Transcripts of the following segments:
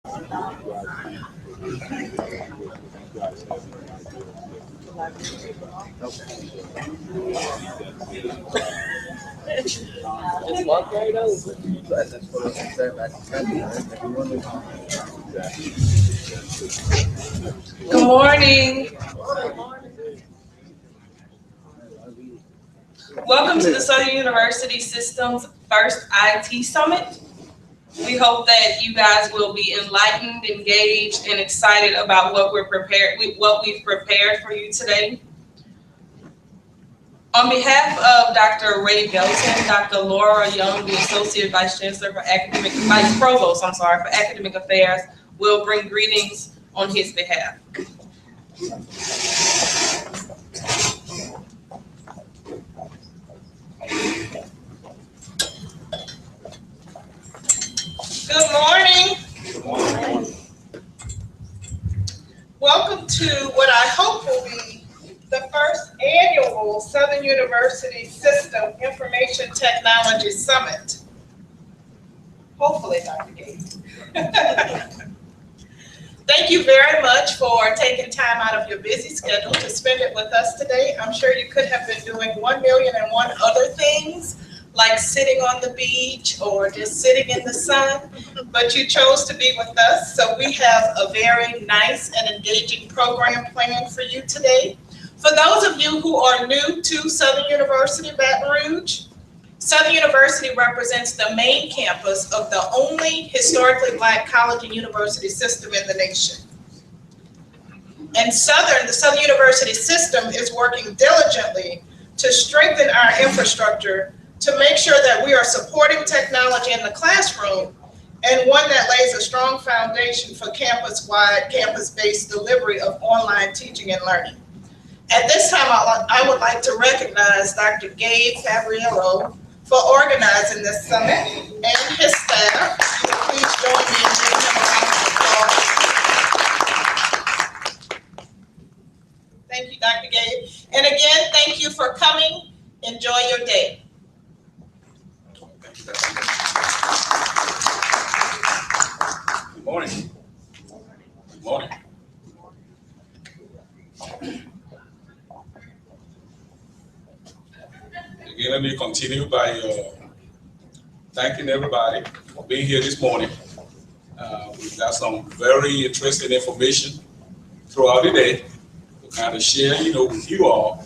Just walk right over. Good morning. Welcome to the Southern University System's first IT Summit. We hope that you guys will be enlightened, engaged, and excited about what we've prepared for you today. On behalf of Dr. Ray Belton, Dr. Laura Young, the Associate Vice Chancellor for Vice Provost, for Academic Affairs, will bring greetings on his behalf. Good morning. Good morning. Welcome to what I hope will be the first annual Southern University System Information Technology Summit. Hopefully, Dr. Gates. Thank you very much for taking time out of your busy schedule to spend it with us today. I'm sure you could have been doing 1,000,001 other things, like sitting on the beach or just sitting in the sun, but you chose to be with us. So we have a very nice and engaging program planned for you today. For those of you who are new to Southern University Baton Rouge, Southern University represents the main campus of the only historically Black college and university system in the nation. And the Southern University system is working diligently to strengthen our infrastructure to make sure that we are supporting technology in the classroom, and one that lays a strong foundation for campus-wide, campus-based delivery of online teaching and learning. At this time, I would like to recognize Dr. Gabe Fabriello for organizing this summit and his staff. Please join me in giving him a round of applause. Thank you, Dr. Gabe. And again, thank you for coming. Enjoy your day. Good morning. Good morning. Again, let me continue by thanking everybody for being here this morning. We've got some very interesting information throughout the day to kind of share, with you all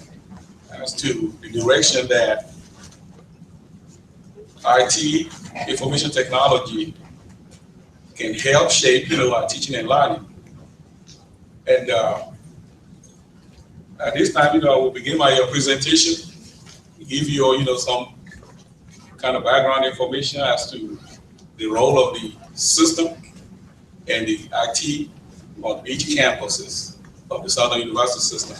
as to the direction that IT, information technology, can help shape, our teaching and learning. And at this time, I will begin my presentation, give you, some kind of background information as to the role of the system and the IT on each campuses of the Southern University system.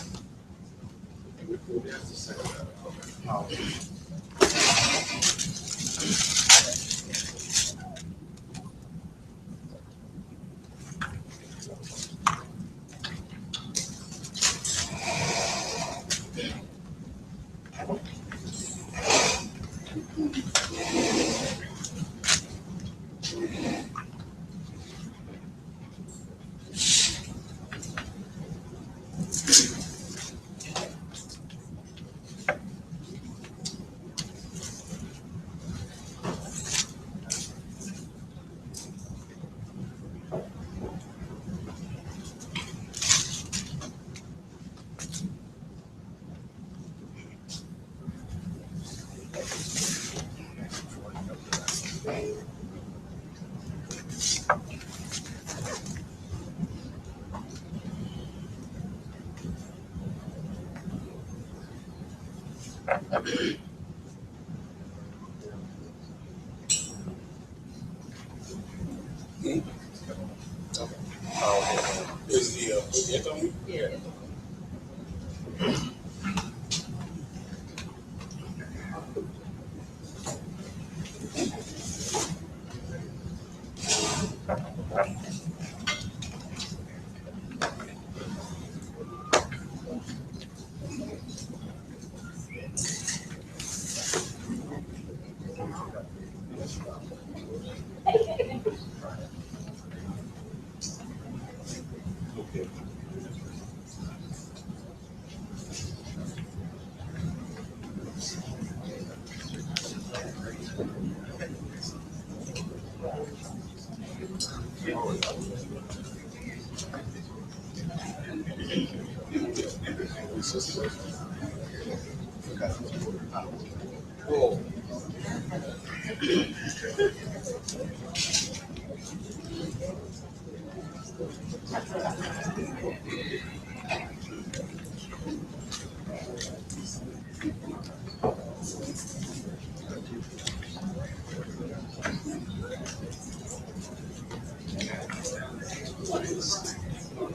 Is the on? Yeah.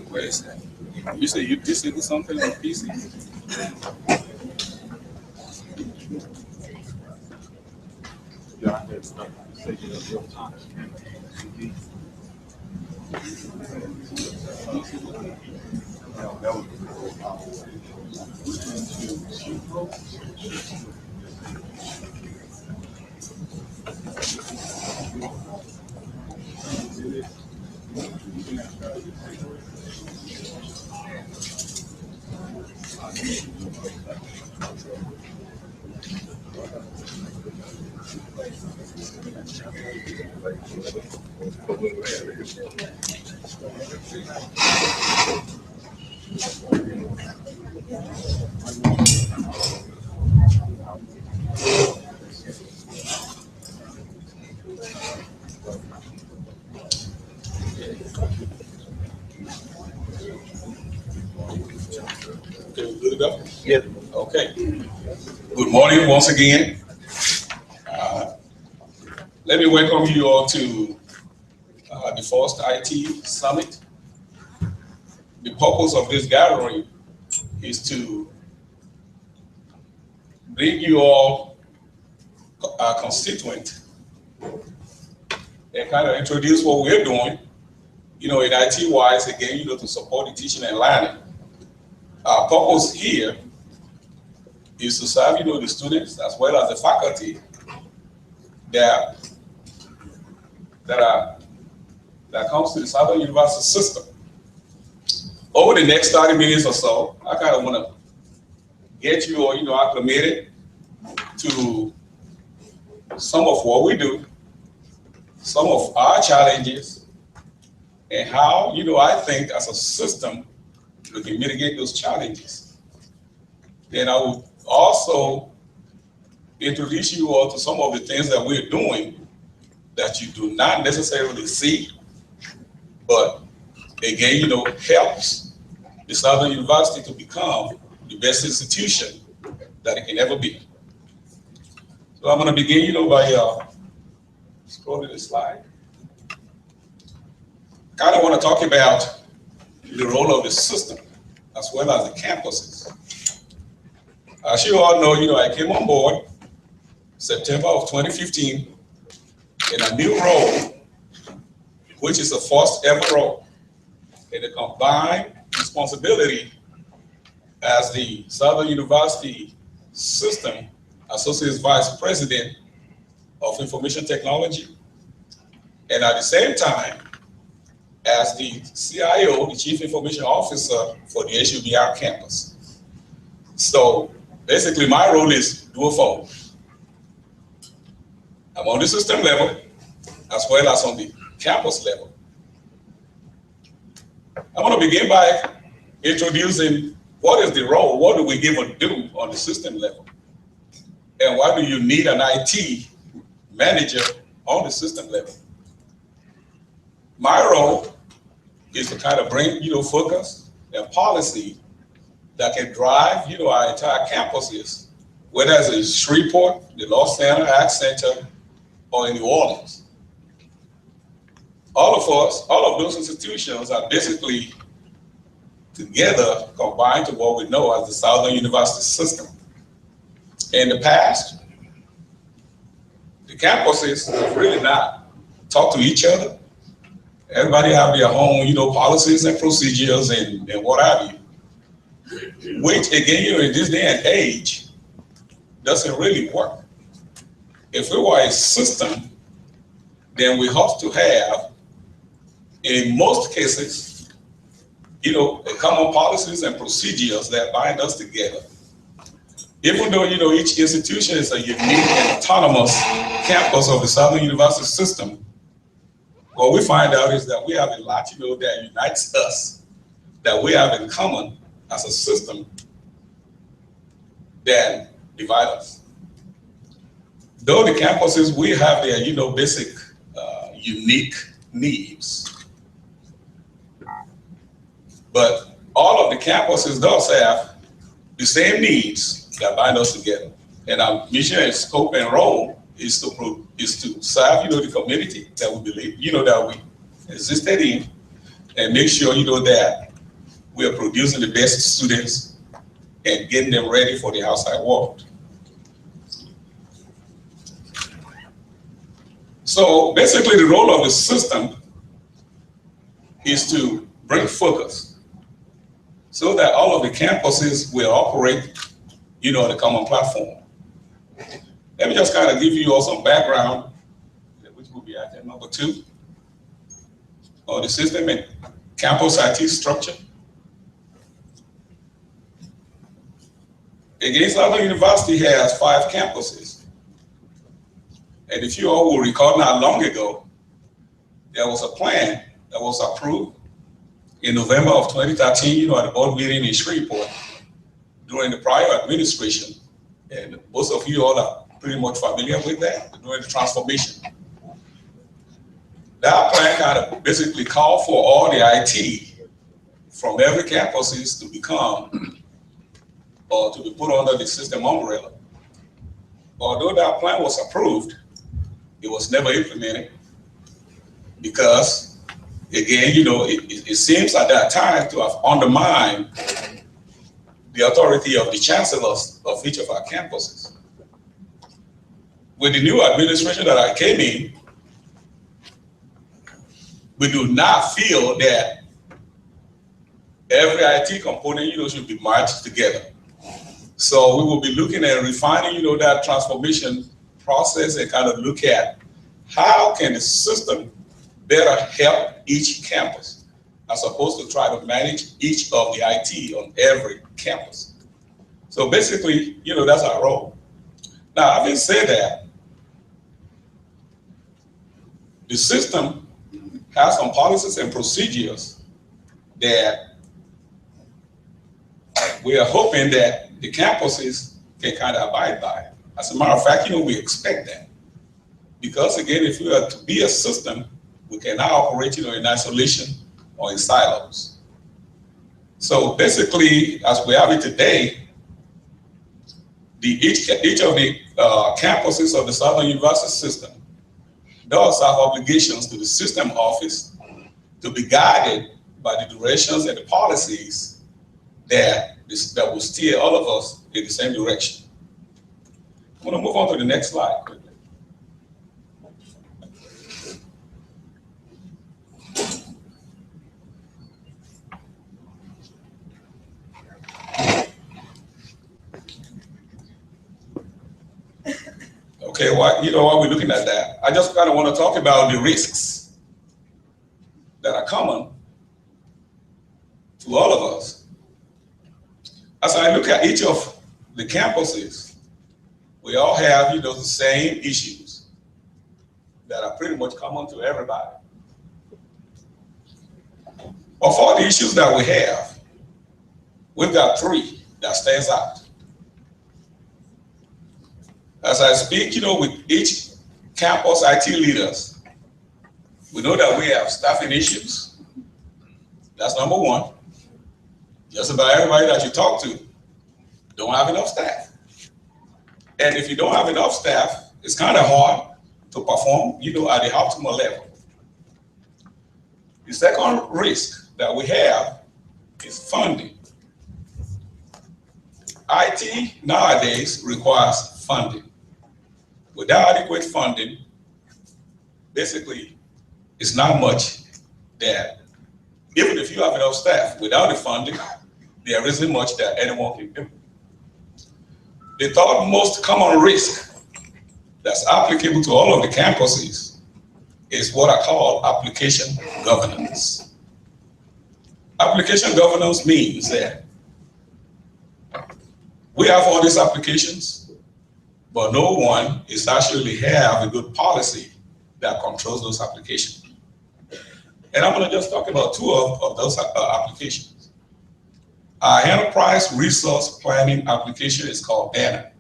Where is that? You say you disabled something on PC? Okay, we good to go? Yeah. Okay. Good morning once again. Let me welcome you all to the first IT Summit. The purpose of this gathering is to bring you all our constituent and kind of introduce what we're doing, in IT-wise, again, to support the teaching and learning. Our purpose here is to serve, the students as well as the faculty that comes to the Southern University system. Over the next 30 minutes or so, I kind of want to get you all, acclimated to some of what we do, some of our challenges, and how, I think as a system, we can mitigate those challenges. Then I will also introduce you all to some of the things that we're doing that you do not necessarily see, but again, helps the Southern University to become the best institution that it can ever be. So I'm going to begin, by scrolling the slide. Kind of want to talk about the role of the system as well as the campuses. As you all know, I came on board September of 2015 in a new role, which is the first ever role in the combined responsibility as the Southern University System Associate Vice President of Information Technology, and at the same time as the CIO, the Chief Information Officer for the HUBR campus. So basically my role is dual-fold. I'm on the system level as well as on the campus level. I want to begin by introducing what is the role, what do we even do on the system level? And why do you need an IT manager on the system level? My role is to kind of bring, focus and policy that can drive, our entire campuses, whether it's in Shreveport, the Law Center, Act Center, or in New Orleans. All of those institutions are basically together combined to what we know as the Southern University system. In the past, the campuses have really not talked to each other. Everybody have their own, policies and procedures and what have you, which again, in this day and age, doesn't really work. If we were a system, then we have to have, in most cases, common policies and procedures that bind us together. Even though, each institution is a unique and autonomous campus of the Southern University system, what we find out is that we have a lot, that unites us, that we have in common as a system that divide us. Though the campuses, we have their, basic, unique needs. But all of the campuses does have the same needs that bind us together. And our mission and scope and role is to serve, the community that we believe, that we existed in, and make sure, that we are producing the best students and getting them ready for the outside world. So basically the role of the system is to bring focus so that all of the campuses will operate, on a common platform. Let me just kind of give you all some background, which will be item number 2, on the system and campus IT structure. Again, Southern University has 5 campuses. And if you all will recall not long ago, there was a plan that was approved in November of 2013, at the board meeting in Shreveport during the prior administration. And most of you all are pretty much familiar with that, during the transformation. That plan kind of basically called for all the IT from every campuses to become, or to be put under the system umbrella. Although that plan was approved, it was never implemented because, again, it seems at that time to have undermined the authority of the chancellors of each of our campuses. With the new administration that I came in, we do not feel that every IT component, should be merged together. So we will be looking at refining, that transformation process and kind of look at how can the system better help each campus as opposed to try to manage each of the IT on every campus. So basically, that's our role. Now, having said that, the system has some policies and procedures that we are hoping that the campuses can kind of abide by. As a matter of fact, we expect that. Because again, if we are to be a system, we cannot operate, in isolation or in silos. So basically, as we have it today, each of the campuses of the Southern University system does have obligations to the system office to be guided by the directions and the policies that will steer all of us in the same direction. I'm going to move on to the next slide quickly. Okay, while we're looking at that, I just kind of want to talk about the risks that are common to all of us. As I look at each of the campuses, we all have, the same issues that are pretty much common to everybody. Of all the issues that we have, we've got 3 that stands out. As I speak, with each campus IT leaders, we know that we have staffing issues. That's number 1. Just about everybody that you talk to don't have enough staff. And if you don't have enough staff, it's kind of hard to perform, at the optimal level. The second risk that we have is funding. IT nowadays requires funding. Without adequate funding, basically, it's not much that, even if you have enough staff, without the funding, there isn't much that anyone can do. The third most common risk that's applicable to all of the campuses is what I call application governance. Application governance means that we have all these applications, but no one is actually have a good policy that controls those applications. And I'm going to just talk about two of those applications. Our enterprise resource planning application is called Banner.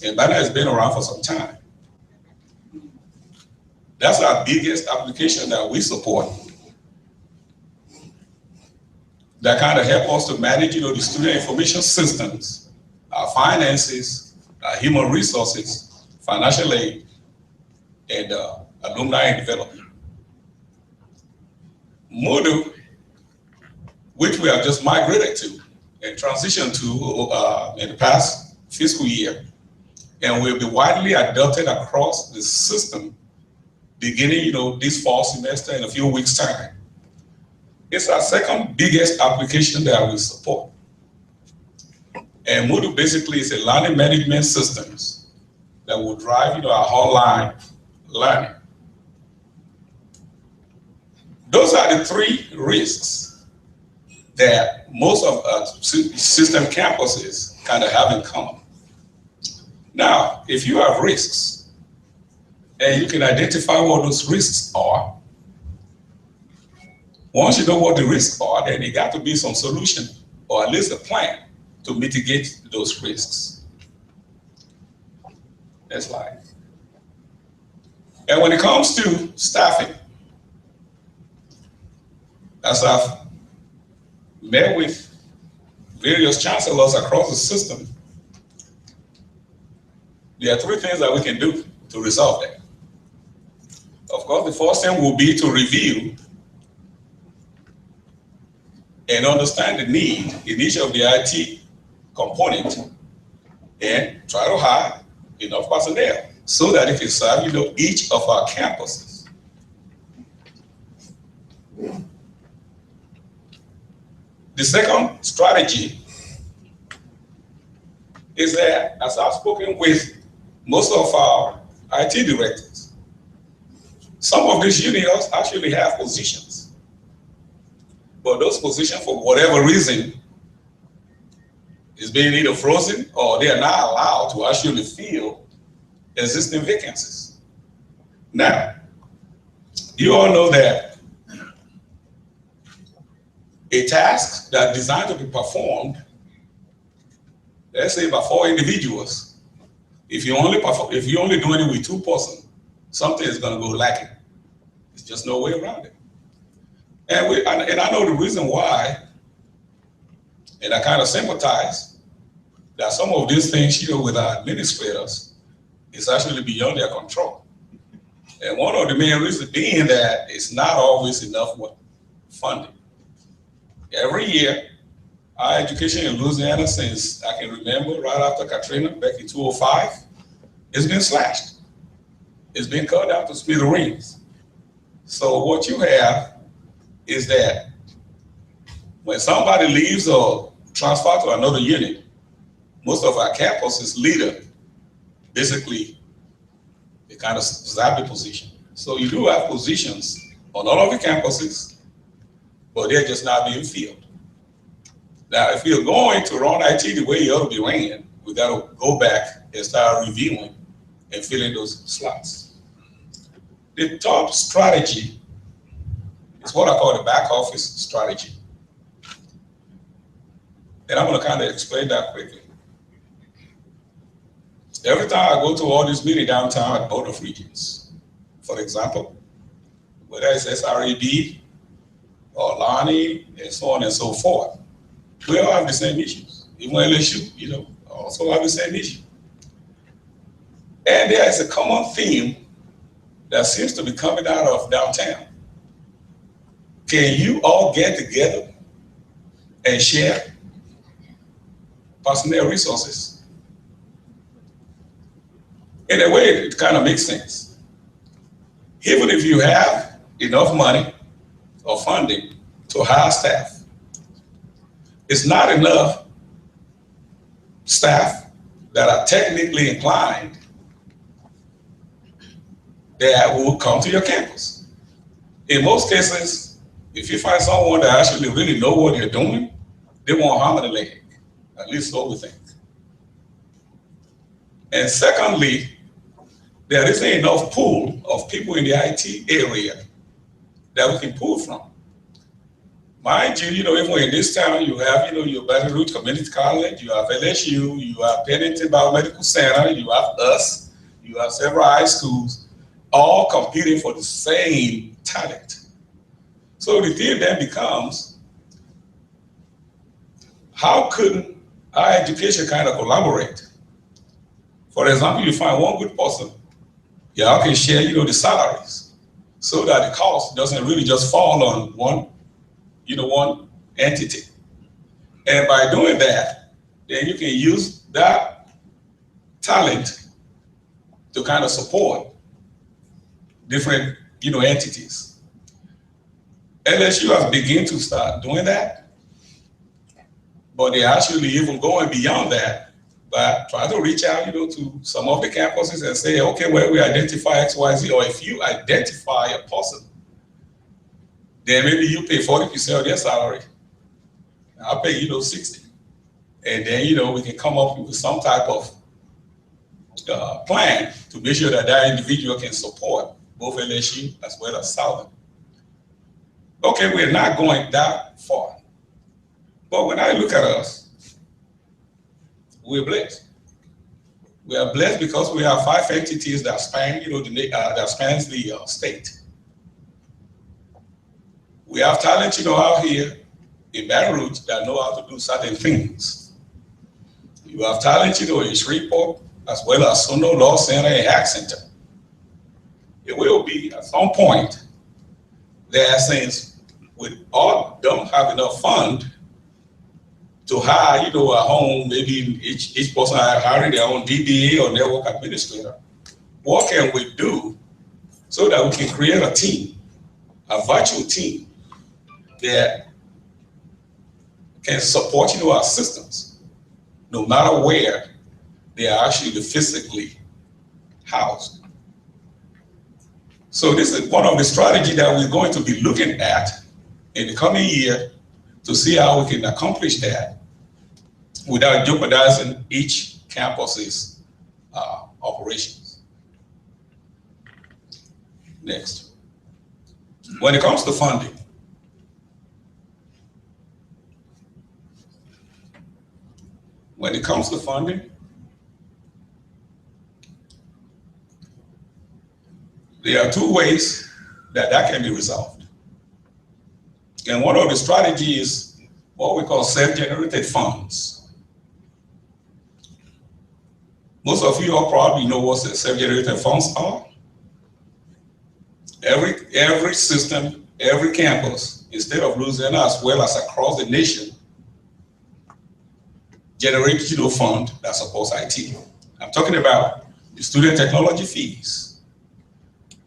And Banner has been around for some time. That's our biggest application that we support. That kind of help us to manage, the student information systems, our finances, our human resources, financial aid, and alumni development. Moodle, which we have just migrated to and transitioned to in the past fiscal year, and will be widely adopted across the system beginning, this fall semester in a few weeks' time. It's our second biggest application that we support. And Moodle basically is a learning management systems that will drive, our online learning. Those are the three risks that most of system campuses kind of have in common. Now, if you have risks and you can identify what those risks are, once you know what the risks are, then there got to be some solution or at least a plan to mitigate those risks. Next slide. And when it comes to staffing, as I've met with various chancellors across the system, there are three things that we can do to resolve that. Of course, the first thing will be to review and understand the need in each of the IT component and try to hire enough personnel so that it can serve, each of our campuses. The second strategy is that, as I've spoken with most of our IT directors, some of these unions actually have positions, but those positions, for whatever reason, is being either frozen or they are not allowed to actually fill existing vacancies. Now, you all know that a task that's designed to be performed, let's say by 4 individuals, if you only do it with 2 persons, something is going to go lacking. There's just no way around it. And I know the reason why, and I kind of sympathize that some of these things, with our administrators, is actually beyond their control. And one of the main reasons being that it's not always enough funding. Every year, our education in Louisiana, since I can remember, right after Katrina, back in 2005, it's been slashed. It's been cut down to smithereens. So what you have is that when somebody leaves or transfer to another unit, most of our campuses leader, basically, they kind of zap the position. So you do have positions on all of the campuses, but they're just not being filled. Now, if you're going to run IT the way you ought to be ran, we got to go back and start reviewing and filling those slots. The top strategy is what I call the back office strategy. And I'm going to kind of explain that quickly. Every time I go to all these meetings downtown at Board of Regents, for example, whether it's SREB or Lonnie and so on and so forth, we all have the same issues. Even LSU, also have the same issue. And there is a common theme that seems to be coming out of downtown. Can you all get together and share personnel resources? In a way, it kind of makes sense. Even if you have enough money or funding to hire staff, it's not enough staff that are technically inclined that will come to your campus. In most cases, If you find someone that actually really know what they're doing, they won't harm the leg. At least so we think. And secondly, there isn't enough pool of people in the IT area that we can pull from. Mind you, even in this town, you have, your Baton Rouge Community College, you have LSU, you have Pennington Biomedical Center, you have us, you have several high schools, all competing for the same talent. So the thing then becomes, how couldn't our education kind of collaborate? For example, you find one good person, y'all can share, the salaries, so that the cost doesn't really just fall on one entity. And by doing that, then you can use that talent to kind of support different, entities. LSU has begun to start doing that, but they're actually even going beyond that by trying to reach out, to some of the campuses and say, okay, well, we identify XYZ, or if you identify a person, then maybe you pay 40% of their salary. I'll pay, 60. And then, we can come up with some type of plan to make sure that that individual can support both LSU as well as Southern. Okay, we're not going that far. But when I look at us, we're blessed. We are blessed because we have 5 entities that span, that spans the state. We have talent, out here in Baton Rouge that know how to do certain things. You have talent, in Shreveport, as well as Suno Law Center and Hack Center. It will be at some point there, since we all don't have enough fund to hire, a home, maybe each person hiring their own DBA or network administrator. What can we do so that we can create a team, a virtual team that can support, our systems, no matter where they are actually physically housed. So this is one of the strategies that we're going to be looking at in the coming year to see how we can accomplish that without jeopardizing each campus's operations. Next. When it comes to funding, there are 2 ways that can be resolved. And one of the strategies is what we call self-generated funds. Most of you all probably know what self-generated funds are. Every system, every campus, in state of Louisiana as well as across the nation, generate fund that supports IT. I'm talking about the student technology fees.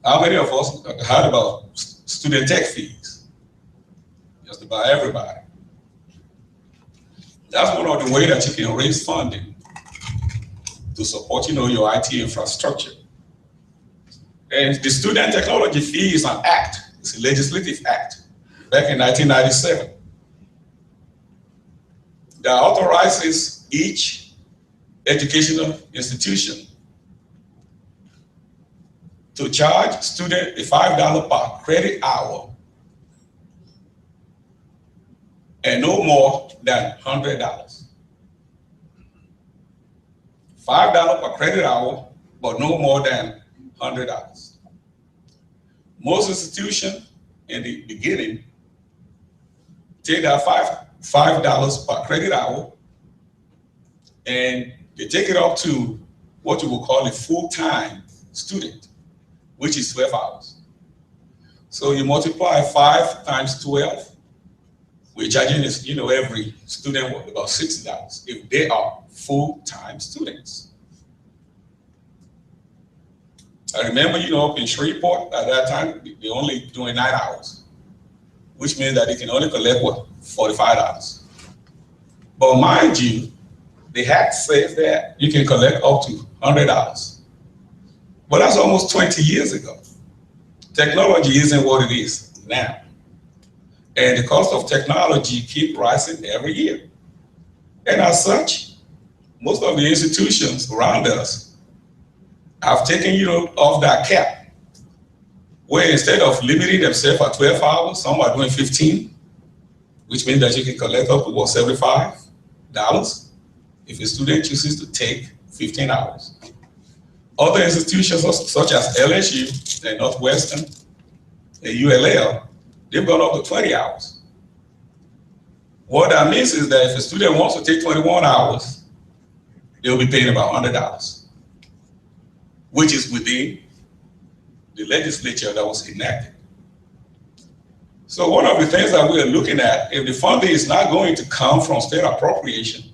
How many of us heard about student tech fees? Just about everybody. That's one of the ways that you can raise funding to support, your IT infrastructure. And the Student Technology Fee is an act. It's a legislative act back in 1997 that authorizes each educational institution to charge student a $5 per credit hour and no more than $100. $5 per credit hour, but no more than $100. Most institutions in the beginning take that $5 per credit hour and they take it up to what you will call a full-time student, which is 12 hours. So you multiply 5 times 12, we're charging this, every student about $60 if they are full-time students. I remember, up in Shreveport at that time, they're only doing 9 hours, which means that they can only collect what, $45. But mind you, the Act says that you can collect up to $100. But that's almost 20 years ago. Technology isn't what it is now. And the cost of technology keep rising every year. And as such, most of the institutions around us have taken, off that cap, where instead of limiting themselves at 12 hours, some are doing 15, which means that you can collect up to $75 if a student chooses to take 15 hours. Other institutions such as LSU and Northwestern and ULL, they've gone up to 20 hours. What that means is that if a student wants to take 21 hours, they'll be paying about $100, which is within the legislature that was enacted. So one of the things that we're looking at, if the funding is not going to come from state appropriation,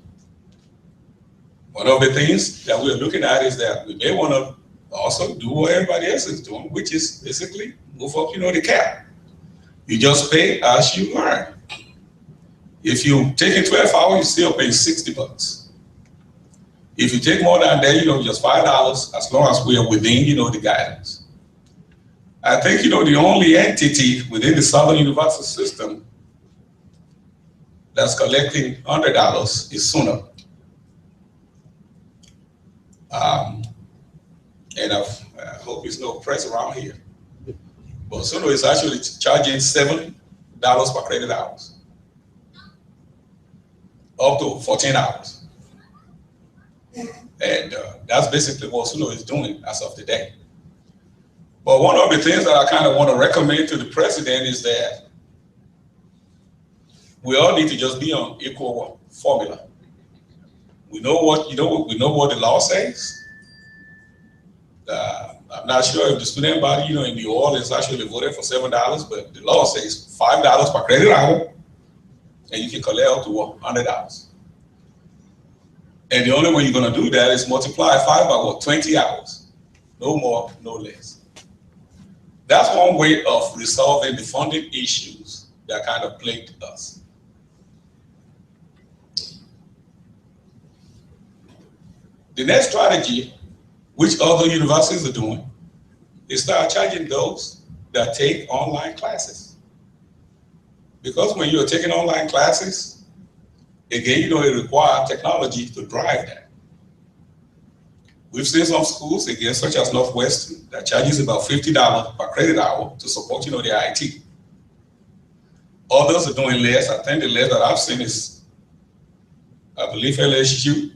one of the things that we're looking at is that we may want to also do what everybody else is doing, which is basically move up, the cap. You just pay as you earn. If you take it 12 hours, you still pay $60. If you take more than that, just $5, as long as we are within, the guidance. I think, the only entity within the Southern University system that's collecting $100 is SUNA. And I hope there's no press around here. But SUNA is actually charging $7 per credit hours, up to 14 hours. And that's basically what SUNA is doing as of today. But one of the things that I kind of want to recommend to the president is that we all need to just be on equal formula. We know what we know what the law says. I'm not sure if the student body, in New Orleans actually voted for $7, but the law says $5 per credit hour, and you can collect up to $100. And the only way you're going to do that is multiply 5 by 20 hours, no more, no less. That's one way of resolving the funding issues that kind of plagued us. The next strategy, which other universities are doing, is start charging those that take online classes. Because when you're taking online classes, again, it requires technology to drive that. We've seen some schools, again, such as Northwestern, that charges about $50 per credit hour to support, their IT. Others are doing less. I think the less that I've seen is, I believe LSU,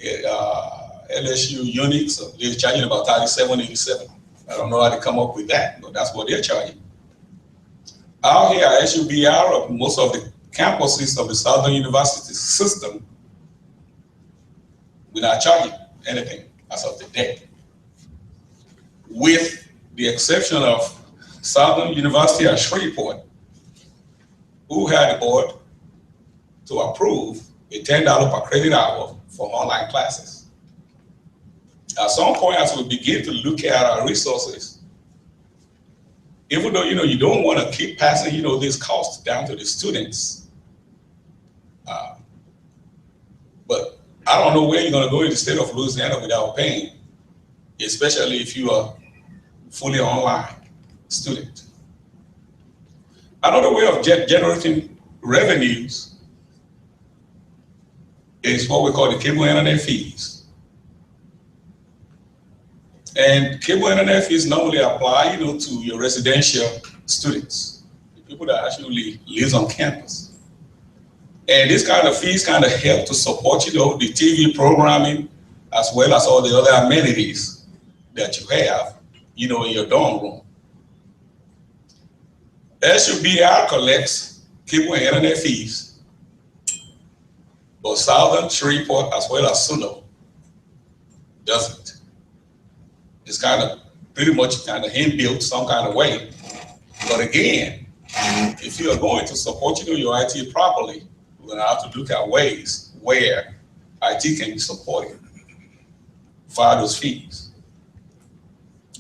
LSU Unix, they're charging about $37.87. I don't know how they come up with that, but that's what they're charging. Out here at SUBR, most of the campuses of the Southern University system, we're not charging anything as of today, with the exception of Southern University at Shreveport, who had the board to approve a $10 per credit hour for online classes. At some point, as we begin to look at our resources, even though you don't want to keep passing this cost down to the students, but I don't know where you're going to go in the state of Louisiana without paying, especially if you are fully online student. Another way of generating revenues is what we call the cable internet fees. And cable internet fees normally apply, to your residential students, the people that actually live on campus. And this kind of fees kind of help to support, the TV programming, as well as all the other amenities that you have, in your dorm room. SUBR collects cable and internet fees, but Southern, Shreveport, as well as SUNO doesn't. It's kind of pretty much inbuilt some kind of way. But again, if you are going to support, your IT properly, we're going to have to look at ways where IT can be supported via those fees.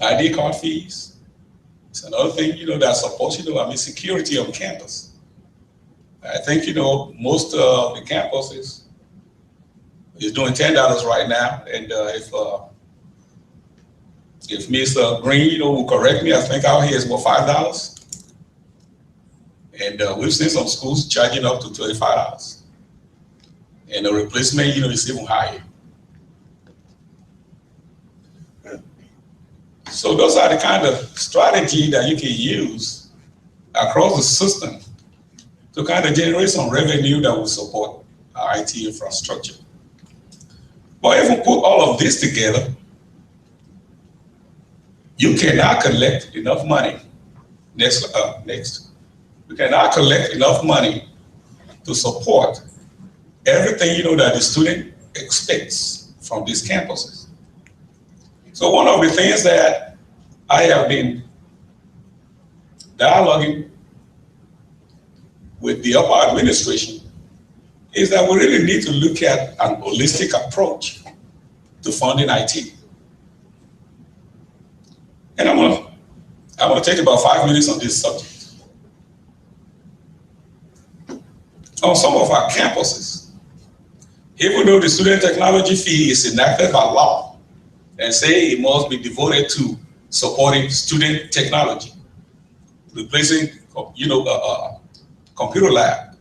ID card fees. It's another thing, that supports, security on campus. I think, most of the campuses is doing $10 right now. And if Ms. Green, will correct me, I think out here is about $5. And we've seen some schools charging up to $25. And the replacement, is even higher. So those are the kind of strategy that you can use across the system to kind of generate some revenue that will support our IT infrastructure. But if we put all of this together, you cannot collect enough money. Next. You cannot collect enough money to support everything that the student expects from these campuses. So one of the things that I have been dialoguing with the upper administration is that we really need to look at an holistic approach to funding IT. And I'm gonna take about 5 minutes on this subject. On some of our campuses, even though the student technology fee is enacted by law and say it must be devoted to supporting student technology, replacing, computer lab,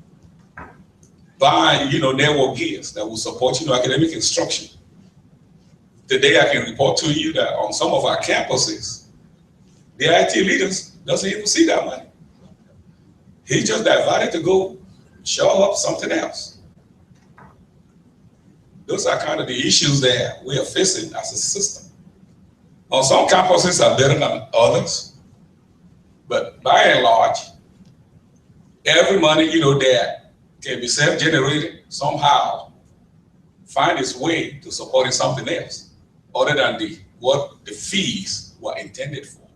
buying, network gears that will support, academic instruction. Today, I can report to you that on some of our campuses, the IT leaders doesn't even see that money. He just diverted to go show up something else. Those are kind of the issues that we are facing as a system. On some campuses are better than others, but by and large, every money, that can be self-generated somehow find its way to supporting something else other than what the fees were intended for.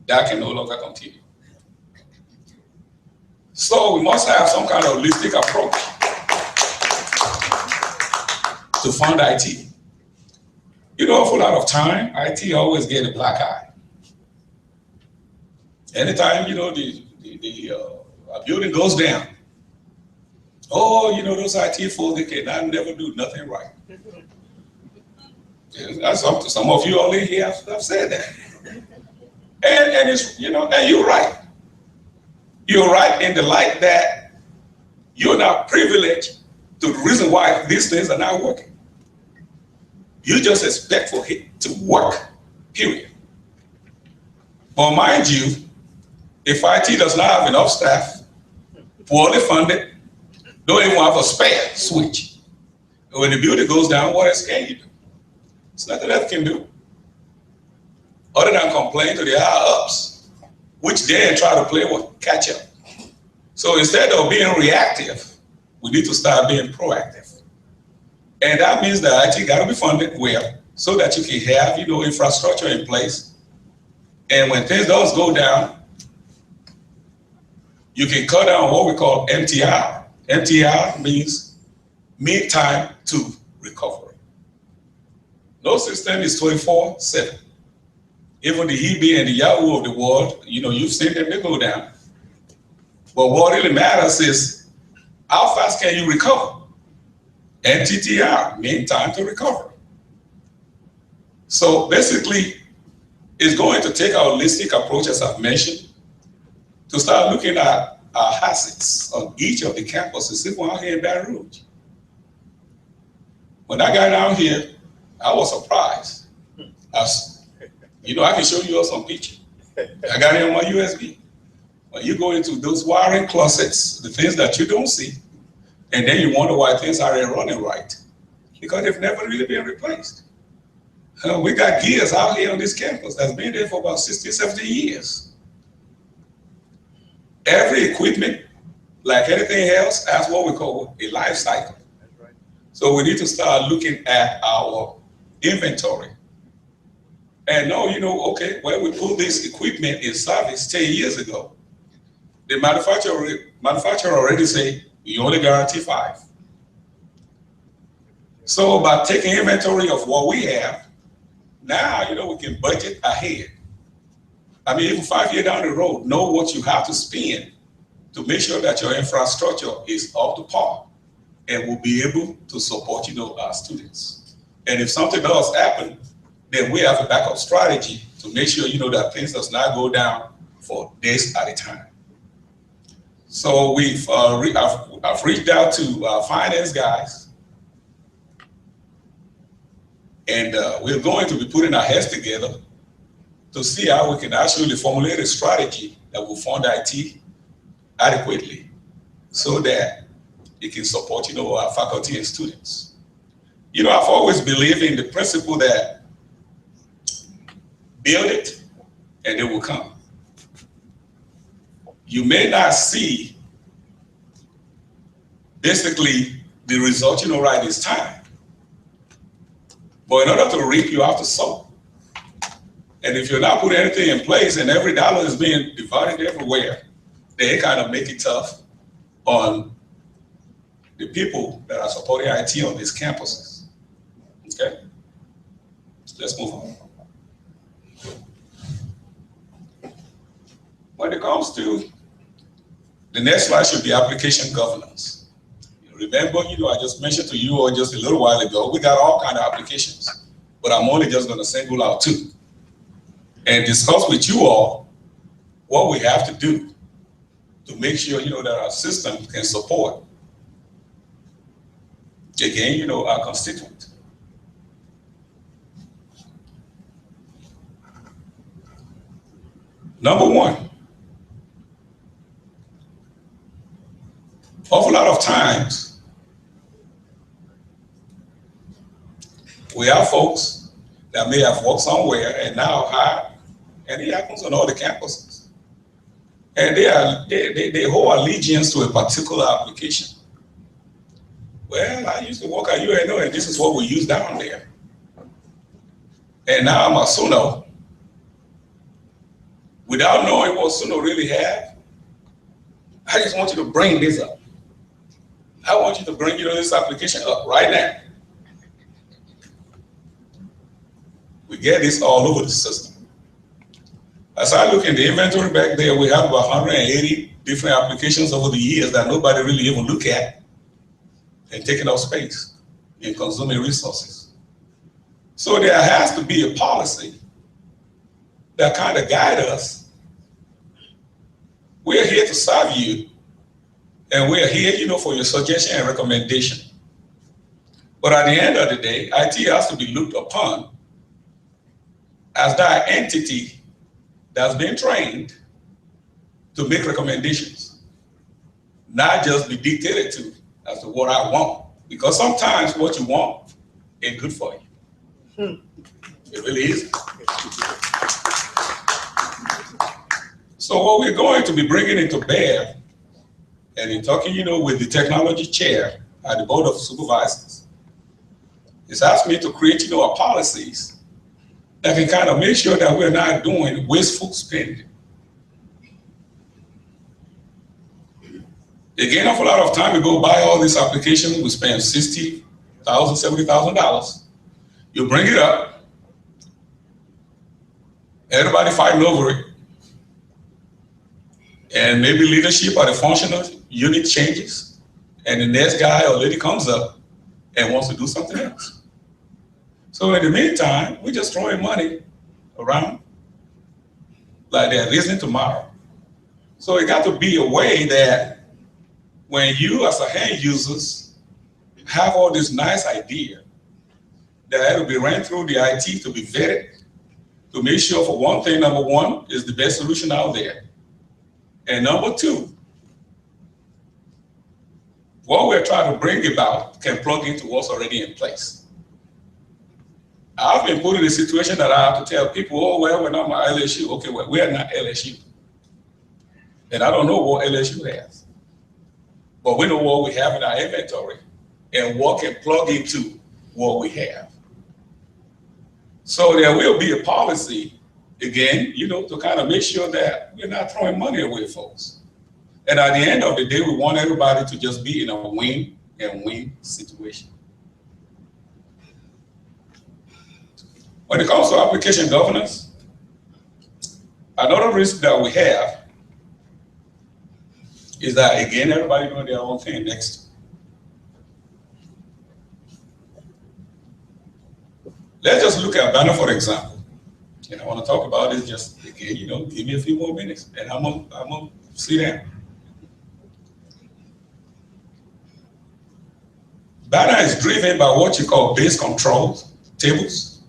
That can no longer continue. So we must have some kind of holistic approach to fund IT. A whole lot of time, IT always get a black eye. Anytime, a building goes down, those IT folks, they cannot never do nothing right. That's some of you only here have said that. And it's, and you're right. You're right in the light that you're not privileged to the reason why these things are not working. You just expect for it to work, period. But mind you, if IT does not have enough staff, poorly funded, don't even have a spare switch, and when the building goes down, what else can you do? There's nothing else you can do other than complain to the higher ups, which then try to play with catch up. So instead of being reactive, we need to start being proactive. And that means that IT got to be funded well so that you can have, infrastructure in place. And when things does go down, you can cut down what we call MTR. MTR means mean time to recovery. No system is 24/7. Even the EB and the Yahoo of the world, you've seen them, they go down. But what really matters is how fast can you recover? MTTR, mean time to recover. So basically, it's going to take a holistic approach, as I've mentioned, to start looking at our assets on each of the campuses, even out here in Baton Rouge. When I got down here, I was surprised. I can show you all some pictures. I got it on my USB. When you go into those wiring closets, the things that you don't see, and then you wonder why things aren't running right, because they've never really been replaced. We got gears out here on this campus that's been there for about 60, 70 years. Every equipment, like anything else, has what we call a life cycle. That's right. So we need to start looking at our inventory. And now, when we put this equipment in service 10 years ago, the manufacturer already say, we only guarantee 5. So by taking inventory of what we have, now, we can budget ahead. I mean, even 5 years down the road, know what you have to spend to make sure that your infrastructure is up to par and will be able to support, our students. And if something does happen, then we have a backup strategy to make sure, that things does not go down for days at a time. So I've reached out to our finance guys, and we're going to be putting our heads together to see how we can actually formulate a strategy that will fund IT adequately so that it can support, our faculty and students. I've always believed in the principle that build it and it will come. You may not see basically the result, right this time. But in order to reap, you have to sow. And if you're not putting anything in place and every dollar is being divided everywhere, then it kind of make it tough on the people that are supporting IT on these campuses. Okay? Let's move on. When it comes to the next slide should be application governance. Remember, I just mentioned to you just a little while ago, we got all kinds of applications, but I'm only just going to single out 2 and discuss with you all what we have to do to make sure, that our system can support, again, our constituent. Number 1, awful lot of times, we have folks that may have worked somewhere and now hired, and it happens on all the campuses. And they hold allegiance to a particular application. Well, I used to work at UNO, and this is what we use down there. And now I'm a SUNO. Without knowing what SUNO really have, I just want you to bring this up. I want you to bring this application up right now. We get this all over the system. As I look in the inventory back there, we have about 180 different applications over the years that nobody really even look at and taking up space and consuming resources. So there has to be a policy that kind of guide us. We're here to serve you, and we're here, for your suggestion and recommendation. But at the end of the day, IT has to be looked upon as that entity that's been trained to make recommendations, not just be dictated to as to what I want. Because sometimes what you want ain't good for you. It really isn't. So what we're going to be bringing into bear, and in talking, with the technology chair at the Board of Supervisors, is asked me to create, our policies that can kind of make sure that we're not doing wasteful spending. Again, a lot of time we go buy all these applications, we spend $60,000, $70,000. You bring it up, everybody fighting over it, and maybe leadership or the functional unit changes, and the next guy or lady comes up and wants to do something else. So in the meantime, we're just throwing money around like there isn't tomorrow. So it got to be a way that when you as a end users have all this nice idea, that it will be ran through the IT to be vetted, to make sure for one thing, number 1, is the best solution out there. And number 2, what we're trying to bring about can plug into what's already in place. I've been put in a situation that I have to tell people, oh, well, we're not my LSU. Okay, well, we're not LSU. And I don't know what LSU has. But we know what we have in our inventory and what can plug into what we have. So there will be a policy, again, to kind of make sure that we're not throwing money away, folks. And at the end of the day, we want everybody to just be in a win and win situation. When it comes to application governance, another risk that we have is that, again, everybody doing their own thing next. Let's just look at Banner, for example. And I want to talk about this just, again, give me a few more minutes, and I'm gonna sit down. Banner is driven by what you call base control tables,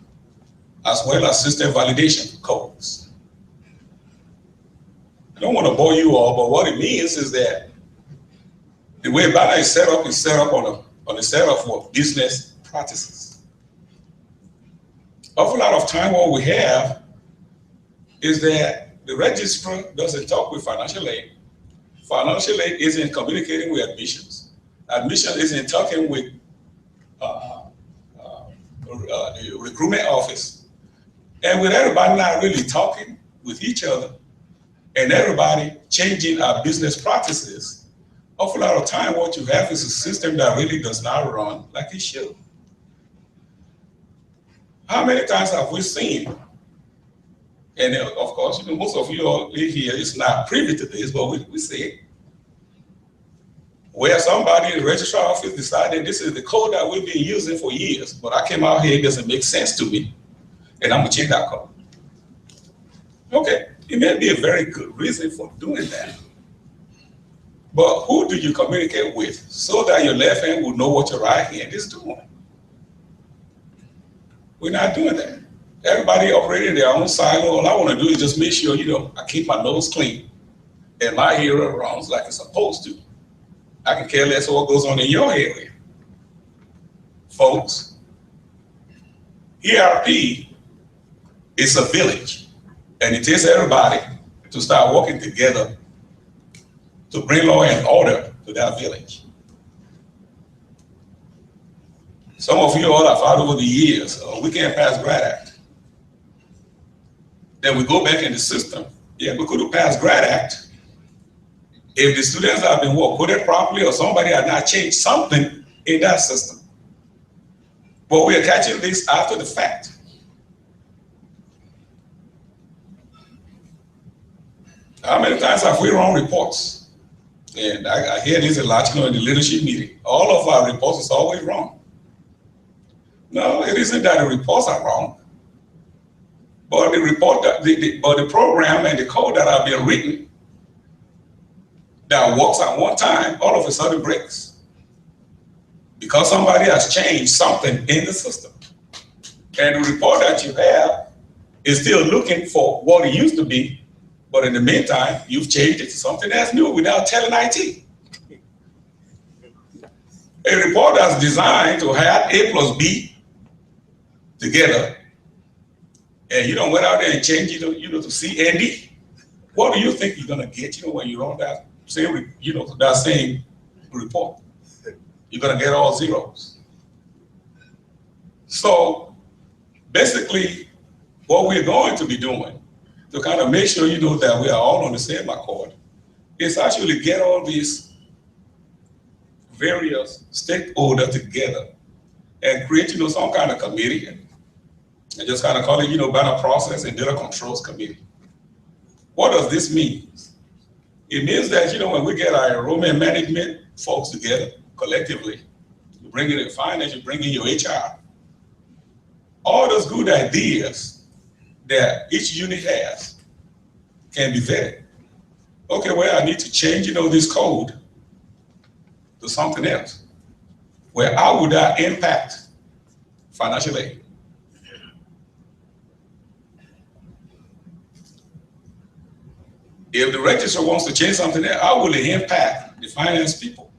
as well as system validation codes. I don't want to bore you all, but what it means is that the way Banner is set up on a set of what business practices. Awful lot of time what we have is that the registrar doesn't talk with financial aid. Financial aid isn't communicating with admissions. Admission isn't talking with the recruitment office. And with everybody not really talking with each other and everybody changing our business practices, awful lot of time what you have is a system that really does not run like it should. How many times have we seen, and of course, you know, most of you all here is not privy to this, but we see it, where somebody in the registrar office decided this is the code that we've been using for years, but I came out here, it doesn't make sense to me, and I'm gonna change that code. Okay, it may be a very good reason for doing that. But who do you communicate with so that your left hand will know what your right hand is doing? We're not doing that. Everybody operating their own silo. All I want to do is just make sure, you know, I keep my nose clean and my area runs like it's supposed to. I can care less what goes on in your area. Folks, ERP is a village, and it takes everybody to start working together to bring law and order to that village. Some of you all have found over the years, we can't pass GRAD Act. Then we go back in the system. Yeah, we could have passed GRAD Act if the students have been coded properly or somebody had not changed something in that system. But we are catching this after the fact. How many times have we run reports? And I hear this a lot, you know, in the leadership meeting. All of our reports is always wrong. No, it isn't that the reports are wrong, but the report but the program and the code that have been written that works at one time, all of a sudden breaks because somebody has changed something in the system. And the report that you have is still looking for what it used to be, but in the meantime, you've changed it to something that's new without telling IT. A report that's designed to have A plus B together, and you don't went out there and change it, you know, to C and D. What do you think you're gonna get, you know, when you run that same, you know, that same report? You're gonna get all zeros. So basically, what we're going to be doing to kind of make sure, you know, that we are all on the same accord is actually get all these various stakeholders together and create, you know, some kind of committee and just kind of call it, you know, Banner Process and Data Controls Committee. What does this mean? It means that, you know, when we get our enrollment management folks together collectively, you bring in finance, you bring in your HR, all those good ideas that each unit has can be vetted. Okay, well, I need to change, you know, this code to something else. Well, how would that impact financial aid? If the registrar wants to change something else, how will it impact the finance people?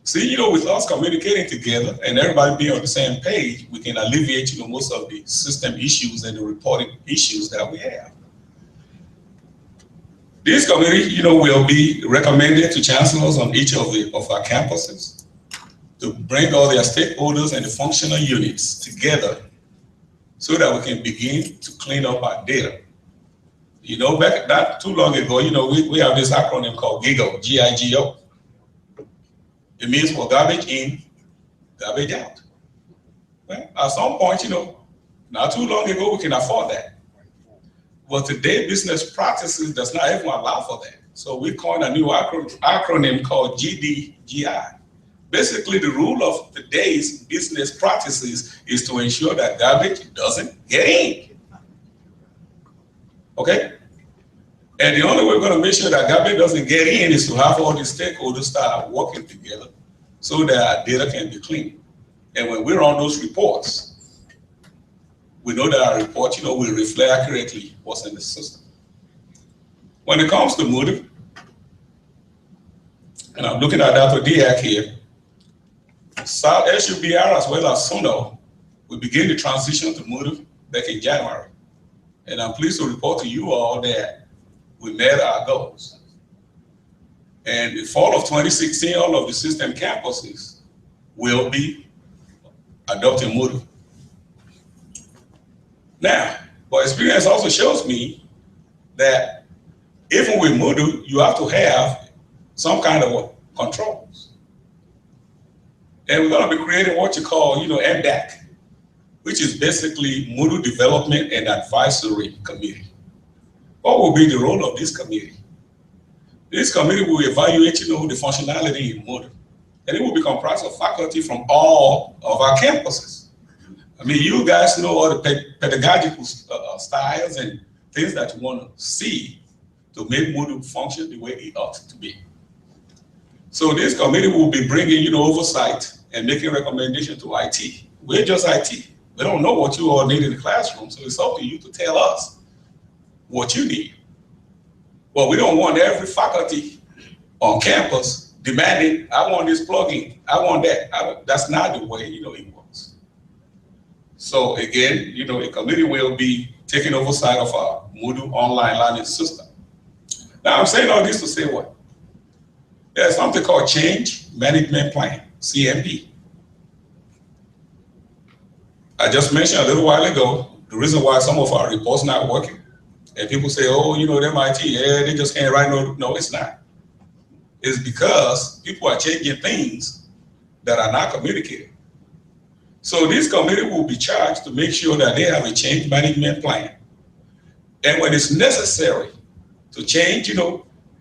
See, you know, with us communicating together and everybody being on the same page, we can alleviate, you know, most of the system issues and the reporting issues that we have. This committee, you know, will be recommended to chancellors on each of our campuses to bring all their stakeholders and the functional units together so that we can begin to clean up our data. You know, back not too long ago, you know, we have this acronym called GIGO, G-I-G-O. It means for garbage in, garbage out. Well, at some point, you know, not too long ago, we can afford that. But today, business practices does not even allow for that. So we coined a new acronym called GDGI. Basically, the rule of today's business practices is to ensure that garbage doesn't get in. Okay? And the only way we're going to make sure that garbage doesn't get in is to have all these stakeholders start working together so that our data can be clean. And when we run those reports, we know that our report, will reflect accurately what's in the system. When it comes to Moodle, and I'm looking at Dr. Diak here, South SUBR as well as Suno will begin the transition to Moodle back in January. And I'm pleased to report to you all that we met our goals. And in fall of 2016, all of the system campuses will be adopting Moodle. Now, but experience also shows me that even with Moodle, you have to have some kind of controls. And we're going to be creating what you call, MDAC, which is basically Moodle Development and Advisory Committee. What will be the role of this committee? This committee will evaluate, the functionality in Moodle, and it will be comprised of faculty from all of our campuses. I mean, you guys know all the pedagogical styles and things that you want to see to make Moodle function the way it ought to be. So this committee will be bringing, oversight and making recommendations to IT. We're just IT. We don't know what you all need in the classroom, so it's up to you to tell us what you need. Well, we don't want every faculty on campus demanding, I want this plugin, I want that. That's not the way, it works. So again, a committee will be taking oversight of our Moodle online learning system. Now, I'm saying all this to say what? There's something called Change Management Plan, CMP. I just mentioned a little while ago, the reason why some of our reports not working. And people say, oh, them IT, yeah, they just can't write. No, it's not. It's because people are changing things that are not communicated. So this committee will be charged to make sure that they have a change management plan. And when it's necessary to change,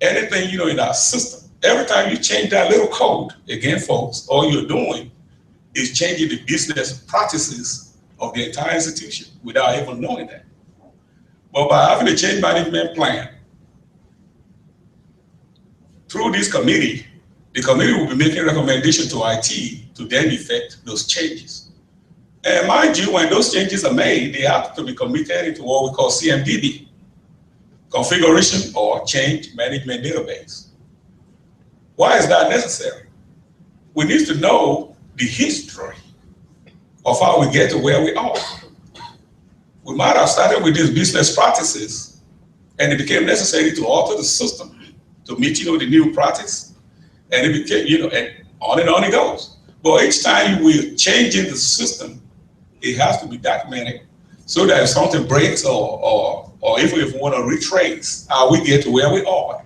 anything, in our system, every time you change that little code, again, folks, all you're doing is changing the business practices of the entire institution without even knowing that. But by having a change management plan, through this committee, the committee will be making recommendations to IT to then effect those changes. And mind you, when those changes are made, they have to be committed into what we call CMDB, Configuration or Change Management Database. Why is that necessary? We need to know the history of how we get to where we are. We might have started with these business practices, and it became necessary to alter the system to meet, the new practice, and it became, and on it goes. But each time we're changing the system, it has to be documented so that if something breaks or even if we want to retrace how we get to where we are,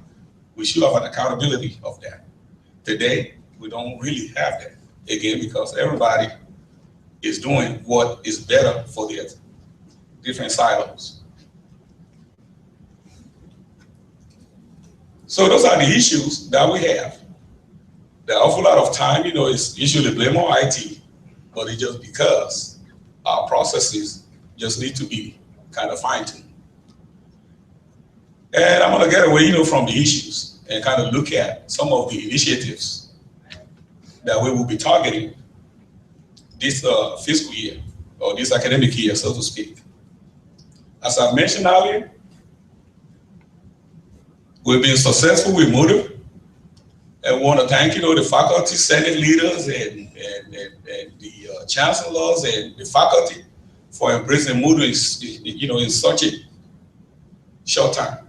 we should have an accountability of that. Today, we don't really have that, again, because everybody is doing what is better for their different silos. So those are the issues that we have. There are an awful lot of time, is usually blame on IT, but it's just because our processes just need to be kind of fine-tuned. And I'm gonna get away, from the issues and kind of look at some of the initiatives that we will be targeting this fiscal year, or this academic year, so to speak. As I mentioned earlier, we've been successful with Moodle, and we want to thank, the faculty, senate leaders, and the chancellors and the faculty for embracing Moodle in such a short time.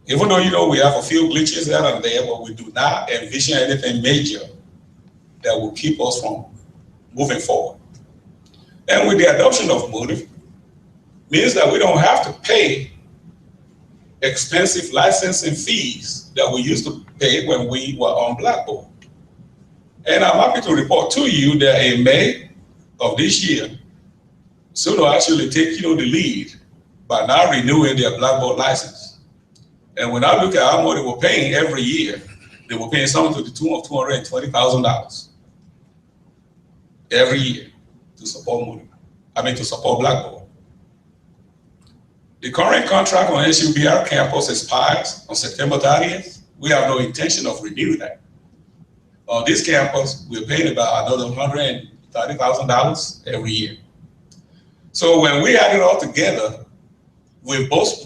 Even though, we have a few glitches here and there, but we do not envision anything major that will keep us from moving forward. And with the adoption of Moodle, means that we don't have to pay expensive licensing fees that we used to pay when we were on Blackboard. And I'm happy to report to you that in May of this year, Suno actually take the lead by now renewing their Blackboard license. And when I look at how much they were paying every year, they were paying something to the tune of $220,000 every year to support Moodle. To support Blackboard. The current contract on SUBR campus expires on September 30th. We have no intention of renewing that. On this campus, we're paying about another $130,000 every year. So when we add it all together, with us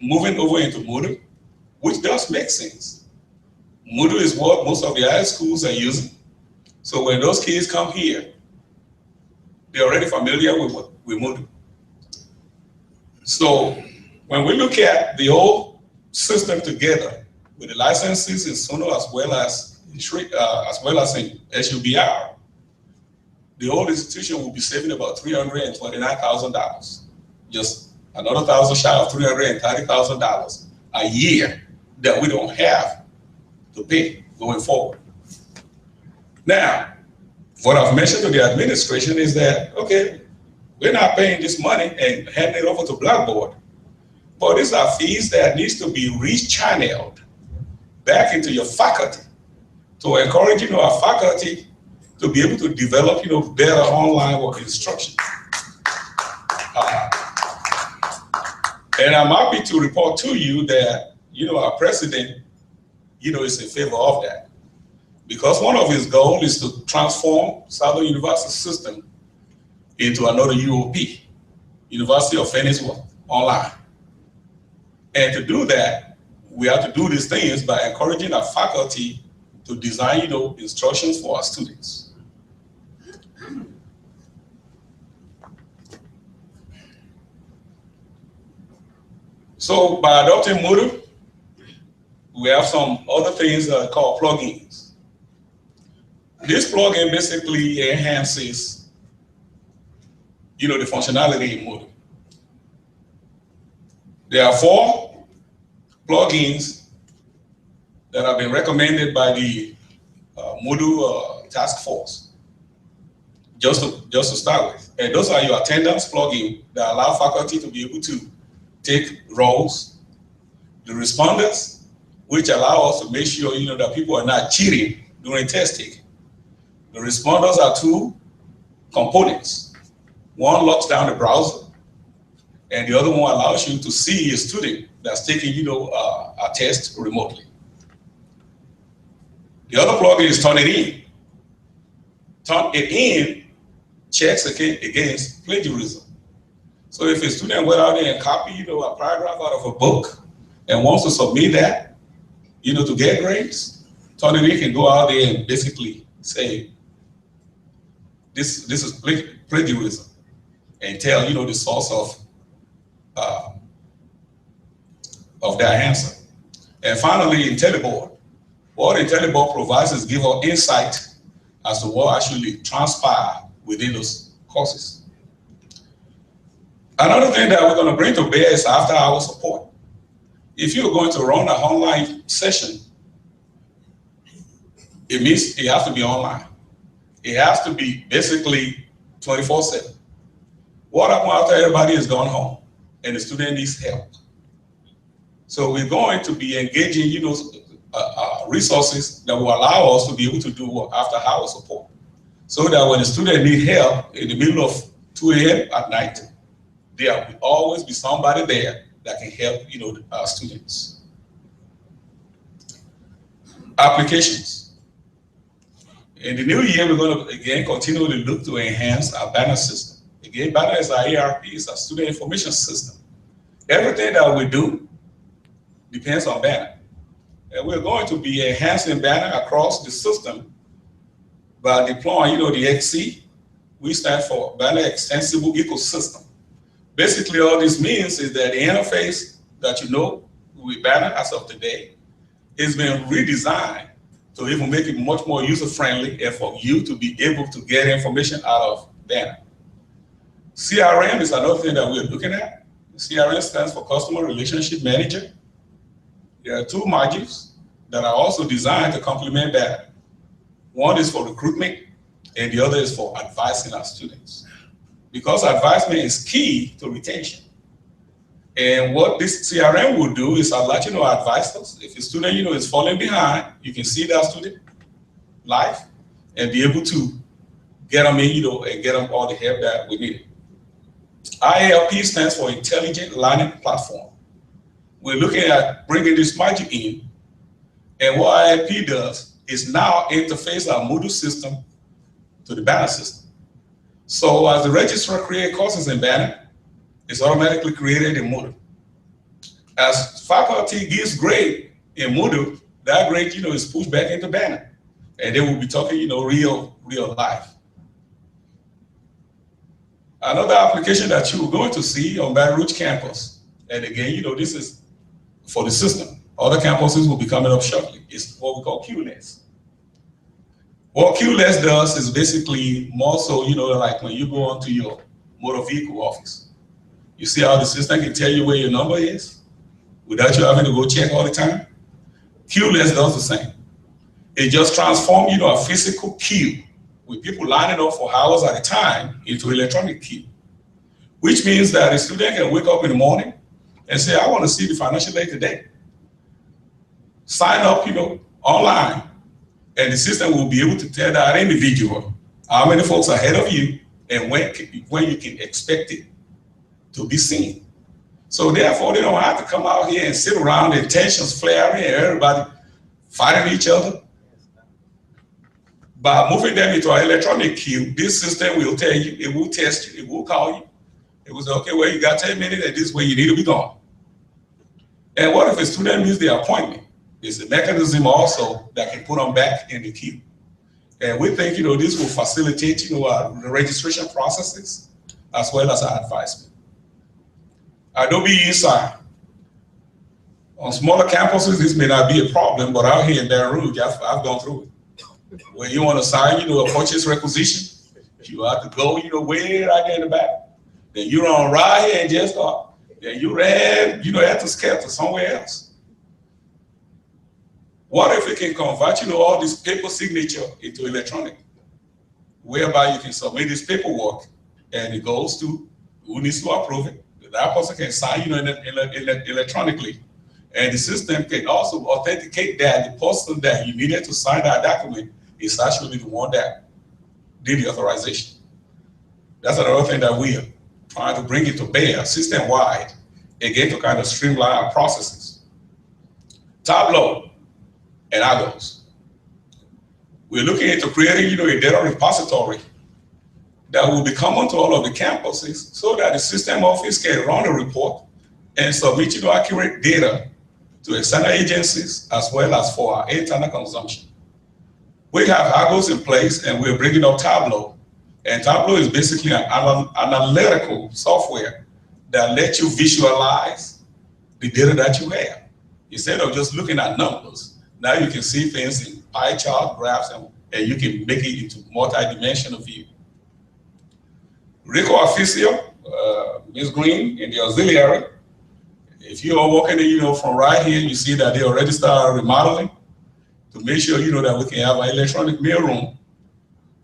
moving over into Moodle, which does make sense. Moodle is what most of the high schools are using. So when those kids come here, they're already familiar with Moodle. So when we look at the whole system together, with the licenses in Suno as well as in SUBR, the whole institution will be saving about $329,000, just another $1,000 shy of $330,000 a year that we don't have to pay going forward. Now, what I've mentioned to the administration is that, okay, we're not paying this money and handing it over to Blackboard, but these are fees that needs to be rechanneled back into your faculty to encourage our faculty to be able to develop better online work instruction. And I'm happy to report to you that our president is in favor of that, because one of his goals is to transform Southern University system into another UOP, University of Phoenix Online. And to do that, we have to do these things by encouraging our faculty to design, instructions for our students. So by adopting Moodle, we have some other things called plugins. This plugin basically enhances, the functionality in Moodle. There are 4 plugins that have been recommended by the Moodle task force, just to start with. And those are your attendance plugin that allow faculty to be able to take roles, the responders, which allow us to make sure that people are not cheating during testing. The responders are 2 components. One locks down the browser, and the other one allows you to see a student that's taking a test remotely. The other plugin is Turn It In. Turn It In checks against plagiarism. So if a student went out there and copied a paragraph out of a book and wants to submit that to get grades, Turn It In can go out there and basically say, this is plagiarism, and tell the source of their answer. And finally, IntelliBoard. What IntelliBoard provides is give us insight as to what actually transpired within those courses. Another thing that we're going to bring to bear is after-hour support. If you're going to run an online session, it means it has to be online. It has to be basically 24/7. What happens after everybody has gone home and the student needs help? So we're going to be engaging, resources that will allow us to be able to do after-hour support, so that when the student needs help in the middle of 2 a.m. at night, there will always be somebody there that can help, our students. Applications. In the new year, we're going to again continue to look to enhance our Banner system. Again, Banner is our ERP, it's our student information system. Everything that we do depends on Banner. And we're going to be enhancing Banner across the system by deploying, the XE. We stand for Banner Extensible Ecosystem. Basically, all this means is that the interface that with Banner as of today is being redesigned to even make it much more user-friendly and for you to be able to get information out of Banner. CRM is another thing that we're looking at. CRM stands for Customer Relationship Manager. There are 2 modules that are also designed to complement Banner. One is for recruitment, and the other is for advising our students. Because advisement is key to retention. And what this CRM will do is allow you to advise us. If a student is falling behind, you can see that student live and be able to get them in, and get them all the help that we need. IALP stands for Intelligent Learning Platform. We're looking at bringing this module in, and what IALP does is now interface our Moodle system to the Banner system. So as the registrar creates courses in Banner, it's automatically created in Moodle. As faculty gives grade in Moodle, that grade, is pushed back into Banner. And they will be talking, real life. Another application that you're going to see on Baton Rouge campus, and again, this is for the system. Other campuses will be coming up shortly. It's what we call QLES. What QLES does is basically more so, like when you go onto your motor vehicle office. You see how the system can tell you where your number is without you having to go check all the time? QLES does the same. It just transforms, a physical queue with people lining up for hours at a time into electronic queue, which means that a student can wake up in the morning and say, I want to see the financial aid today. Sign up, online, and the system will be able to tell that individual how many folks are ahead of you and when you can expect it to be seen. So therefore, they don't have to come out here and sit around and tensions flaring and everybody fighting each other. By moving them into an electronic queue, this system will tell you, it will test you, it will call you. It will say, okay, well, you got 10 minutes and this is where you need to be gone. And what if a student misses their appointment? There's a mechanism also that can put them back in the queue. And we think, this will facilitate, our registration processes as well as our advisement. Adobe eSign. On smaller campuses, this may not be a problem, but out here in Baton Rouge, I've gone through it. When you want to sign, a purchase requisition, you have to go, way right there in the back. Then you run right here and just start. Then you ran, had to scale to somewhere else. What if we can convert, all this paper signature into electronic, whereby you can submit this paperwork and it goes to who needs to approve it. That person can sign, electronically. And the system can also authenticate that the person that you needed to sign that document is actually the one that did the authorization. That's another thing that we are trying to bring it to bear system-wide, again, to kind of streamline our processes. Tableau and Argos. We're looking into creating, a data repository that will be common to all of the campuses so that the system office can run a report and submit, accurate data to external agencies as well as for our internal consumption. We have Argos in place and we're bringing up Tableau. And Tableau is basically an analytical software that lets you visualize the data that you have. Instead of just looking at numbers, now you can see things in pie chart, graphs, and you can make it into multi-dimensional view. Rico Officio, Ms. Green in the auxiliary. If you are walking in, from right here, you see that they already started remodeling to make sure, that we can have an electronic mail room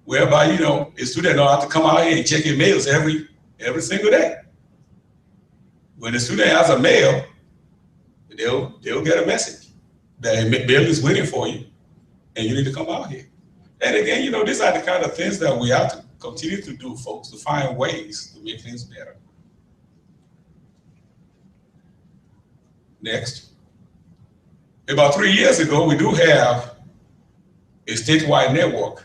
whereby, a student don't have to come out here and check your mails every single day. When the student has a mail, they'll get a message that a mail is waiting for you and you need to come out here. And again, these are the kind of things that we have to continue to do, folks, to find ways to make things better. Next. About 3 years ago, we do have a statewide network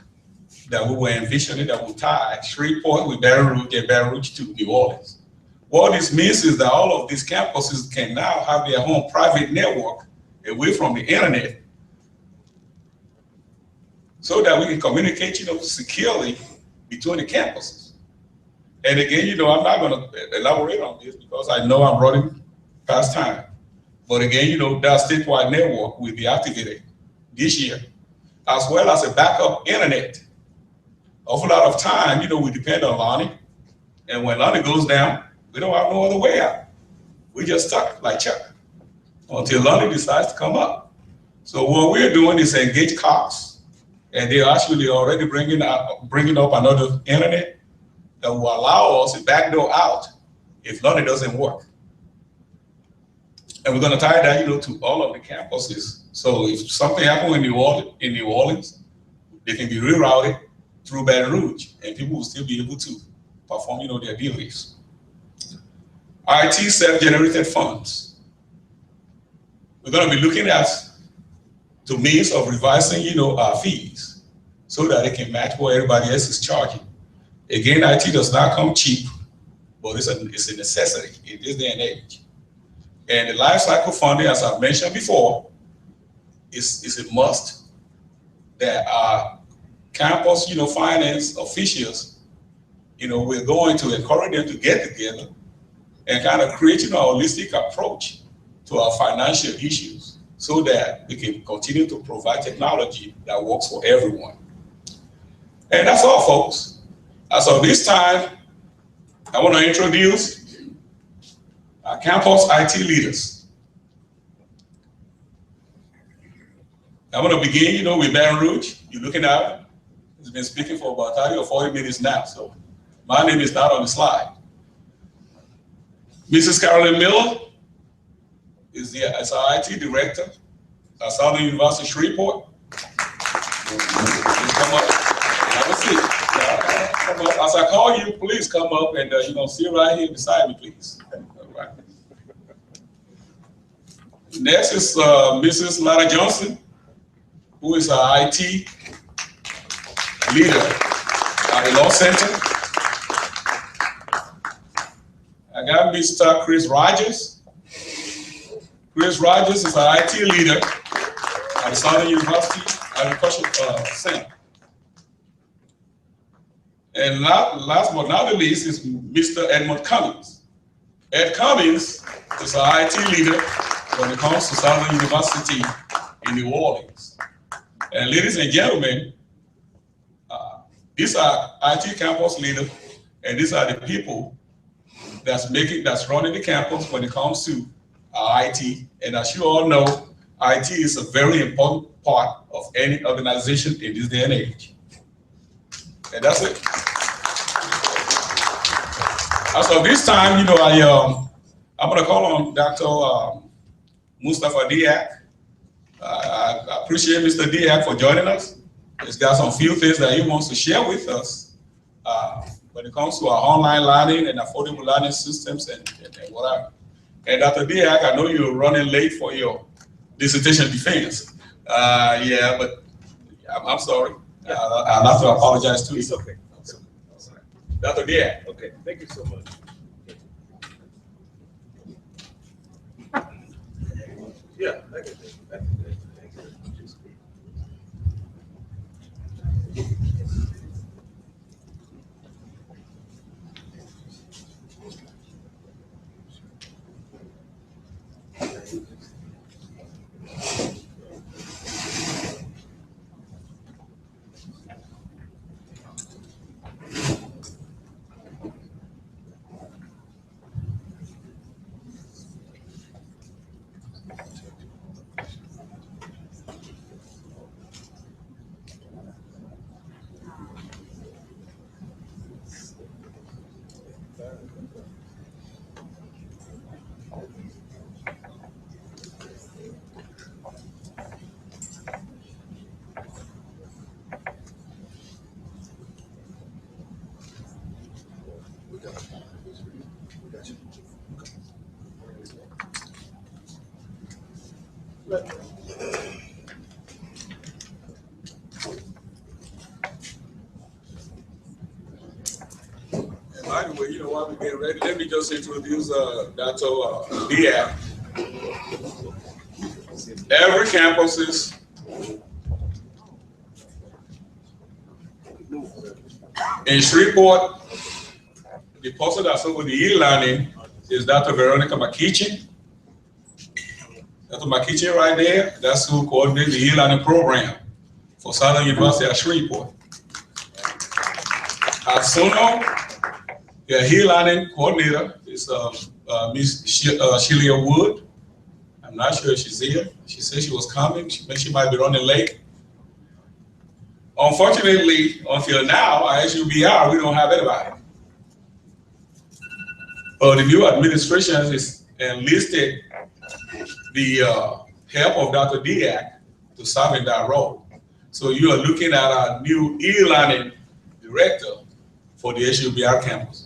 that we were envisioning that will tie Shreveport with Baton Rouge and Baton Rouge to New Orleans. What this means is that all of these campuses can now have their own private network away from the internet so that we can communicate, securely between the campuses. And again, I'm not going to elaborate on this because I know I'm running past time. But again, that statewide network will be activated this year, as well as a backup internet. Awful lot of time, we depend on Lonnie. And when Lonnie goes down, we don't have no other way out. We just stuck like Chuck until Lonnie decides to come up. So what we're doing is engage Cox, and they're actually already bringing up another internet that will allow us a backdoor out if Lonnie doesn't work. And we're going to tie that, to all of the campuses. So if something happened in New Orleans, they can be rerouted through Baton Rouge, and people will still be able to perform, their duties. IT self-generated funds. We're going to be looking at to means of revising, our fees so that it can match what everybody else is charging. Again, IT does not come cheap, but it's a necessity in this day and age. And the life cycle funding, as I mentioned before, is a must. That our campus, finance officials, we're going to encourage them to get together and kind of create, a holistic approach to our financial issues so that we can continue to provide technology that works for everyone. And that's all, folks. As of this time, I want to introduce our campus IT leaders. I'm going to begin, with Baron Rouge. You're looking at him. He's been speaking for about 30 or 40 minutes now, so my name is not on the slide. Mrs. Carolyn Miller is our IT director at Southern University Shreveport. Come up, have a seat. Come up. As I call you, please come up and sit right here beside me, please. All right. Next is Mrs. Lana Johnson, who is our IT leader at the Law Center. I got Mr. Chris Rogers. Chris Rogers is our IT leader at the Southern University Agricultural Center. And last but not the least is Mr. Edmund Cummings. Ed Cummings is our IT leader when it comes to Southern University in New Orleans. And ladies and gentlemen, these are IT campus leaders, and these are the people that's running the campus when it comes to IT. And as you all know, IT is a very important part of any organization in this day and age. And that's it. As of this time, I'm going to call on Dr. Mustafa Diak. I appreciate Mr. Diak for joining us. He's got some few things that he wants to share with us when it comes to our online learning and affordable learning systems and whatever. And Dr. Diak, I know you're running late for your dissertation defense. Yeah, but I'm sorry. I'll have to apologize to you. It's okay. Dr. Diak. Okay, thank you so much. Yeah, I can do that. Thank you. By the way, while we're getting ready, let me just introduce Dr. Diak. Every campuses in Shreveport, the person that's over the e-learning is Dr. Veronica McKeachin. Dr. McKeachin right there, that's who coordinates the e-learning program for Southern University at Shreveport. At Suno, the e-learning coordinator is Ms. Shelia Wood. I'm not sure if she's here. She said she was coming. She might be running late. Unfortunately, until now, at SUBR, we don't have anybody. The new administration has enlisted the help of Dr. Diak to serve in that role. So you are looking at our new e-learning director for the SUBR campus.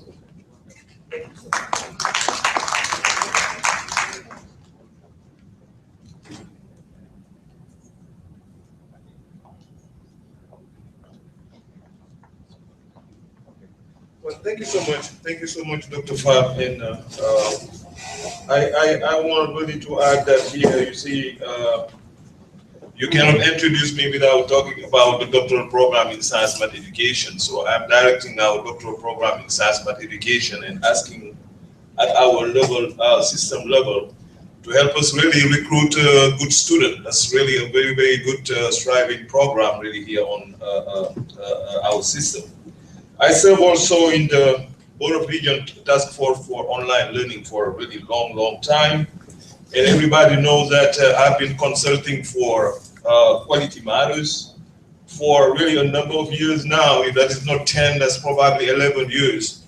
Well, thank you so much. Thank you so much, Dr. Fab. And I want really to add that here, you see, you cannot introduce me without talking about the doctoral program in science math education. So I'm directing our doctoral program in science math education and asking at our level, system level, to help us really recruit a good student. That's really a very, very good striving program really here on our system. I serve also in the Board of Regents Task Force for Online Learning for a really long, long time. And everybody knows that I've been consulting for Quality Matters for really a number of years now. If that is not 10, that's probably 11 years.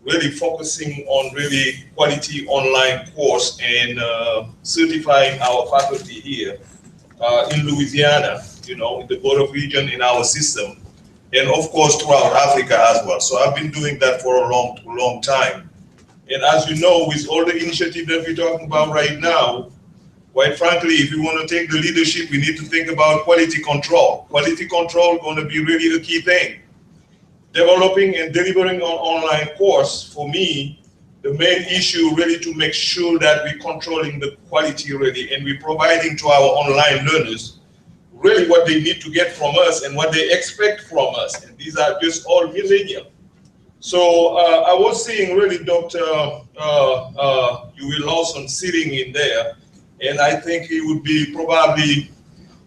Really focusing on really quality online course and certifying our faculty here in Louisiana, you know, in the Board of Regents in our system. And of course throughout Africa as well. So I've been doing that for a long time. And as you know, with all the initiative that we're talking about right now, quite frankly, if we want to take the leadership, we need to think about quality control. Quality control is going to be really the key thing. Developing and delivering an online course, for me, the main issue really to make sure that we're controlling the quality really, and we're providing to our online learners really what they need to get from us and what they expect from us. And these are just all millennials. So I was seeing really Dr. Huey Lawson sitting in there, and I think he would be probably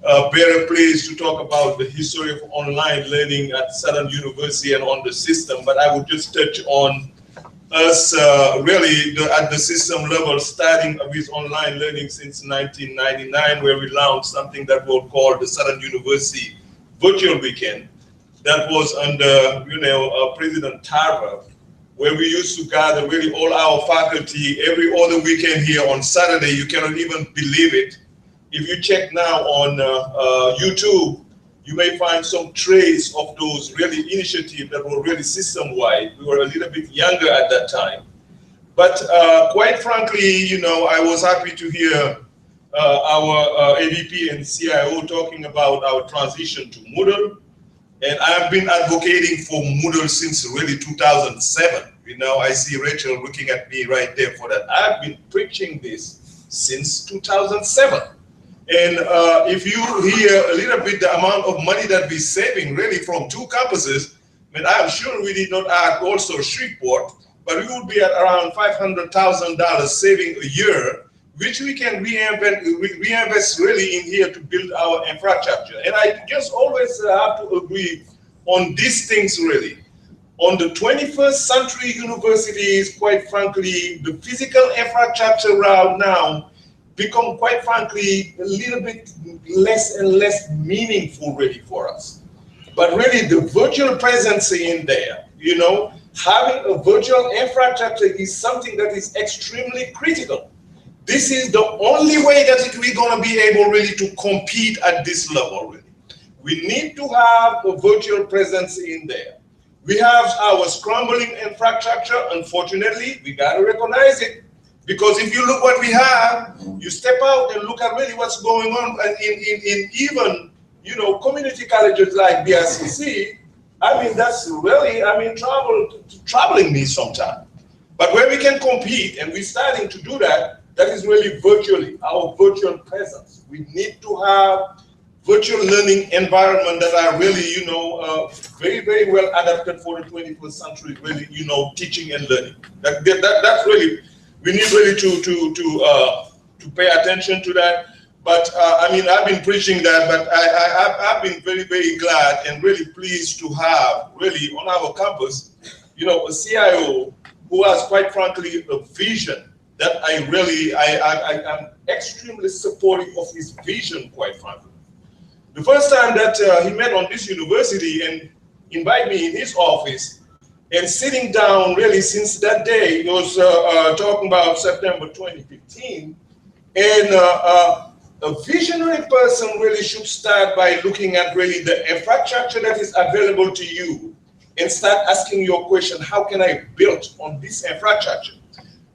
a better place to talk about the history of online learning at Southern University and on the system. But I would just touch on us really at the system level, starting with online learning since 1999, where we launched something that was called the Southern University Virtual Weekend. That was under, you know, President Tarver, where we used to gather really all our faculty every other weekend here on Saturday. You cannot even believe it. If you check now on YouTube, you may find some trace of those really initiatives that were really system-wide. We were a little bit younger at that time. But quite frankly, you know, I was happy to hear our AVP and CIO talking about our transition to Moodle. And I've been advocating for Moodle since really 2007. You know, I see Rachel looking at me right there for that. I've been preaching this since 2007. And if you hear a little bit the amount of money that we're saving really from 2 campuses, I mean, I'm sure we did not add also Shreveport, but we would be at around $500,000 saving a year, which we can reinvest really in here to build our infrastructure. And I just always have to agree on these things really. On the 21st century universities, quite frankly, the physical infrastructure right now become, quite frankly, a little bit less and less meaningful really for us. But really the virtual presence in there, you know, having a virtual infrastructure is something that is extremely critical. This is the only way that we're going to be able really to compete at this level really. We need to have a virtual presence in there. We have our scrambling infrastructure. Unfortunately, we got to recognize it. Because if you look what we have, you step out and look at really what's going on in even, you know, community colleges like BRCC. I mean, that's really, I mean, troubling me sometimes. But where we can compete, and we're starting to do that, that is really virtually, our virtual presence. We need to have virtual learning environment that are really, you know, very, very well adapted for the 21st century, really, you know, teaching and learning. That's really, we need really to pay attention to that. But I mean, I've been preaching that, but I've been very, very glad and really pleased to have really on our campus, you know, a CIO who has, quite frankly, a vision that I'm extremely supportive of his vision, quite frankly. The first time that he met on this university and invited me in his office, and sitting down really since that day, he was talking about September 2015, and a visionary person really should start by looking at really the infrastructure that is available to you and start asking your question, how can I build on this infrastructure?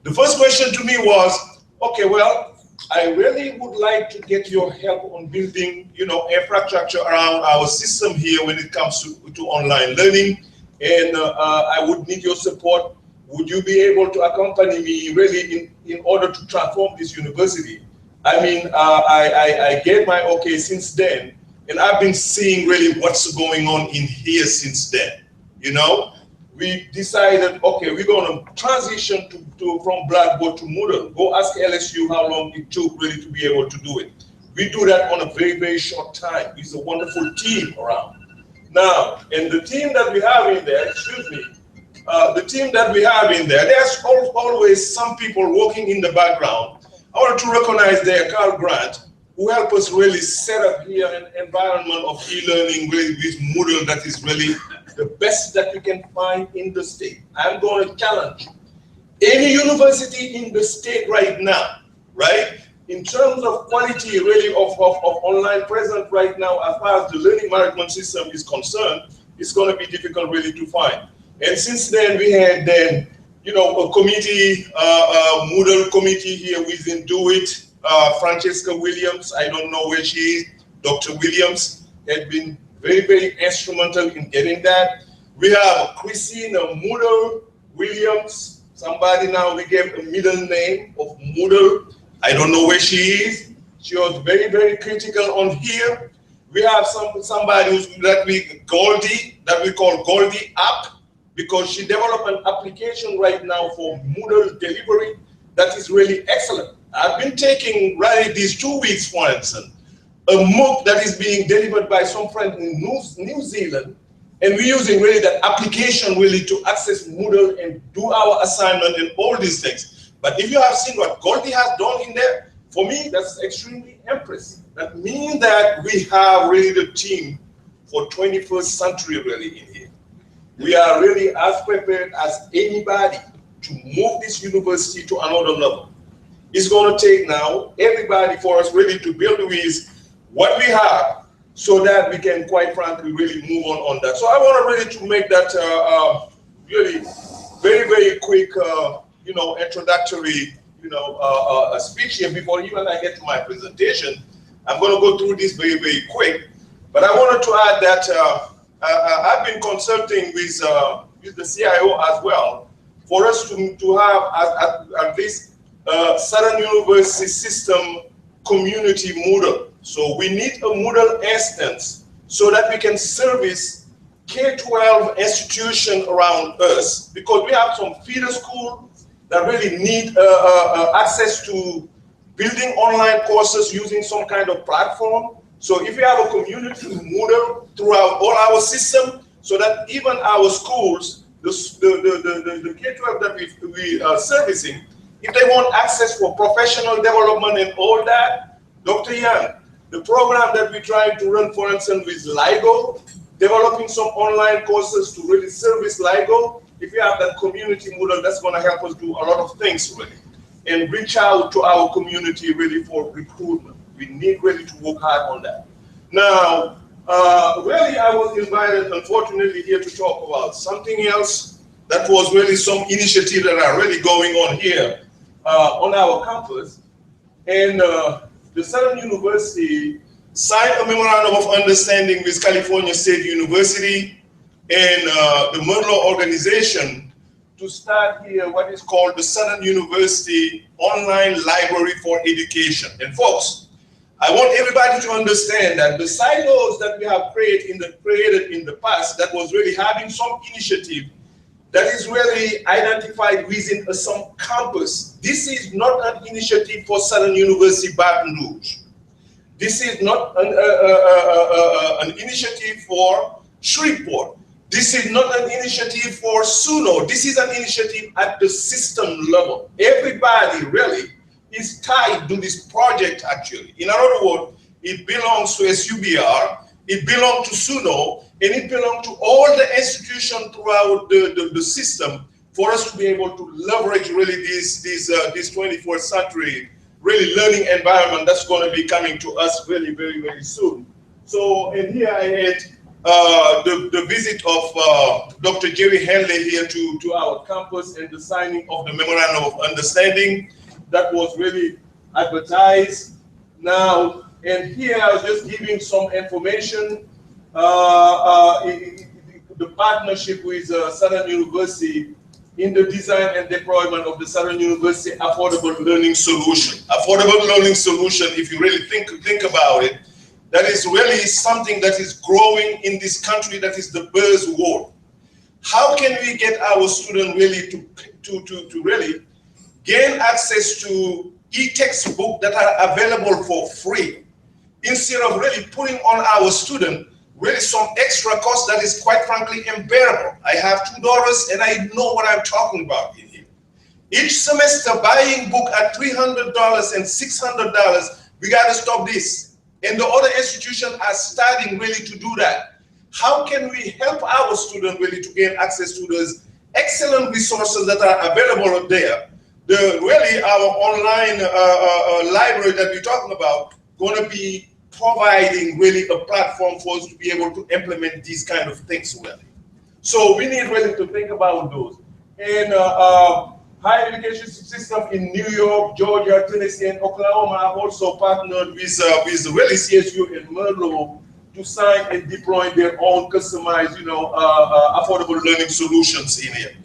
The first question to me was, okay, well, I really would like to get your help on building, you know, infrastructure around our system here when it comes to online learning and I would need your support. Would you be able to accompany me really in order to transform this university? I mean, I gave my okay since then, and I've been seeing really what's going on in here since then. You know, we decided, okay, we're going to transition from Blackboard to Moodle. Go ask LSU how long it took really to be able to do it. We do that on a very, very short time. It's a wonderful team around. Now, and the team that we have in there, excuse me, the team that we have in there, there's always some people working in the background. I want to recognize there Carl Grant, who helped us really set up here an environment of e-learning really with Moodle that is really the best that you can find in the state. I'm going to challenge any university in the state right now, right? In terms of quality really of online presence right now, as far as the learning management system is concerned, it's going to be difficult really to find. And since then, we had then, you know, a committee, Moodle committee here within Do It. Francesca Williams, I don't know where she is. Dr. Williams had been very, very instrumental in getting that. We have Christina Moodle Williams, somebody now we gave a middle name of Moodle. I don't know where she is. She was very, very critical on here. We have somebody who's that we call Goldie App, because she developed an application right now for Moodle delivery that is really excellent. I've been taking really these 2 weeks, for instance, a MOOC that is being delivered by some friend in New Zealand, and we're using really that application really to access Moodle and do our assignment and all these things. But if you have seen what Goldie has done in there, for me, that's extremely impressive. That means that we have really the team for 21st century really in here. We are really as prepared as anybody to move this university to another level. It's going to take now everybody for us really to build with what we have so that we can quite frankly really move on that. So I want to really to make that really very, very quick, you know, introductory, you know, speech here before even I get to my presentation. I'm going to go through this very, very quick. But I wanted to add that I've been consulting with the CIO as well for us to have at least Southern University System community Moodle. So we need a Moodle instance so that we can service K-12 institution around us, because we have some feeder schools that really need access to building online courses using some kind of platform. So if we have a community Moodle throughout all our system, so that even our schools, the K-12 that we are servicing, if they want access for professional development and all that, Dr. Young, the program that we're trying to run, for instance, with LIGO, developing some online courses to really service LIGO, if you have that community Moodle, that's going to help us do a lot of things really, and reach out to our community really for recruitment. We need really to work hard on that. Now, really I was invited, unfortunately, here to talk about something else that was really some initiative that are really going on here on our campus. And the Southern University signed a memorandum of understanding with California State University and the Moodle organization to start here what is called the Southern University Online Library for Education. And folks, I want everybody to understand that the silos that we have created in the past, that was really having some initiative that is really identified within some campus. This is not an initiative for Southern University Baton Rouge. This is not an initiative for Shreveport. This is not an initiative for SUNO. This is an initiative at the system level. Everybody really is tied to this project actually. In other words, it belongs to SUBR, it belongs to SUNO, and it belongs to all the institutions throughout the system for us to be able to leverage really this 21st century really learning environment that's going to be coming to us really very, very soon. So, and here I had the visit of Dr. Jerry Henley here to our campus and the signing of the Memorandum of Understanding that was really advertised. Now, and here I was just giving some information. the partnership with Southern University in the design and deployment of the Southern University Affordable Learning Solution. Affordable Learning Solution, if you really think about it, that is really something that is growing in this country, that is the buzzword. How can we get our students really to really gain access to e-textbooks that are available for free, instead of really putting on our students really some extra cost that is quite frankly unbearable. I have 2 daughters and I know what I'm talking about in here. Each semester buying book at $300 and $600, we got to stop this. And the other institutions are starting really to do that. How can we help our students really to gain access to those excellent resources that are available there? Really our online library that we're talking about going to be providing really a platform for us to be able to implement these kind of things really. So we need really to think about those. And higher education system in New York, Georgia, Tennessee, and Oklahoma have also partnered with really CSU and Merlot to sign and deploy their own customized, affordable learning solutions in here.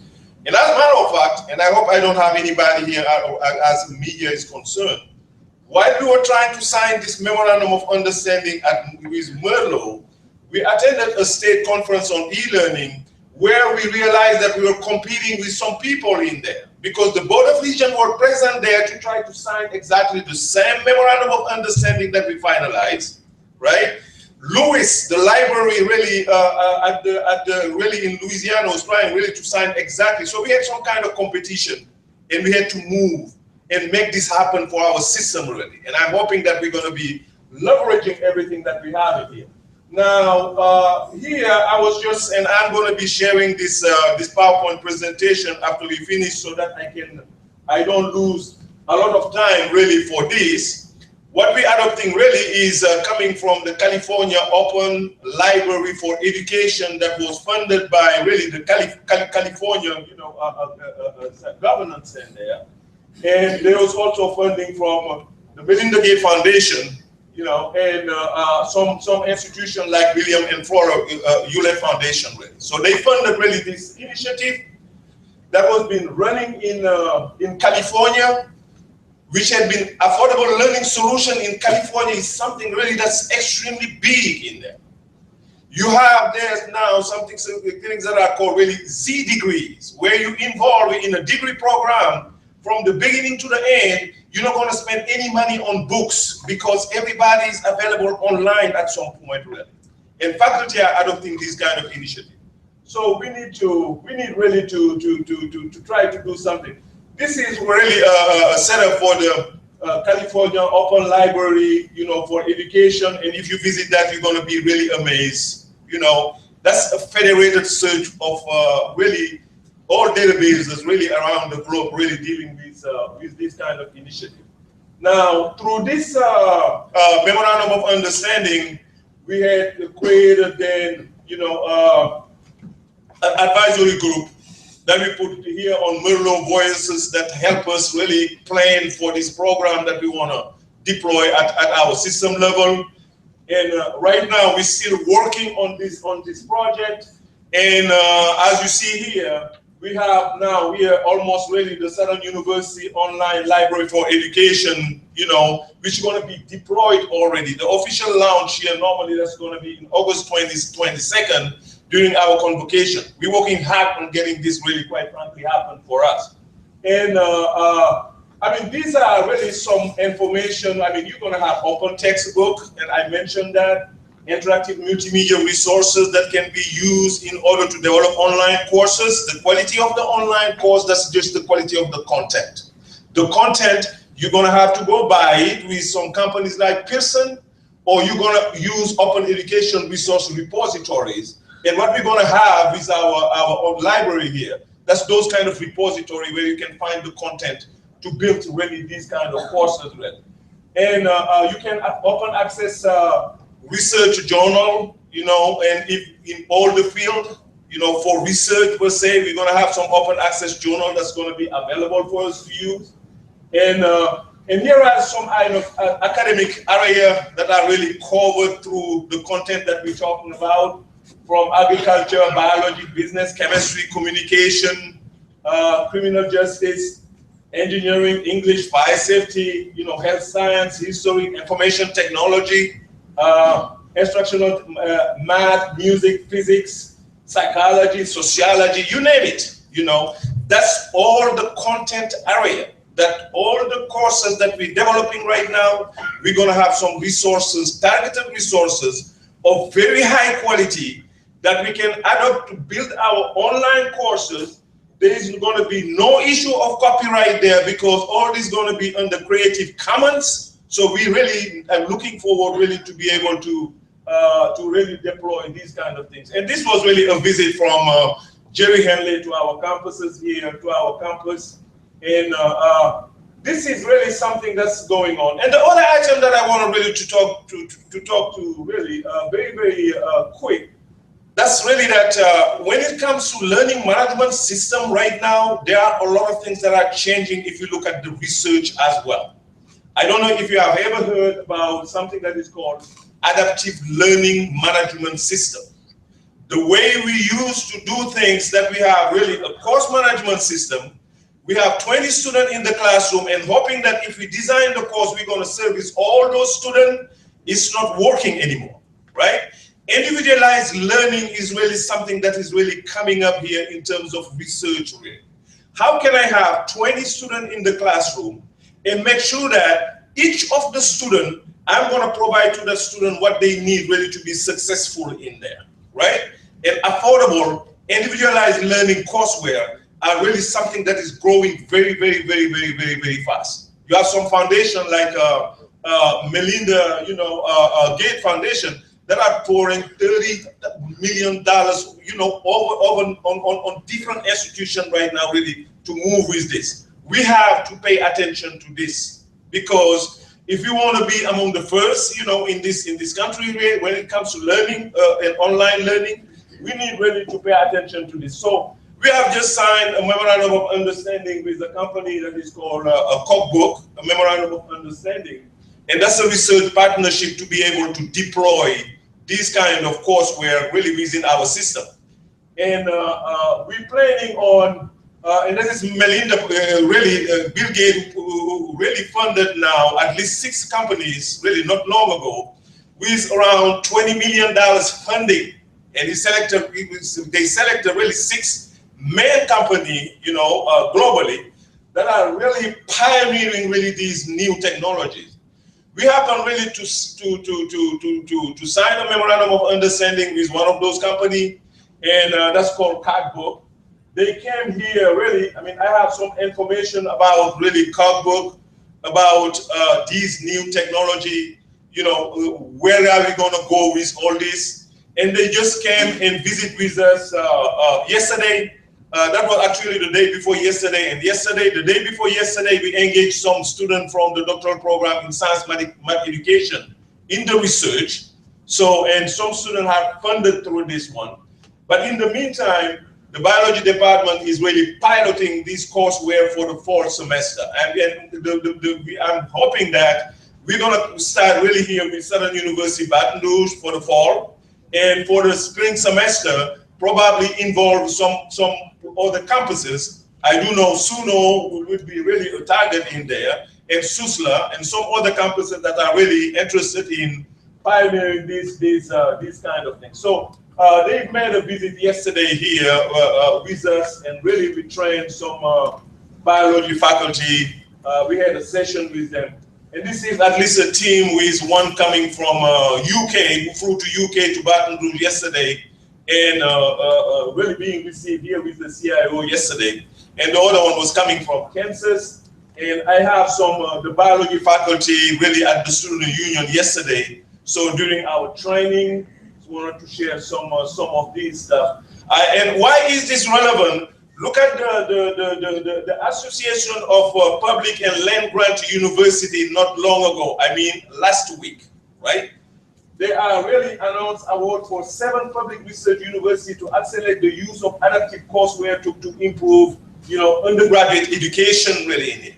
And as a matter of fact, and I hope I don't have anybody here as media is concerned, while we were trying to sign this memorandum of understanding with Merlot, we attended a state conference on e-learning where we realized that we were competing with some people in there, because the Board of Regents were present there to try to sign exactly the same memorandum of understanding that we finalized, right? Lewis, the library really really in Louisiana was trying really to sign exactly. So we had some kind of competition and we had to move and make this happen for our system really. And I'm hoping that we're going to be leveraging everything that we have in here. Now, here I was just, and I'm going to be sharing this this PowerPoint presentation after we finish so that I don't lose a lot of time really for this. What we're adopting really is coming from the California Open Library for Education that was funded by really the California, governance in there. And there was also funding from the Melinda Gates Foundation, and some institution like William and Flora Hewlett Foundation, really. So they funded really this initiative that was been running in California, which had been affordable learning solution in California is something really that's extremely big in there. You have there's now some things that are called really Z degrees, where you involve in a degree program from the beginning to the end. You're not going to spend any money on books because everybody is available online at some point, really. And faculty are adopting this kind of initiative. So we need really to try to do something. This is really a setup for the California Open Library, for education. And if you visit that, you're going to be really amazed. That's a federated search of really all databases really around the globe, really dealing with this kind of initiative. Now, through this memorandum of understanding, we had created then, an advisory group that we put here on Merlot Voices that help us really plan for this program that we want to deploy at our system level. And right now we're still working on this project. And as you see here, we have now here almost really the Southern University Online Library for Education, which is going to be deployed already. The official launch here normally that's going to be in August 22nd. During our convocation. We're working hard on getting this really, quite frankly, happen for us. And these are really some information. You're going to have open textbook, and I mentioned that, interactive multimedia resources that can be used in order to develop online courses. The quality of the online course, that's just the quality of the content. The content, you're going to have to go buy it with some companies like Pearson, or you're going to use open education resource repositories. And what we're going to have is our library here. That's those kind of repository where you can find the content to build really these kind of courses really. And you can open access research journal, and if in all the field, for research per se, we're going to have some open access journal that's going to be available for us to use. And here are some kind of academic area that are really covered through the content that we're talking about. from agriculture, biology, business, chemistry, communication, criminal justice, engineering, English, fire safety, health science, history, information technology, instructional math, music, physics, psychology, sociology, you name it. That's all the content area. That all the courses that we're developing right now, we're going to have some resources, targeted resources of very high quality that we can adopt to build our online courses. There is going to be no issue of copyright there because all this is going to be under Creative Commons. So we really are looking forward really to be able to really deploy these kind of things. And this was really a visit from Jerry Henley to our campuses here, to our campus. And this is really something that's going on. And the other item that I want to really talk to really very, very quick, that's really that when it comes to learning management system right now, there are a lot of things that are changing if you look at the research as well. I don't know if you have ever heard about something that is called adaptive learning management system. The way we used to do things, that we have really a course management system. We have 20 students in the classroom and hoping that if we design the course, we're going to service all those students. It's not working anymore, right? Individualized learning is really something that is really coming up here in terms of research. Really. How can I have 20 students in the classroom and make sure that each of the students, I'm going to provide to the student what they need really to be successful in there, right? And affordable, individualized learning courseware are really something that is growing very, very, very, very, very, very fast. You have some foundation like Melinda, Gates Foundation that are pouring $30 million, on different institutions right now, really to move with this. We have to pay attention to this because if we want to be among the first, in this country when it comes to learning and online learning, we need really to pay attention to this. So we have just signed a memorandum of understanding with a company that is called a Cookbook, a memorandum of understanding. And that's a research partnership to be able to deploy these kind of courseware really within our system. And we're planning on, and this is Melinda, Bill Gates who really funded now at least 6 companies, really not long ago, with around $20 million funding. And they selected really 6 main company, globally, that are really pioneering really these new technologies. We happen really to sign a memorandum of understanding with one of those companies, and that's called Cookbook. They came here really, I have some information about really Cookbook, about these new technology, where are we going to go with all this? And they just came and visit with us yesterday. That was actually the day before yesterday. And the day before yesterday, we engaged some students from the doctoral program in science math education in the research. So, and some students have funded through this one. But in the meantime, the biology department is really piloting this courseware for the fall semester. And I'm hoping that we're going to start really here with Southern University Baton Rouge for the fall. And for the spring semester, probably involve some other campuses. I do know SUNO would be really a target in there, and SUSLA, and some other campuses that are really interested in pioneering these kind of things. So they made a visit yesterday here with us, and really we trained some biology faculty. We had a session with them. And this is at least a team with one coming from UK, who flew to UK to Baton Rouge yesterday, and really being received here with the CIO yesterday. And the other one was coming from Kansas. And I have some the biology faculty really at the student union yesterday. So during our training, I wanted to share some of these stuff. And why is this relevant? Look at the Association of Public and Land Grant University not long ago, last week, right? They are really announced award for 7 public research universities to accelerate the use of adaptive courseware to improve, undergraduate education really in it.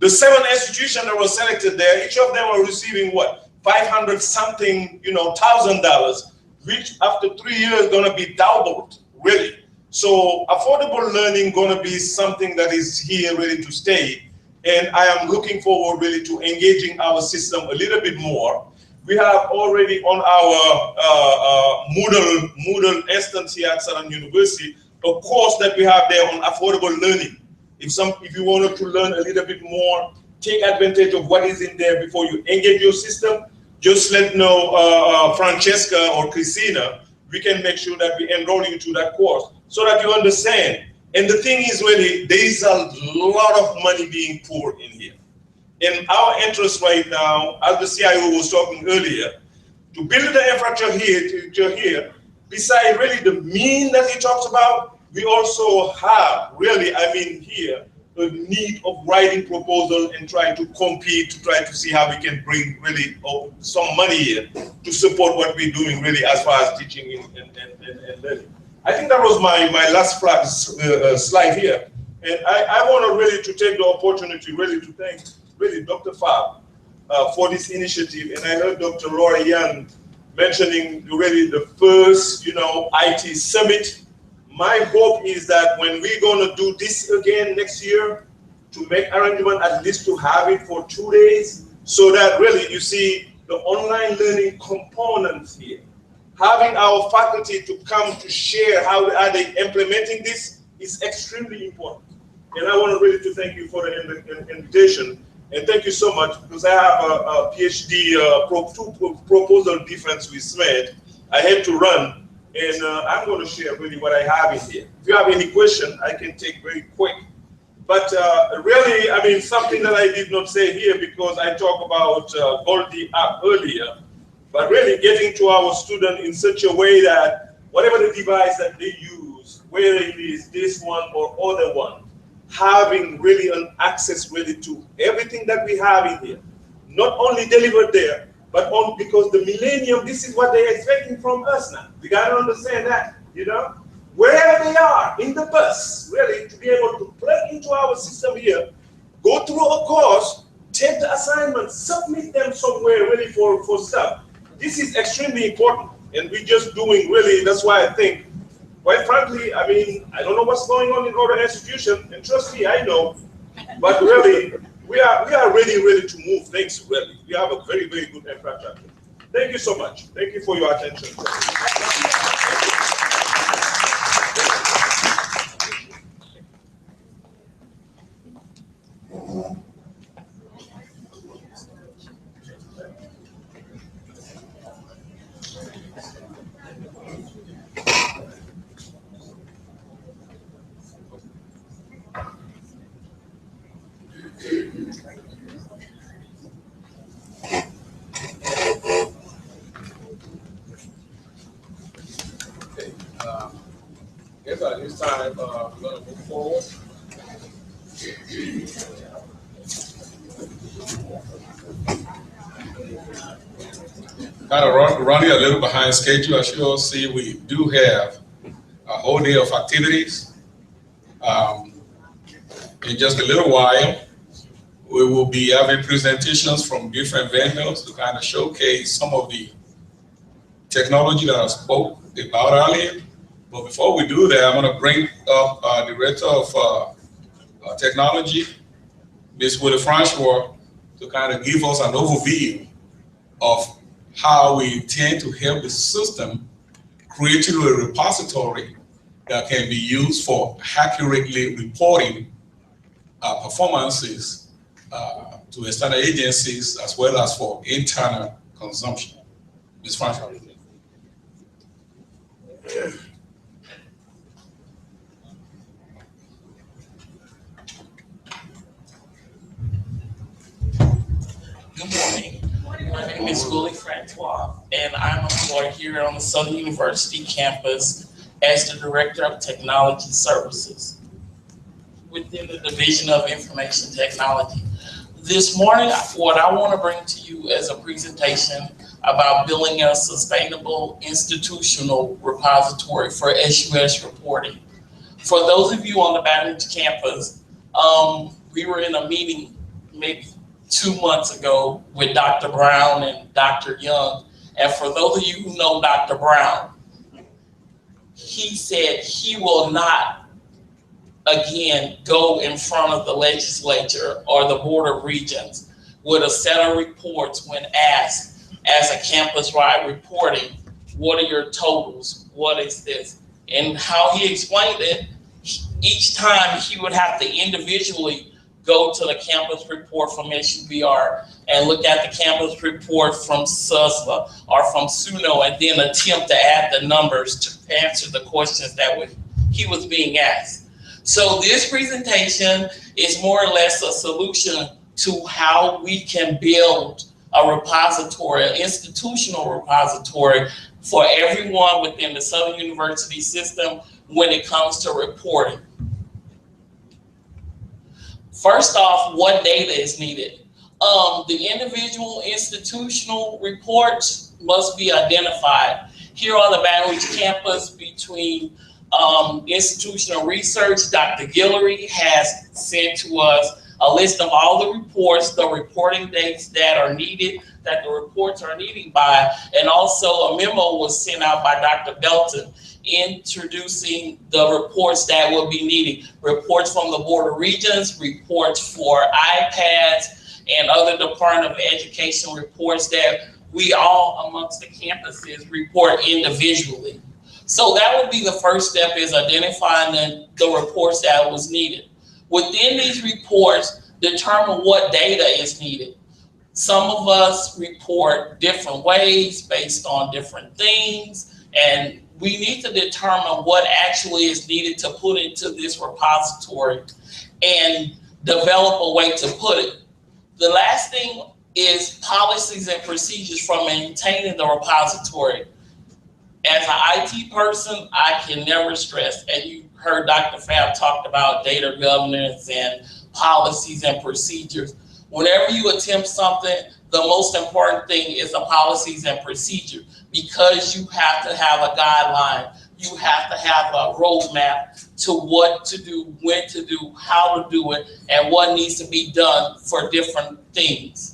The 7 institutions that were selected there, each of them are receiving what? $500 something, $1,000. which after 3 years gonna be doubled, really. So affordable learning gonna be something that is here ready to stay. And I am looking forward really to engaging our system a little bit more. We have already on our Moodle instance here at Southern University, a course that we have there on affordable learning. If you wanted to learn a little bit more, take advantage of what is in there before you engage your system. Just let know Francesca or Christina. We can make sure that we enroll you to that course so that you understand. And the thing is really, there is a lot of money being poured in here. And our interest right now, as the CIO was talking earlier, to build the infrastructure here, besides really the mean that he talks about, we also have really, here, a need of writing proposal and trying to compete to try to see how we can bring really some money here to support what we're doing really as far as teaching and learning. I think that was my last slide here. And I want to really to take the opportunity really to thank really Dr. Fab for this initiative. And I heard Dr. Laura Young mentioning really the first, IT summit. My hope is that when we're going to do this again next year, to make arrangement at least to have it for 2 days, so that really you see the online learning components here. Having our faculty to come to share how are they implementing this is extremely important. And I want to really to thank you for the invitation. And thank you so much, because I have a PhD proposal defense with SMED. I had to run. And I'm going to share really what I have in here. If you have any question, I can take very quick. But really, something that I did not say here because I talked about Goldie app earlier, but really getting to our student in such a way that whatever the device that they use, whether it is this one or other one, having really an access really to everything that we have in here, not only delivered there, but because the millennium, this is what they're expecting from us now. We got to understand that, wherever they are in the bus, really, to be able to plug into our system here, go through a course, take the assignments, submit them somewhere really for stuff. This is extremely important, and we're just doing really, that's why I think, quite frankly, I don't know what's going on in other institutions, and trust me, I know, but really, we are ready to move things, really. We have a very, very good infrastructure. Thank you so much. Thank you for your attention. At this time, we're going to move forward. Kind of running a little behind schedule. As you all see, we do have a whole day of activities. In just a little while, we will be having presentations from different vendors to kind of showcase some of the technology that I spoke about earlier. But before we do that, I'm going to bring up Director of Technology, Ms. Willie Francois, to kind of give us an overview of how we intend to help the system create a repository that can be used for accurately reporting performances to external agencies as well as for internal consumption. Ms. Francois. Good morning. My name is Willie Francois, and I'm employed here on the Southern University campus as the Director of Technology Services within the Division of Information Technology. This morning, what I want to bring to you is a presentation about building a sustainable institutional repository for SUS reporting. For those of you on the Baton Rouge campus, we were in a meeting maybe 2 months ago with Dr. Brown and Dr. Young, And for those of you who know Dr. Brown, he said he will not again go in front of the legislature or the Board of Regents with a set of reports when asked as a campus-wide reporting, what are your totals? What is this? And how he explained it, each time he would have to individually go to the campus report from SUBR and look at the campus report from SUSLA or from SUNO and then attempt to add the numbers to answer the questions that he was being asked. So this presentation is more or less a solution to how we can build a repository, an institutional repository for everyone within the Southern University system when it comes to reporting. First off, what data is needed? The individual institutional reports must be identified. Here on the Baton Rouge campus between institutional research, Dr. Guillory has sent to us a list of all the reports, the reporting dates that are needed, that the reports are needed by, and also a memo was sent out by Dr. Belton introducing the reports that will be needed. Reports from the Board of Regents, reports for iPads, and other Department of Education reports that we all amongst the campuses report individually. So that would be the first step, is identifying the reports that was needed. Within these reports, determine what data is needed. Some of us report different ways based on different things, and we need to determine what actually is needed to put into this repository and develop a way to put it. The last thing is policies and procedures for maintaining the repository. As an IT person, I can never stress, and you heard Dr. Fab talk about data governance and policies and procedures. Whenever you attempt something, the most important thing is the policies and procedure, because you have to have a guideline. You have to have a roadmap to what to do, when to do, how to do it, and what needs to be done for different things.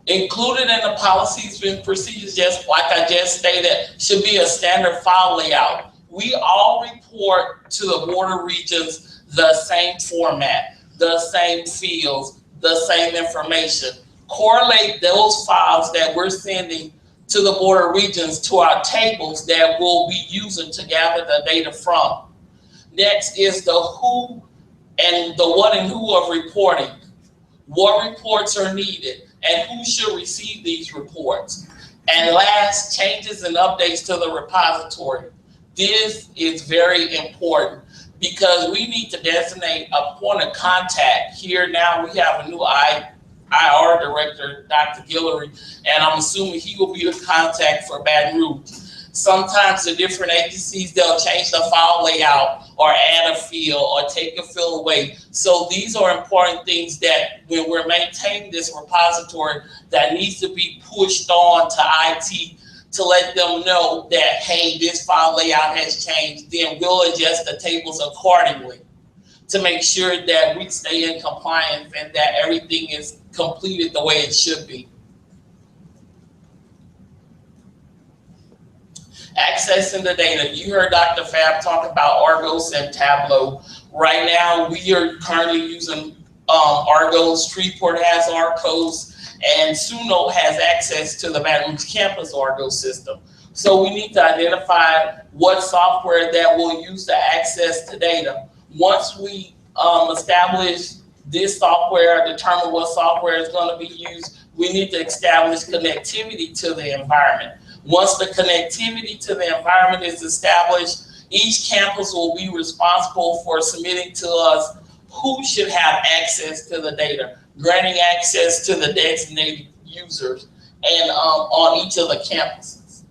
Included in the policies and procedures, just like I just stated, should be a standard file layout. We all report to the Board of Regents the same format, the same fields, the same information. Correlate those files that we're sending to the Board of Regents to our tables that we'll be using to gather the data from. Next is the who and the what and who of reporting. What reports are needed and who should receive these reports. And last, changes and updates to the repository. This is very important because we need to designate a point of contact. Here now we have a new IR director, Dr. Guillory, and I'm assuming he will be the contact for Baton Rouge. Sometimes the different agencies, they'll change the file layout or add a field or take a field away. So these are important things that when we're maintaining this repository that needs to be pushed on to IT to let them know that, hey, this file layout has changed, then we'll adjust the tables accordingly to make sure that we stay in compliance and that everything is completed the way it should be. Accessing the data. You heard Dr. Fab talk about Argos and Tableau. Right now, we are currently using Argos. Shreveport has Argos, and SUNO has access to the Baton Rouge campus Argos system. So we need to identify what software that we'll use to access the data. Once we establish this software, determine what software is going to be used, we need to establish connectivity to the environment. Once the connectivity to the environment is established, each campus will be responsible for submitting to us who should have access to the data, granting access to the designated users and on each of the campuses.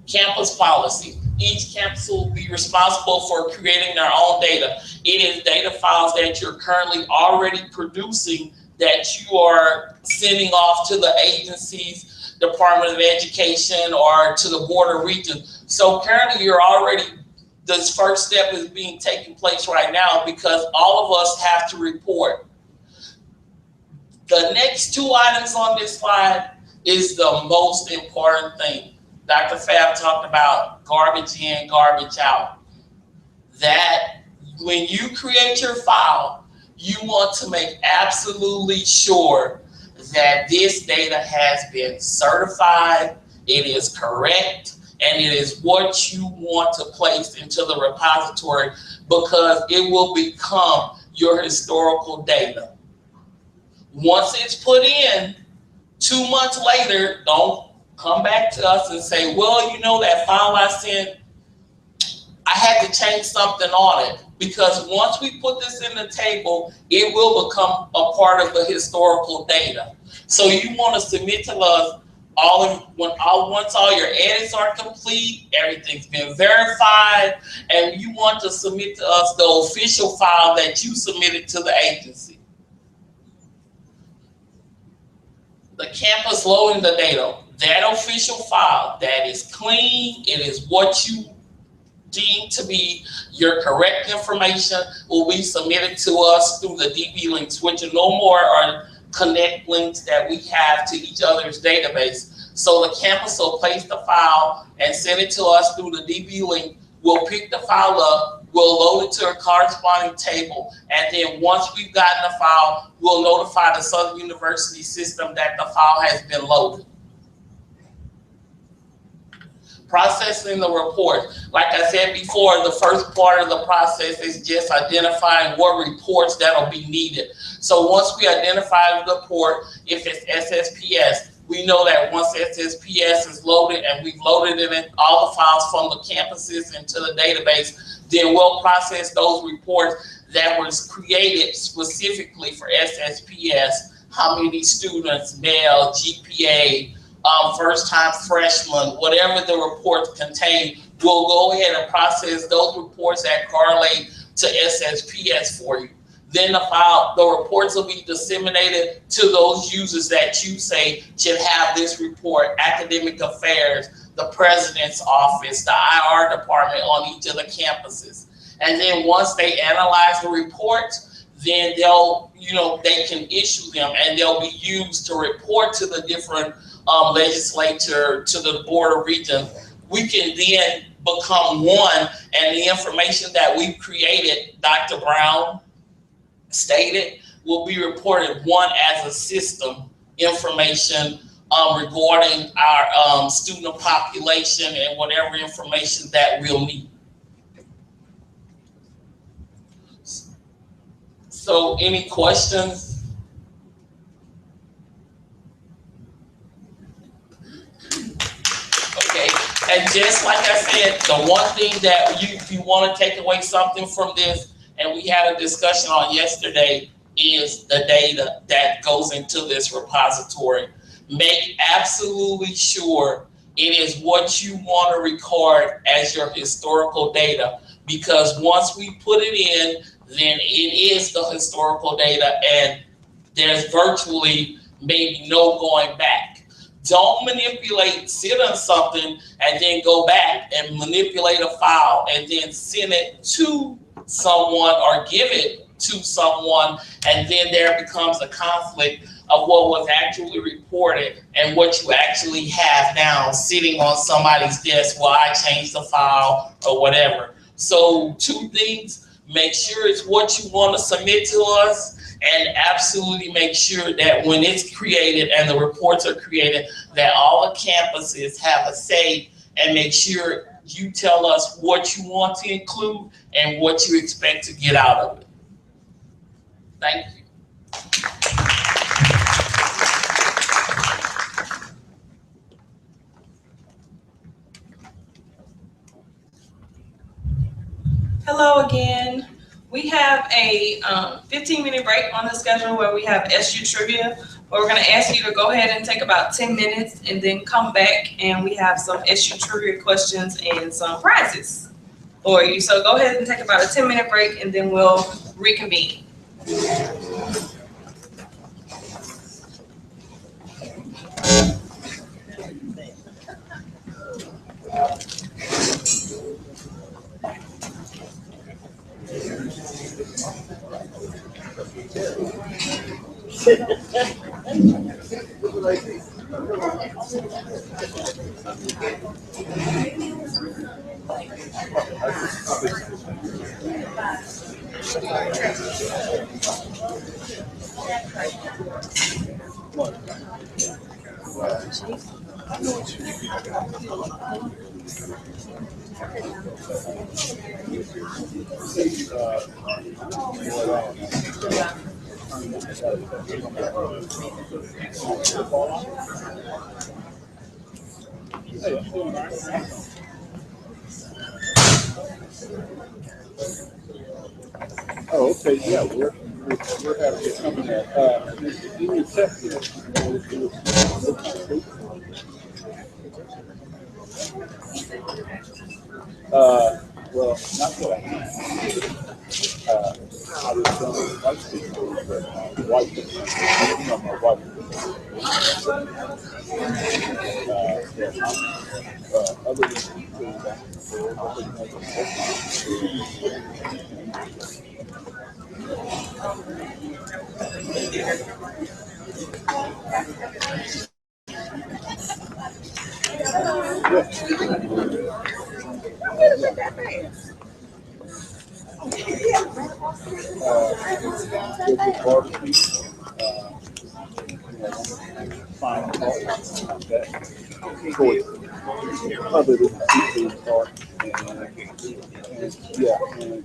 Campus policy. Each campus will be responsible for creating their own data. It is data files that you're currently already producing that you are sending off to the agencies, Department of Education, or to the Board of Regents. So currently you're already, this first step is being taking place right now because all of us have to report. The next two items on this slide is the most important thing. Dr. Fab talked about garbage in, garbage out. That when you create your file, you want to make absolutely sure that this data has been certified, it is correct, and it is what you want to place into the repository, because it will become your historical data. Once it's put in, 2 months later, don't come back to us and say, well, you know, that file I sent, I had to change something on it. Because once we put this in the table, it will become a part of the historical data. So you want to submit to us once all your edits are complete, everything's been verified, and you want to submit to us the official file that you submitted to the agency. The campus loading the data, that official file that is clean, it is what you deemed to be your correct information, will be submitted to us through the DB links, which are no more are connect links that we have to each other's database. So the campus will place the file and send it to us through the DB link. We'll pick the file up, we'll load it to a corresponding table, and then once we've gotten the file, we'll notify the Southern University system that the file has been loaded. Processing the report. Like I said before, the first part of the process is just identifying what reports that'll be needed. So once we identify the report, if it's SSPS, we know that once SSPS is loaded and we've loaded it in all the files from the campuses into the database, then we'll process those reports that was created specifically for SSPS. How many students, male, GPA, first-time freshmen, whatever the reports contain, we'll go ahead and process those reports that correlate to SSPS for you. Then the reports will be disseminated to those users that you say should have this report: academic affairs, the president's office, the IR department on each of the campuses. And then once they analyze the reports, then they can issue them and they'll be used to report to the different legislature, to the Board of Regents. We can then become one, and the information that we've created, Dr. Brown stated, will be reported one as a system information regarding our student population and whatever information that we'll need. So any questions? Okay, and just like I said, the one thing that if you want to take away something from this, and we had a discussion on yesterday, is the data that goes into this repository. Make absolutely sure it is what you want to record as your historical data, because once we put it in, then it is the historical data and there's virtually maybe no going back. Don't manipulate, sit on something and then go back and manipulate a file and then send it to someone or give it to someone, and then there becomes a conflict of what was actually reported and what you actually have now sitting on somebody's desk while I changed the file or whatever. So 2 things: make sure it's what you want to submit to us, and absolutely make sure that when it's created and the reports are created, that all the campuses have a say, and make sure you tell us what you want to include and what you expect to get out of it. Thank you. Hello again. We have a 15-minute break on the schedule where we have SU trivia, where we're going to ask you to go ahead and take about 10 minutes and then come back, and we have some SU trivia questions and some prizes for you. So go ahead and take about a 10-minute break and then we'll reconvene. Oh, okay, yeah, we're having it coming at, in your text here, well, not that I have. I was telling my wife people that my wife, you know, my wife, other than barbecue, fine talk like that. Choice. Other than seafood part, and yeah, and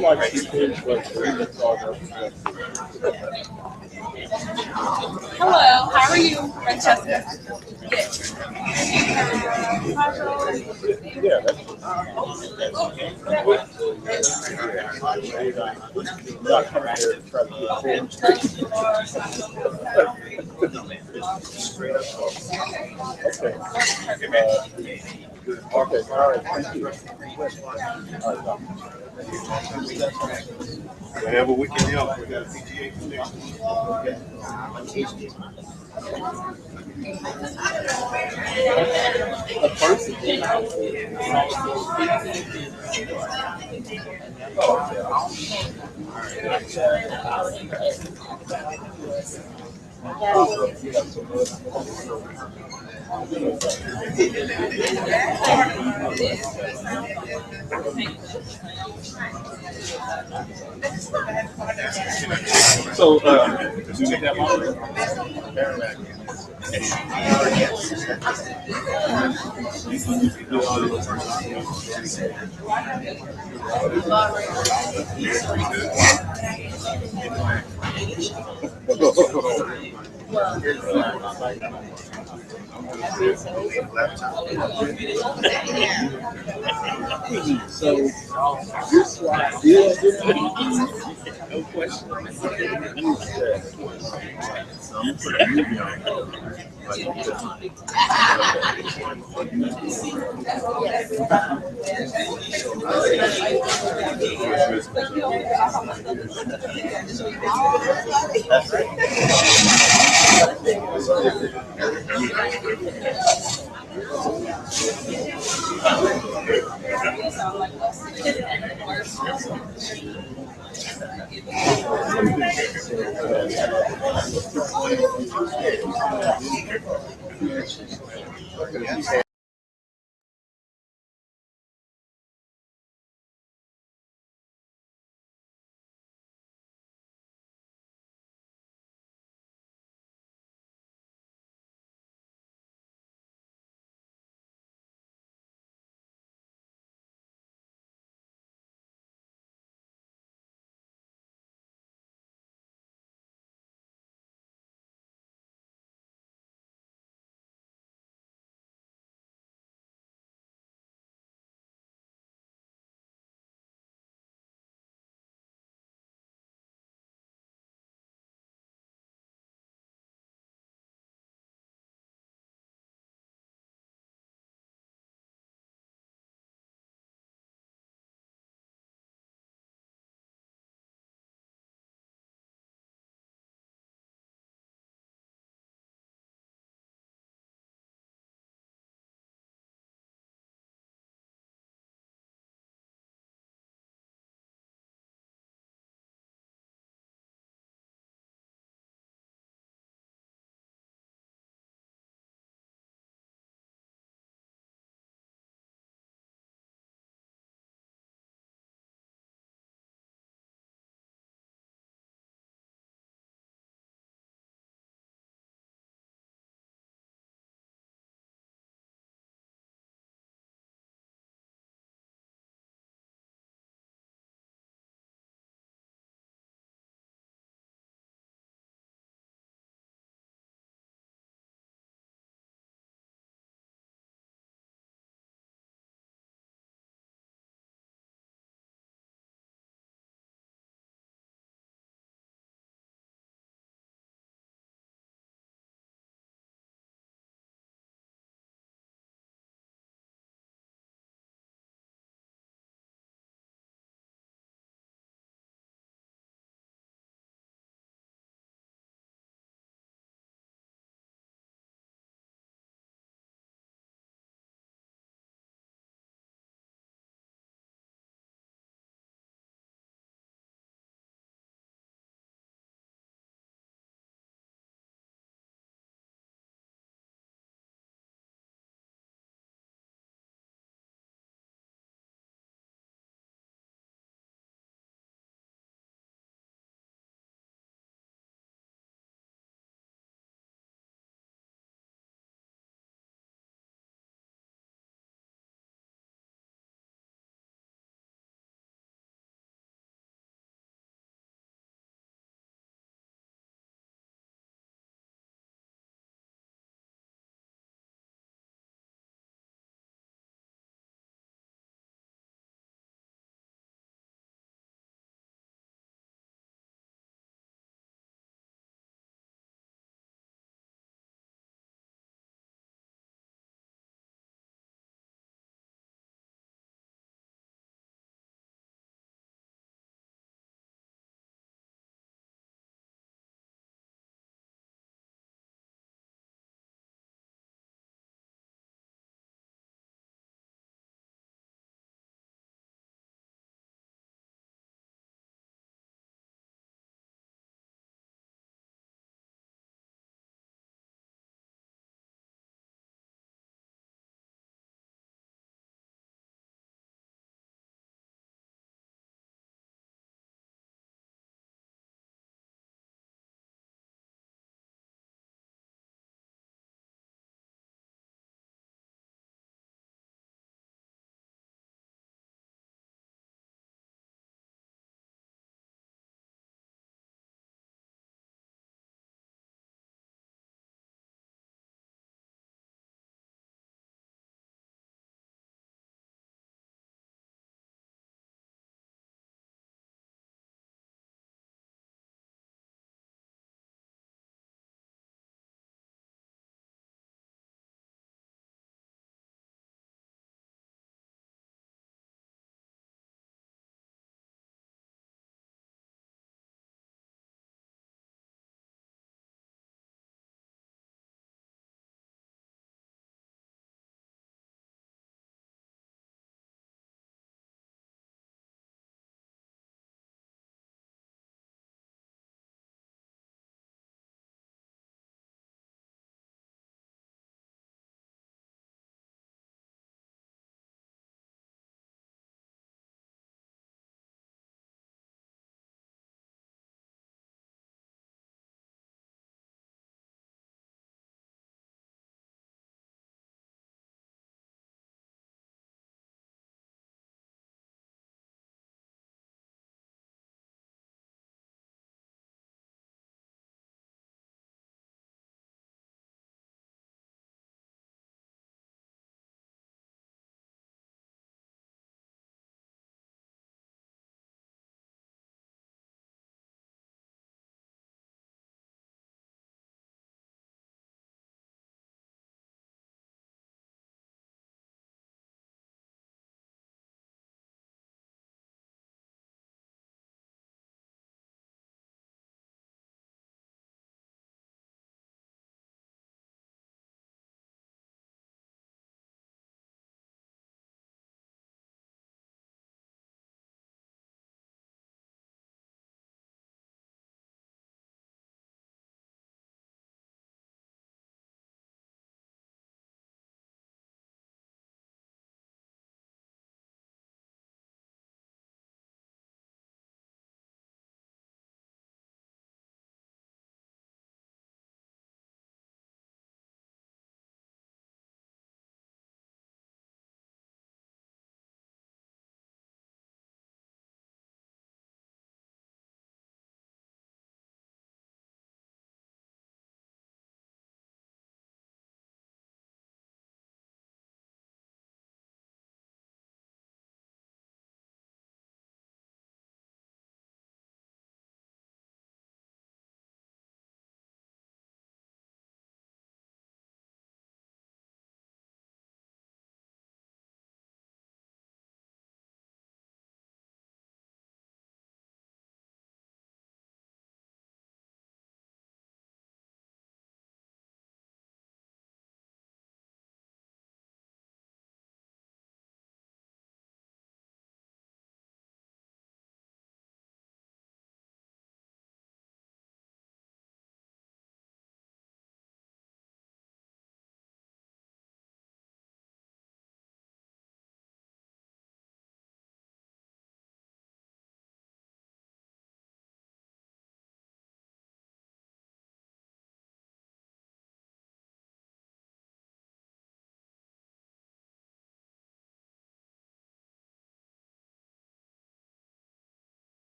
like seafood, but that's all that. Hello, how are you, Francesca? Yes. Yeah, that's not coming here to try to get okay, all right, thank you. All right, Whenever we can help with that PTA so, you get that one? So, this no question.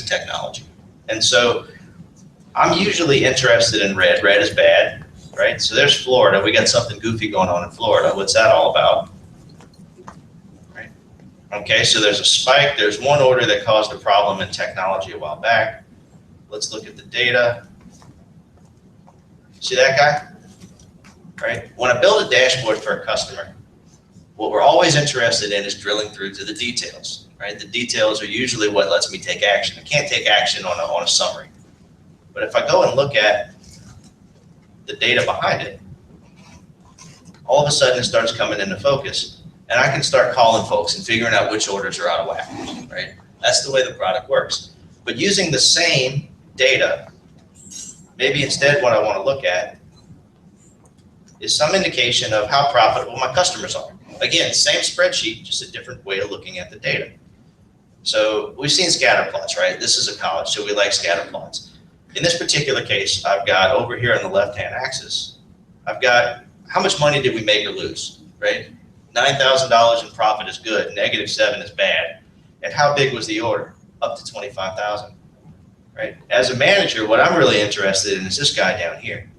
technology. And so I'm usually interested in red. Red is bad, right? So there's Florida. We got something goofy going on in Florida. What's that all about? Right? Okay, so there's a spike. There's one order that caused a problem in technology a while back. Let's look at the data. See that guy? Right? When I build a dashboard for a customer, what we're always interested in is drilling through to the details, right? The details are usually what lets me take action. I can't take action on a summary. But if I go and look at the data behind it, all of a sudden it starts coming into focus. And I can start calling folks and figuring out which orders are out of whack, right? That's the way the product works. But using the same data, maybe instead what I want to look at is some indication of how profitable my customers are. Again, same spreadsheet, just a different way of looking at the data. So we've seen scatter plots, right? This is a college, so we like scatter plots. In this particular case, I've got over here on the left-hand axis, I've got how much money did we make or lose, right? $9,000 in profit is good, -7 is bad. And how big was the order? Up to 25,000, right? As a manager, what I'm really interested in is this guy down here,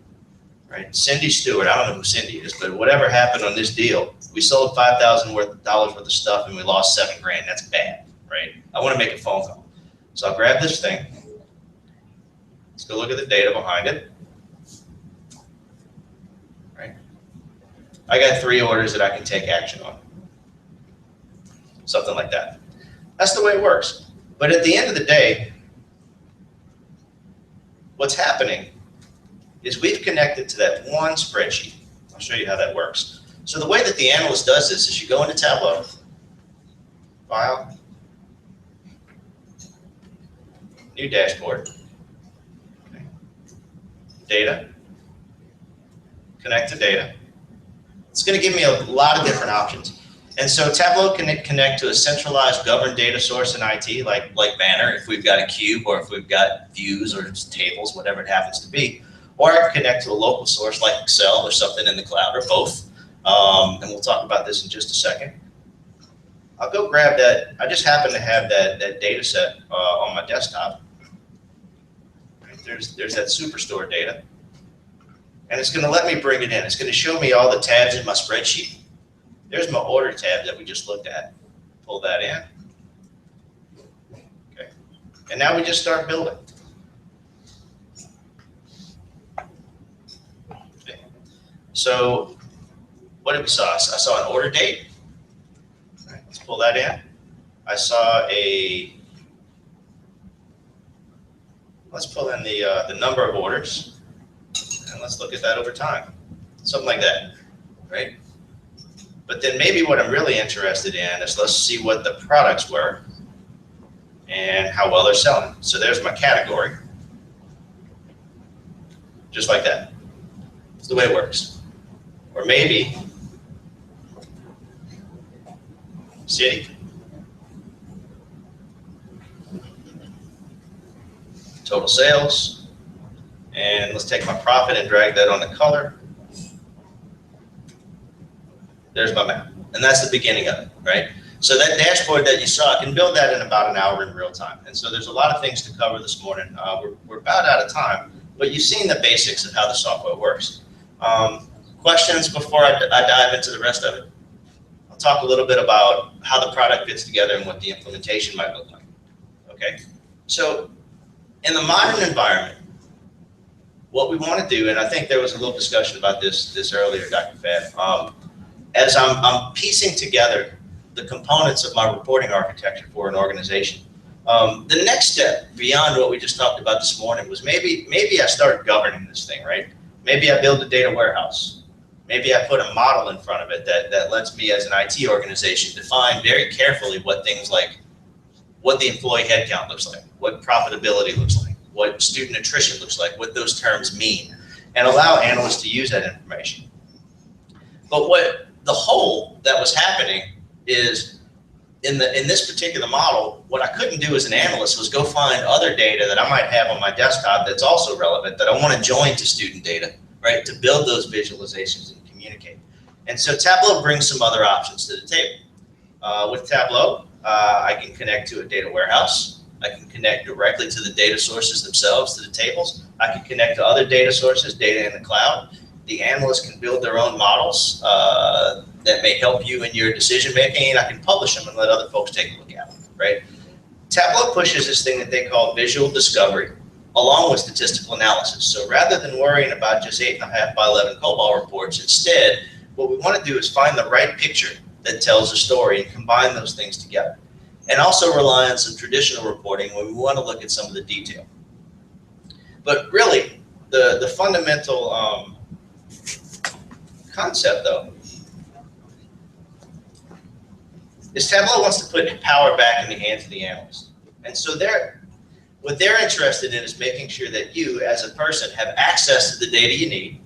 right? Cindy Stewart, I don't know who Cindy is, but whatever happened on this deal, we sold $5,000 worth of stuff and we lost $7 grand. That's bad, right? I want to make a phone call. So I'll grab this thing. Let's go look at the data behind it. Right? I got 3 orders that I can take action on. Something like that. That's the way it works. But at the end of the day, what's happening is we've connected to that one spreadsheet. I'll show you how that works. So the way that the analyst does this is you go into Tableau, File, New Dashboard, okay. Data, Connect to Data. It's going to give me a lot of different options. And so Tableau can connect to a centralized governed data source in IT, like Banner, if we've got a cube or if we've got views or tables, whatever it happens to be. Or I can connect to a local source like Excel or something in the cloud or both. And we'll talk about this in just a second. I'll go grab that. I just happen to have that data set on my desktop. Right, there's that Superstore data. And it's going to let me bring it in. It's going to show me all the tabs in my spreadsheet. There's my order tab that we just looked at. Pull that in. Okay. And now we just start building. Okay. So what did we saw? I saw an order date. All right, let's pull that in. I saw let's pull in the number of orders. And let's look at that over time. Something like that, right? But then maybe what I'm really interested in is let's see what the products were and how well they're selling. So there's my category. Just like that. It's the way it works. Or maybe city. Total sales. And let's take my profit and drag that on the color. There's my map. And that's the beginning of it, right? So that dashboard that you saw, I can build that in about an hour in real time. And so there's a lot of things to cover this morning. We're about out of time, but you've seen the basics of how the software works. Questions before I dive into the rest of it? I'll talk a little bit about how the product fits together and what the implementation might look like, okay? So in the modern environment, what we want to do, and I think there was a little discussion about this earlier, Dr. Fab, as I'm piecing together the components of my reporting architecture for an organization, the next step beyond what we just talked about this morning was maybe I start governing this thing, right? Maybe I build a data warehouse. Maybe I put a model in front of it that lets me as an IT organization define very carefully what things like what the employee headcount looks like, what profitability looks like, what student attrition looks like, what those terms mean, and allow analysts to use that information. But what the hole that was happening is in this particular model, what I couldn't do as an analyst was go find other data that I might have on my desktop that's also relevant that I want to join to student data, right, to build those visualizations and communicate. And so Tableau brings some other options to the table. With Tableau, I can connect to a data warehouse. I can connect directly to the data sources themselves, to the tables. I can connect to other data sources, data in the cloud. The analysts can build their own models that may help you in your decision making, and I can publish them and let other folks take a look at them, right? Tableau pushes this thing that they call visual discovery along with statistical analysis. So rather than worrying about just 8.5 by 11 COBOL reports, instead, what we want to do is find the right picture that tells a story and combine those things together. And also rely on some traditional reporting when we want to look at some of the detail. But really, the fundamental concept, though, is Tableau wants to put power back in the hands of the analyst. And so what they're interested in is making sure that you, as a person, have access to the data you need,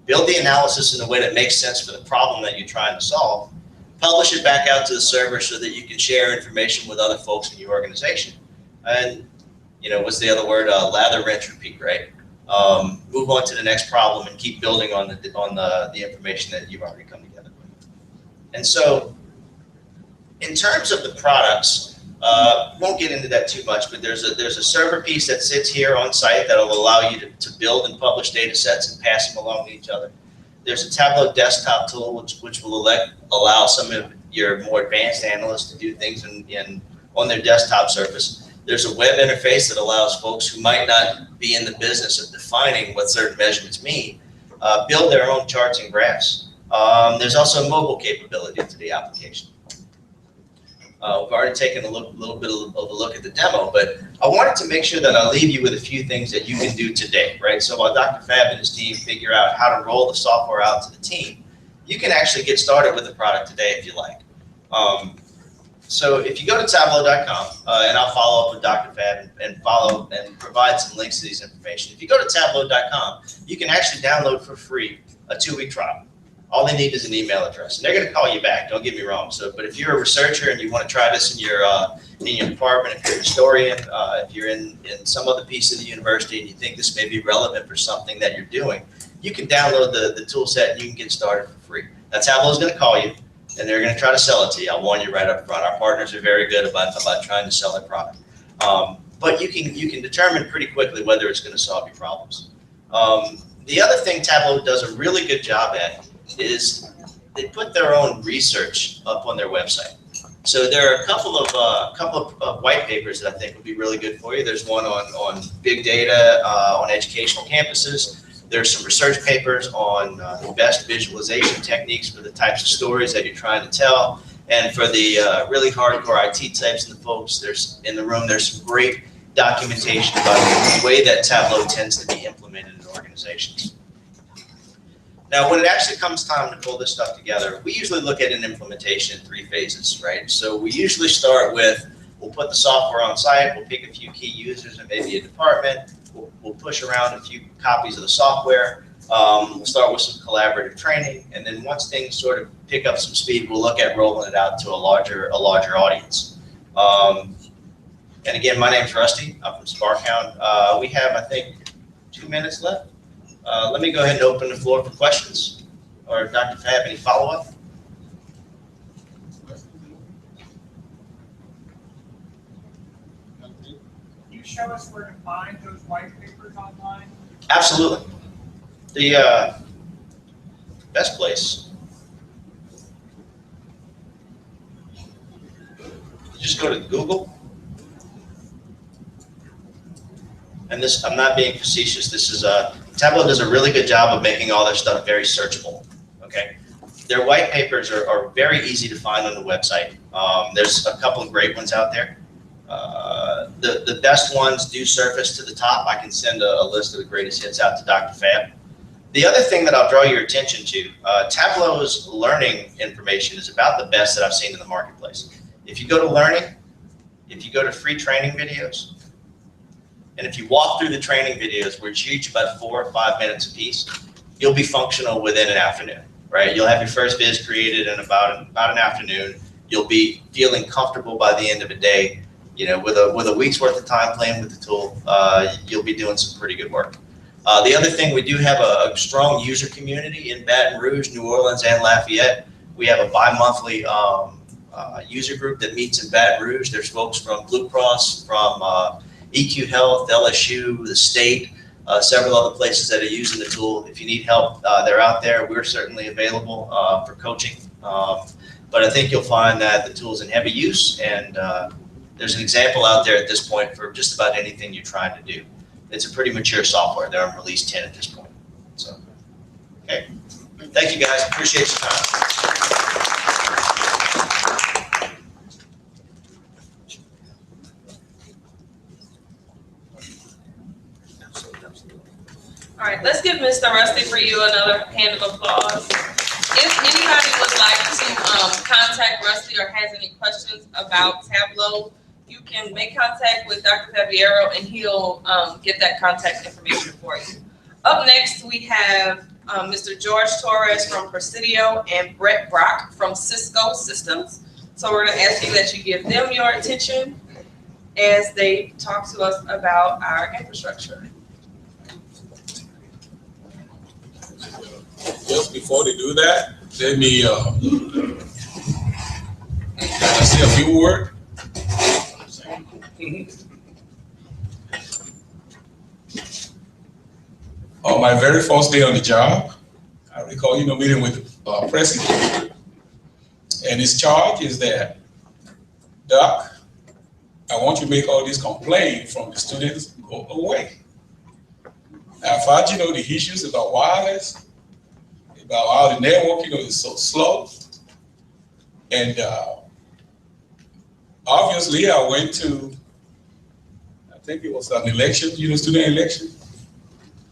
build the analysis in a way that makes sense for the problem that you're trying to solve, publish it back out to the server so that you can share information with other folks in your organization. And, you know, what's the other word? Lather, rinse, repeat, right? Move on to the next problem and keep building on the information that you've already come together with. And so, in terms of the products, won't get into that too much, but there's a server piece that sits here on site that'll allow you to build and publish data sets and pass them along to each other. There's a Tableau desktop tool which will allow some of your more advanced analysts to do things on their desktop surface. There's a web interface that allows folks who might not be in the business of defining what certain measurements mean, build their own charts and graphs. There's also mobile capability to the application. We've already taken a little bit of a look at the demo, but I wanted to make sure that I leave you with a few things that you can do today, right? So while Dr. Fab and his team figure out how to roll the software out to the team, you can actually get started with the product today if you like. So if you go to Tableau.com, and I'll follow up with Dr. Fab and provide some links to these information. If you go to Tableau.com, you can actually download for free a 2-week trial. All they need is an email address, and they're going to call you back. Don't get me wrong. So, but if you're a researcher and you want to try this in your department, if you're a historian, if you're in some other piece of the university and you think this may be relevant for something that you're doing, you can download the tool set and you can get started for free. Now, Tableau's going to call you, and they're going to try to sell it to you. I'll warn you right up front. Our partners are very good about trying to sell their product. But you can determine pretty quickly whether it's going to solve your problems. The other thing Tableau does a really good job at is they put their own research up on their website. So there are a couple of white papers that I think would be really good for you. There's one on big data on educational campuses. There's some research papers on the best visualization techniques for the types of stories that you're trying to tell. And for the really hardcore IT types and the folks in the room, there's some great documentation about the way that Tableau tends to be implemented in organizations. Now, when it actually comes time to pull this stuff together, we usually look at an implementation in 3 phases, right? So we usually start with, we'll put the software on site, we'll pick a few key users and maybe a department, we'll push around a few copies of the software, we'll start with some collaborative training, and then once things sort of pick up some speed, we'll look at rolling it out to a larger audience. And again, my name's Rusty, I'm from SparkHound. We have, I think, 2 minutes left. Let me go ahead and open the floor for questions. Or Dr. Fab, any follow-up? Can you show us where to find those white papers online? Absolutely. The best place. Just go to Google. And this, I'm not being facetious. This is Tableau does a really good job of making all their stuff very searchable. Okay, their white papers are very easy to find on the website. There's a couple of great ones out there. The best ones do surface to the top. I can send a list of the greatest hits out to Dr. Fab. The other thing that I'll draw your attention to, Tableau's learning information is about the best that I've seen in the marketplace. If you go to learning, if you go to free training videos, and if you walk through the training videos, which are each about 4 or 5 minutes a piece, you'll be functional within an afternoon, right? You'll have your first viz created in about an afternoon. You'll be feeling comfortable by the end of the day. You know, with a week's worth of time playing with the tool, you'll be doing some pretty good work. The other thing, we do have a strong user community in Baton Rouge, New Orleans, and Lafayette. We have a bi-monthly user group that meets in Baton Rouge. There's folks from Blue Cross, from EQ Health, LSU, the state, several other places that are using the tool. If you need help, they're out there. We're certainly available for coaching. But I think you'll find that the tool is in heavy use, and there's an example out there at this point for just about anything you're trying to do. It's a pretty mature software. They're on release 10 at this point. So, okay. Thank you, guys. Appreciate your time. All right, let's give Mr. Rusty for you another hand of applause. If anybody would like to contact Rusty or has any questions about Tableau, you can make contact with Dr. Fabiero and he'll get that contact information for you. Up next, we have Mr. George Torres from Presidio and Brett Brock from Cisco Systems. So we're going to ask you that you give them your attention as they talk to us about our infrastructure. Just before they do that, let me say a few words. On my very first day on the job, I recall, meeting with the president. And his charge is that, Doc, I want you to make all these complaints from the students go away. I found, the issues about wireless, about how the network, is so slow. And obviously I went to, I think it was an election, student election.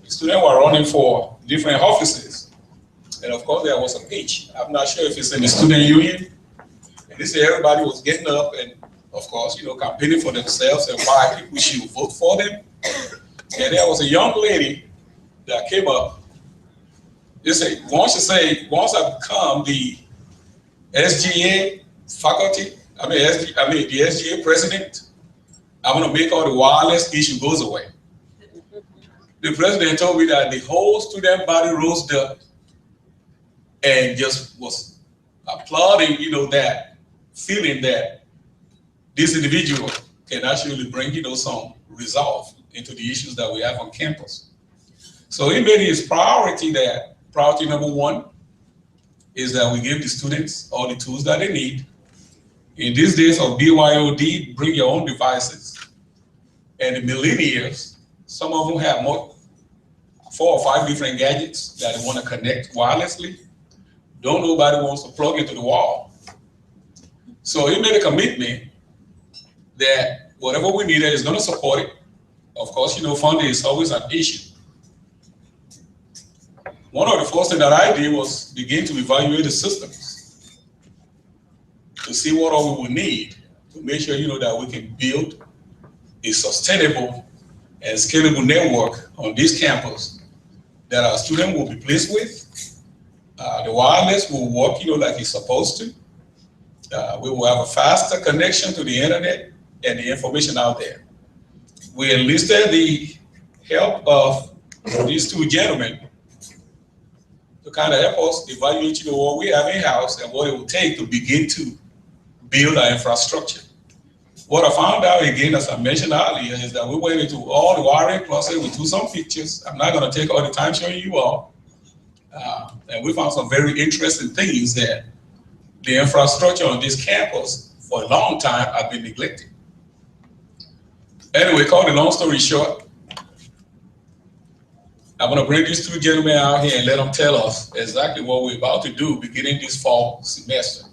The students were running for different offices. And of course there was a pitch. I'm not sure if it's in the student union. And this everybody was getting up and of course, campaigning for themselves and why people should vote for them. And there was a young lady that came up. They say, once I become the SGA faculty, the SGA president, I'm gonna make all the wireless issue goes away. The president told me that the whole student body rose up and just was applauding, that feeling that this individual can actually bring, some resolve into the issues that we have on campus. So he made his priority number one is that we give the students all the tools that they need. In these days of BYOD, bring your own devices. And the millennials, some of them have 4 or 5 different gadgets that they want to connect wirelessly. Nobody wants to plug into the wall. So he made a commitment that whatever we need is going to support it. Of course, funding is always an issue. One of the first things that I did was begin to evaluate the systems to see what all we would need to make sure, that we can build a sustainable and scalable network on this campus that our students will be pleased with. The wireless will work, like it's supposed to. We will have a faster connection to the internet and the information out there. We enlisted the help of these 2 gentlemen to kind of help us evaluate, what we have in-house and what it will take to begin to build our infrastructure. What I found out, again, as I mentioned earlier, is that we went into all the wiring closet, we took some pictures. I'm not gonna take all the time showing you all. And we found some very interesting things that the infrastructure on this campus for a long time have been neglected. Anyway, cut the long story short, I'm going to bring these 2 gentlemen out here and let them tell us exactly what we're about to do beginning this fall semester.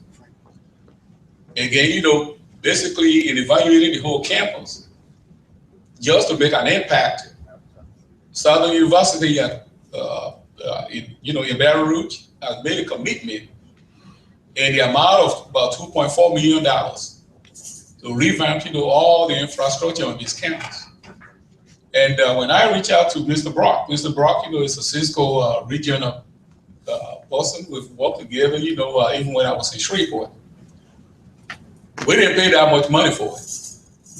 Again, basically in evaluating the whole campus, just to make an impact, Southern University in Baton Rouge has made a commitment in the amount of about $2.4 million to revamp, all the infrastructure on this campus. And when I reach out to Mr. Brock, is a Cisco regional person. We've worked together, even when I was in Shreveport. We didn't pay that much money for it.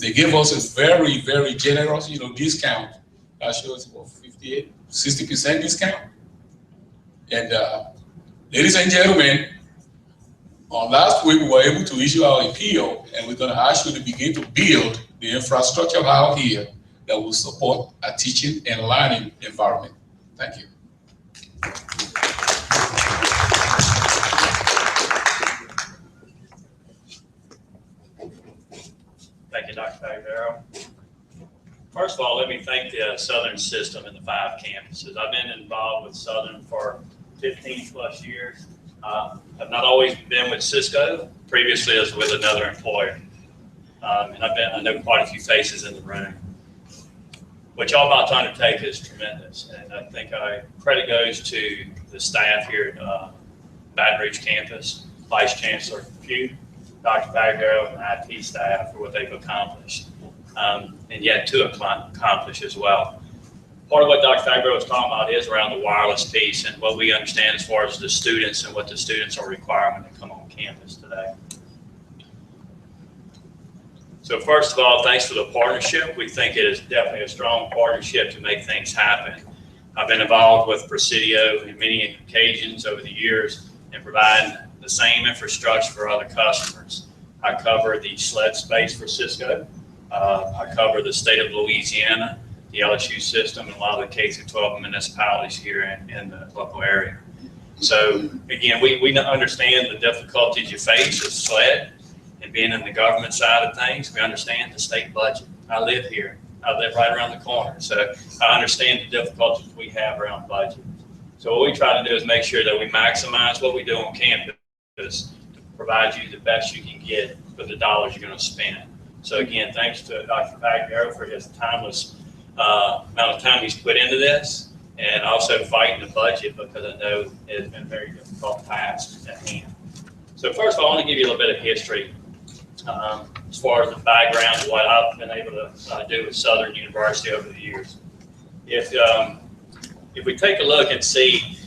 They gave us a very, very generous, discount. I showed it's about 60% discount. And ladies and gentlemen, last week, we were able to issue our appeal, and we're going to actually begin to build the infrastructure out here that will support a teaching and learning environment. Thank you. Thank you, Dr. Pagliaro. First of all, let me thank the Southern system and the 5 campuses. I've been involved with Southern for 15 plus years. I've not always been with Cisco. Previously, I was with another employer. And I know quite a few faces in the room. What y'all about to undertake is tremendous. And I think credit goes to the staff here at Baton Rouge campus, Vice Chancellor Pugh, Dr. Pagliaro, and the IT staff for what they've accomplished, and yet to accomplish as well. Part of what Dr. Pagliaro was talking about is around the wireless piece and what we understand as far as the students and what the students are requiring when they come on campus today. So first of all, thanks for the partnership. We think it is definitely a strong partnership to make things happen. I've been involved with Presidio on many occasions over the years in providing the same infrastructure for other customers. I cover the SLED space for Cisco. I cover the state of Louisiana, the LSU system, and a lot of the K-12 municipalities here in the local area. So again, we understand the difficulties you face with SLED and being in the government side of things. We understand the state budget. I live here. I live right around the corner. So I understand the difficulties we have around budget. So what we try to do is make sure that we maximize what we do on campus to provide you the best you can get for the dollars you're going to spend. So again, thanks to Dr. Pagliaro for his timeless amount of time he's put into this, and also fighting the budget because I know it has been a very difficult task at hand. So first of all, I want to give you a little bit of history as far as the background of what I've been able to do with Southern University over the years. If we take a look and see,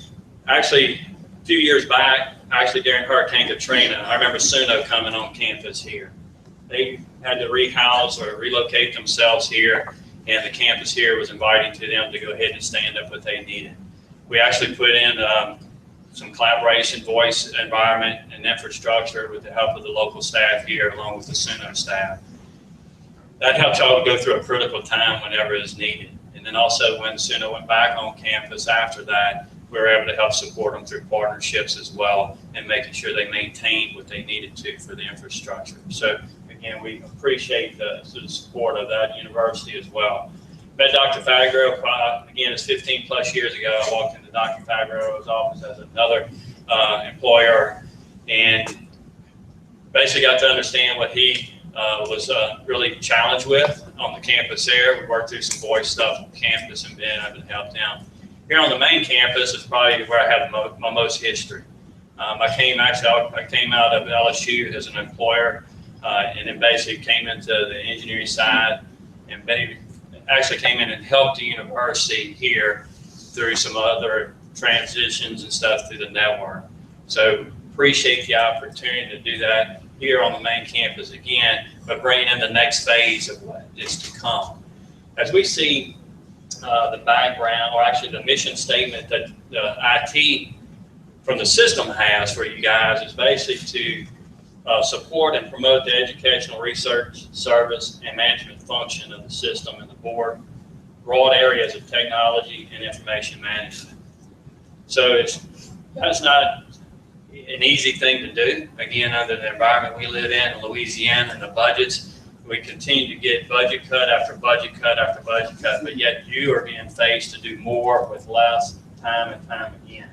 actually a few years back, actually during Hurricane Katrina, I remember Suno coming on campus here. They had to rehouse or relocate themselves here, and the campus here was inviting to them to go ahead and stand up what they needed. We actually put in some collaboration, voice, environment, and infrastructure with the help of the local staff here, along with the Suno staff. That helped y'all go through a critical time whenever it is needed. And then also when Suno went back on campus after that, we were able to help support them through partnerships as well and making sure they maintained what they needed to for the infrastructure. So again, we appreciate the support of that university as well. Met Dr. Pagliaro, again, it's 15 plus years ago. I walked into Dr. Pagliaro's office as another employer and basically got to understand what he was really challenged with on the campus there. We worked through some voice stuff on campus and been able to help them. Here on the main campus is probably where I have my most history. I came out of LSU as an employer and then basically came into the engineering side and actually came in and helped the university here through some other transitions and stuff through the network. So appreciate the opportunity to do that here on the main campus again, but bringing in the next phase of what is to come. As we see the background, or actually the mission statement that the IT from the system has for you guys is basically to support and promote the educational research, service, and management function of the system and the board, broad areas of technology and information management. So that's not an easy thing to do. Again, under the environment we live in Louisiana and the budgets, we continue to get budget cut after budget cut after budget cut, but yet you are being faced to do more with less time and time again.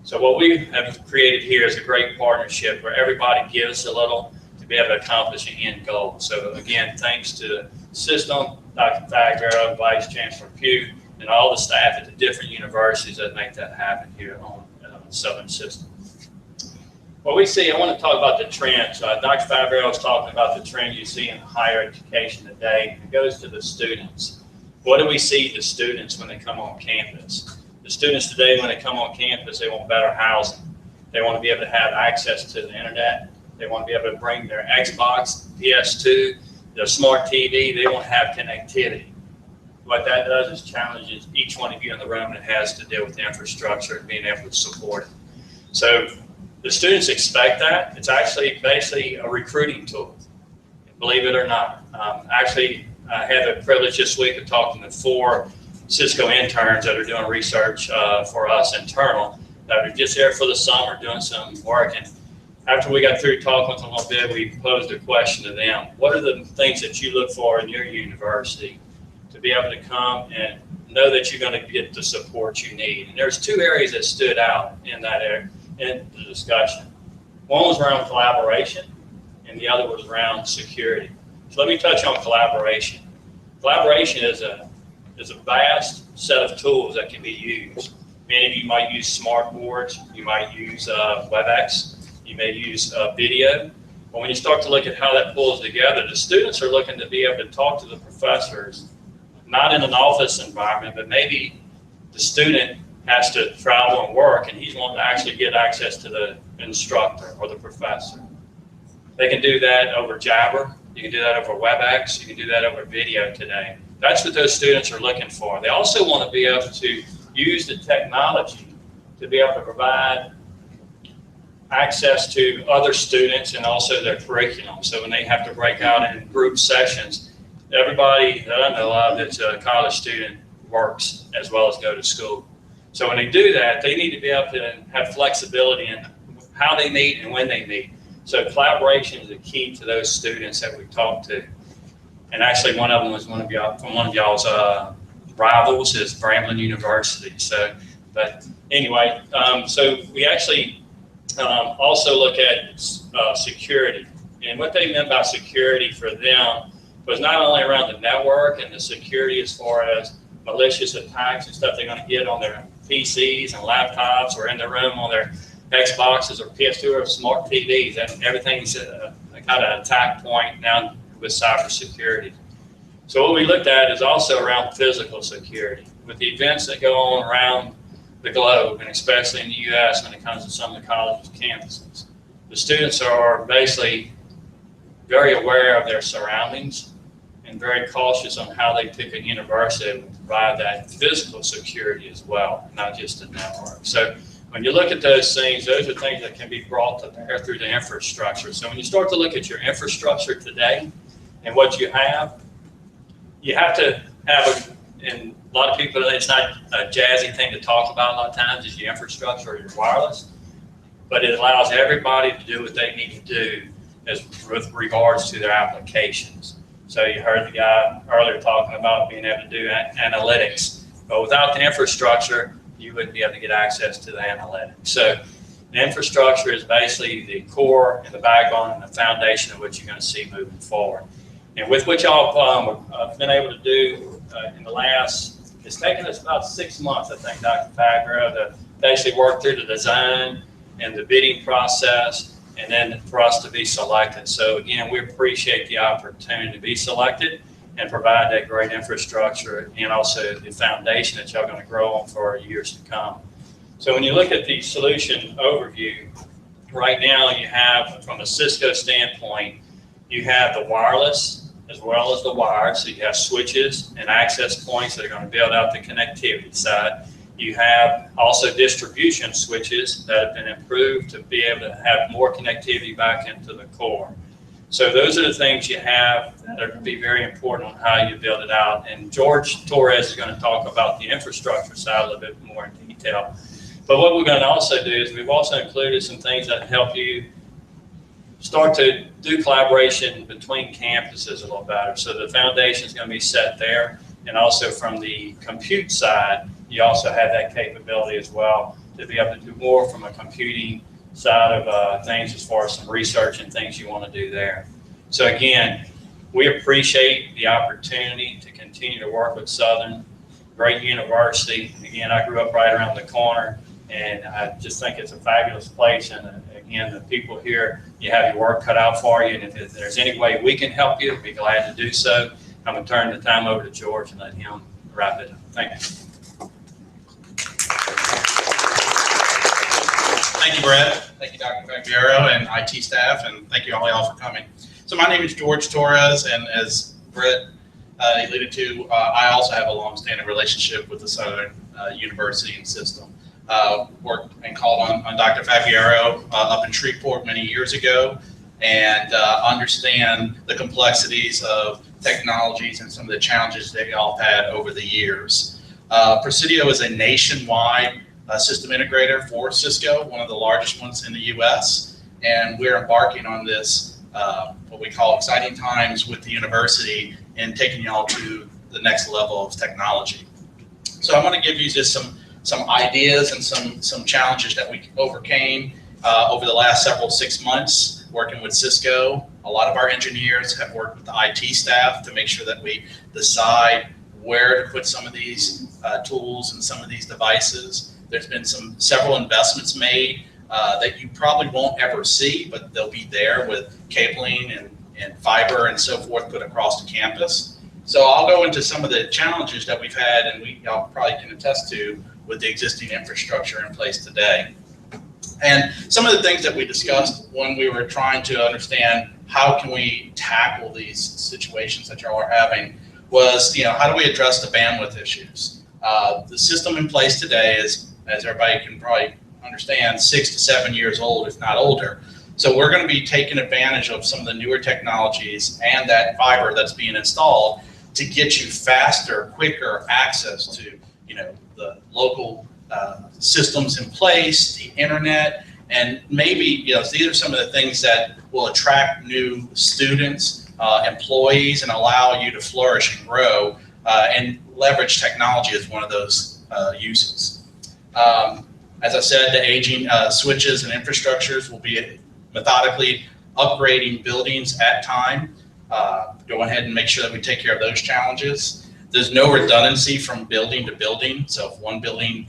So what we have created here is a great partnership where everybody gives a little to be able to accomplish an end goal. So again, thanks to the system, Dr. Pagliaro, Vice Chancellor Pugh, and all the staff at the different universities that make that happen here on the Southern system. What we see, I want to talk about the trends. Dr. Pagliaro was talking about the trend you see in higher education today. It goes to the students. What do we see the students when they come on campus? The students today, when they come on campus, they want better housing. They want to be able to have access to the internet. They want to be able to bring their Xbox, PS2, their smart TV. They want to have connectivity. What that does is challenges each one of you in the room that has to deal with the infrastructure and being able to support it. So The students expect that. It's actually basically a recruiting tool, believe it or not. Actually, I had the privilege this week of talking to 4 Cisco interns that are doing research for us internal, that are just there for the summer doing some work. And after we got through talking with them a little bit, we posed a question to them. What are the things that you look for in your university to be able to come and know that you're going to get the support you need? And there's 2 areas that stood out in that area, in the discussion. One was around collaboration, and the other was around security. So let me touch on collaboration. Collaboration is a vast set of tools that can be used. Many of you might use smart boards, you might use WebEx, you may use video. But when you start to look at how that pulls together, the students are looking to be able to talk to the professors, not in an office environment, but maybe the student has to travel and work and he's wanting to actually get access to the instructor or the professor. They can do that over Jabber, you can do that over WebEx, you can do that over video today. That's what those students are looking for. They also want to be able to use the technology to be able to provide access to other students and also their curriculum. So when they have to break out in group sessions, everybody that I know of that's a college student works as well as go to school. So when they do that, they need to be able to have flexibility in how they meet and when they meet. So collaboration is the key to those students that we talked to. And actually one of them was one of y'all's rivals is Grambling University. So, but anyway, so we actually also look at security. And what they meant by security for them was not only around the network and the security as far as malicious attacks and stuff they're going to get on their PCs and laptops or in their room on thetheir Xboxes or PS2 or smart TVs. And everything's a kind of attack point now with cybersecurity. So what we looked at is also around physical security. With the events that go on around the globe, and especially in the U.S. when it comes to some of the colleges' campuses, the students are basically very aware of their surroundings and very cautious on how they pick a university that will provide that physical security as well, not just the network. So when you look at those things are things that can be brought to bear through the infrastructure. So when you start to look at your infrastructure today and what you have to have and a lot of people, it's not a jazzy thing to talk about a lot of times, is your infrastructure or your wireless, but it allows everybody to do what they need to do with regards to their applications. So you heard the guy earlier talking about being able to do analytics, but without the infrastructure, you wouldn't be able to get access to the analytics. So the infrastructure is basically the core and the backbone and the foundation of what you're going to see moving forward. And with what y'all have been able to do in the last, it's taken us about 6 months, I think, Dr. Fagra, to basically work through the design and the bidding process, and then for us to be selected. So again, we appreciate the opportunity to be selected and provide that great infrastructure and also the foundation that y'all going to grow on for years to come. So when you look at the solution overview, right now you have, from a Cisco standpoint, you have the wireless as well as the wired. So you have switches and access points that are going to build out the connectivity side. You have also distribution switches that have been improved to be able to have more connectivity back into the core. So those are the things you have that are going to be very important on how you build it out. And George Torres is going to talk about the infrastructure side a little bit more in detail. But what we're going to also do is we've also included some things that help you start to do collaboration between campuses a little better. So the foundation is going to be set there. And also from the compute side, you also have that capability as well to be able to do more from a computing side of things as far as some research and things you want to do there. So again, we appreciate the opportunity to continue to work with Southern, great university. Again, I grew up right around the corner, and I just think it's a fabulous place. And again, the people here, you have your work cut out for you. And if there's any way we can help you, we'd be glad to do so. I'm going to turn the time over to George and let him wrap it up. Thank you. Thank you, Brett. Thank you, Dr. Fagliaro and IT staff, and thank you all for coming. So my name is George Torres, and as Brett alluded to, I also have a long-standing relationship with the Southern University and system. worked and called on Dr. Fabiero up in Shreveport many years ago, and understand the complexities of technologies and some of the challenges that y'all have had over the years. Presidio is a nationwide system integrator for Cisco, one of the largest ones in the US, and we're embarking on this, what we call exciting times with the university and taking y'all to the next level of technology. So I'm going to give you just some ideas and some challenges that we overcame over the last 6 months working with Cisco. A lot of our engineers have worked with the IT staff to make sure that we decide where to put some of these tools and some of these devices. There's been several investments made that you probably won't ever see, but they'll be there with cabling and fiber and so forth put across the campus. So I'll go into some of the challenges that we've had, and y'all probably can attest to with the existing infrastructure in place today. And some of the things that we discussed when we were trying to understand how can we tackle these situations that y'all are having was, how do we address the bandwidth issues? The system in place today is, as everybody can probably understand, 6 to 7 years old, if not older. So we're going to be taking advantage of some of the newer technologies and that fiber that's being installed to get you faster, quicker access to, the local systems in place, the internet, and maybe, these are some of the things that will attract new students, employees, and allow you to flourish and grow, and leverage technology as one of those uses. As I said, the aging switches and infrastructures will be methodically upgrading buildings at time. Go ahead and make sure that we take care of those challenges. There's no redundancy from building to building. So if one building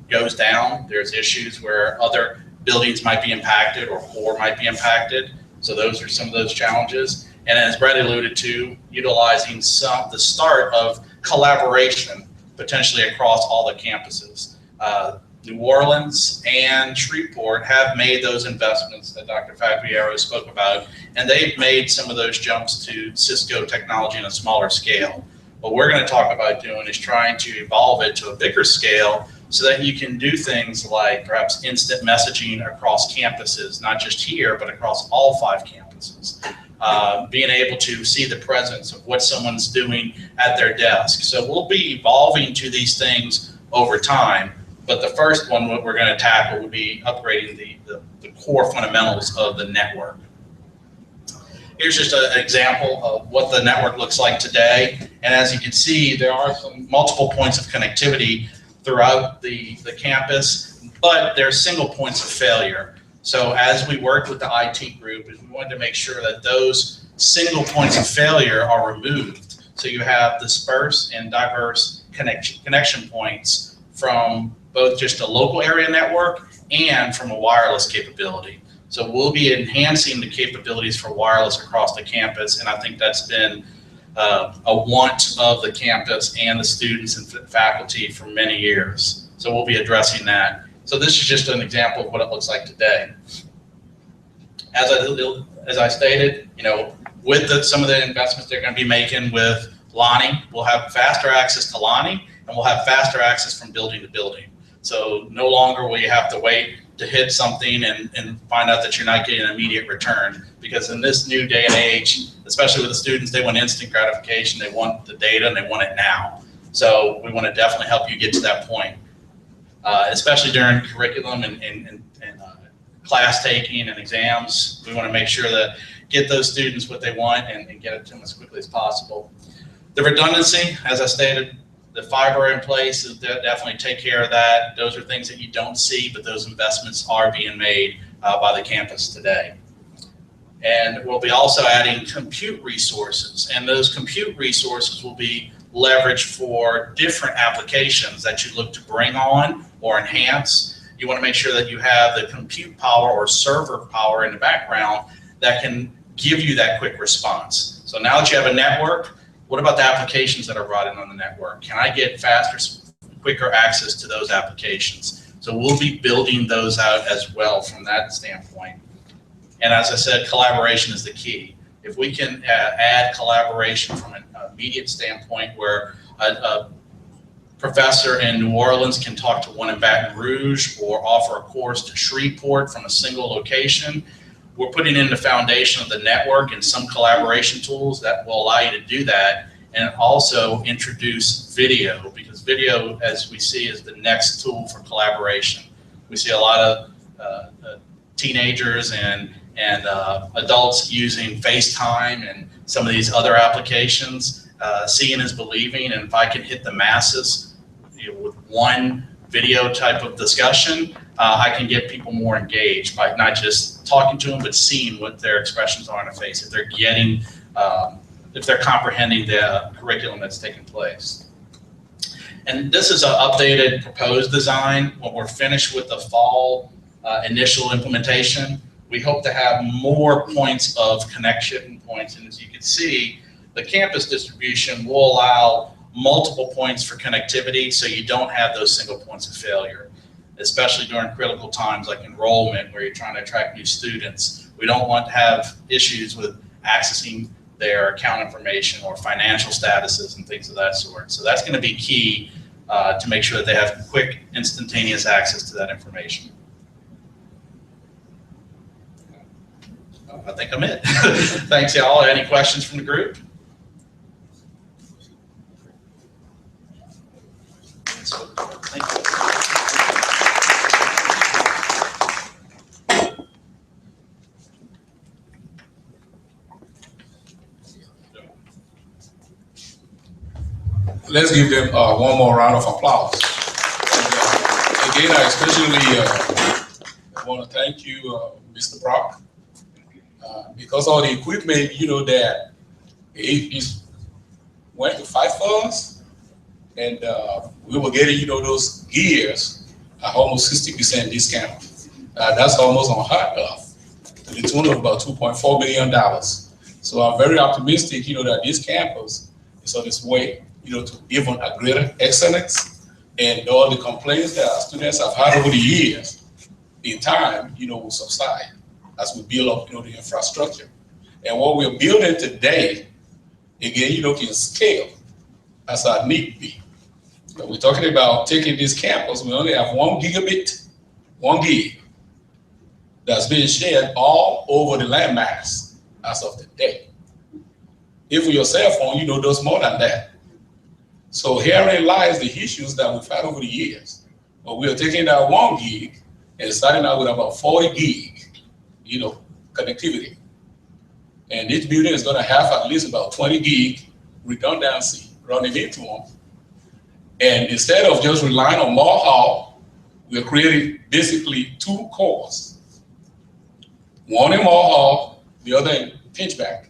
goes down, there's issues where other buildings might be impacted or core might be impacted. So those are some of those challenges. And as Brett alluded to, utilizing the start of collaboration potentially across all the campuses. New Orleans and Shreveport have made those investments that Dr. Fabiero spoke about, and they've made some of those jumps to Cisco technology on a smaller scale. What we're going to talk about doing is trying to evolve it to a bigger scale so that you can do things like perhaps instant messaging across campuses, not just here, but across all 5 campuses. Being able to see the presence of what someone's doing at their desk. So we'll be evolving to these things over time. But the first one, what we're going to tackle, will be upgrading the core fundamentals of the network. Here's just an example of what the network looks like today. And as you can see, there are some multiple points of connectivity throughout the campus, but there are single points of failure. So as we worked with the IT group, we wanted to make sure that those single points of failure are removed. So you have dispersed and diverse connection points from both just a local area network and from a wireless capability. So we'll be enhancing the capabilities for wireless across the campus, and I think that's been a want of the campus and the students and faculty for many years. So we'll be addressing that. So this is just an example of what it looks like today. As I stated, with some of the investments they're going to be making with Lonnie, we'll have faster access to Lonnie, and we'll have faster access from building to building. So no longer will you have to wait to hit something and find out that you're not getting an immediate return. Because in this new day and age, especially with the students, they want instant gratification, they want the data, and they want it now. So we want to definitely help you get to that point, especially during curriculum and class taking and exams. We want to make sure that get those students what they want and get it to them as quickly as possible. The redundancy, as I stated, the fiber in place is definitely take care of that. Those are things that you don't see, but those investments are being made by the campus today. And we'll be also adding compute resources, and those compute resources will be leveraged for different applications that you look to bring on or enhance. You want to make sure that you have the compute power or server power in the background that can give you that quick response. So now that you have a network, what about the applications that are brought in on the network? Can I get faster, quicker access to those applications? So we'll be building those out as well from that standpoint. And as I said, collaboration is the key. If we can add collaboration from an immediate standpoint where a professor in New Orleans can talk to one in Baton Rouge or offer a course to Shreveport from a single location. We're putting in the foundation of the network and some collaboration tools that will allow you to do that, and also introduce video, because video, as we see, is the next tool for collaboration. We see a lot of teenagers and adults using FaceTime and some of these other applications. Seeing is believing, and if I can hit the masses with one video type of discussion, I can get people more engaged by not just talking to them, but seeing what their expressions are on their face, if they're getting, if they're comprehending the curriculum that's taking place. And this is an updated proposed design. When we're finished with the fall initial implementation, we hope to have more points of connection points. And as you can see, the campus distribution will allow multiple points for connectivity, so you don't have those single points of failure, especially during critical times like enrollment, where you're trying to attract new students. We don't want to have issues with accessing their account information or financial statuses and things of that sort. So that's going to be key to make sure that they have quick, instantaneous access to that information. I think I'm it. Thanks, y'all. Any questions from the group? Thank you. Let's give them one more round of applause. And, again, I especially want to thank you, Mr. Brock, because all the equipment, that is went to fight for us, and we were getting, those gears at almost 60% discount. That's almost unheard of, to the tune of about $2.4 million. So I'm very optimistic, that this campus is on its way, to even a greater excellence, and all the complaints that our students have had over the years, in time, will subside as we build up, the infrastructure. And what we're building today, again, can scale as our need be. But we're talking about taking this campus, we only have 1 gigabit, 1 gig, that's being shared all over the landmass as of today. If your cell phone, does more than that. So herein lies the issues that we've had over the years. But we are taking that 1 gig and starting out with about 40 gig, connectivity. And each building is going to have at least about 20 gig redundancy running into them. And instead of just relying on Moore Hall, we're creating basically 2 cores. One in Moore Hall, the other in Pinchback.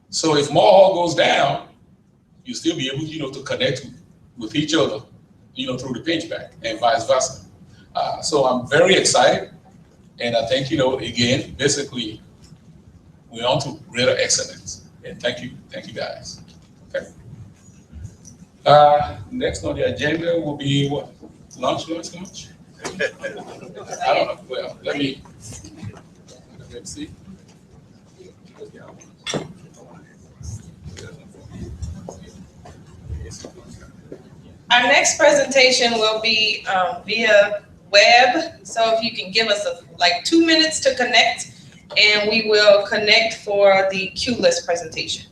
So if Moore Hall goes down, you'll still be able, to connect with each other, through the Pinchback and vice versa. So I'm very excited. And I think, again, basically, we're on to greater excellence. And thank you guys. Okay. Next on the agenda will be what? Lunch? I don't know. Well, let me see. Our next presentation will be via web. So if you can give us like 2 minutes to connect, and we will connect for the Q-List presentation.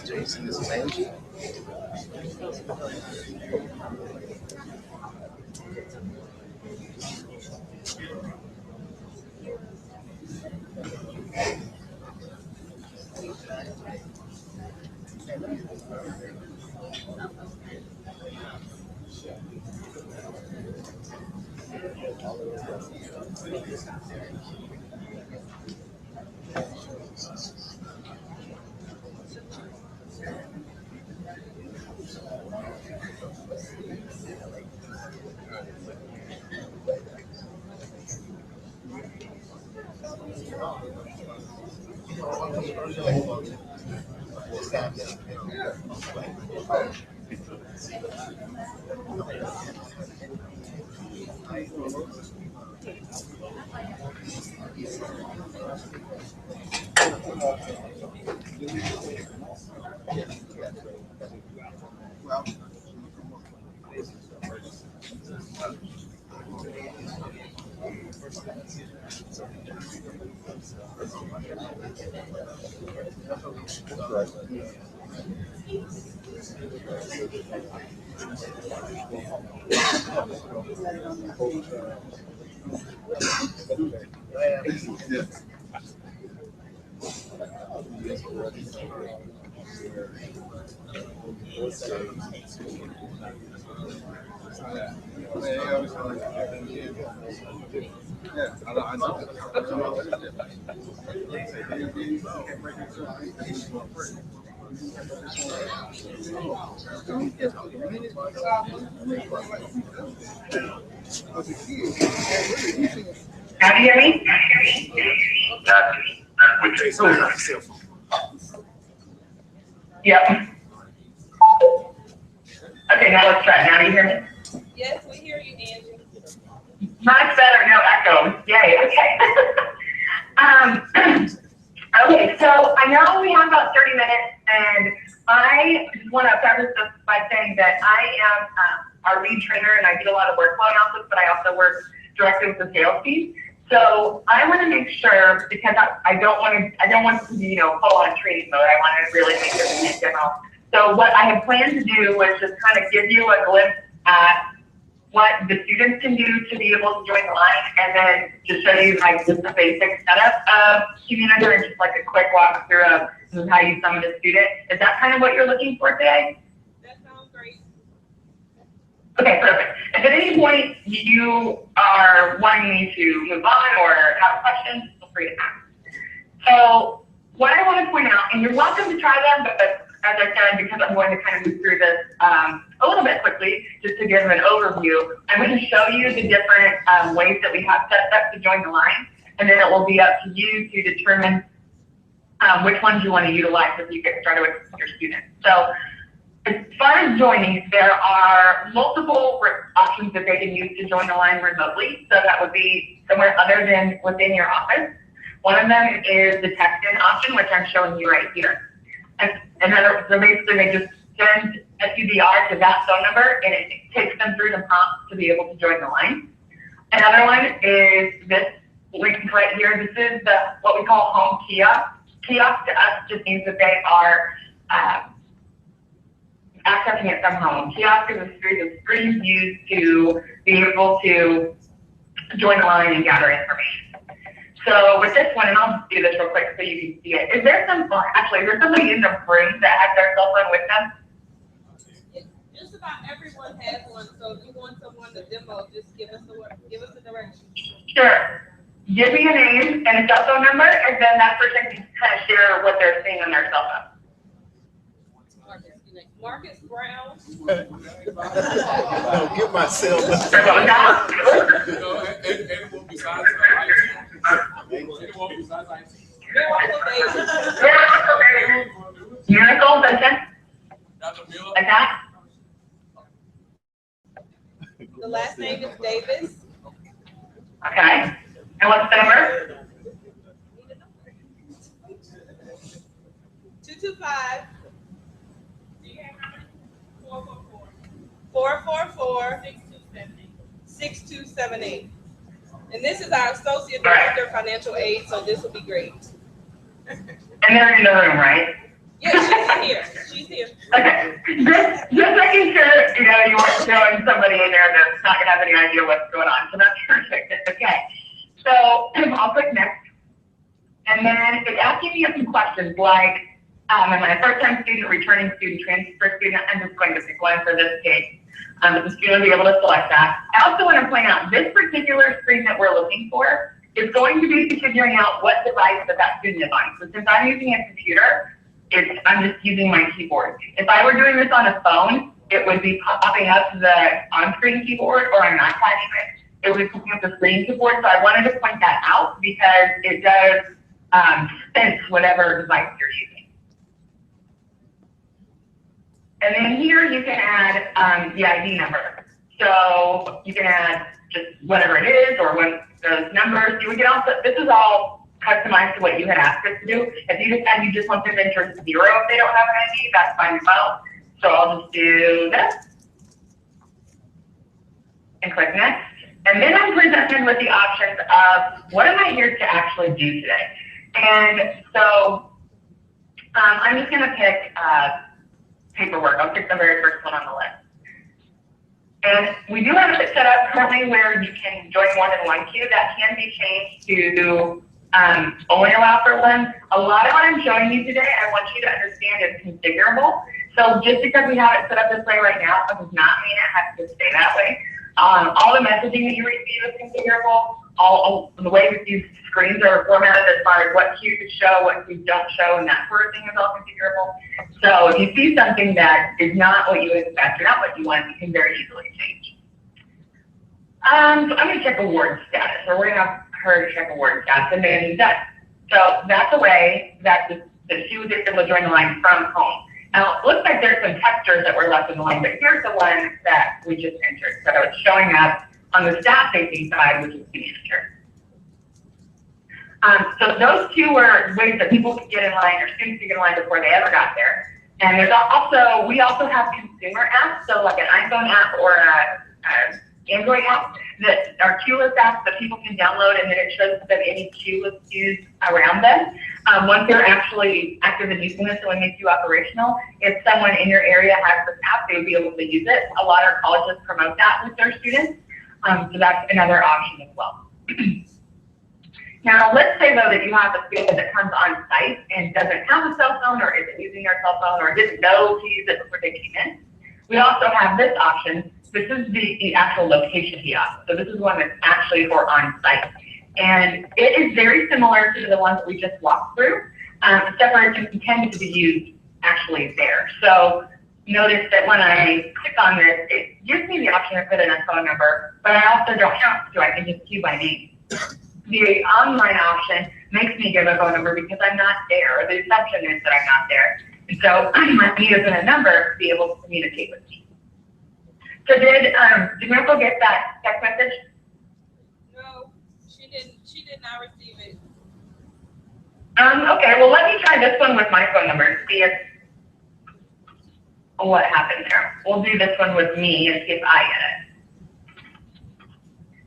Jason, this is Angie. Now do you hear me? Yep. Okay, now let's try. Now do you hear me? Yes, we hear you, Angie. Much better, no echo. Yay, okay. Okay, so I know we have about 30 minutes, and I just want to preface this by saying that I am our lead trainer, and I do a lot of workflow analysis, but I also work directly with the sales team. So I want to make sure, because I don't want to be, full on training mode. I want to really make this a demo. So what I had planned to do was just kind of give you a glimpse at what the students can do to be able to join the line, and then just show you like just the basic setup of Communitor and just like a quick walkthrough of this is how you summon a student. Is that kind of what you're looking for today? That sounds great. Okay, perfect. If at any point you are wanting me to move on or have questions, feel free to ask. So what I want to point out, and you're welcome to try them, but as I said, because I'm going to kind of move through this a little bit quickly, just to give an overview, I'm going to show you the different ways that we have set up to join the line, and then it will be up to you to determine which ones you want to utilize if you get started with your students. So as far as joining, there are multiple options that they can use to join the line remotely. So that would be somewhere other than within your office. One of them is the text-in option, which I'm showing you right here. And then, so basically they just send a CDR to that phone number, and it takes them through the prompt to be able to join the line. Another one is this link right here. This is what we call home kiosk. Kiosk to us just means that they are accessing it from home. Kiosk is a series of screens used to be able to join the line and gather information. So with this one, and I'll do this real quick so you can see it. Is there somebody in the room that has their cell phone with them? Just about everyone has one, so if you want someone to demo, just give us the directions. Sure. Give me a name and a cell phone number, and then that person can kind of share what they're seeing on their cell phone. Marcus Brown. Don't give myself. Anyone besides Miracle, that's like that? The last name is Davis. Okay. And what's the number? 225. 444 6278. And this is our Associate Director of Financial Aid, so this will be great. And they're in the room, right? Yeah, she's here. Okay. Just making sure, you weren't showing somebody in there that's not gonna have any idea what's going on. So that's perfect. Okay. So I'll click next. And then it's asking me some questions like, am I a first-time student, returning student, transfer student? I'm just going to pick one for this case. The student will be able to select that. I also want to point out this particular screen that we're looking for is going to be figuring out what device that student is on. So since I'm using a computer, I'm just using my keyboard. If I were doing this on a phone, it would be popping up the on-screen keyboard, or I'm not typing it. It would be popping up the screen keyboard. So I wanted to point that out because it does sense whatever device you're using. And then here you can add the ID number. So you can add just whatever it is or what those numbers. You can also, this is all customized to what you had asked us to do. If you decide you just want them to enter 0 if they don't have an ID, that's fine as well. So I'll just do this and click next. And then I'm presented with the options of what am I here to actually do today? And so I'm just going to pick paperwork. I'll pick the very first one on the list. And we do have it set up currently where you can join more than one queue. That can be changed to only allow for one. A lot of what I'm showing you today, I want you to understand is configurable. So just because we have it set up this way right now, does not mean it has to stay that way. All the messaging that you receive is configurable. All the way that these screens are formatted as far as what queues to show, what queues don't show, and that sort of thing is all configurable. So if you see something that is not what you expect or not what you want, you can very easily change. So I'm going to check award status, or we're going to have her check award status, and then done. So that's a way that she was able to join the line from home. Now, it looks like there's some textures that were left in the line, but here's the one that we just entered. So it's showing up on the staff-facing side, which is the manager. So those two were ways that people could get in line, or students could get in line before they ever got there. And there's also, we also have consumer apps, so like an iPhone app or a Android app that are queueless apps that people can download, and then it shows them any queueless queues around them. Once they're actually active in using this, so when they make you operational, if someone in your area has this app, they would be able to use it. A lot of colleges promote that with their students, so that's another option as well. Now, let's say though that you have a student that comes on site and doesn't have a cell phone, or isn't using their cell phone, or didn't know to use it before they came in. We also have this option. This is the actual location kiosk. So this is one that's actually for on-site. And it is very similar to the ones that we just walked through, except for it's intended to be used actually there. So notice that when I click on this, it gives me the option to put in a phone number, but I also don't have to. I can just queue by name. The online option makes me give a phone number because I'm not there, or the assumption is that I'm not there. And so I need to put a number to be able to communicate with me. So did Marco get that text message? No, she didn't. She did not receive it. Okay, well let me try this one with my phone number and see if what happened there. We'll do this one with me and see if I get it.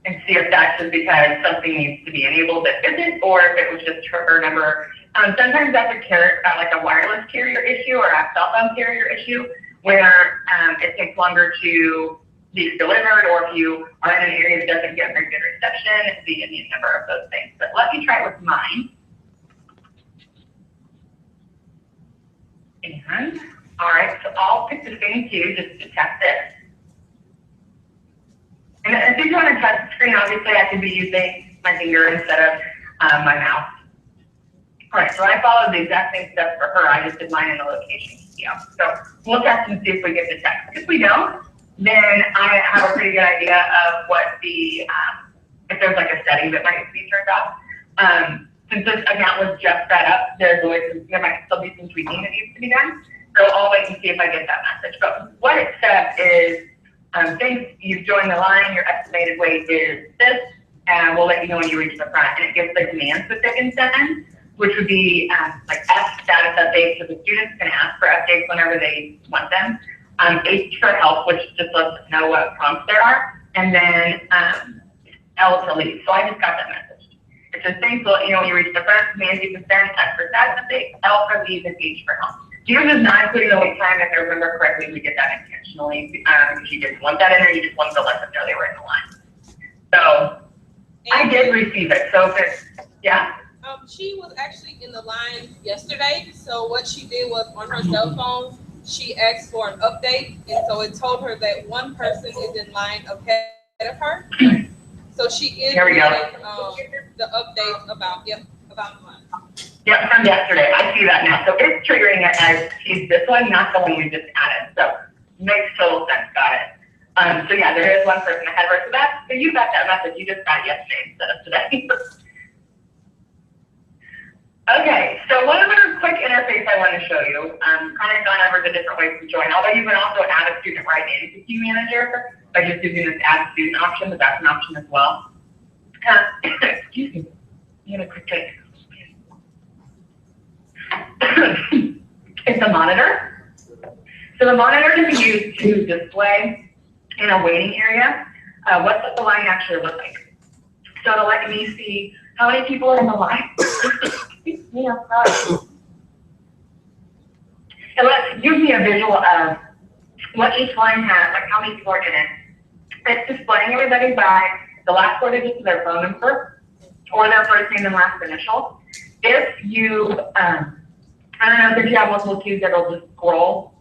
And see if that's just because something needs to be enabled that isn't, or if it was just her number. Sometimes that's like a wireless carrier issue or a cell phone carrier issue, where it takes longer to be delivered, or if you are in an area that doesn't get very good reception, it's the Indian number of those things. But let me try with mine. And, all right, so I'll pick the same two just to test it. And if you want to touch the screen, obviously I could be using my finger instead of my mouse. All right, so I followed the exact same steps for her. I just did mine in the location kiosk. So we'll test and see if we get the text. If we don't, then I have a pretty good idea of what the, if there's like a setting that might be turned off. Since this account was just set up, there might still be some tweaking that needs to be done. So I'll wait and see if I get that message. But what it says is, thanks, you've joined the line, your estimated wait is this, and we'll let you know when you reach the front. And it gives the commands that they can send, which would be like F, status updates, so the students can ask for updates whenever they want them. H for help, which just lets us know what prompts there are. And then L to leave. So I just got that message. It says, thanks, we'll let you know when you reach the front. Commands you can send, F for status update, L for leave, and H for help. Yours is not including the wait time. If I remember correctly, we did that intentionally because you didn't want that in there. You just wanted to let them know they were in the line. So I did receive it. So if it's, yeah. She was actually in the line yesterday. So what she did was on her cell phone, she asked for an update. And so it told her that one person is in line ahead of her. So she is getting the update about the line. Yep, from yesterday. I see that now. So it's triggering it as she's this one, not the one we just added. So makes total sense. Got it. So yeah, there is one person ahead of her. So you got that message. You just got it yesterday instead of today. Okay, so one other quick interface I want to show you. Kind of gone over the different ways to join. Although you can also add a student right into Queue Manager by just using this Add Student option, but that's an option as well. Excuse me. I'm gonna quick take. It's a monitor. So the monitor can be used to display in a waiting area what does the line actually look like. So to let me see how many people are in the line. It gives me a visual of what each line has, like how many people are in it. It's displaying everybody by the last four digits of their phone number or their first name and last initial. If you I don't know if you have multiple queues that'll just scroll.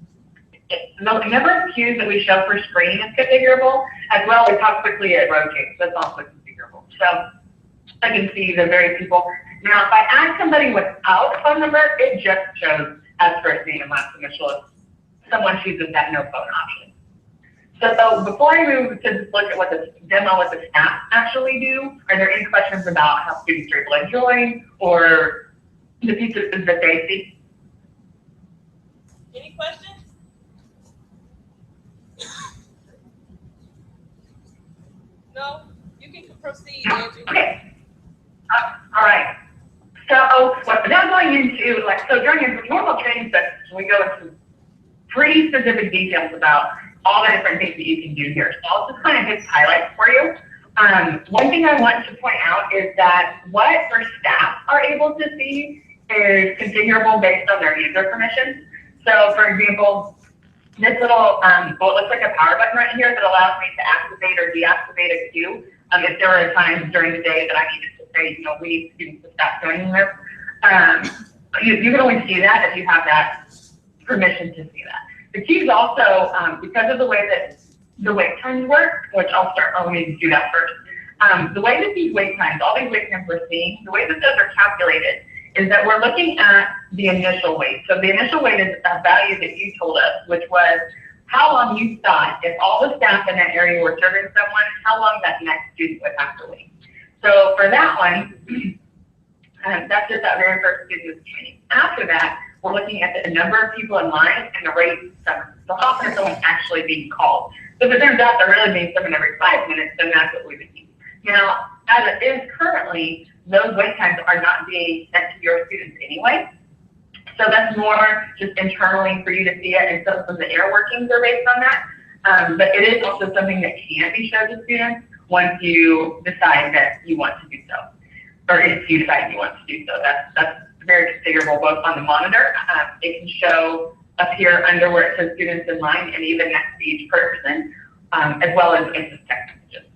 The number of queues that we show per screen is configurable, as well as how quickly it rotates. That's also configurable. So I can see the various people. Now, if I add somebody without a phone number, it just shows as first name and last initial if someone chooses that no phone option. So before I move to just look at what the demo with the staff actually do, are there any questions about how students are able to join or the pieces that they see? Any questions? No? You can proceed, Andrew. Okay. All right. So without going into, like, so during a normal training session, we go into pretty specific details about all the different things that you can do here. So I'll just kind of hit highlights for you. One thing I want to point out is that what our staff are able to see is configurable based on their user permissions. So for example, this little, what looks like a power button right here that allows me to activate or deactivate a queue. If there are times during the day that I needed to say, you know, we need students to stop joining this. You can only see that if you have that permission to see that. The keys also, because of the way that the wait times work, which let me do that first. The way that these wait times, all these wait times we're seeing, the way that those are calculated is that we're looking at the initial wait. So the initial wait is a value that you told us, which was how long you thought, if all the staff in that area were serving someone, how long that next student would have to wait. So for that one, that's just that very first student training. After that, we're looking at the number of people in line and the rate of summons. So how often is someone actually being called? So if it turns out they're really being summoned every 5 minutes, then that's what we would need. Now, as it is currently, those wait times are not being sent to your students anyway. So that's more just internally for you to see it, and some of the inner workings are based on that. But it is also something that can be shown to students once you decide that you want to do so, or if you decide you want to do so. That's very configurable both on the monitor. It can show up here under where it says students in line and even next to each person, as well as in the text messages.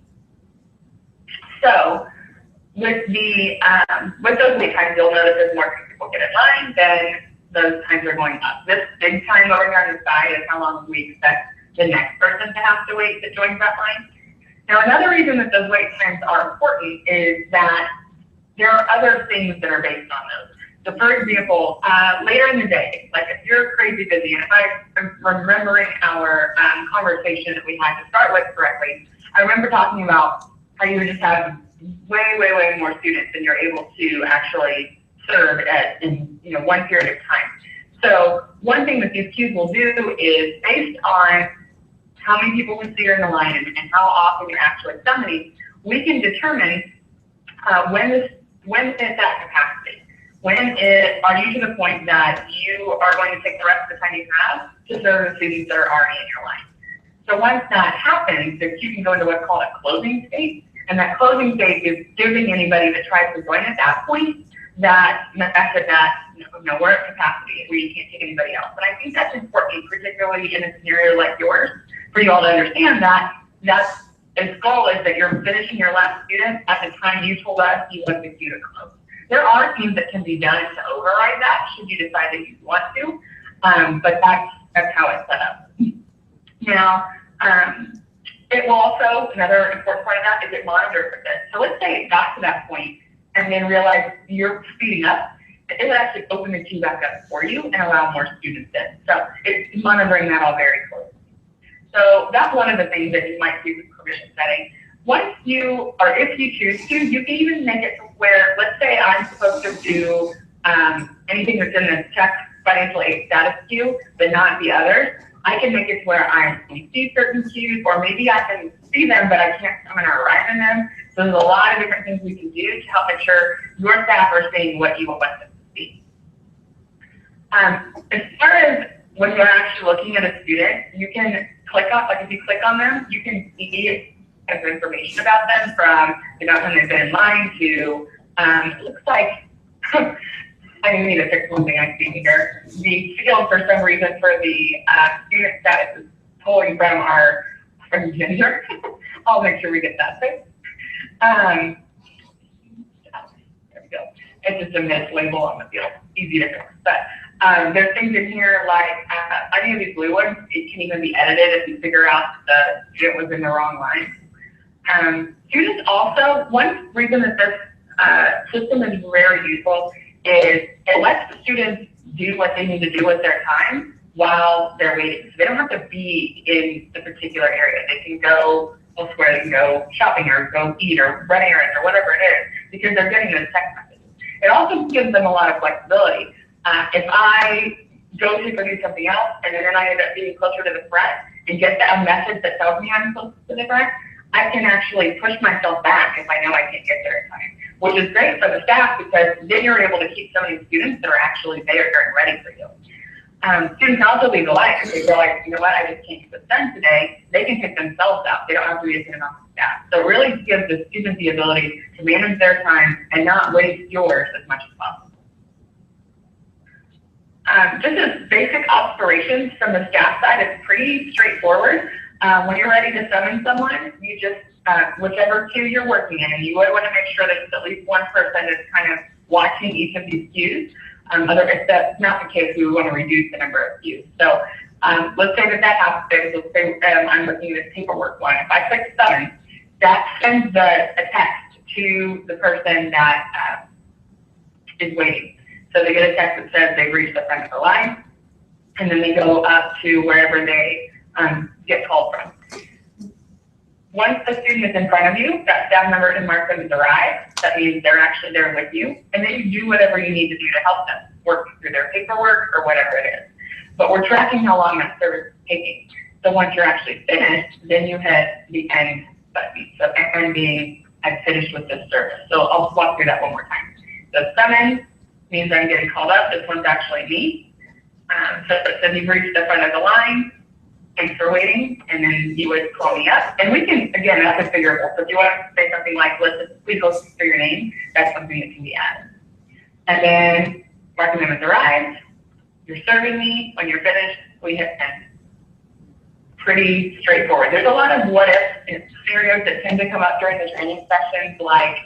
So with those wait times, you'll notice as more people get in line, then those times are going up. This big time over here on the side is how long we expect the next person to have to wait that joins that line. Now, another reason that those wait times are important is that there are other things that are based on those. So for example, later in the day, like if you're crazy busy, and if I'm remembering our conversation that we had to start with correctly, I remember talking about how you would just have way more students than you're able to actually serve in one period of time. So one thing that these queues will do is based on how many people we see in the line and how often you're actually summoning, we can determine when is that capacity. Are you to the point that you are going to take the rest of the time you have to serve the students that are already in your line? So once that happens, the queue can go into what's called a closing state. And that closing state is giving anybody that tries to join at that point that message that we're at capacity, we can't take anybody else. And I think that's important, particularly in a scenario like yours, for you all to understand that its goal is that you're finishing your last student at the time you told us you want the queue to close. There are things that can be done to override that should you decide that you want to, but that's how it's set up. Now, it will also, another important part of that is it monitors for this. So let's say it got to that point and then realize you're speeding up, it will actually open the queue back up for you and allow more students in. So it's monitoring that all very closely. So that's one of the things that you might do with permission setting. Once you, or if you choose to, you can even make it to where, let's say I'm supposed to do anything that's in the tech financial aid status queue, but not the others. I can make it to where I can see certain queues, or maybe I can see them, but I can't come and arrive in them. So there's a lot of different things we can do to help ensure your staff are seeing what you want them to see. As far as when you're actually looking at a student, you can click on, like if you click on them, you can see information about them from when they've been in line to, it looks like, I need to fix one thing I see here. The field, for some reason, for the student status is pulling from gender. I'll make sure we get that fixed. There we go. It's just a mislabel on the field. Easy to fix. But there's things in here like, any of these blue ones, it can even be edited if you figure out the student was in the wrong line. Students also, one reason that this system is very useful is it lets the students do what they need to do with their time while they're waiting. So they don't have to be in the particular area. They can go elsewhere, they can go shopping or go eat or run errands or whatever it is, because they're getting those text messages. It also gives them a lot of flexibility. If I go to go do something else and then I end up being closer to the front and get a message that tells me I'm close to the front, I can actually push myself back if I know I can't get there in time. which is great for the staff because then you're able to keep some of these students that are actually there and ready for you. Students also leave the light if they realize, you know what, I just can't get this done today. They can pick themselves up. They don't have to be dependent on the staff. So it really gives the students the ability to manage their time and not waste yours as much as possible. Just as basic operations from the staff side, it's pretty straightforward. When you're ready to summon someone, you just, whichever queue you're working in, and you would want to make sure that it's at least one person is kind of watching each of these queues. If that's not the case, we would want to reduce the number of queues. So let's say that happens. Let's say I'm looking at this paperwork one. If I click summon, that sends a text to the person that is waiting. So they get a text that says they've reached the front of the line, and then they go up to wherever they get called from. Once the student is in front of you, that staff member can mark them as arrived. That means they're actually there with you, and then you do whatever you need to do to help them, work through their paperwork or whatever it is. But we're tracking how long that service is taking. So once you're actually finished, then you hit the end button. So end being I've finished with this service. So I'll walk through that one more time. So summon means I'm getting called up. This one's actually me. So it says you've reached the front of the line. Thanks for waiting. And then you would call me up. And we can, again, that's configurable. So if you want to say something like, please go through your name, that's something that can be added. And then marking them as arrived. You're serving me. When you're finished, we hit end. Pretty straightforward. There's a lot of what if scenarios that tend to come up during the training sessions, like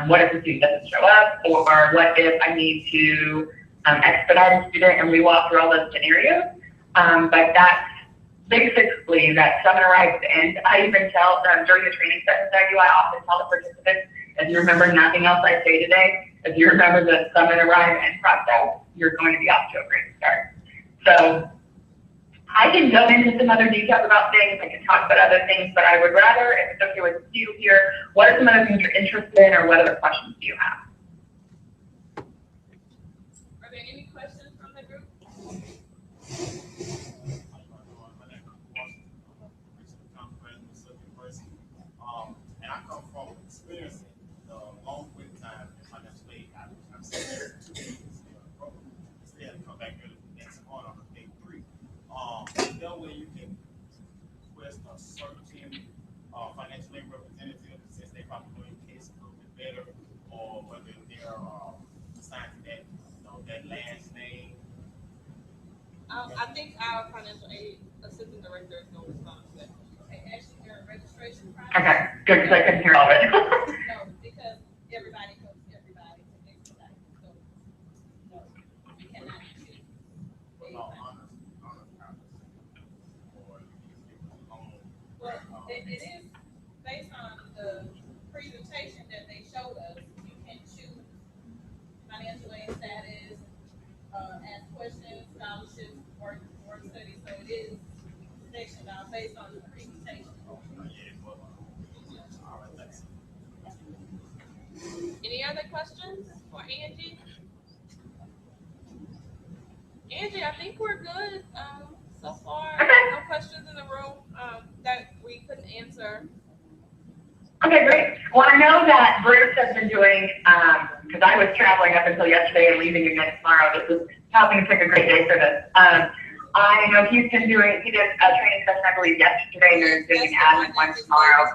what if the student doesn't show up, or what if I need to expedite a student, and we walk through all those scenarios. But that's basically that summon arrives at the end. I even tell them during the training sessions I do, I often tell the participants, if you remember nothing else I say today, if you remember the summon arrive end process, you're going to be off to a great start. So I can go into some other details about things, I can talk about other things, but I would rather, if it's okay with you here, what are some other things you're interested in, or what other questions do you have? Are there any questions from the group? And I come from experiencing the long wait time in financial aid. I'm sitting there 2 weeks in a program. Instead of come back here next month on day 3. That way you can request a certain financial aid representative, since they probably know your case a little bit better, or whether they're assigned to that, that last name. I think our financial aid assistant director is going to respond to that. Okay, actually, your registration process. Okay, good, because I couldn't hear all of it. No, because everybody goes to everybody to expedite. So, no, we cannot choose. Well, it is based on the presentation that they showed us. You can choose financial aid status, ask questions, scholarships, work study. So it is sectioned out based on the presentation. Any other questions for Angie? Angie, I think we're good so far. No questions in the room that we couldn't answer. Okay, great. Well, I know that Bruce has been doing, because I was traveling up until yesterday and leaving again tomorrow. This is helping to pick a great day for this. I know he did a training session, I believe, yesterday, and there's going to be an admin one tomorrow.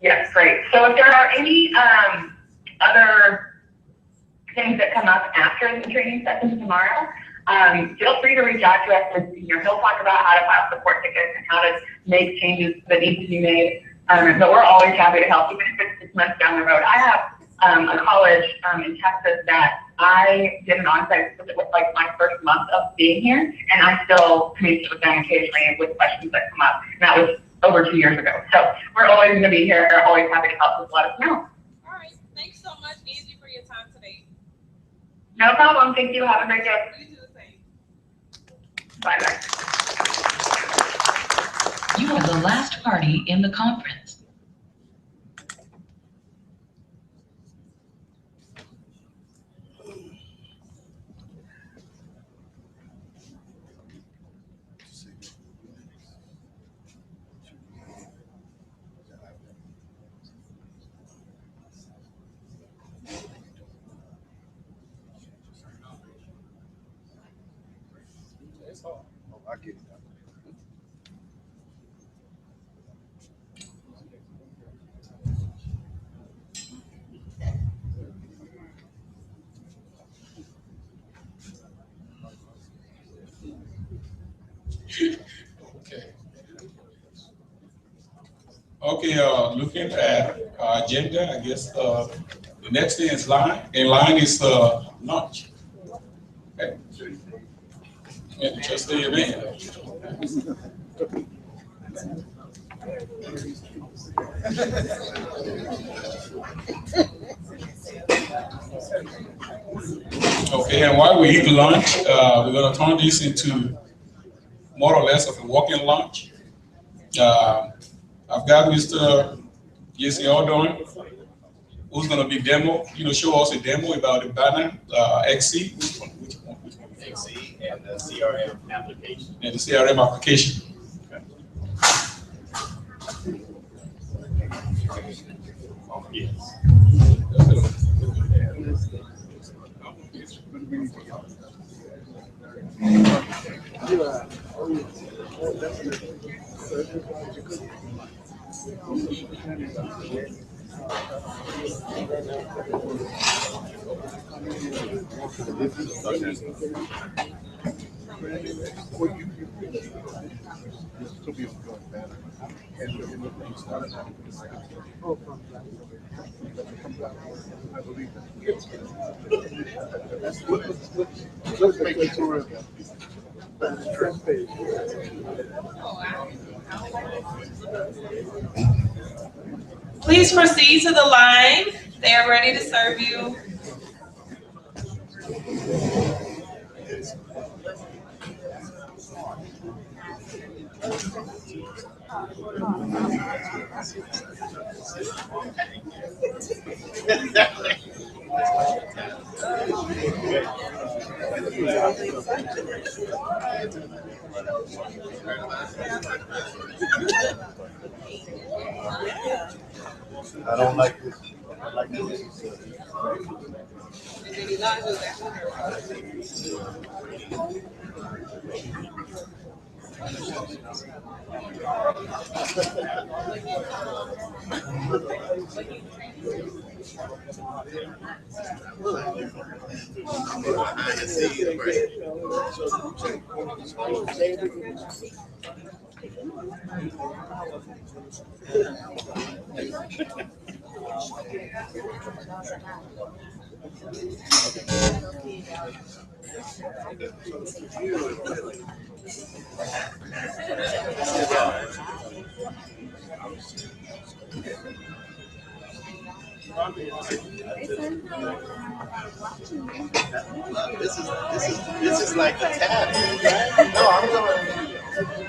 Yes, great. So if there are any other things that come up after the training session tomorrow, feel free to reach out to us. He'll talk about how to file support tickets and how to make changes that need to be made. But we're always happy to help, even if it's 6 months down the road. I have a college in Texas that I did an on-site visit with, like my first month of being here, and I still communicate with them occasionally with questions that come up. And that was over 2 years ago. So we're always going to be here. We're always happy to help. Just let us know. All right. Thanks so much, Angie, for your time today. No problem. Thank you. Have a great day. You do the same. Bye-bye. You are the last party in the conference. Oh, I get it. Okay. Okay, looking at our agenda, I guess, the next thing is in line is, lunch. Okay. And just stay in there. Okay, and while we eat lunch, we're gonna turn this into more or less of a walking lunch. I've got Mr. Jesse Aldon, who's gonna be show us a demo about the banner, XC. Which one? XE and the CRM application. And the CRM application. Yes. Please proceed to the line. They are ready to serve you. I don't like this. I like this. This is like a tab. No, I'm going.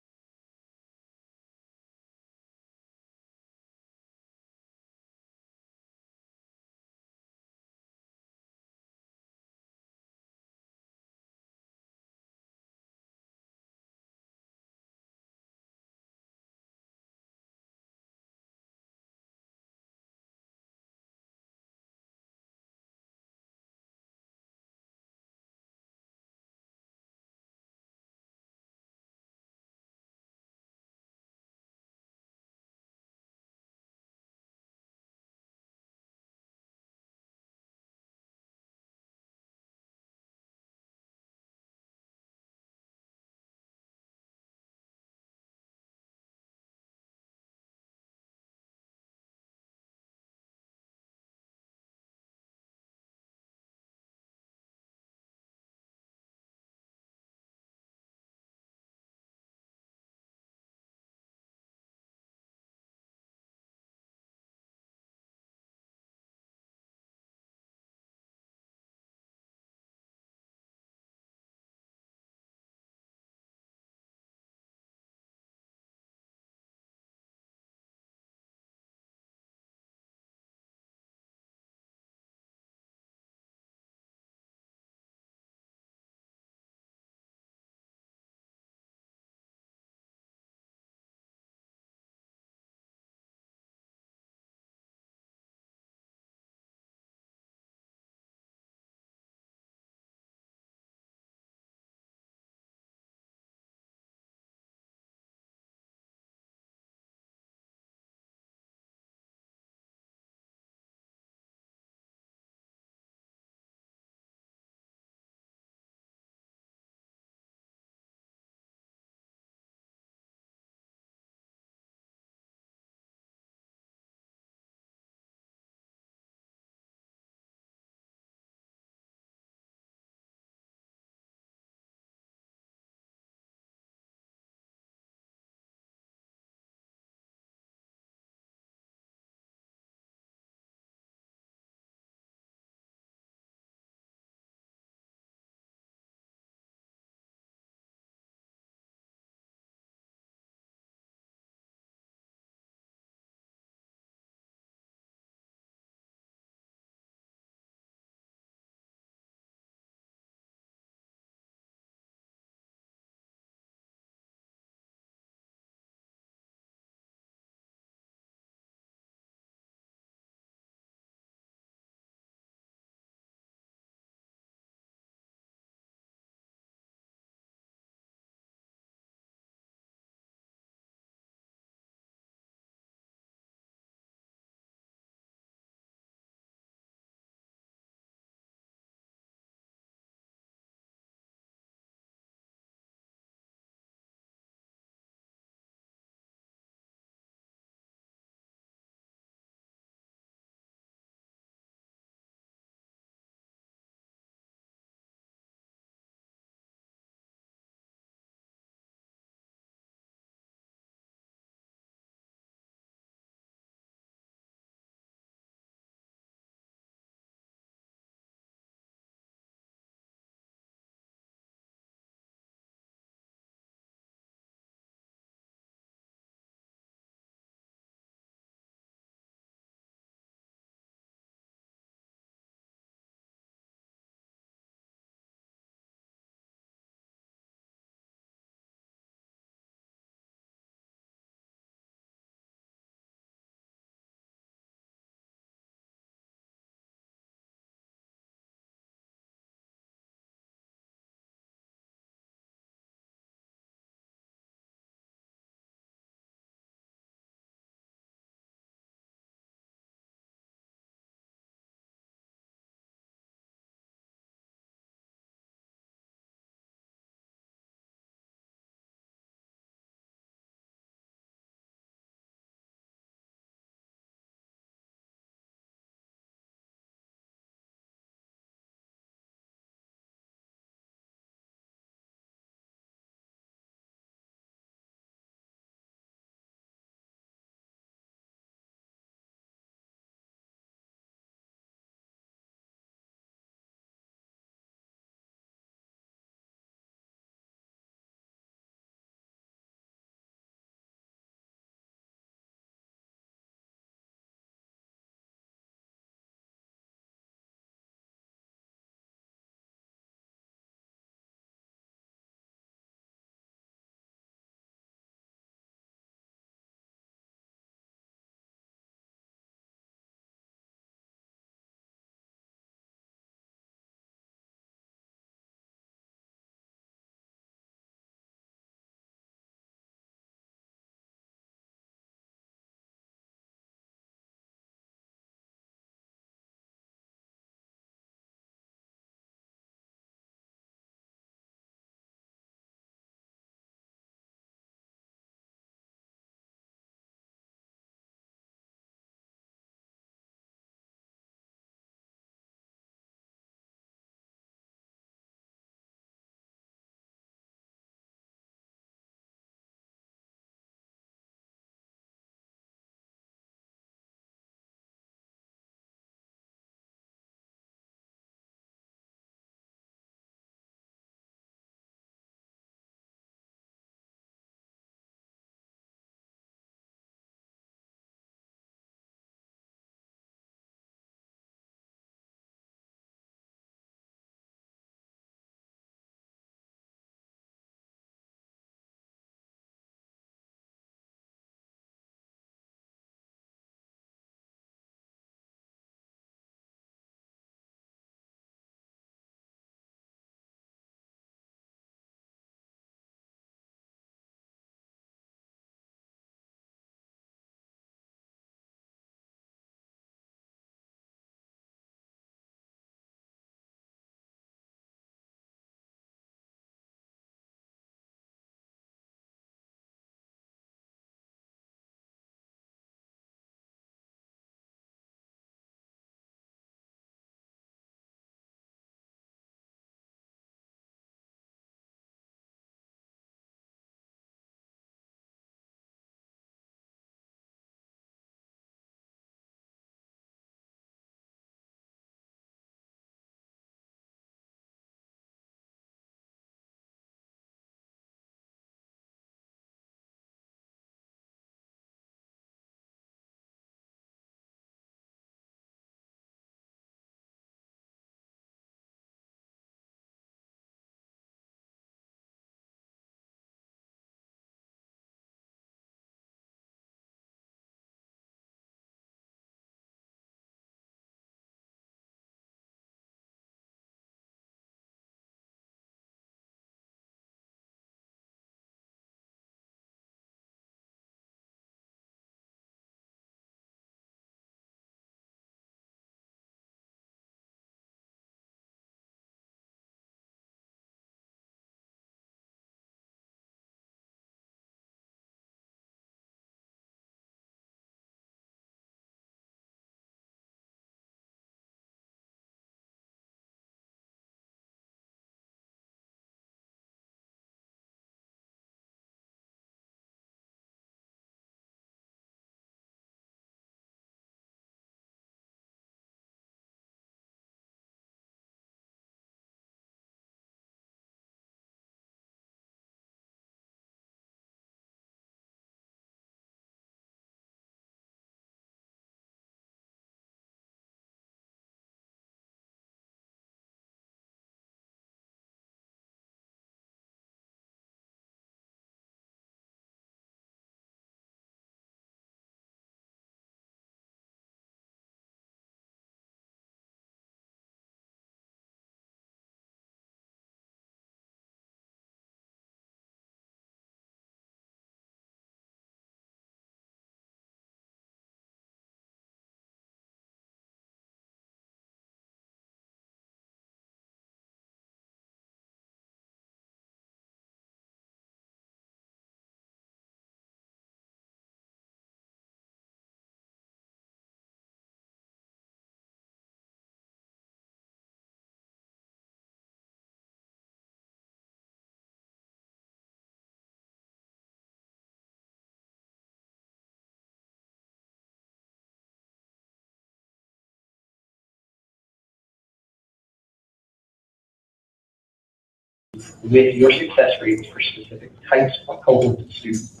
with your success rates for specific types of cohorts of students.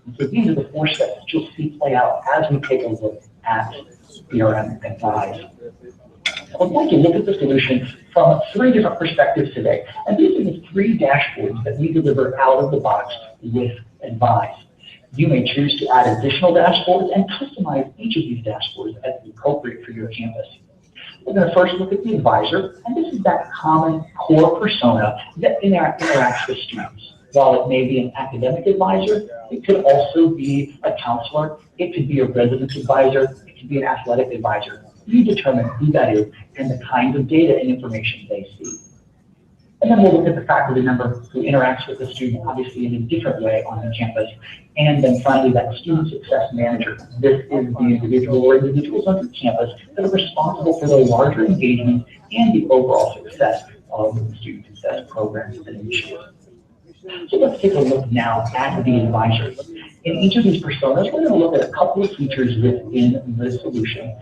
And so these are the 4 steps that you'll see play out as we take a look at CRM and Advise. I'd like to look at the solution from 3 different perspectives today. And these are the 3 dashboards that we deliver out of the box with Advise. You may choose to add additional dashboards and customize each of these dashboards as appropriate for your campus. We're going to first look at the advisor, and this is that common core persona that interacts with students. While it may be an academic advisor, it could also be a counselor, it could be a residence advisor, it could be an athletic advisor. You determine who that is and the kinds of data and information they see. And then we'll look at the faculty member who interacts with the student, obviously in a different way on the campus. And then finally, that student success manager. This is the individual or individuals on the campus that are responsible for the larger engagement and the overall success of the student success programs and initiatives. So let's take a look now at the advisor. In each of these personas, we're going to look at a couple of features within the solution.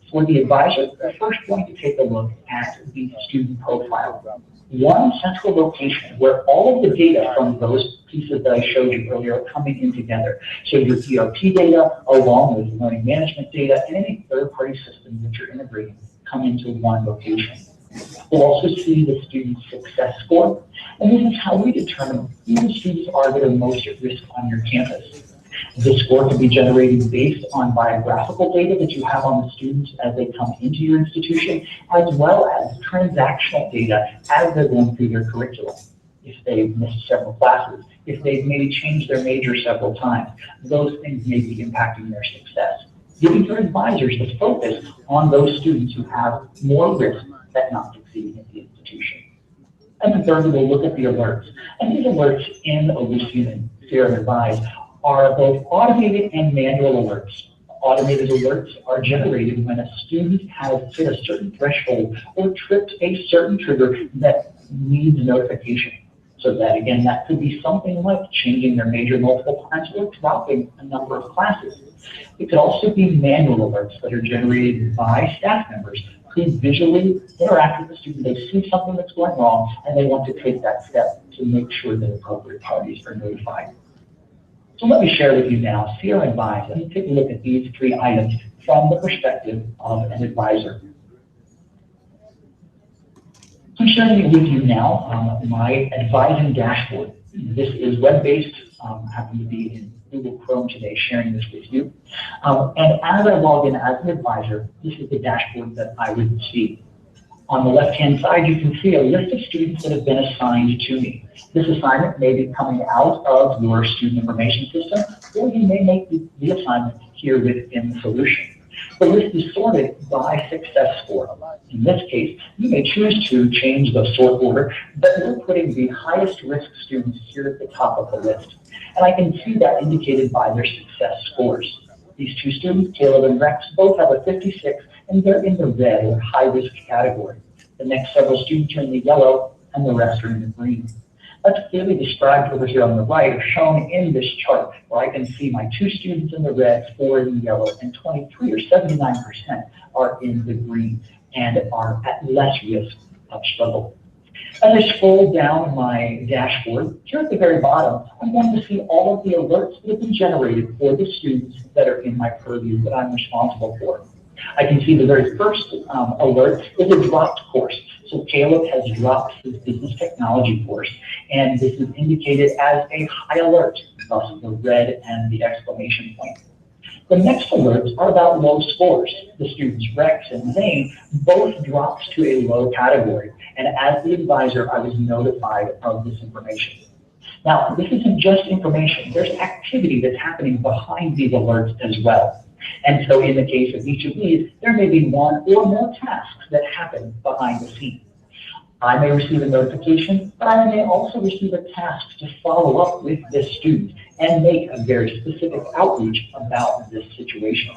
For the advisor, we're first going to take a look at the student profile. One central location where all of the data from those pieces that I showed you earlier are coming in together. So your ERP data, along with learning management data, and any third-party systems that you're integrating come into one location. We'll also see the student success score, and this is how we determine who the students are that are most at risk on your campus. This score can be generated based on biographical data that you have on the students as they come into your institution, as well as transactional data as they're going through their curriculum. If they've missed several classes, if they've maybe changed their major several times, those things may be impacting their success. Giving your advisors the focus on those students who have more risk at not succeeding in the institution. And then thirdly, we'll look at the alerts. And these alerts in Ellucian and CRM Advise are both automated and manual alerts. Automated alerts are generated when a student has hit a certain threshold or tripped a certain trigger that needs notification. So that, again, that could be something like changing their major multiple times or dropping a number of classes. It could also be manual alerts that are generated by staff members who visually interact with the student. They see something that's going wrong and they want to take that step to make sure that appropriate parties are notified. So let me share with you now CRM Advise, and take a look at these 3 items from the perspective of an advisor. I'm sharing with you now my advising dashboard. This is web-based, happen to be in Google Chrome today, sharing this with you. And as I log in as an advisor, this is the dashboard that I would see. On the left-hand side, you can see a list of students that have been assigned to me. This assignment may be coming out of your student information system, or you may make the assignment here within the solution. The list is sorted by success score. In this case, you may choose to change the sort order, but we're putting the highest risk students here at the top of the list. And I can see that indicated by their success scores. These 2 students, Caleb and Rex, both have a 56, and they're in the red or high risk category. The next several students are in the yellow, and the rest are in the green. That's clearly described over here on the right, or shown in this chart, where I can see my 2 students in the red, 4 in the yellow, and 23 or 79% are in the green and are at less risk of struggle. As I scroll down my dashboard, here at the very bottom, I'm going to see all of the alerts that have been generated for the students that are in my purview that I'm responsible for. I can see the very first alert is a dropped course. So Caleb has dropped his business technology course, and this is indicated as a high alert, thus the red and the exclamation point. The next alerts are about low scores. The students Rex and Zane both dropped to a low category, and as the advisor, I was notified of this information. Now, this isn't just information. There's activity that's happening behind these alerts as well. And so in the case of each of these, there may be 1 or more tasks that happen behind the scenes. I may receive a notification, but I may also receive a task to follow up with this student and make a very specific outreach about this situation.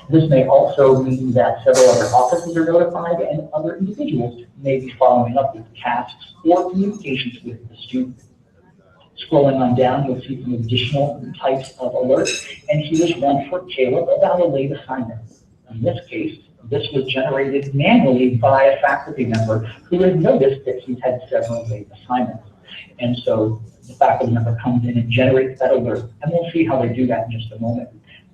This may also mean that several other offices are notified and other individuals may be following up with tasks or communications with the student. Scrolling on down, you'll see some additional types of alerts, and here's one for Caleb about a late assignment. In this case, This was generated manually by a faculty member who had noticed that he's had several late assignments. And so the faculty member comes in and generates that alert, and we'll see how they do that in just a moment.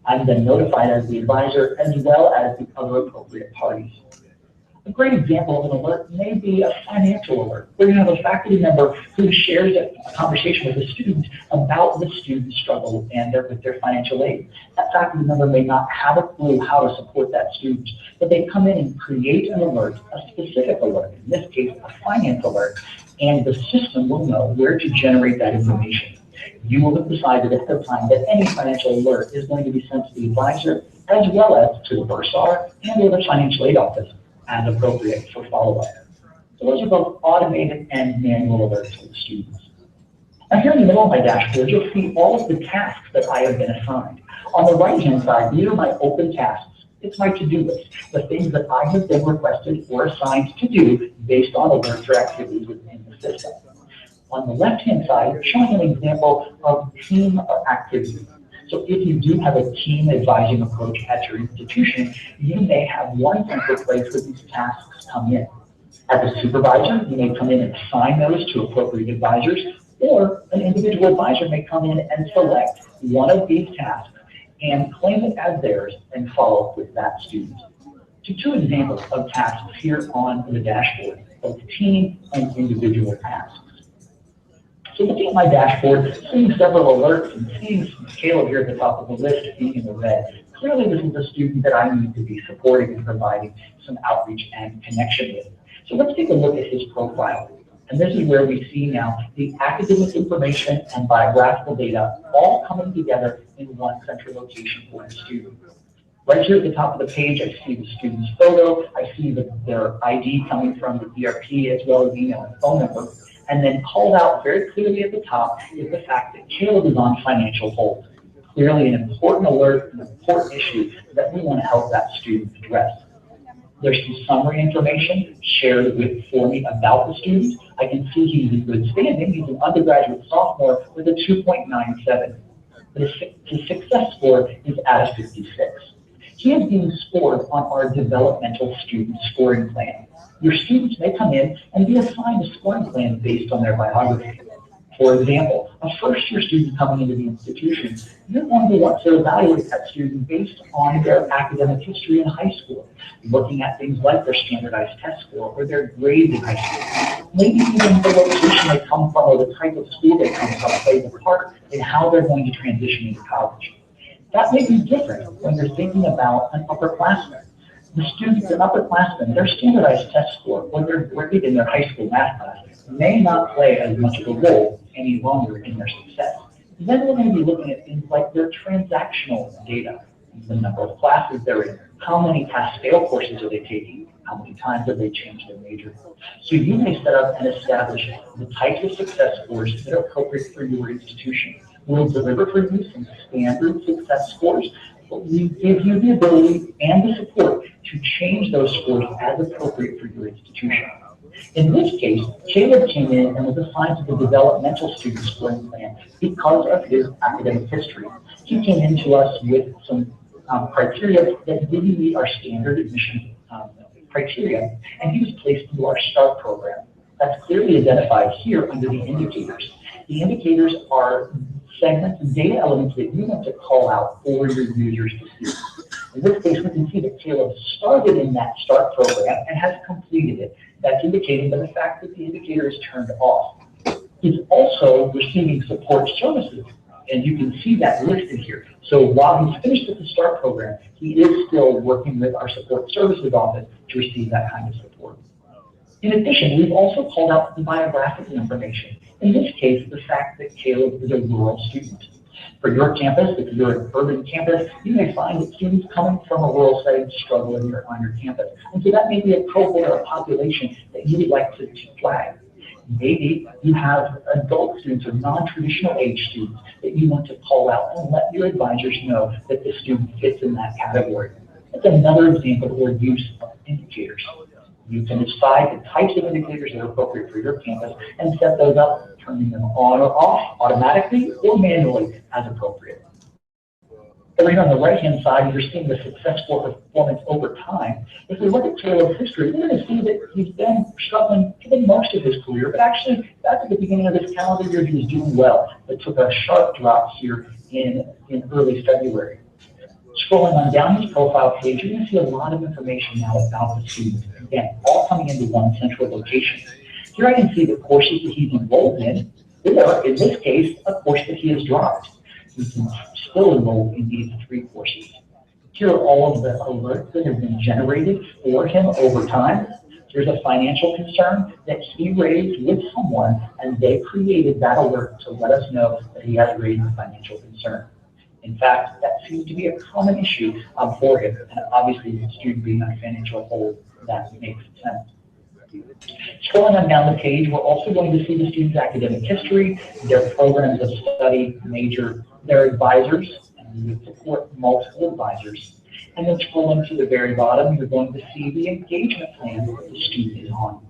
I'm then notified as the advisor as well as the other appropriate parties. A great example of an alert may be a financial alert, where you have a faculty member who shares a conversation with a student about the student's struggle and with their financial aid. That faculty member may not have a clue how to support that student, but they come in and create an alert, a specific alert, in this case, a finance alert, and the system will know where to generate that information. You will have decided at the time that any financial alert is going to be sent to the advisor as well as to the bursar and or the financial aid office as appropriate for follow-up. So those are both automated and manual alerts to the students. Now here in the middle of my dashboard, you'll see all of the tasks that I have been assigned. On the right-hand side, these are my open tasks. It's my to-do list, the things that I have been requested or assigned to do based on alerts or activities within the system. On the left-hand side, you're showing an example of team activities. So if you do have a team advising approach at your institution, you may have one central place where these tasks come in. As a supervisor, you may come in and assign those to appropriate advisors, or an individual advisor may come in and select one of these tasks and claim it as theirs and follow up with that student. So two examples of tasks here on the dashboard, both team and individual tasks. So looking at my dashboard, seeing several alerts and seeing Caleb here at the top of the list being in the red, clearly this is a student that I need to be supporting and providing some outreach and connection with. So let's take a look at his profile. And this is where we see now the academic information and biographical data all coming together in one central location for the student. Right here at the top of the page, I see the student's photo, I see their ID coming from the ERP as well as email and phone number. And then called out very clearly at the top is the fact that Caleb is on financial hold. Clearly an important alert, an important issue that we want to help that student address. There's some summary information shared for me about the student. I can see he's in good standing. He's an undergraduate sophomore with a 2.97. His success score is at a 56. He is being scored on our developmental student scoring plan. Your students may come in and be assigned a scoring plan based on their biography. For example, a first-year student coming into the institution, you're going to want to evaluate that student based on their academic history in high school, looking at things like their standardized test score or their grades in high school. Maybe even the location they come from or the type of school they come from plays a part in how they're going to transition into college. That may be different when you're thinking about an upperclassman. The students, an upperclassman, their standardized test score when they're grade in their high school math class may not play as much of a role any longer in their success. Then we're going to be looking at things like their transactional data, the number of classes they're in, how many pass-fail courses are they taking, how many times have they changed their major. So you may set up and establish the types of success scores that are appropriate for your institution. We'll deliver for you some standard success scores, but we give you the ability and the support to change those scores as appropriate for your institution. In this case, Caleb came in and was assigned to the developmental student scoring plan because of his academic history. He came into us with some criteria that didn't meet our standard admission criteria, and he was placed into our START program. That's clearly identified here under the indicators. The indicators are segments and data elements that you want to call out for your users to see. In this case, we can see that Caleb started in that START program and has completed it. That's indicated by the fact that the indicator is turned off. He's also receiving support services, and you can see that listed here. So while he's finished with the START program, he is still working with our support services office to receive that kind of support. In addition, we've also called out the biographical information. In this case, the fact that Caleb is a rural student. For your campus, if you're an urban campus, you may find that students coming from a rural setting struggle on your campus. And so that may be a cohort or a population that you would like to flag. Maybe you have adult students or non-traditional age students that you want to call out and let your advisors know that the student fits in that category. That's another example or use of indicators. You can decide the types of indicators that are appropriate for your campus and set those up, turning them on or off automatically or manually as appropriate. Over here on the right-hand side, you're seeing the success score performance over time. If we look at Caleb's history, we're going to see that he's been struggling for most of his career, but actually, back at the beginning of this calendar year, he was doing well, but took a sharp drop here in early February. Scrolling on down his profile page, you're going to see a lot of information now about the student. Again, all coming into one central location. Here I can see the courses that he's enrolled in, or in this case, a course that he has dropped. He's still enrolled in these 3 courses. Here are all of the alerts that have been generated for him over time. There's a financial concern that he raised with someone, and they created that alert to let us know that he has raised a financial concern. In fact, that seems to be a common issue for him, and obviously the student being on financial hold, that makes sense. Scrolling on down the page, we're also going to see the student's academic history, their programs of study, major, their advisors, and we support multiple advisors. And then scrolling to the very bottom, you're going to see the engagement plan that the student is on.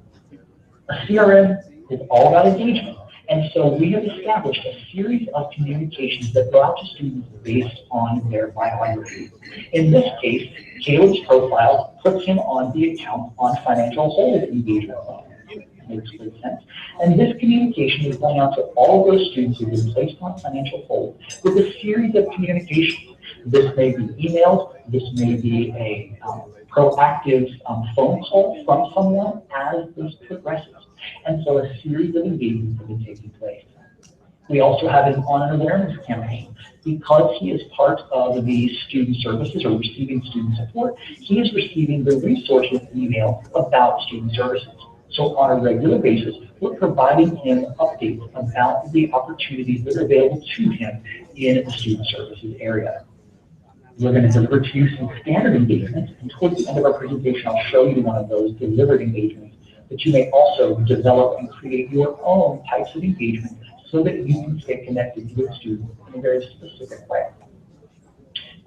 A CRM is all about engagement. And so we have established a series of communications that go out to students based on their biography. In this case, Caleb's profile puts him on the account on financial hold engagement plan. Makes good sense. And this communication is going out to all of those students who have been placed on financial hold with a series of communications. This may be emails, this may be a proactive phone call from someone as this progresses. And so a series of engagements have been taking place. We also have an on an awareness campaign. Because he is part of the student services or receiving student support, he is receiving the resources email about student services. So on a regular basis, we're providing him updates about the opportunities that are available to him in the student services area. We're going to deliver to you some standard engagements, and towards the end of our presentation, I'll show you one of those delivered engagements. But you may also develop and create your own types of engagement so that you can stay connected with students in a very specific way.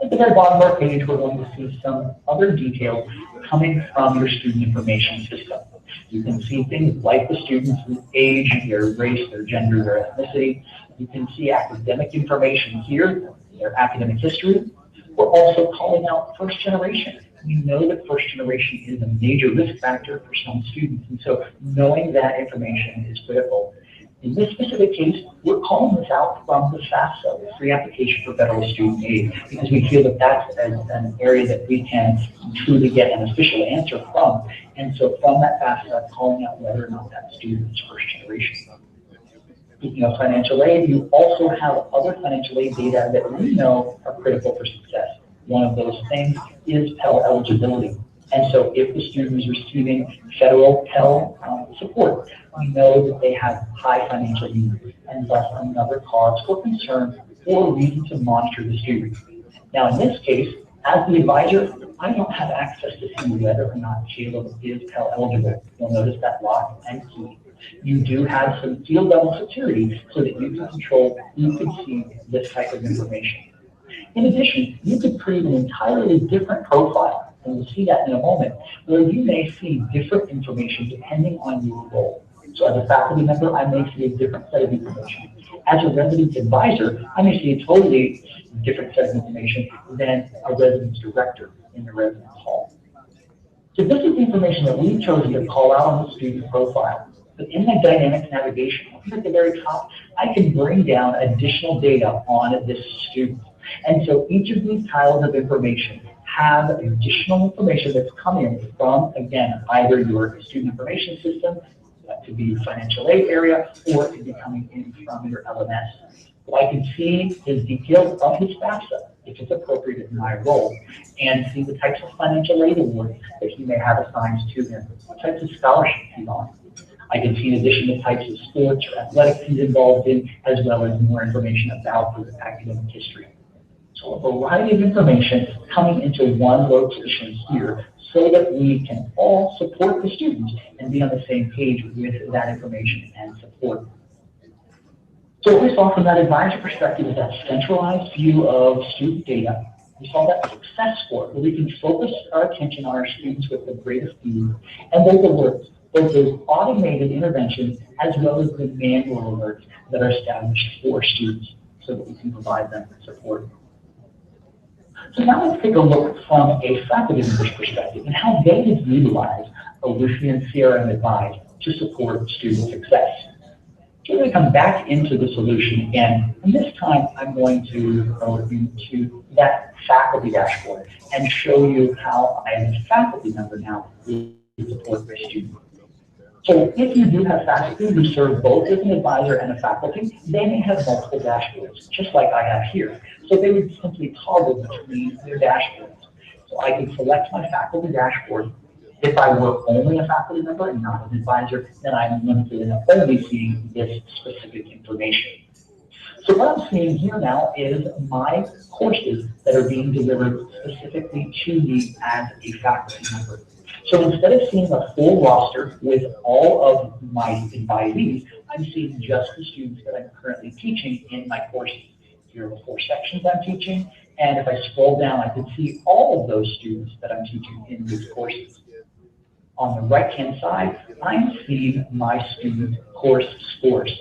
At the very bottom of our page, we're going to see some other details coming from your student information system. You can see things like the student's age, their race, their gender, their ethnicity. You can see academic information here, their academic history. We're also calling out first generation. We know that first generation is a major risk factor for some students, and so knowing that information is critical. In this specific case, we're calling this out from the FAFSA, the Free Application for Federal Student Aid, because we feel that that's an area that we can truly get an official answer from. And so from that FAFSA, calling out whether or not that student is first generation. Speaking of financial aid, you also have other financial aid data that we know are critical for success. One of those things is Pell eligibility. And so if the student is receiving federal Pell support, we know that they have high financial needs, and thus another cause for concern or reason to monitor the student. Now in this case, as the advisor, I don't have access to see whether or not Caleb is Pell eligible. You'll notice that lock and key. You do have some field level security so that you can control, you can see this type of information. In addition, you could create an entirely different profile, and we'll see that in a moment, where you may see different information depending on your role. So as a faculty member, I may see a different set of information. As a residence advisor, I may see a totally different set of information than a residence director in the residence hall. So this is the information that we've chosen to call out on the student profile. But in my dynamic navigation, here at the very top, I can bring down additional data on this student. And so each of these tiles of information have additional information that's come in from, again, either your student information system, that could be your financial aid area, or it could be coming in from your LMS. So I can see his details of his FAFSA, if it's appropriate in my role, and see the types of financial aid awards that he may have assigned to him, what types of scholarships he's on. I can see in addition the types of sports or athletics he's involved in, as well as more information about his academic history. So a variety of information coming into one location here so that we can all support the students and be on the same page with that information and support. So what we saw from that advisor perspective is that centralized view of student data. We saw that success score, where we can focus our attention on our students with the greatest ease, and those alerts, both those automated interventions as well as the manual alerts that are established for students so that we can provide them support. So now let's take a look from a faculty member's perspective and how they have utilized Ellucian CRM Advise to support student success. So we're going to come back into the solution again, and this time I'm going to go into that faculty dashboard and show you how I, as a faculty member now, will support my student. So if you do have faculty who serve both as an advisor and a faculty, they may have multiple dashboards, just like I have here. So they would simply toggle between their dashboards. So I can select my faculty dashboard. If I were only a faculty member and not an advisor, then I'm limited in only seeing this specific information. So what I'm seeing here now is my courses that are being delivered specifically to me as a faculty member. So instead of seeing a full roster with all of my invitees, I'm seeing just the students that I'm currently teaching in my courses. Here are the 4 sections I'm teaching, and if I scroll down, I can see all of those students that I'm teaching in these courses. On the right-hand side, I'm seeing my student course scores.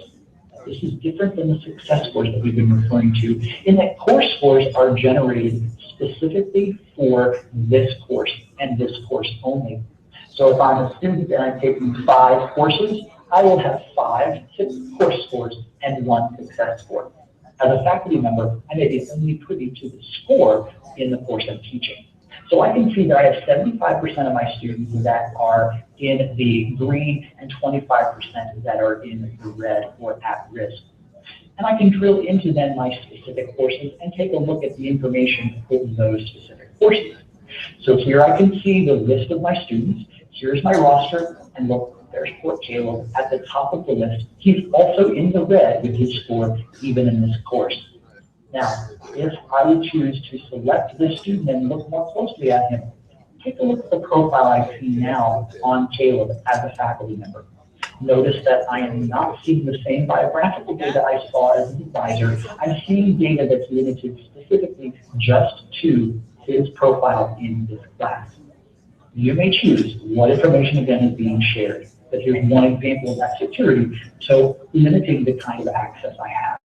This is different than the success scores that we've been referring to, in that course scores are generated specifically for this course and this course only. So if I'm a student and I'm taking 5 courses, I will have 5 course scores and 1 success score. As a faculty member, I may be only privy to the score in the course I'm teaching. So I can see that I have 75% of my students that are in the green and 25% that are in the red or at risk. And I can drill into then my specific courses and take a look at the information for those specific courses. So here I can see the list of my students. Here's my roster, and look, there's Port Caleb at the top of the list. He's also in the red with his score, even in this course. Now, if I would choose to select this student and look more closely at him, take a look at the profile I see now on Caleb as a faculty member. Notice that I am not seeing the same biographical data I saw as an advisor. I'm seeing data that's limited specifically just to his profile in this class. You may choose what information again is being shared, but here's one example of that security, so limiting the kind of access I have.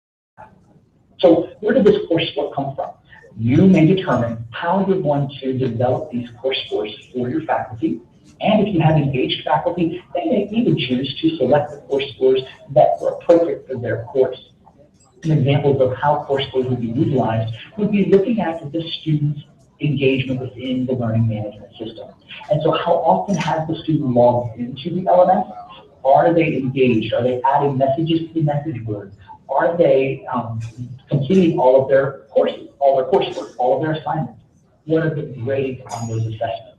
So where did this course score come from? You may determine how you're going to develop these course scores for your faculty, and if you have engaged faculty, they may even choose to select the course scores that are appropriate for their course. Some examples of how course scores would be utilized would be looking at the student's engagement within the learning management system. And so how often has the student logged into the LMS? Are they engaged? Are they adding messages to the message board? Are they completing all of their courses, all their coursework, all of their assignments? What are the grades on those assessments?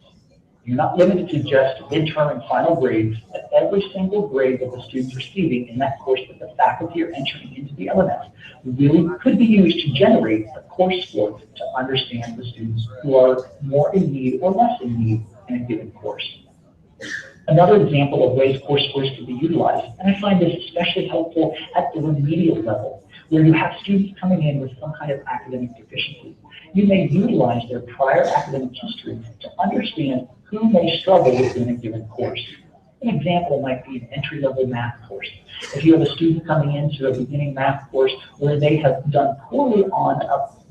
You're not limited to just midterm and final grades, but every single grade that the student's receiving in that course that the faculty are entering into the LMS really could be used to generate a course score to understand the students who are more in need or less in need in a given course. Another example of ways course scores can be utilized, and I find this especially helpful at the remedial level, where you have students coming in with some kind of academic deficiency. You may utilize their prior academic history to understand who may struggle within a given course. An example might be an entry-level math course. If you have a student coming into a beginning math course where they have done poorly on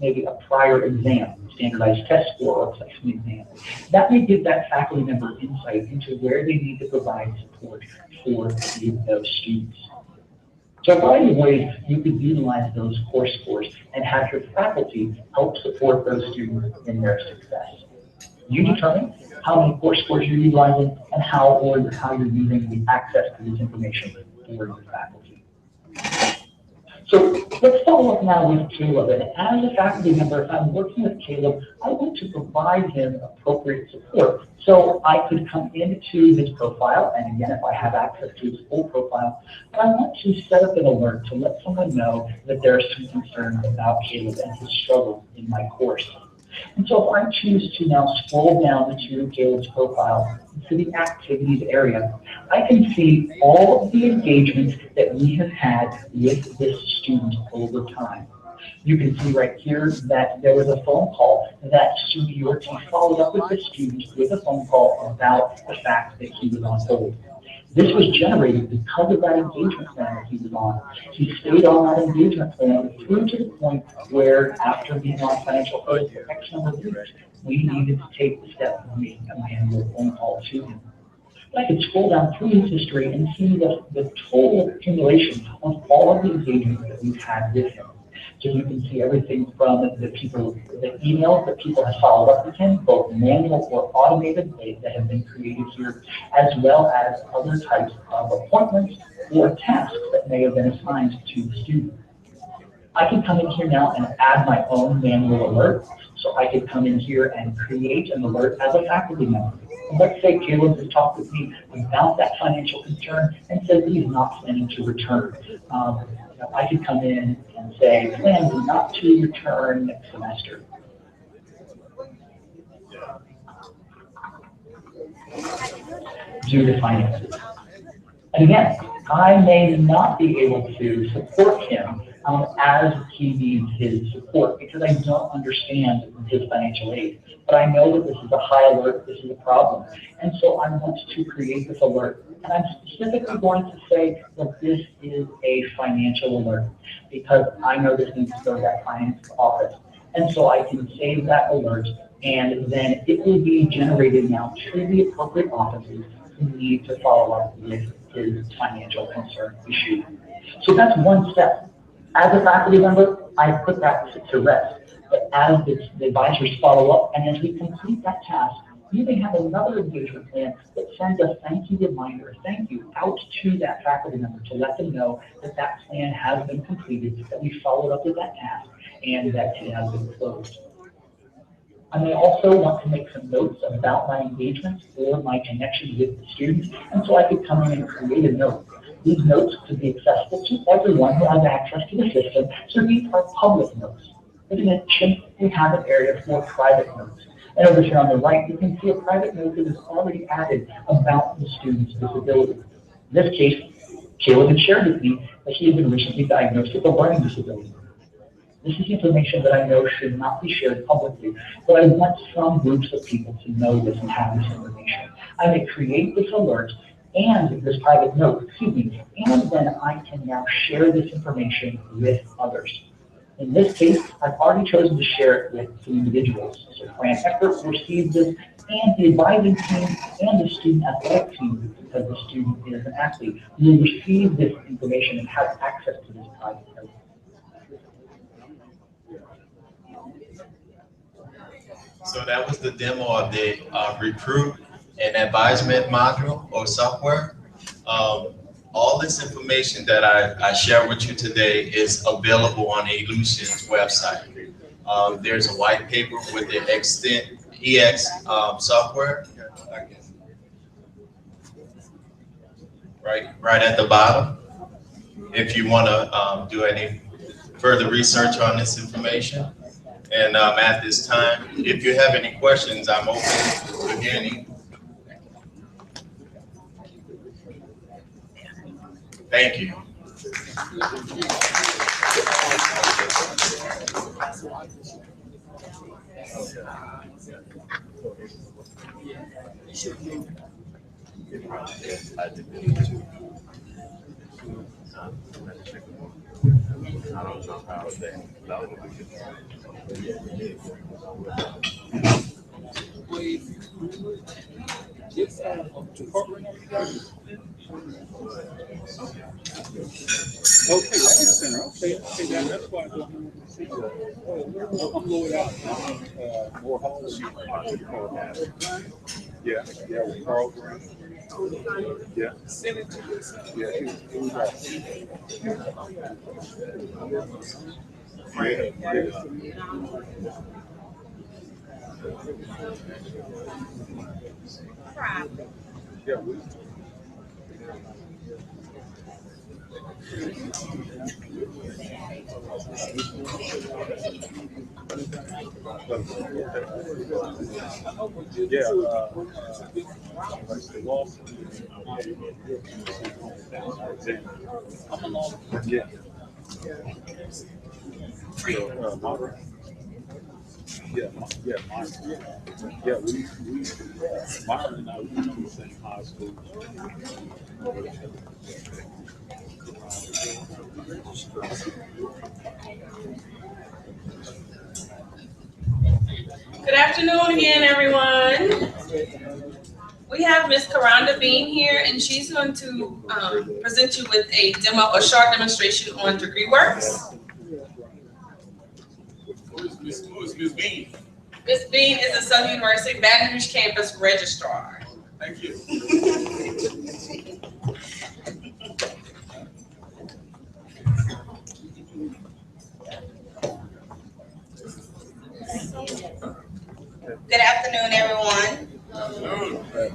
maybe a prior exam, standardized test score or placement exam, that may give that faculty member insight into where they need to provide support for those students. So a variety of ways you could utilize those course scores and have your faculty help support those students in their success. You determine how many course scores you're utilizing and how you're using the access to this information for your faculty. So let's follow up now with Caleb. And as a faculty member, if I'm working with Caleb, I want to provide him appropriate support. So I could come into his profile, and again, if I have access to his full profile, but I want to set up an alert to let someone know that there are some concerns about Caleb and his struggle in my course. And so if I choose to now scroll down to Caleb's profile, to the activities area, I can see all of the engagements that we have had with this student over time. You can see right here that there was a phone call that your team followed up with the student with a phone call about the fact that he was on hold. This was generated because of that engagement plan that he was on. He stayed on that engagement plan through to the point where, after being on financial aid for X number of weeks, we needed to take the step of making a manual phone call to him. But I could scroll down through his history and see the total accumulation of all of the engagements that we've had with him. So you can see everything from the emails that people have followed up with him, both manual or automated, that have been created here, as well as other types of appointments or tasks that may have been assigned to the student. I can come in here now and add my own manual alert. So I could come in here and create an alert as a faculty member. And let's say Caleb has talked with me about that financial concern and says that he's not planning to return. I could come in and say, plans not to return next semester. Due to finances. And again, I may not be able to support him as he needs his support because I don't understand his financial aid. But I know that this is a high alert, this is a problem. And so I want to create this alert. And I'm specifically going to say that this is a financial alert because I know this needs to go to that finance office. And so I can save that alert, and then it will be generated now to the appropriate offices who need to follow up with his financial concern issue. So that's one step. As a faculty member, I put that to rest. But as the advisors follow up, and as we complete that task, you may have another engagement plan that sends a thank you reminder, a thank you out to that faculty member to let them know that that plan has been completed, that we followed up with that task, and that it has been closed. I may also want to make some notes about my engagements or my connection with the students, and so I could come in and create a note. These notes could be accessible to everyone who has access to the system, so these are public notes. In addition, we have an area for private notes. And over here on the right, you can see a private note that is already added about the student's disability. In this case, Caleb had shared with me that he had been recently diagnosed with a learning disability. This is information that I know should not be shared publicly, but I want some groups of people to know this and have this information. I may create this alert and this private note, and then I can now share this information with others. In this case, I've already chosen to share it with some individuals. So Fran Eckert received this, and the advising team and the student athletic team, because the student is an athlete, will receive this information and have access to this private note. So that was the demo of the recruit and advisement module or software. All this information that I share with you today is available on Ellucian's website. There's a white paper with the Extent EX software. Right at the bottom. If you want to do any further research on this information. And at this time, if you have any questions, I'm open to hearing. Thank you. Okay, center. Okay, that's why I'm loaded out. More halls. Yeah, with Carl Green. Yeah. Send it to us. Yeah, it was awesome. Yeah. Yeah, mine. Yeah, Myron and I, we went to the same high school. Good afternoon again, everyone. We have Ms. Karanda Bean here, and she's going to present you with a short demonstration on DegreeWorks. Who is Ms. Bean? Ms. Bean is the Southern University Baton Rouge campus registrar. Thank you. Good afternoon, everyone.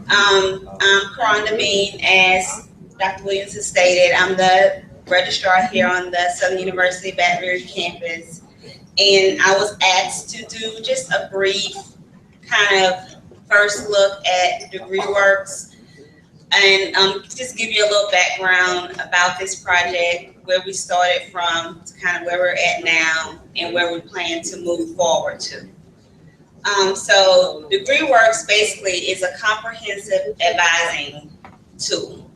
I'm Karanda Bean. As Dr. Williams has stated, I'm the registrar here on the Southern University Baton Rouge campus. And I was asked to do just a brief kind of first look at DegreeWorks and just give you a little background about this project, where we started from to kind of where we're at now and where we plan to move forward to. So DegreeWorks basically is a comprehensive advising tool.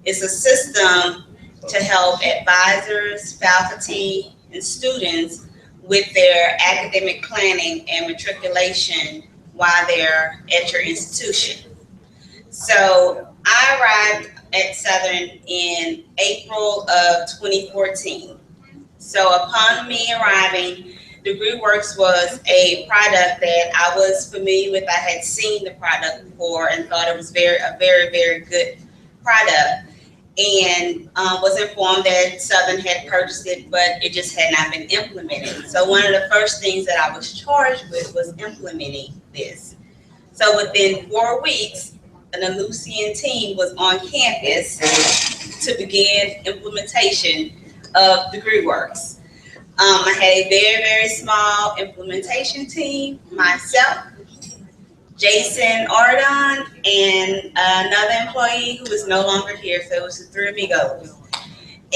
It's a system to help advisors, faculty, and students with their academic planning and matriculation while they're at your institution. So I arrived at Southern in April of 2014. So upon me arriving, DegreeWorks was a product that I was familiar with. I had seen the product before and thought it was a very, very good product, and was informed that Southern had purchased it, but it just had not been implemented. So one of the first things that I was charged with was implementing this. So within 4 weeks, an Elucian team was on campus to begin implementation of DegreeWorks. I had a very, very small implementation team, myself, Jason Ardon, and another employee who is no longer here, so it was the three amigos.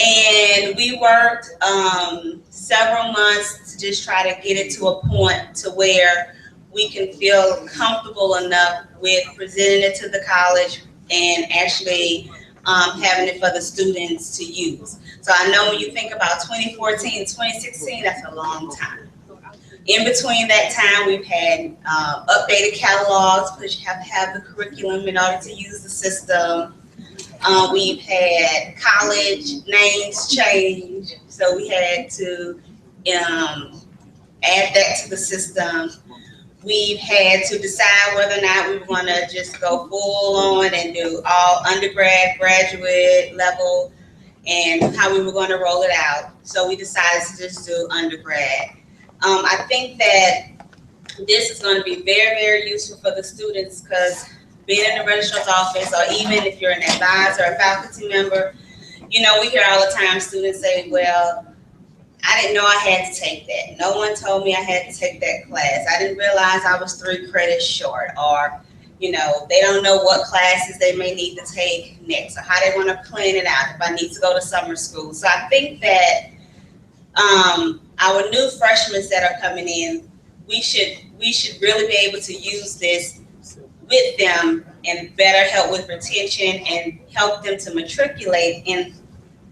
And we worked several months to just try to get it to a point to where we can feel comfortable enough with presenting it to the college and actually having it for the students to use. So I know when you think about 2014, 2016, that's a long time. In between that time, we've had updated catalogs, because you have to have the curriculum in order to use the system. We've had college names change, so we had to add that to the system. We've had to decide whether or not we want to just go full on and do all undergrad, graduate level, and how we were going to roll it out. So we decided to just do undergrad. I think that this is going to be very, very useful for the students, because being in the registrar's office, or even if you're an advisor or a faculty member, you know, we hear all the time students say, well, I didn't know I had to take that. No one told me I had to take that class. I didn't realize I was 3 credits short, or, you know, they don't know what classes they may need to take next, or how they want to plan it out if I need to go to summer school. So I think that our new freshmen that are coming in, we should really be able to use this with them and better help with retention and help them to matriculate in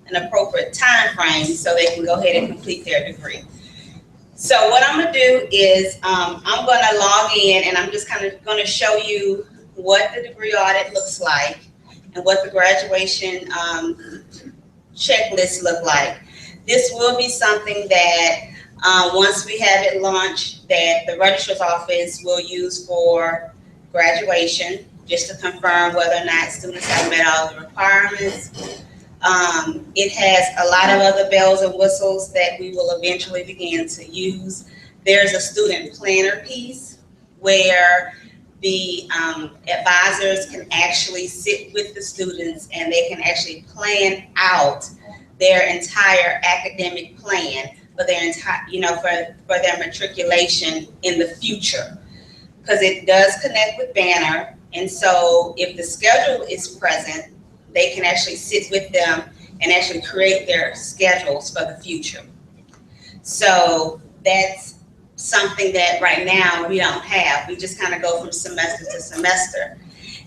an appropriate time frame so they can go ahead and complete their degree. So what I'm gonna do is I'm gonna log in, and I'm just kind of gonna show you what the degree audit looks like and what the graduation checklist look like. This will be something that once we have it launched, that the registrar's office will use for graduation, just to confirm whether or not students have met all the requirements. It has a lot of other bells and whistles that we will eventually begin to use. There's a student planner piece where the advisors can actually sit with the students, and they can actually plan out their entire academic plan for their entire, you know, for their matriculation in the future, because it does connect with Banner. And so if the schedule is present, they can actually sit with them and actually create their schedules for the future. So that's something that right now we don't have. We just kind of go from semester to semester.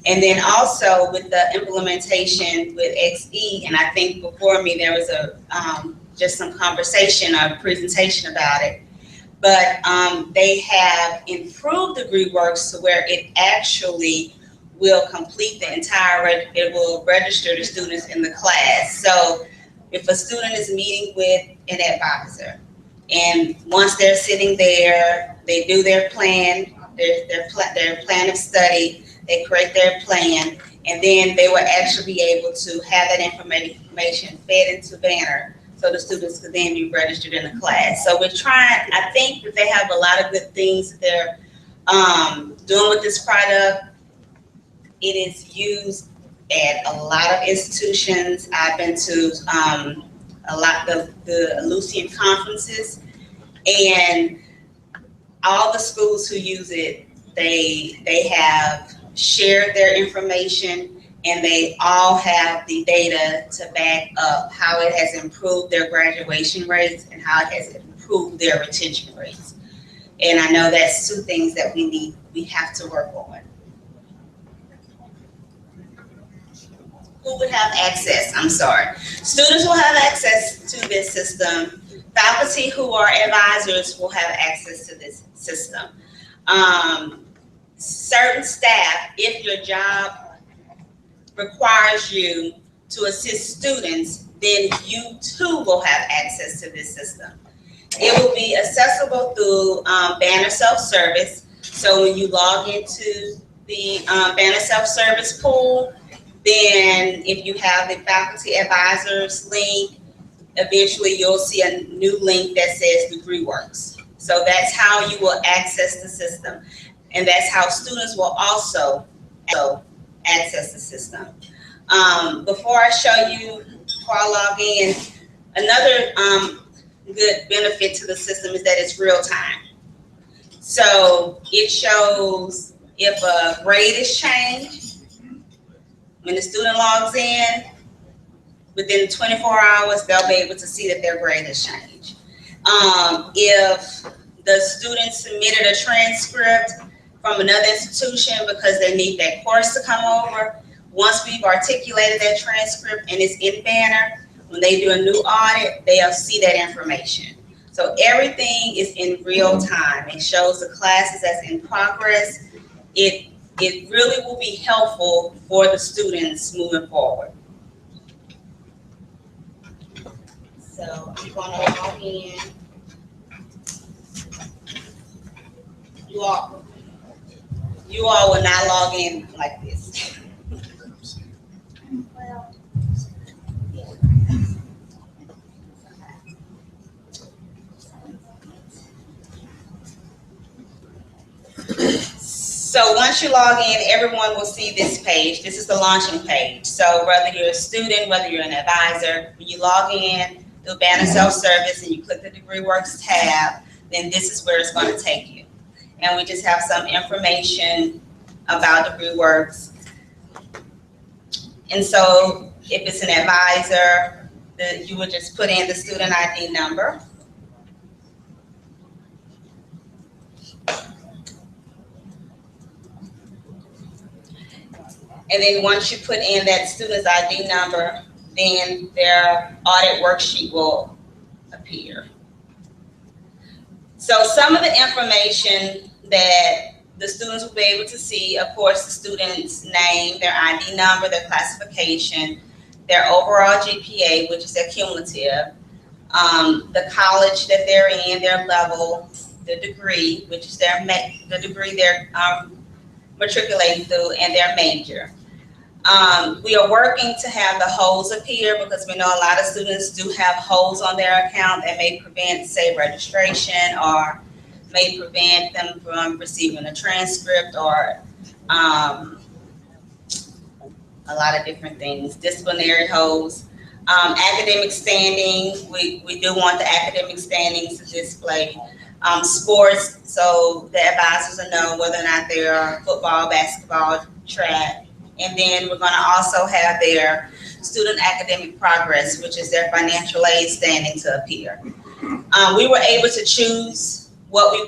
And then also with the implementation with XE, and I think before me there was a just some conversation or presentation about it, but they have improved DegreeWorks to where it actually will complete the entire, it will register the students in the class. So if a student is meeting with an advisor, and once they're sitting there, they do their plan, their plan of study, they create their plan, and then they will actually be able to have that information fed into Banner so the students could then be registered in the class. So we're trying, I think that they have a lot of good things that they're doing with this product. It is used at a lot of institutions. I've been to a lot of the Lucian conferences, and all the schools who use it, they have shared their information, and they all have the data to back up how it has improved their graduation rates and how it has improved their retention rates. And I know that's two things that we have to work on. Who would have access? I'm sorry. Students will have access to this system. Faculty who are advisors will have access to this system. Certain staff, if your job requires you to assist students, then you too will have access to this system. It will be accessible through Banner Self-Service. So when you log into the Banner Self-Service pool, then if you have the faculty advisors link, eventually you'll see a new link that says DegreeWorks. So that's how you will access the system. And that's how students will also access the system. Before I show you, before I log in, another good benefit to the system is that it's real time. So it shows if a grade is changed. When the student logs in, within 24 hours, they'll be able to see that their grade has changed. If the student submitted a transcript from another institution because they need that course to come over, once we've articulated that transcript and it's in Banner, when they do a new audit, they'll see that information. So everything is in real time. It shows the classes that's in progress. It really will be helpful for the students moving forward. So I'm going to log in. You all will not log in like this. So once you log in, everyone will see this page. This is the launching page. So whether you're a student, whether you're an advisor, when you log in through Banner Self-Service and you click the DegreeWorks tab, then this is where it's going to take you. And we just have some information about DegreeWorks. And so if it's an advisor, you would just put in the student ID number. And then once you put in that student's ID number, then their audit worksheet will appear. So some of the information that the students will be able to see, of course, the student's name, their ID number, their classification, their overall GPA, which is their cumulative, the college that they're in, their level, the degree, which is the degree they're matriculating through, and their major. We are working to have the holes appear because we know a lot of students do have holes on their account that may prevent, say, registration, or may prevent them from receiving a transcript, or a lot of different things, disciplinary holes. Academic standing, we do want the academic standings to display. Sports, so the advisors will know whether or not they are football, basketball, track. And then we're going to also have their student academic progress, which is their financial aid standing, to appear. We were able to choose what we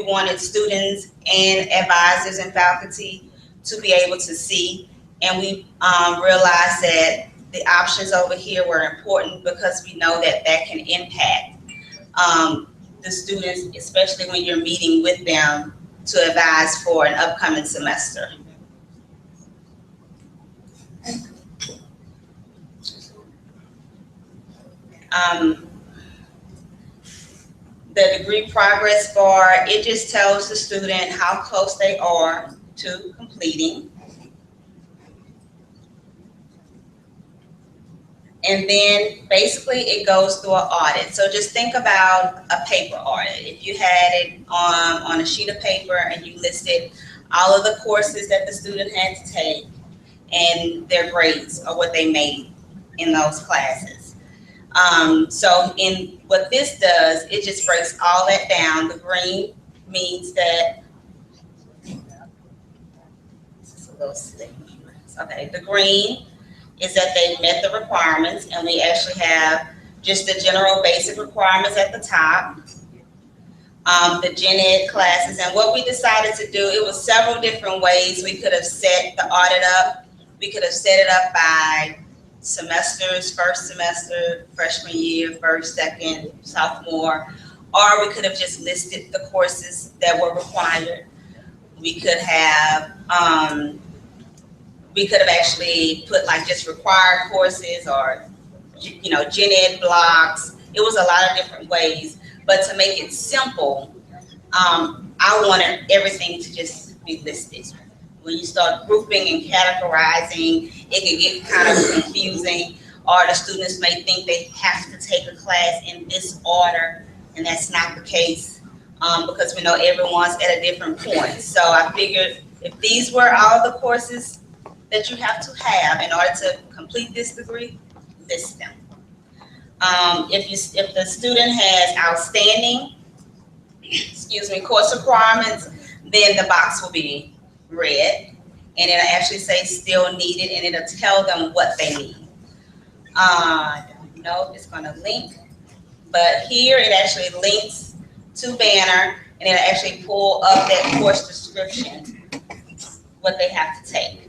wanted students and advisors and faculty to be able to see. And we realized that the options over here were important because we know that that can impact the students, especially when you're meeting with them to advise for an upcoming semester. The degree progress bar, it just tells the student how close they are to completing. And then basically it goes through an audit. So just think about a paper audit. If you had it on a sheet of paper and you listed all of the courses that the student had to take and their grades or what they made in those classes. So in what this does, it just breaks all that down. The green means that, it's a little slick. Okay, the green is that they met the requirements, and we actually have just the general basic requirements at the top. The gen ed classes, and what we decided to do, it was several different ways we could have set the audit up. We could have set it up by semesters, first semester, freshman year, first, second, sophomore, or we could have just listed the courses that were required. We could have actually put like just required courses or, you know, gen ed blocks. It was a lot of different ways, but to make it simple, I wanted everything to just be listed. When you start grouping and categorizing, it can get kind of confusing, or the students may think they have to take a class in this order, and that's not the case, because we know everyone's at a different point. So I figured if these were all the courses that you have to have in order to complete this degree, list them. If the student has outstanding, course requirements, then the box will be red, and it'll actually say still needed, and it'll tell them what they need. I don't know if it's gonna link, but here it actually links to Banner, and it'll actually pull up that course description, what they have to take.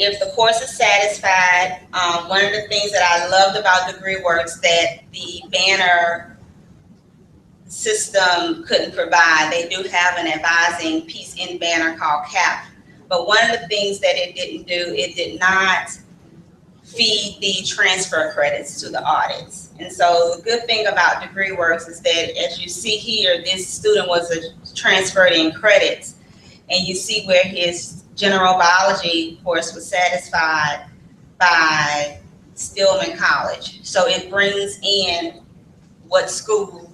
If the course is satisfied, one of the things that I loved about DegreeWorks that the Banner system couldn't provide, they do have an advising piece in Banner called CAP, but one of the things that it didn't do, it did not feed the transfer credits to the audits. And so the good thing about DegreeWorks is that, as you see here, this student was transferred in credits, and you see where his general biology course was satisfied by Stillman College. So it brings in what school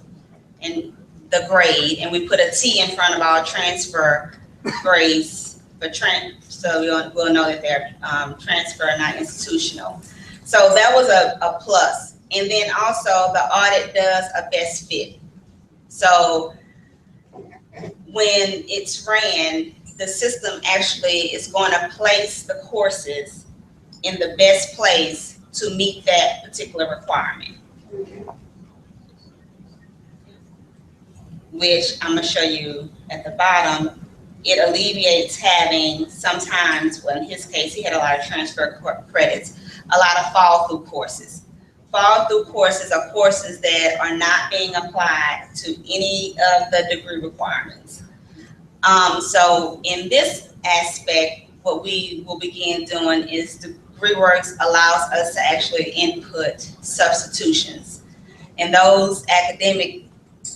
and the grade, and we put a T in front of our transfer grades for so we'll know that they're transfer, not institutional. So that was a plus. And then also the audit does a best fit. So when it's ran, the system actually is going to place the courses in the best place to meet that particular requirement, which I'm going to show you at the bottom. It alleviates having sometimes, well, in his case, he had a lot of transfer credits, a lot of fall through courses. Fall through courses are courses that are not being applied to any of the degree requirements. So in this aspect, what we will begin doing is DegreeWorks allows us to actually input substitutions. And those academic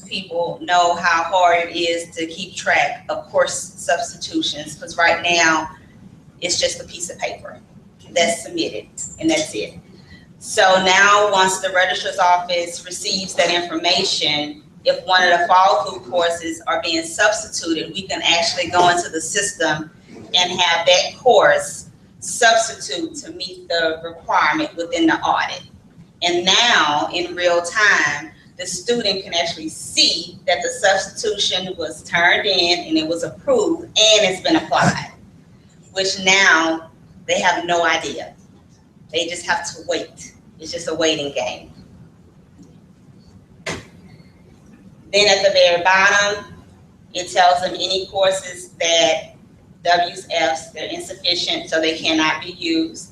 people know how hard it is to keep track of course substitutions, because right now it's just a piece of paper that's submitted and that's it. So now once the registrar's office receives that information, if one of the fall through courses are being substituted, we can actually go into the system and have that course substitute to meet the requirement within the audit. And now in real time, the student can actually see that the substitution was turned in and it was approved and it's been applied, which now they have no idea. They just have to wait. It's just a waiting game. Then at the very bottom, it tells them any courses that WFs, they're insufficient, so they cannot be used.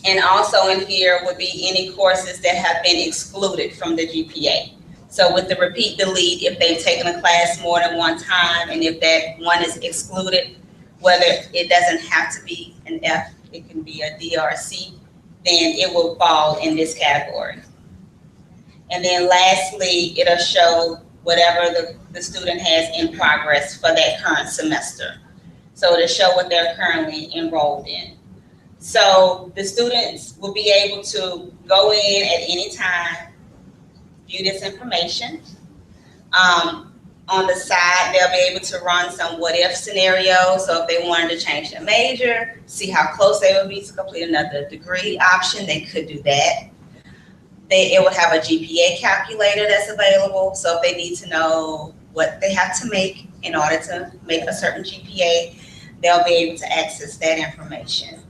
And also in here would be any courses that have been excluded from the GPA. So with the repeat delete, if they've taken a class more than one time, and if that one is excluded, whether it doesn't have to be an F, it can be a D or a C, then it will fall in this category. And then lastly, it'll show whatever the student has in progress for that current semester. So it'll show what they're currently enrolled in. So the students will be able to go in at any time, view this information. On the side, they'll be able to run some what if scenarios. So if they wanted to change their major, see how close they would be to complete another degree option, they could do that. It would have a GPA calculator that's available. So if they need to know what they have to make in order to make a certain GPA, they'll be able to access that information.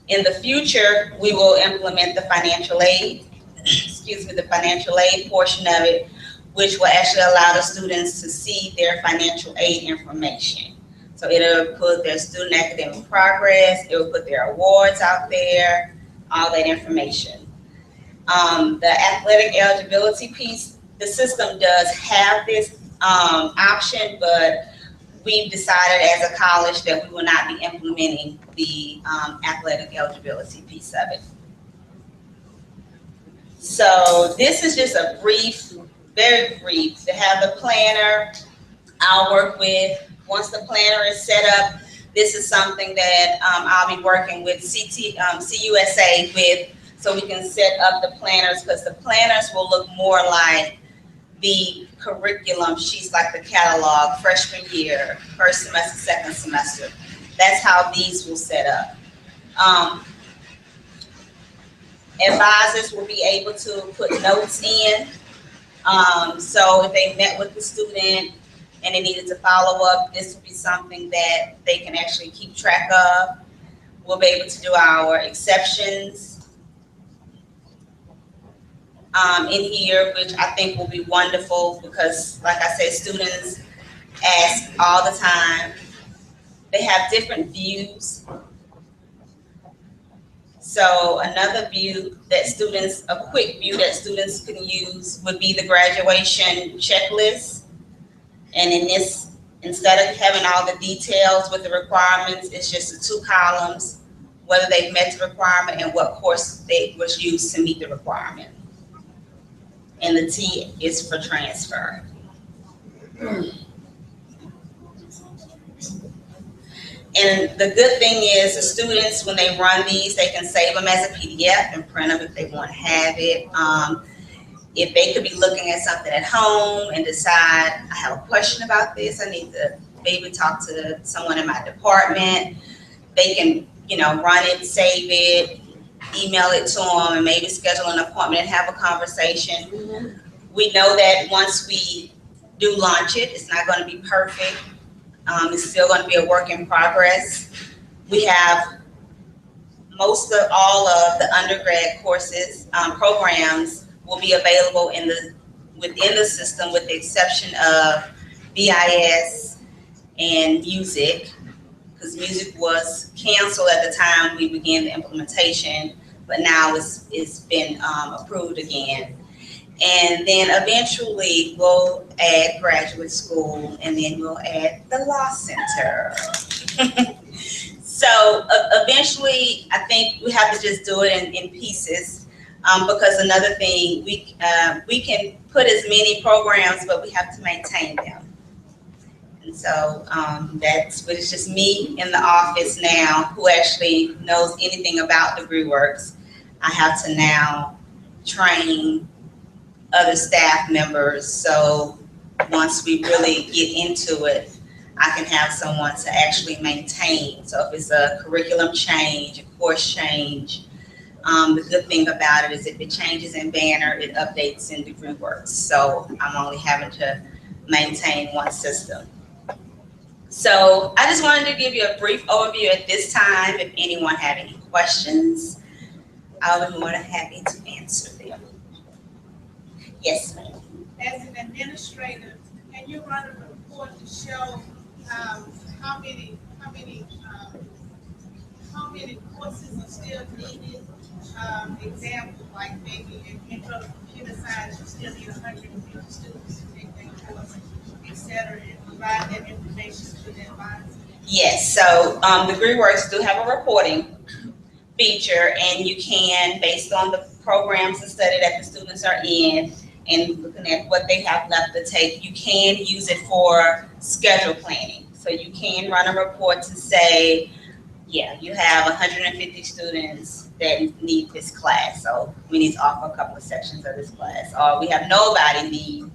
In the future, we will implement the financial aid, the financial aid portion of it, which will actually allow the students to see their financial aid information. So it'll put their student academic progress, it will put their awards out there, all that information. The athletic eligibility piece, the system does have this option, but we've decided as a college that we will not be implementing the athletic eligibility piece of it. So this is just a brief, very brief, to have the planner I'll work with. Once the planner is set up, this is something that I'll be working with CUSA with, so we can set up the planners, because the planners will look more like the curriculum sheets, like the catalog, freshman year, first semester, second semester. That's how these will set up. Advisors will be able to put notes in. So if they met with the student and they needed to follow up, this will be something that they can actually keep track of. We'll be able to do our exceptions in here, which I think will be wonderful, because like I said, students ask all the time. They have different views. So another view that students, a quick view that students can use would be the graduation checklist. And in this, instead of having all the details with the requirements, it's just the 2 columns, whether they've met the requirement and what course they was used to meet the requirement. And the T is for transfer. And the good thing is the students, when they run these, they can save them as a PDF and print them if they want to have it. If they could be looking at something at home and decide, I have a question about this, I need to maybe talk to someone in my department, they can, run it, save it, email it to them, and maybe schedule an appointment and have a conversation. Mm-hmm. We know that once we do launch it, it's not going to be perfect. It's still going to be a work in progress. We have most of all of the undergrad courses, programs will be available within the system, with the exception of BIS and music, because music was canceled at the time we began the implementation, but now it's been approved again. And then eventually we'll add graduate school, and then we'll add the law center. So eventually, I think we have to just do it in pieces, because another thing, we can put as many programs, but we have to maintain them. And so but it's just me in the office now who actually knows anything about DegreeWorks. I have to now train other staff members, so once we really get into it, I can have someone to actually maintain. So if it's a curriculum change, a course change, the good thing about it is if it changes in Banner, it updates in DegreeWorks. So I'm only having to maintain one system. So I just wanted to give you a brief overview at this time. If anyone have any questions, I'll be more than happy to answer them. Yes, ma'am. As an administrator, can you run a report to show how many courses are still needed? Example, like maybe in intro to computer science, you still need 150 students to take that course, et cetera, and provide that information to the advisor. Yes, so DegreeWorks do have a reporting feature, and you can, based on the programs and study that the students are in, and looking at what they have left to take, you can use it for schedule planning. So you can run a report to say, yeah, you have 150 students that need this class, so we need to offer a couple of sections of this class. Or we have nobody need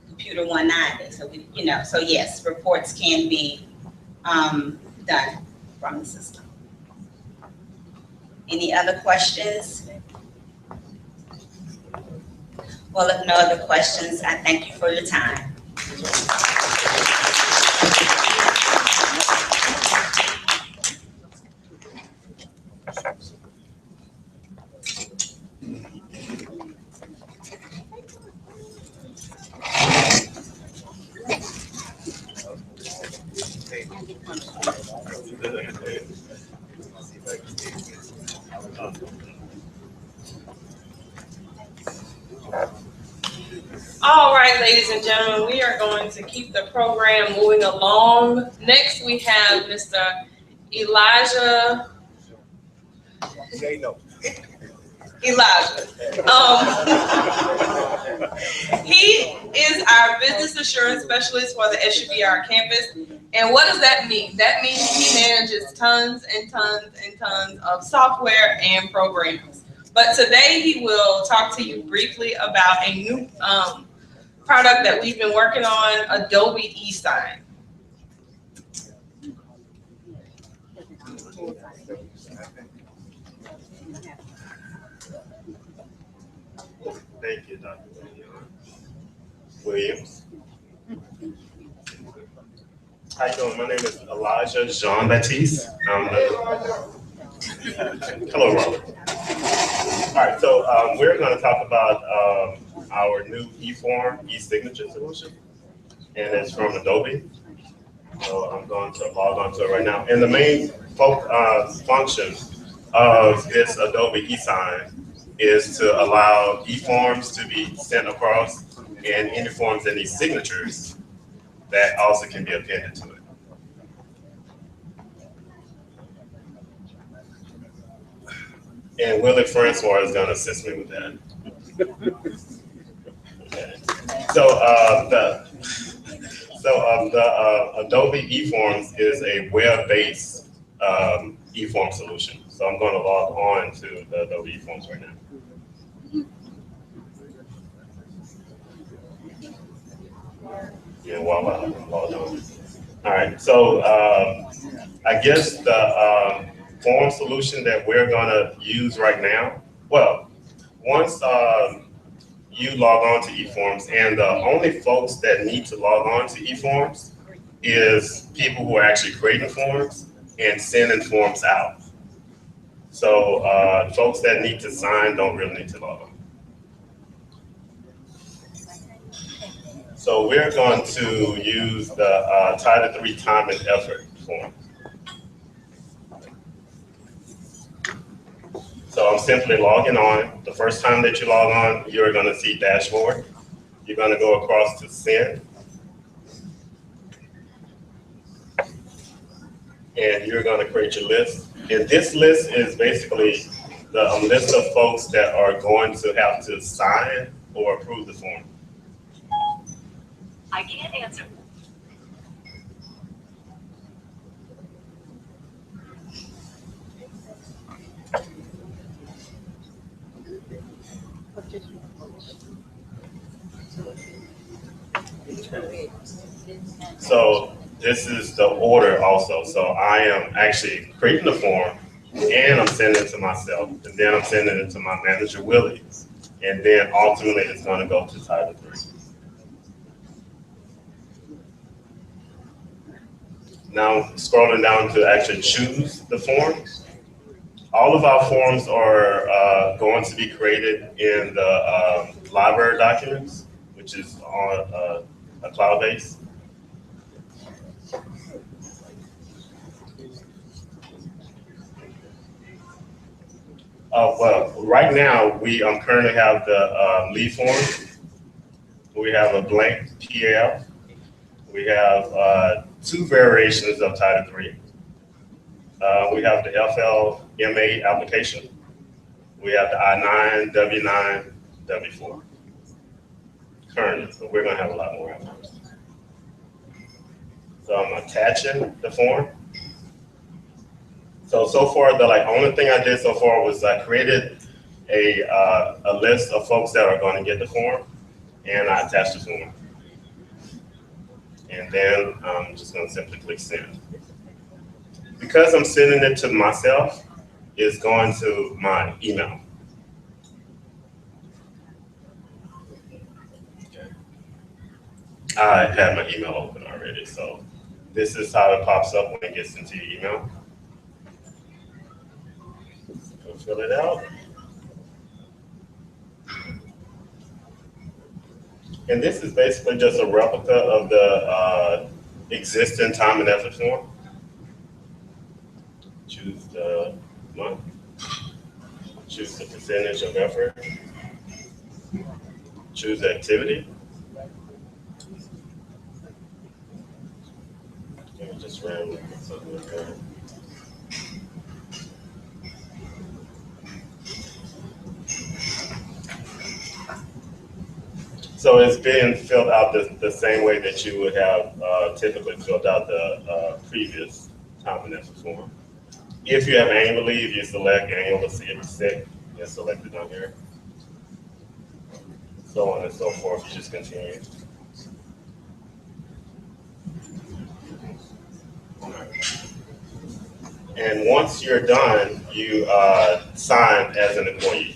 Computer 190. So we, so yes, reports can be done from the system. Any other questions? Well, if no other questions, I thank you for your time. All right, ladies and gentlemen, we are going to keep the program moving along. Next, we have Mr. Elijah. He is our business assurance specialist for the SUBR campus. And what does that mean? That means he manages tons and tons and tons of software and programs. But today he will talk to you briefly about a new product that we've been working on, Adobe eSign. Thank you, Dr. Williams. How you doing? My name is Elijah Jean-Baptiste. Hello, Robert. All right, so we're going to talk about our new eForm e-signature solution, and it's from Adobe. So I'm going to log on to it right now. And the main function of this Adobe eSign is to allow eForms to be sent across, and any forms that need signatures that also can be appended to it. And Willie Francois is going to assist me with that. Okay. So the Adobe eForms is a web-based eForm solution. So I'm going to log on to the Adobe eForms right now. And voila, I'm logged on. All right, so I guess the form solution that we're gonna use right now, well, once you log on to eForms, and the only folks that need to log on to eForms is people who are actually creating forms and sending forms out. So folks that need to sign don't really need to log on. So we're going to use the Title III time and effort form. So I'm simply logging on. The first time that you log on, you're going to see dashboard. You're going to go across to send. And you're going to create your list. And this list is basically the list of folks that are going to have to sign or approve the form. I can't answer. So this is the order also. So I am actually creating the form and I'm sending it to myself. And then I'm sending it to my manager, Willie. And then ultimately it's going to go to Title III. Now scrolling down to actually choose the form. All of our forms are going to be created in the library documents, which is on a cloud base. Well, right now we currently have the lead form. We have a blank PAL. We have 2 variations of Title III. We have the FLMA application. We have the I-9, W-9, W-4. Currently, but we're gonna have a lot more afterwards. So I'm attaching the form. So far, the only thing I did so far was I created a list of folks that are gonna get the form, and I attached the form. And then I'm just gonna simply click send. Because I'm sending it to myself, it's going to my email. Okay. I had my email open already, so this is how it pops up when it gets into your email. Go fill it out. And this is basically just a replica of the existing time and effort form. Choose the month, choose the percentage of effort, choose the activity. Just ran something like that. So it's being filled out the same way that you would have typically filled out the previous time and effort form. If you have annual leave, you select annual or sick, it's selected on here. So on and so forth, you just continue. And once you're done, you sign as an employee.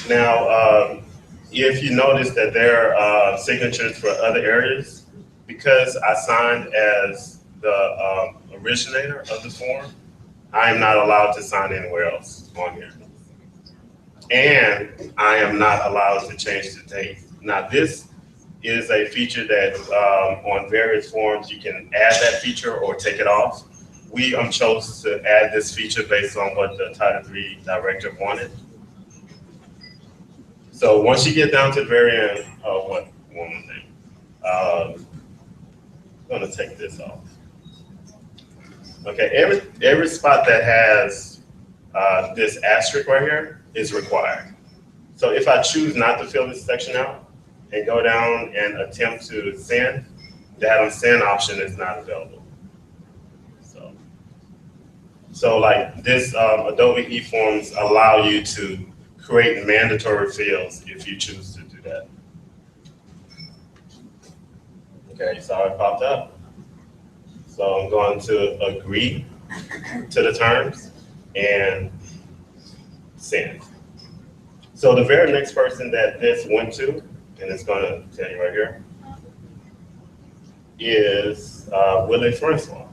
Now, if you notice that there are signatures for other areas, because I signed as the originator of the form, I am not allowed to sign anywhere else on here. And I am not allowed to change the date. Now, this is a feature that on various forms, you can add that feature or take it off. We chose to add this feature based on what the Title III director wanted. So once you get down to the very end, one more thing. I'm gonna take this off. Okay, every spot that has this asterisk right here is required. So if I choose not to fill this section out and go down and attempt to send, that send option is not available. So like this Adobe eForms allow you to create mandatory fields if you choose to do that. Okay, so it popped up. So I'm going to agree to the terms and send. So the very next person that this went to, and it's going to tell you right here, is Willie Francois.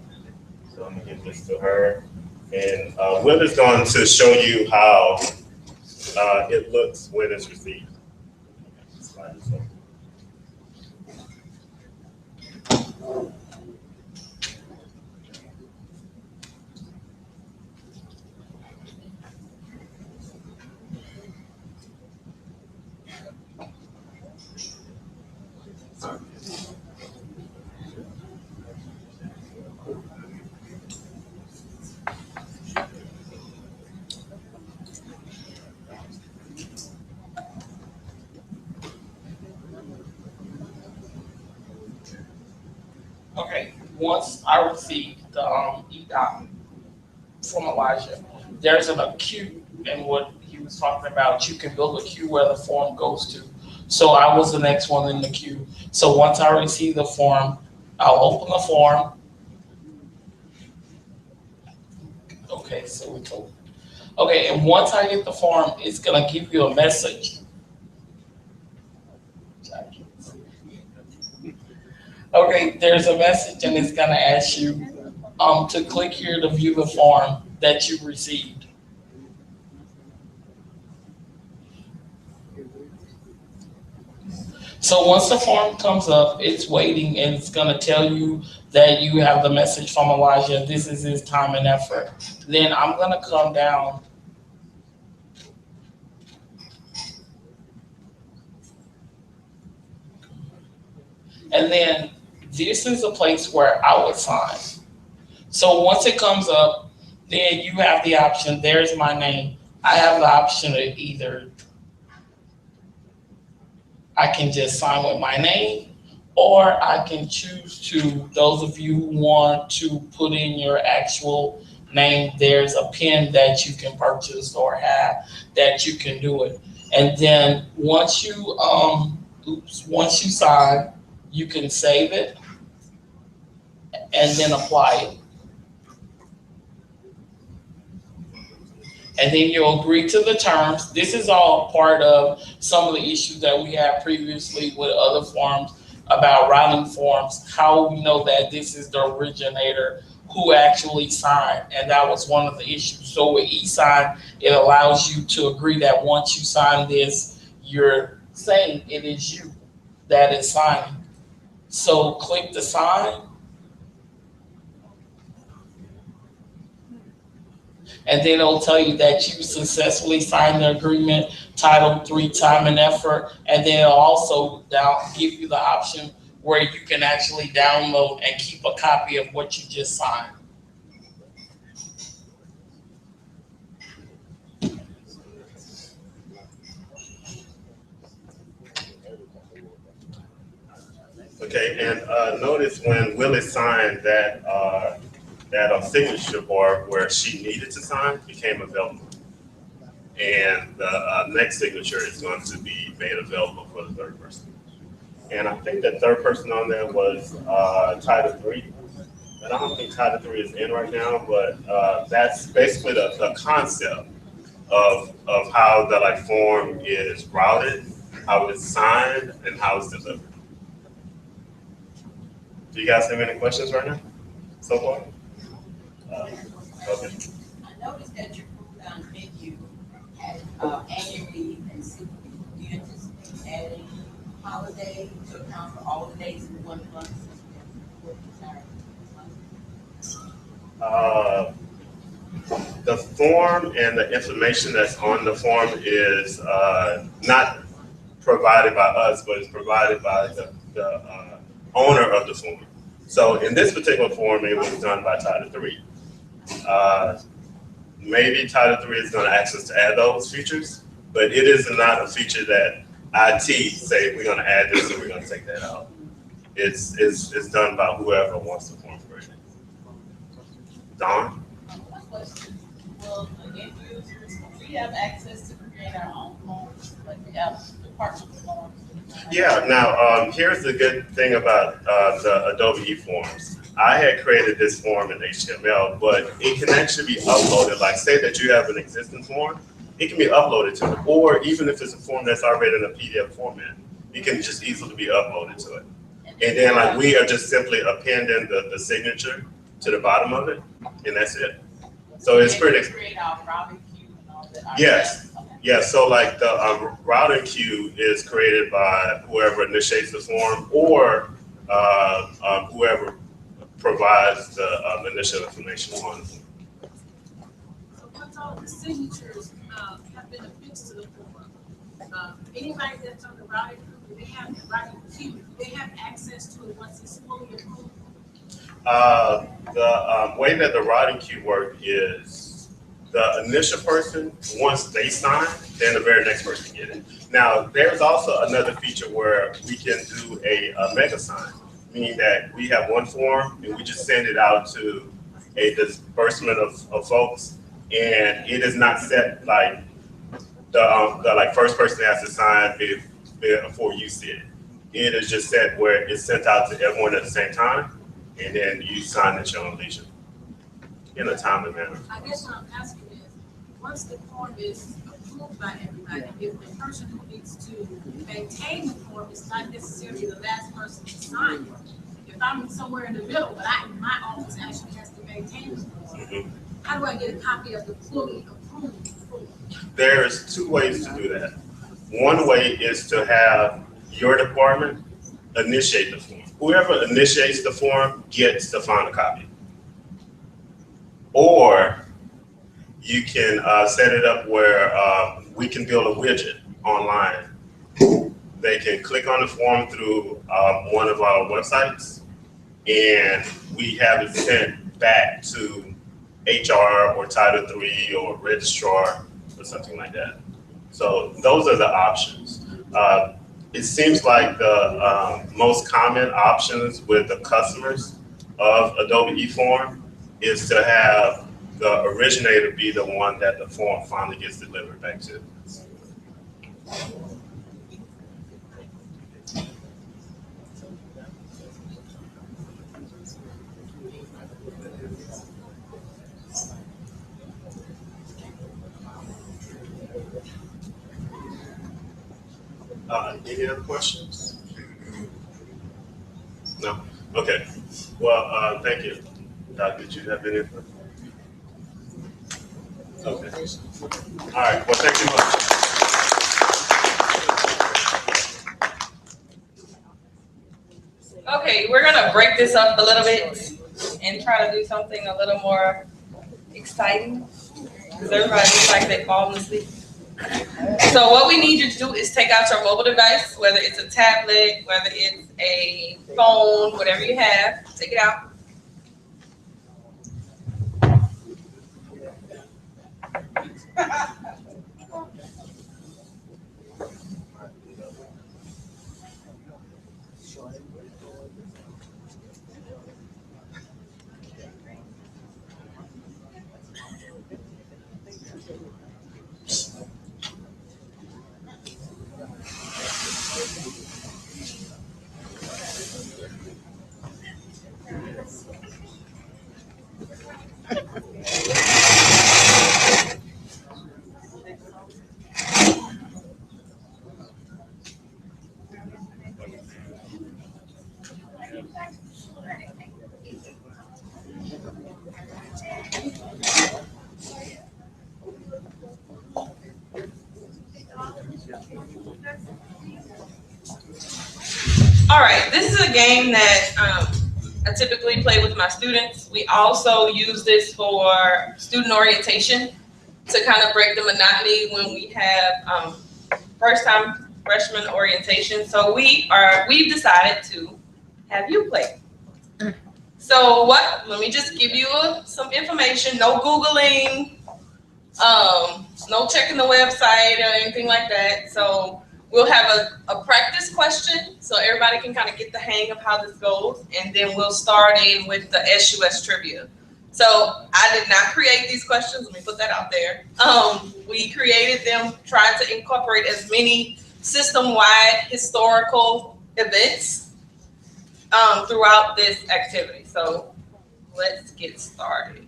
So I'm going to give this to her. And Willie's going to show you how it looks when it's received. Slide this over. Okay, once I received the EDOC from Elijah, there's a queue, and what he was talking about, you can build a queue where the form goes to. So I was the next one in the queue. So once I receive the form, I'll open the form. Okay, so we told. Okay, and once I get the form, it's gonna give you a message. Okay, there's a message and it's gonna ask you to click here to view the form that you received. So once the form comes up, it's waiting and it's gonna tell you that you have the message from Elijah. This is his time and effort. Then I'm gonna come down. And then this is a place where I would sign. So once it comes up, then you have the option, there's my name. I have the option of either I can just sign with my name, or I can choose to, those of you who want to put in your actual name, there's a pen that you can purchase or have that you can do it. And then once you once you sign, you can save it and then apply it. And then you'll agree to the terms. This is all part of some of the issues that we had previously with other forms about routing forms, how we know that this is the originator who actually signed, and that was one of the issues. So with e-sign, it allows you to agree that once you sign this, you're saying it is you that is signing. So click the sign. And then it'll tell you that you successfully signed the agreement, Title III, time and effort. And then it'll also give you the option where you can actually download and keep a copy of what you just signed. Okay, and notice when Willie signed that signature bar where she needed to sign became available. And the next signature is going to be made available for the third person. And I think the third person on there was Title III. And I don't think Title III is in right now, but that's basically the concept of how the form is routed, how it's signed, and how it's delivered. Do you guys have any questions right now so far? Okay. I noticed that you put down menu at annual leave and sick leave. Do you anticipate adding holiday to account for all the days in 1 month? The form and the information that's on the form is not provided by us, but it's provided by the owner of the form. So in this particular form, it was done by Title III. Maybe Title III is going to ask us to add those features, but it is not a feature that IT say we're going to add this or we're going to take that out. It's done by whoever wants the form created. Dawn? Well, again, we have access to create our own forms, like we have department forms. Yeah, now here's the good thing about the Adobe eForms. I had created this form in HTML, but it can actually be uploaded. Like say that you have an existing form, it can be uploaded to it. Or even if it's a form that's already in a PDF format, it can just easily be uploaded to it. And then we are just simply appending the signature to the bottom of it, and that's it. So it's pretty. Create our routing queue and all that. Yes. Yeah, so the routing queue is created by whoever initiates the form or whoever provides the initial information on it. So once all the signatures have been affixed to the form, anybody that's on the routing group, they have the routing queue, they have access to it once it's fully approved? The way that the routing queue works is the initial person, once they sign, then the very next person get it. Now, there's also another feature where we can do a mega sign, meaning that we have one form and we just send it out to a disbursement of folks, and it is not set like the first person has to sign before you see it. It is just set where it's sent out to everyone at the same time, and then you sign at your own leisure in a timely manner. I guess what I'm asking is, once the form is approved by everybody, if the person who needs to maintain the form is not necessarily the last person to sign it, I'm somewhere in the middle, but my office actually has to maintain the form. How do I get a copy of the fully approved form? There's two ways to do that. One way is to have your department initiate the form. Whoever initiates the form gets the final copy. Or you can set it up where we can build a widget online. They can click on the form through one of our websites, and we have it sent back to HR or Title III or registrar or something like that. So those are the options. It seems like the most common options with the customers of Adobe eForm is to have the originator be the one that the form finally gets delivered back to. Any other questions? No? Okay. Well, thank you. Doc, did you have anything? Okay. All right. Well, thank you much. Okay, we're gonna break this up a little bit and try to do something a little more exciting, because everybody looks like they've fallen asleep. So what we need you to do is take out your mobile device, whether it's a tablet, whether it's a phone, whatever you have, take it out. All right, this is a game that I typically play with my students. We also use this for student orientation to kind of break the monotony when we have first-time freshman orientation. So we've decided to have you play. So let me just give you some information. No Googling, no checking the website or anything like that. So we'll have a practice question so everybody can kind of get the hang of how this goes, and then we'll start in with the SUS trivia. So I did not create these questions, let me put that out there. We created them, tried to incorporate as many system-wide historical events throughout this activity. So let's get started.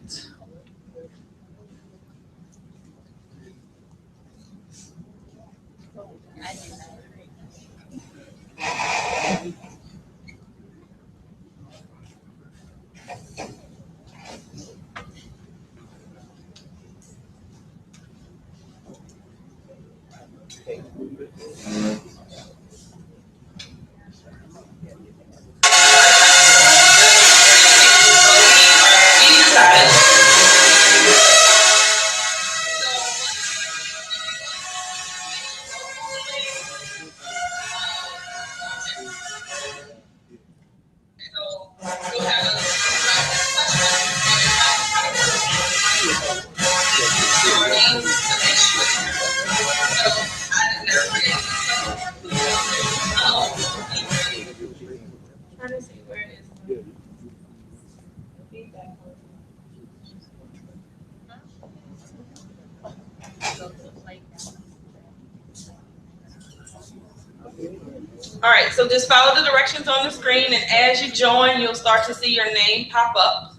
All right, so just follow the directions on the screen, and as you join, you'll start to see your name pop up.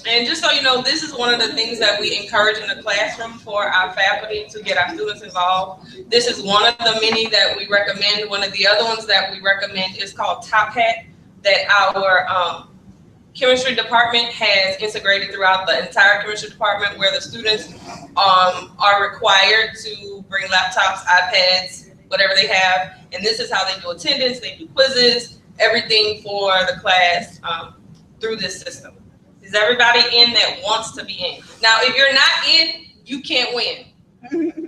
And just so you know, this is one of the things that we encourage in the classroom for our faculty to get our students involved. This is one of the many that we recommend. One of the other ones that we recommend is called Top Hat, that our chemistry department has integrated throughout the entire chemistry department, where the students are required to bring laptops, iPads, whatever they have. And this is how they do attendance, they do quizzes, everything for the class through this system. Is everybody in that wants to be in? Now, if you're not in, you can't win.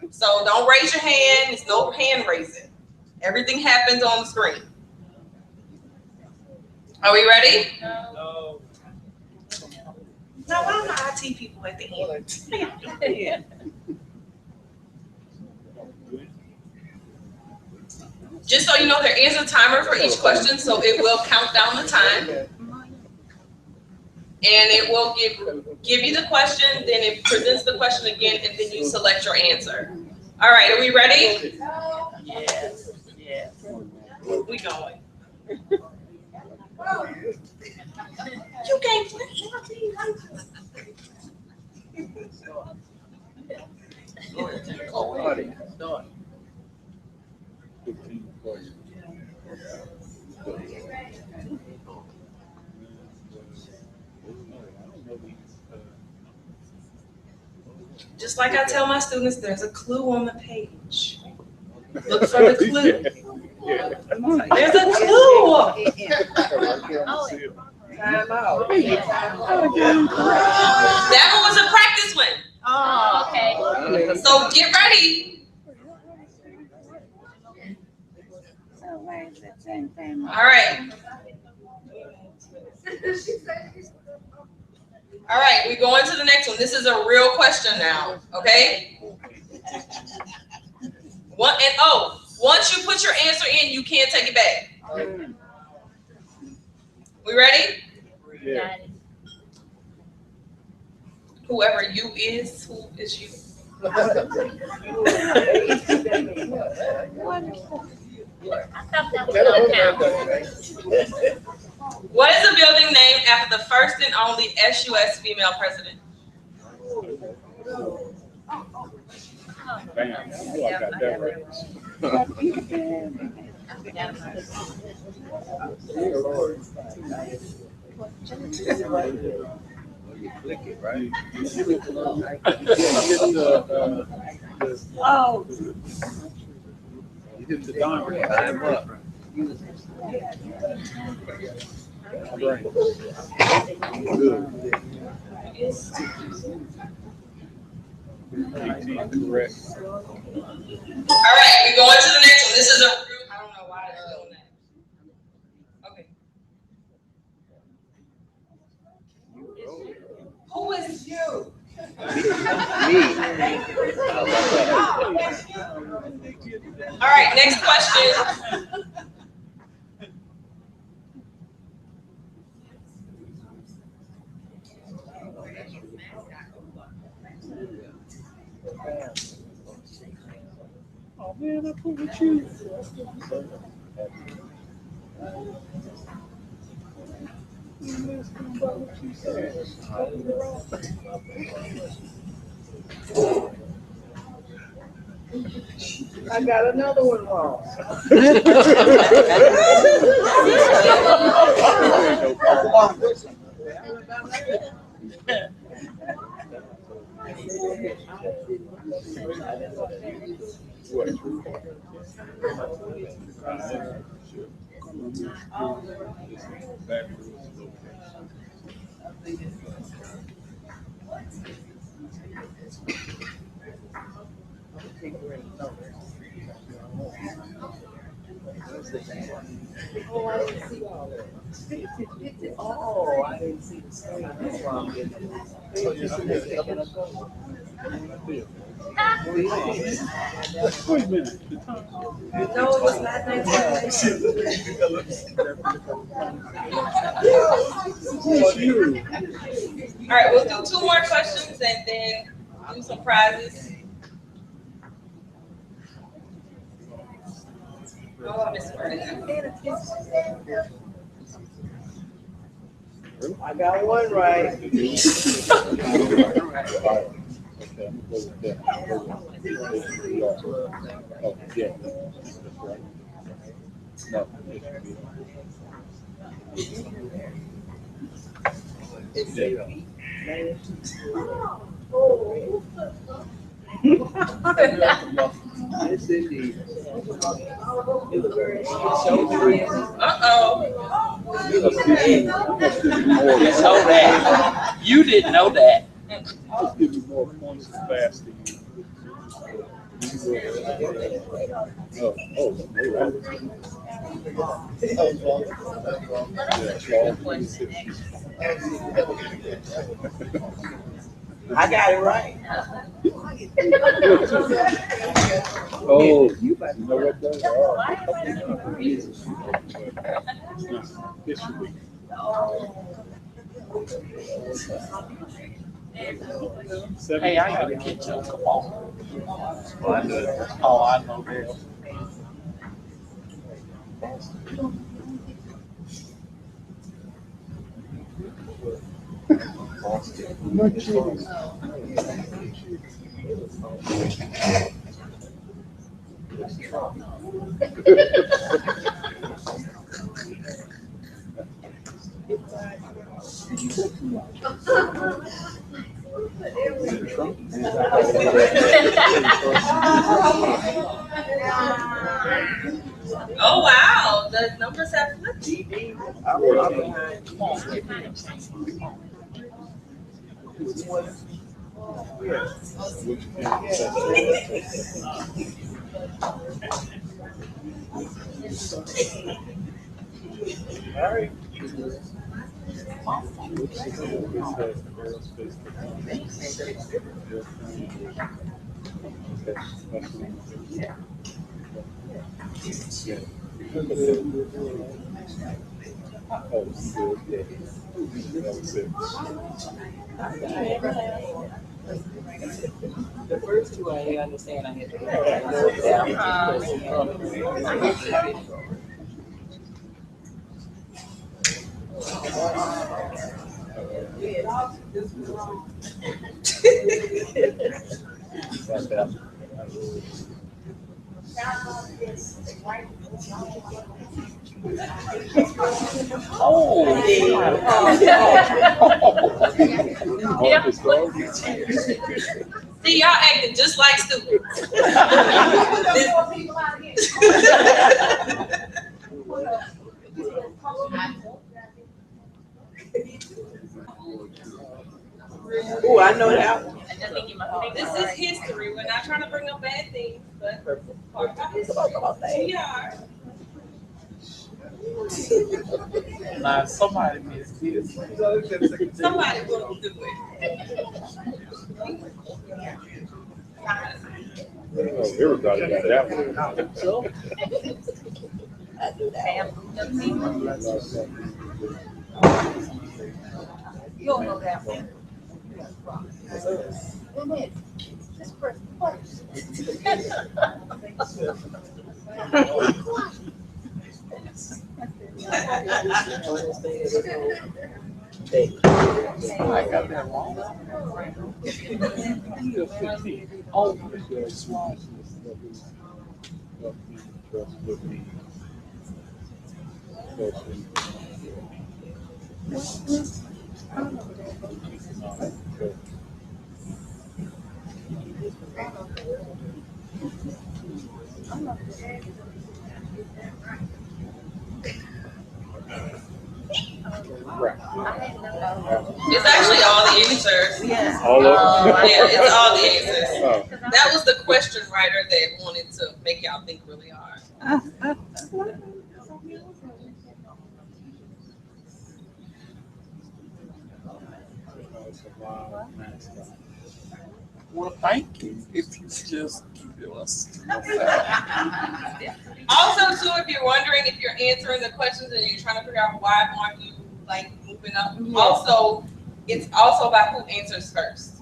So don't raise your hand. It's no hand raising. Everything happens on the screen. Are we ready? No. Now, why are the IT people at the end? Just so you know, there is a timer for each question, so it will count down the time. And it will give you the question, then it presents the question again, and then you select your answer. All right, are we ready? Yes. Yes. We going. You can't play. Just like I tell my students, there's a clue on the page. Look for the clue. There's a clue. That one was a practice one. Oh, okay. So get ready. All right. All right, we go into the next one. This is a real question now, okay? Once you put your answer in, you can't take it back. We ready? Yeah. Whoever you is, who is you? What is the building named after the first and only SUS female president? Bam. Oh, I got that right. You click it, right? Oh. You hit the diamond. Time up. Right. Good. 18, correct. All right, we go into the next one. This is I don't know why it's doing that. Okay. Who is you? All right, next question. Oh man, I put with you. I got another one wrong. Oh, I didn't see all that. Oh, I didn't see the screen. That's why I'm getting it. Wait a minute. No, it was not 19. All right, we'll do 2 more questions and then do some prizes. Oh, I missed word. I got one right. Okay, I'm gonna go with that. Oh, yeah. That's right. No, It's Yes, indeed. Uh-oh. You know that. You didn't know that. Let's give you more points for fasting. Oh, no, right. I got it right. Oh, you know what those are? History week. Hey, I gotta catch up. Come on. Oh, I know that. Oh, I know that. Oh, wow, the numbers have flipped. All right. The first two I didn't understand. I had to write down. See, y'all acting just like students. Oh, I know that one. This is history. We're not trying to bring up bad things, but part of history. We are. Now, somebody missed this. Somebody will do it. Everybody got that one. You don't know that one. Just press play. I got that wrong. Oh, It's actually all the answers. All of them? Yeah, it's all the answers. Oh. That was the question writer that wanted to make y'all think really hard. well, thank you. If you just give us. Also, too, if you're wondering if you're answering the questions and you're trying to figure out why aren't you like moving up, also it's also about who answers first.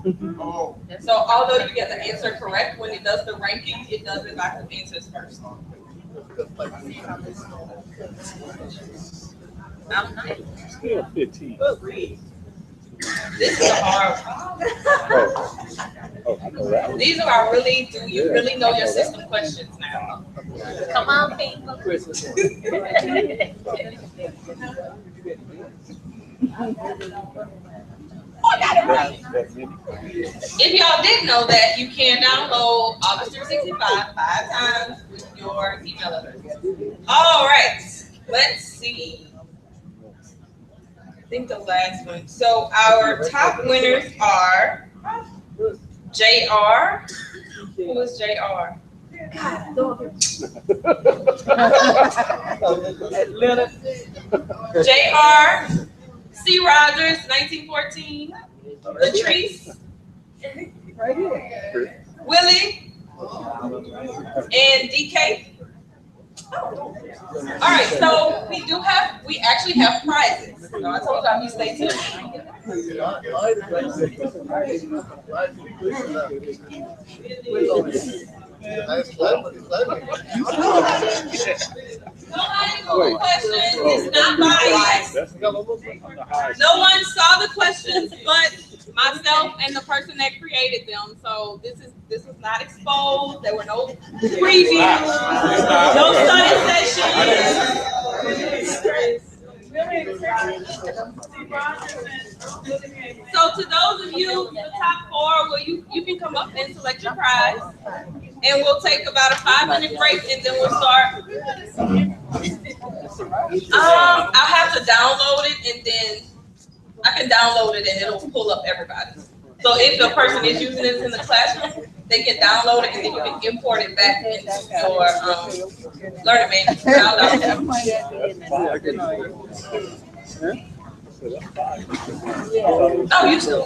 So although you get the answer correct, when it does the ranking, it does it by who answers first. I'm not. Still 15. This is a hard. Oh, I know that one. These are our really, do you really know your system questions now? Come on, people. If y'all didn't know that, you can download Office 365 5 times with your email address. All right, let's see. I think the last one. So our top winners are JR. Who was JR? JR, C. Rogers, 1914. Latrice, Willie, and DK. All right, so we actually have prizes. So I told y'all you stay tuned. Questions. It's not biased. No one saw the questions but myself and the person that created them. So this was not exposed. There were no previews, no study sessions. So to those of you, the top four, well, you can come up and select your prize, and we'll take about a 5-minute break, and then we'll start. I'll have to download it, and then I can download it, and it'll pull up everybody. So if a person is using this in the classroom, they can download it, and then you can import it back into your learning manual. Oh, you still.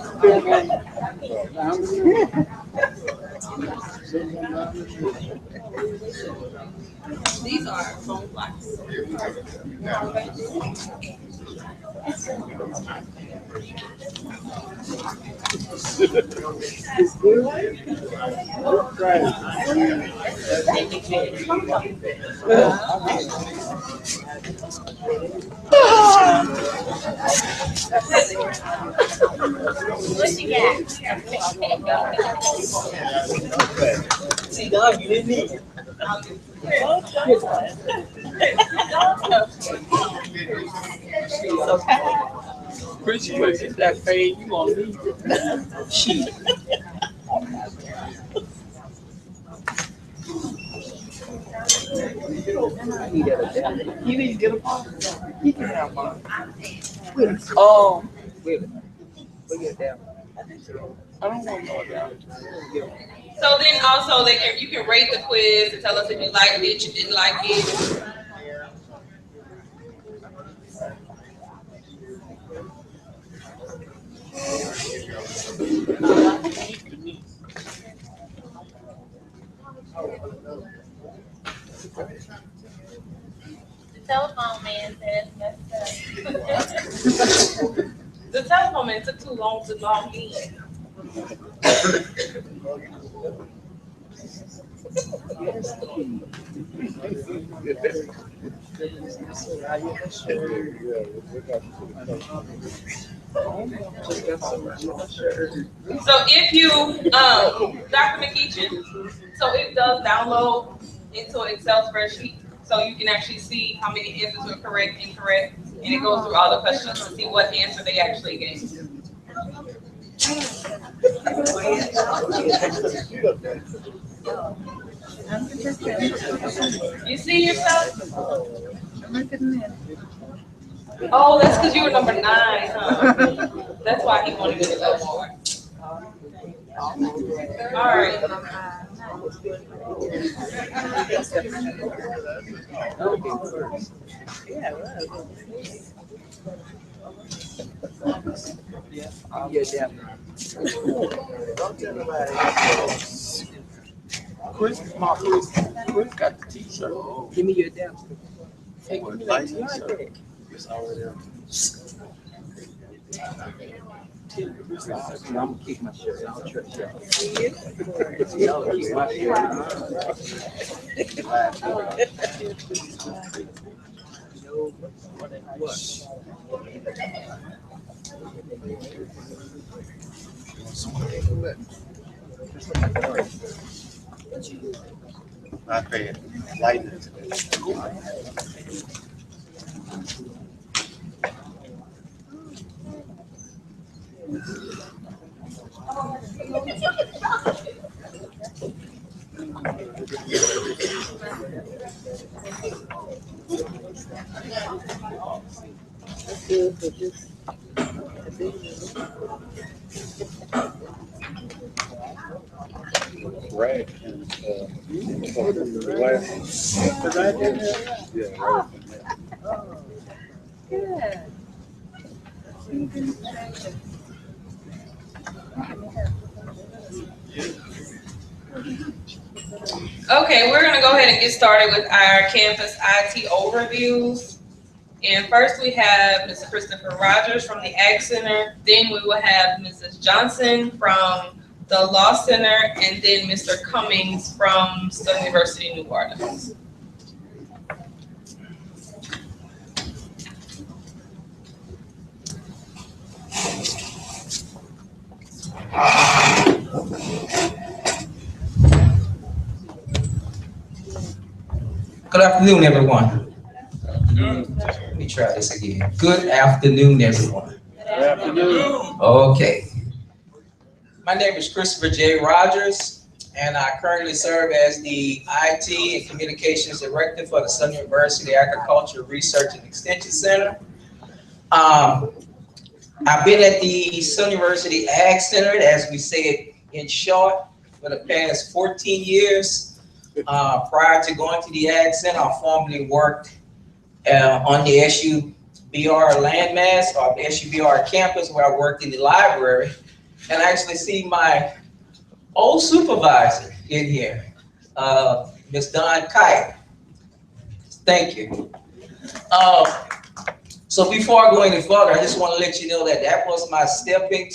These are phone blocks. What you got? See, dog, you didn't need it. Chris, you look at that fade, you gonna need it. Shit. You need to get a phone. You can have one. Wait a minute. I don't want no down. So then also you can rate the quiz and tell us if you liked it, you didn't like it. The telephone man says messed up. The telephone man took too long to log in. So if you, Dr. McEachin, so it does download into an Excel spreadsheet, so you can actually see how many answers were correct, incorrect, and it goes through all the questions to see what answer they actually gave. You see yourself? Oh, that's because you were number 9, huh? That's why he wanted you to go more. All right. Chris got the t-shirt. Give me your adapter. Hey, give me that t-shirt. It's already on. I'm gonna keep my shirt. I'll trust y'all. Y'all keep my shirt. I create lightning. Rag and glass. The rag in there? Yeah, rag in there. Okay, we're gonna go ahead and get started with our campus IT overviews. And first we have Mr. Christopher Rogers from the Ag Center. Then we will have Mrs. Johnson from the Law Center, and then Mr. Cummings from Southern University, New Orleans. Good afternoon, everyone. Let me try this again. Good afternoon, everyone. Good afternoon. Okay. My name is Christopher J. Rogers, and I currently serve as the IT and Communications Director for the Southern University Agriculture Research and Extension Center. I've been at the Southern University Ag Center, as we say it in short, for the past 14 years. Prior to going to the Ag Center, I formerly worked on the SUBR landmass or the SUBR campus, where I worked in the library. And I actually see my old supervisor in here, Ms. Dawn Kite. Thank you. So before I go any further, I just want to let you know that that was my stepping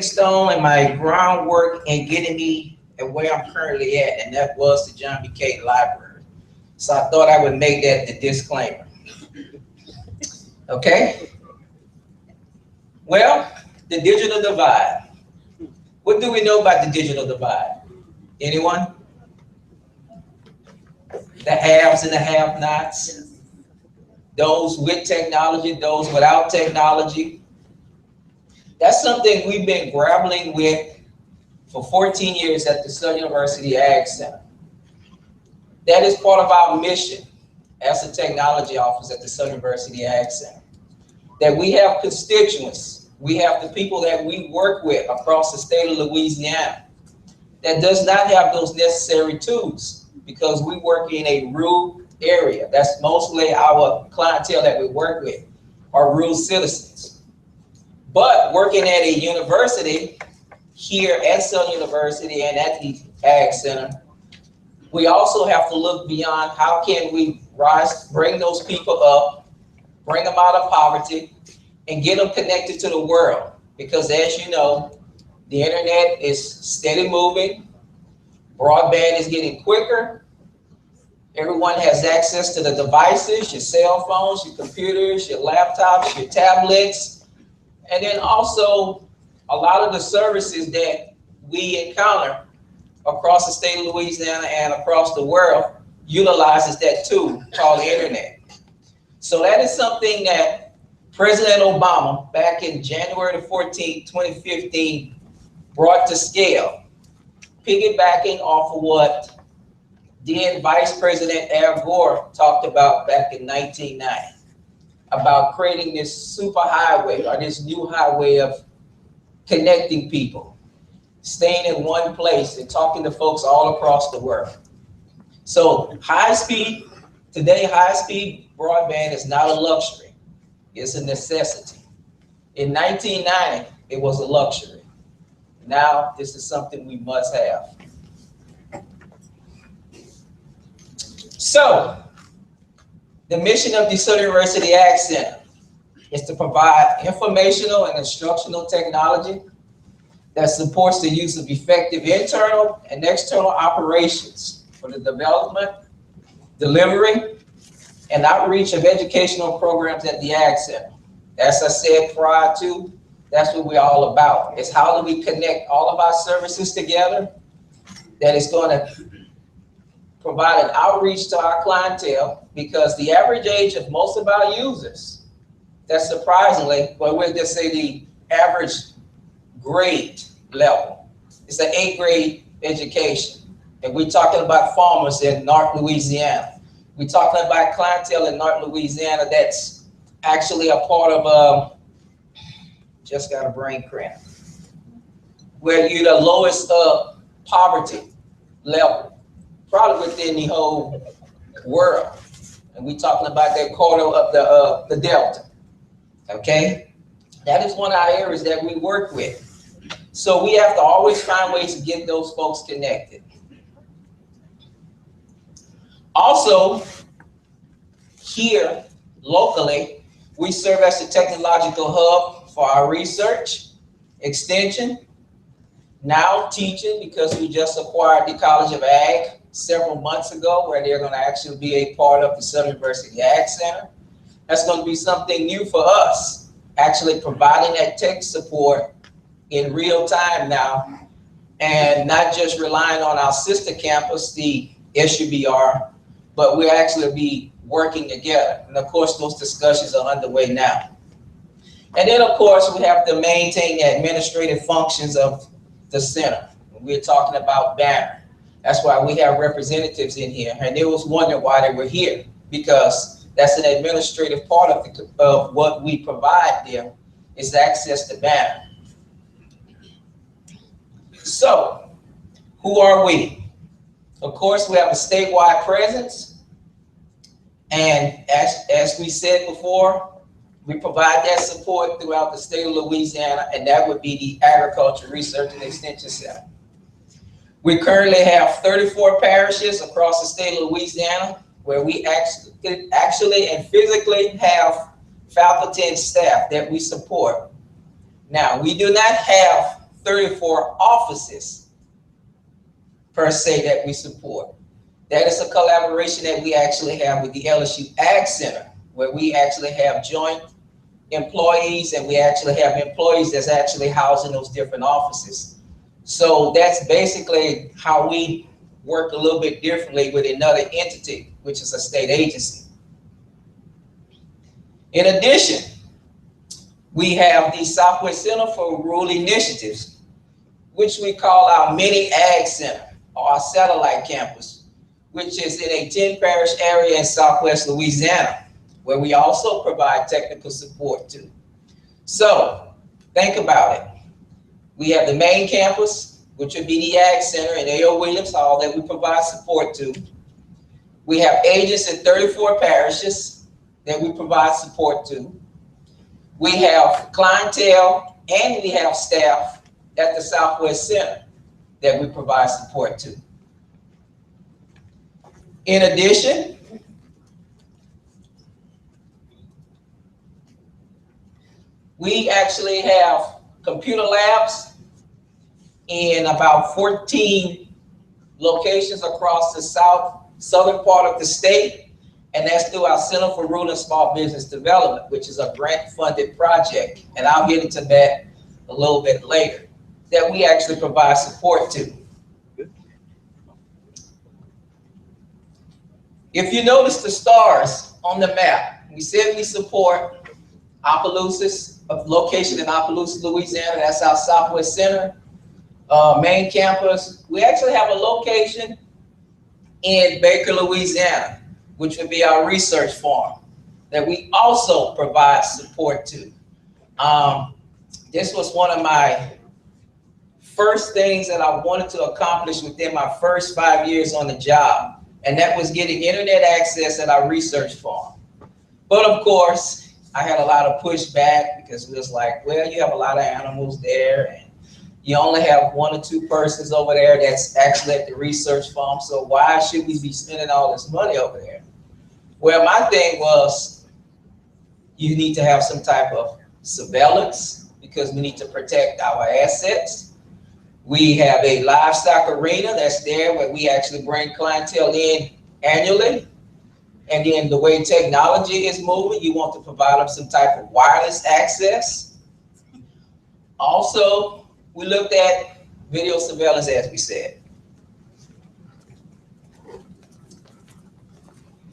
stone and my groundwork in getting me at where I'm currently at, and that was the John B. Caton Library. So I thought I would make that the disclaimer. Okay? Well, the digital divide. What do we know about the digital divide? Anyone? The haves and the have-nots. Those with technology, those without technology. That's something we've been grappling with for 14 years at the Southern University Ag Center. That is part of our mission as a technology office at the Southern University Ag Center. That we have constituents, we have the people that we work with across the state of Louisiana that does not have those necessary tools, because we work in a rural area. That's mostly our clientele that we work with, are rural citizens. But working at a university here at Southern University and at the Ag Center, we also have to look beyond how can we bring those people up, bring them out of poverty, and get them connected to the world. Because as you know, the internet is steady moving, broadband is getting quicker, everyone has access to the devices, your cell phones, your computers, your laptops, your tablets, and then also a lot of the services that we encounter across the state of Louisiana and across the world utilizes that tool called the internet. So that is something that President Obama, back in January the 14th, 2015, brought to scale, piggybacking off of what then Vice President Al Gore talked about back in 1990, about creating this super highway or this new highway of connecting people, staying in one place and talking to folks all across the world. So high-speed, today high-speed broadband is not a luxury, it's a necessity. In 1990, it was a luxury. Now, this is something we must have. So, the mission of the Southern University Ag Center is to provide informational and instructional technology that supports the use of effective internal and external operations for the development, delivery, and outreach of educational programs at the Ag Center. As I said prior to, that's what we're all about. It's how do we connect all of our services together that is going to provide an outreach to our clientele, because the average age of most of our users, that's surprisingly, well, we'll just say the average grade level, it's an 8th grade education. And we're talking about farmers in North Louisiana. We're talking about clientele in North Louisiana that's actually a part of, just got a brain cramp, where you're the lowest poverty level, probably within the whole world. And we're talking about that quarter of the Delta, okay? That is one of our areas that we work with. So we have to always find ways to get those folks connected. Also, here locally, we serve as the technological hub for our research, extension, now teaching, because we just acquired the College of Ag several months ago, where they're going to actually be a part of the Southern University Ag Center. That's going to be something new for us, actually providing that tech support in real time now, and not just relying on our sister campus, the SUBR, but we'll actually be working together. And of course, those discussions are underway now. And then of course, we have to maintain the administrative functions of the center. We're talking about Banner. That's why we have representatives in here. And they was wondering why they were here, because that's an administrative part of what we provide them, is access to Banner. So, who are we? Of course, we have a statewide presence. And as we said before, we provide that support throughout the state of Louisiana, and that would be the Agriculture Research and Extension Center. We currently have 34 parishes across the state of Louisiana, where we actually and physically have faculty and staff that we support. Now, we do not have 34 offices per se that we support. That is a collaboration that we actually have with the LSU Ag Center, where we actually have joint employees, and we actually have employees that's actually housed in those different offices. So that's basically how we work a little bit differently with another entity, which is a state agency. In addition, we have the Southwest Center for Rural Initiatives, which we call our mini Ag Center, or our satellite campus, which is in a 10-parish area in Southwest Louisiana, where we also provide technical support to. So think about it. We have the main campus, which would be the Ag Center in A.O. Williams Hall, that we provide support to. We have agents in 34 parishes that we provide support to. We have clientele and we have staff at the Southwest Center that we provide support to. In addition, we actually have computer labs in about 14 locations across the southern part of the state, and that's through our Center for Rural and Small Business Development, which is a grant-funded project, and I'll get into that a little bit later, that we actually provide support to. If you notice the stars on the map, we said we support Opelousas, a location in Opelousas, Louisiana. That's our Southwest Center main campus. We actually have a location in Baker, Louisiana, which would be our research farm that we also provide support to. This was one of my first things that I wanted to accomplish within my first 5 years on the job, and that was getting internet access at our research farm. But of course, I had a lot of pushback because it was like, well, you have a lot of animals there, and you only have 1 or 2 persons over there that's actually at the research farm, so why should we be spending all this money over there? Well, my thing was, you need to have some type of surveillance because we need to protect our assets. We have a livestock arena that's there where we actually bring clientele in annually. And then the way technology is moving, you want to provide them some type of wireless access. Also, we looked at video surveillance, as we said.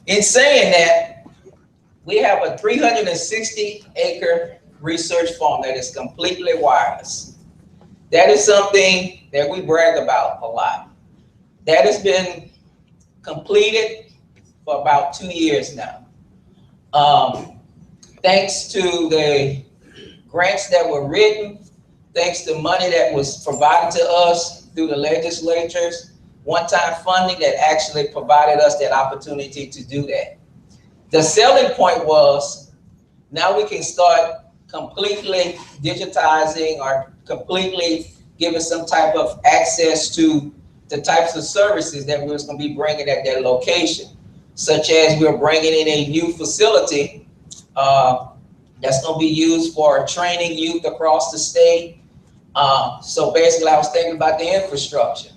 In saying that, we have a 360-acre research farm that is completely wireless. That is something that we brag about a lot. That has been completed for about 2 years now. Thanks to the grants that were written, thanks to money that was provided to us through the legislatures, one-time funding that actually provided us that opportunity to do that. The selling point was now we can start completely digitizing or completely giving some type of access to the types of services that we're going to be bringing at that location, such as we're bringing in a new facility that's going to be used for training youth across the state. So basically, I was thinking about the infrastructure,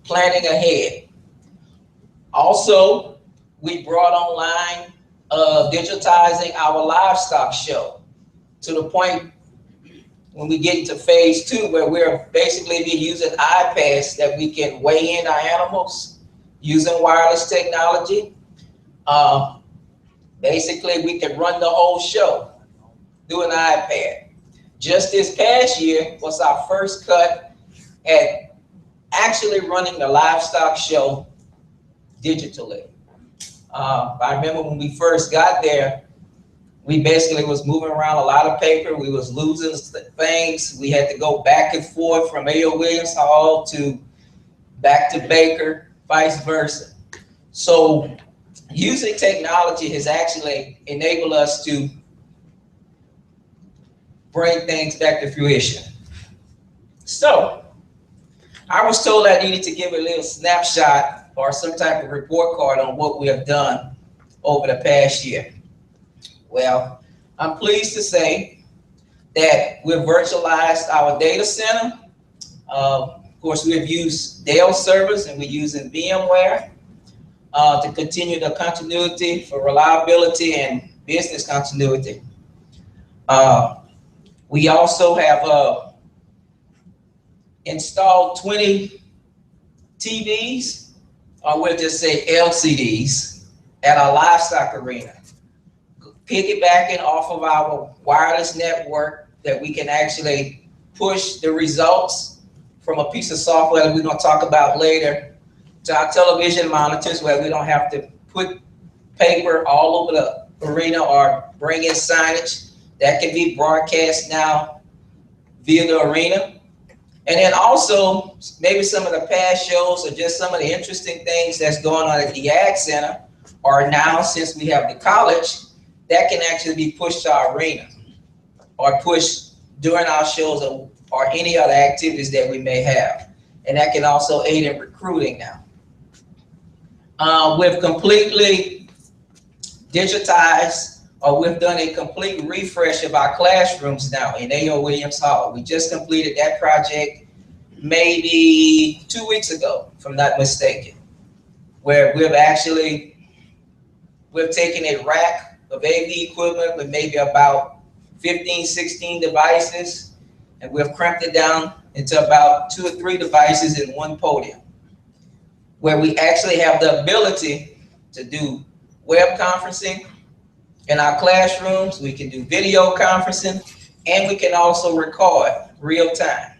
planning ahead. Also, we brought online digitizing our livestock show to the point when we get into phase 2, where we're basically be using iPads that we can weigh in our animals using wireless technology. Basically, we can run the whole show through an iPad. Just this past year was our first cut at actually running the livestock show digitally. I remember when we first got there, we basically was moving around a lot of paper. We was losing things. We had to go back and forth from A.O. Williams Hall to back to Baker, vice versa. So using technology has actually enabled us to bring things back to fruition. So I was told I needed to give a little snapshot or some type of report card on what we have done over the past year. Well, I'm pleased to say that we've virtualized our data center. Of course, we have used Dell servers and we're using VMware to continue the continuity for reliability and business continuity. We also have installed 20 TVs, or we'll just say LCDs, at our livestock arena, piggybacking off of our wireless network that we can actually push the results from a piece of software that we're going to talk about later to our television monitors, where we don't have to put paper all over the arena or bring in signage that can be broadcast now via the arena. And then also maybe some of the past shows or just some of the interesting things that's going on at the Ag Center, or now since we have the college, that can actually be pushed to our arena or pushed during our shows or any other activities that we may have. And that can also aid in recruiting now. We've completely digitized, or we've done a complete refresh of our classrooms now in A.O. Williams Hall. We just completed that project maybe 2 weeks ago, if I'm not mistaken, where we've taken a rack of AV equipment with maybe about 15, 16 devices, and we've cramped it down into about 2 or 3 devices in one podium, where we actually have the ability to do web conferencing in our classrooms. We can do video conferencing, and we can also record real time.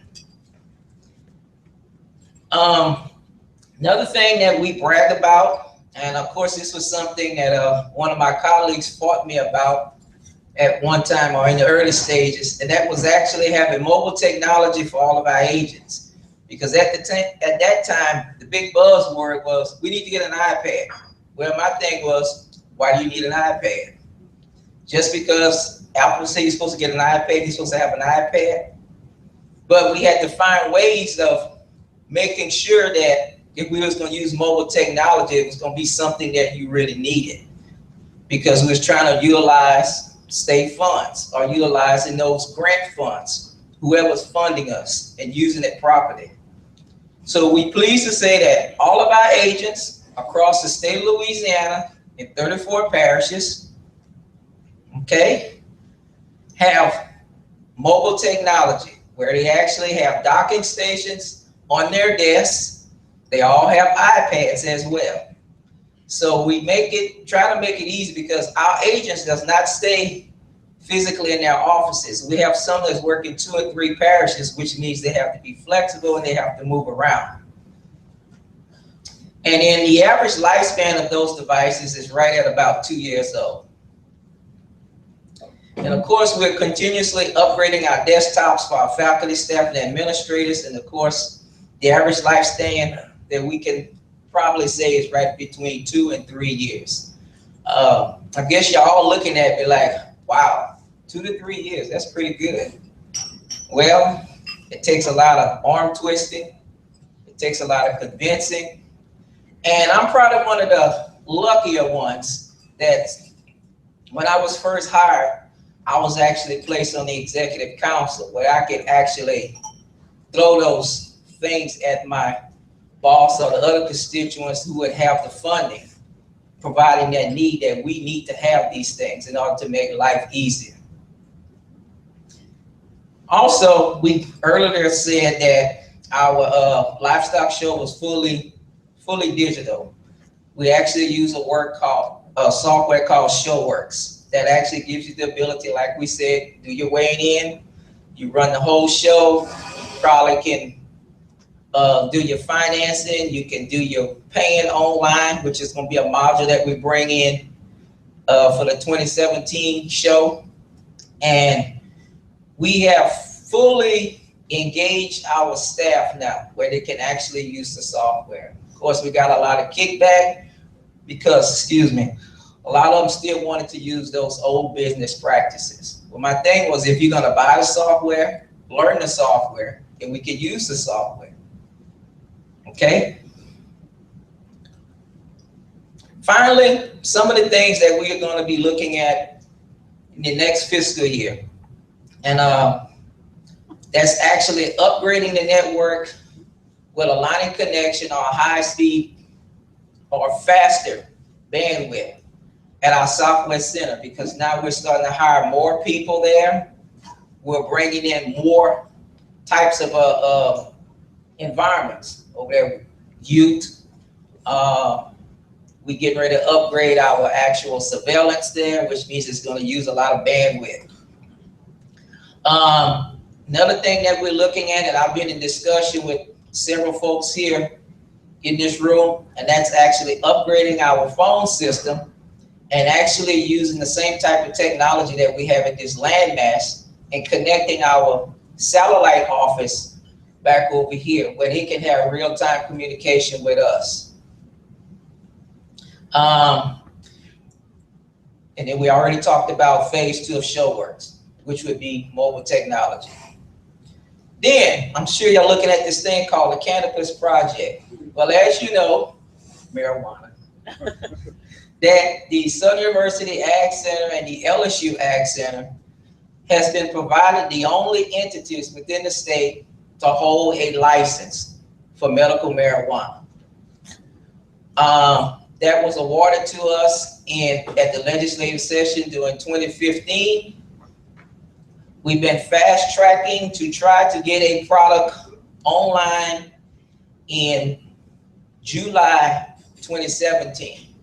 Another thing that we brag about, and of course this was something that one of my colleagues fought me about at one time or in the early stages, and that was actually having mobile technology for all of our agents. Because at that time, the big buzzword was, we need to get an iPad. Well, my thing was, why do you need an iPad? Just because Apple said you're supposed to get an iPad, you're supposed to have an iPad. But we had to find ways of making sure that if we was going to use mobile technology, it was going to be something that you really needed, because we was trying to utilize state funds or utilizing those grant funds, whoever's funding us, and using it properly. So we pleased to say that all of our agents across the state of Louisiana in 34 parishes, okay, have mobile technology where they actually have docking stations on their desks. They all have iPads as well. So we try to make it easy because our agents does not stay physically in their offices. We have some that's working 2 or 3 parishes, which means they have to be flexible and they have to move around. And then the average lifespan of those devices is right at about 2 years old. And of course, we're continuously upgrading our desktops for our faculty, staff, and administrators. And of course, the average lifespan that we can probably say is right between 2 and 3 years. I guess y'all all looking at me like, wow, 2 to 3 years, that's pretty good. Well, it takes a lot of arm twisting. It takes a lot of convincing. And I'm probably one of the luckier ones that when I was first hired, I was actually placed on the executive council where I could actually throw those things at my boss or the other constituents who would have the funding, providing that need that we need to have these things in order to make life easier. Also, we earlier said that our livestock show was fully digital. We actually use a software called ShowWorks that actually gives you the ability, like we said, do your weighing in, you run the whole show, you probably can do your financing, you can do your paying online, which is going to be a module that we bring in for the 2017 show. And we have fully engaged our staff now where they can actually use the software. Of course, we got a lot of kickback because, a lot of them still wanted to use those old business practices. Well, my thing was, if you're going to buy the software, learn the software, and we can use the software. Okay. Finally, some of the things that we are going to be looking at in the next fiscal year. And that's actually upgrading the network with a line connection or high speed or faster bandwidth at our Southwest Center, because now we're starting to hire more people there. We're bringing in more types of environments over there, youth. We getting ready to upgrade our actual surveillance there, which means it's going to use a lot of bandwidth. Another thing that we're looking at, and I've been in discussion with several folks here in this room, and that's actually upgrading our phone system and actually using the same type of technology that we have at this landmass and connecting our satellite office back over here where they can have real-time communication with us. And then we already talked about phase 2 of ShowWorks, which would be mobile technology. Then I'm sure you're looking at this thing called the Cannabis Project. Well, as you know, marijuana, that the Southern University Ag Center and the LSU Ag Center has been provided the only entities within the state to hold a license for medical marijuana. That was awarded to us at the legislative session during 2015. We've been fast tracking to try to get a product online in July 2017.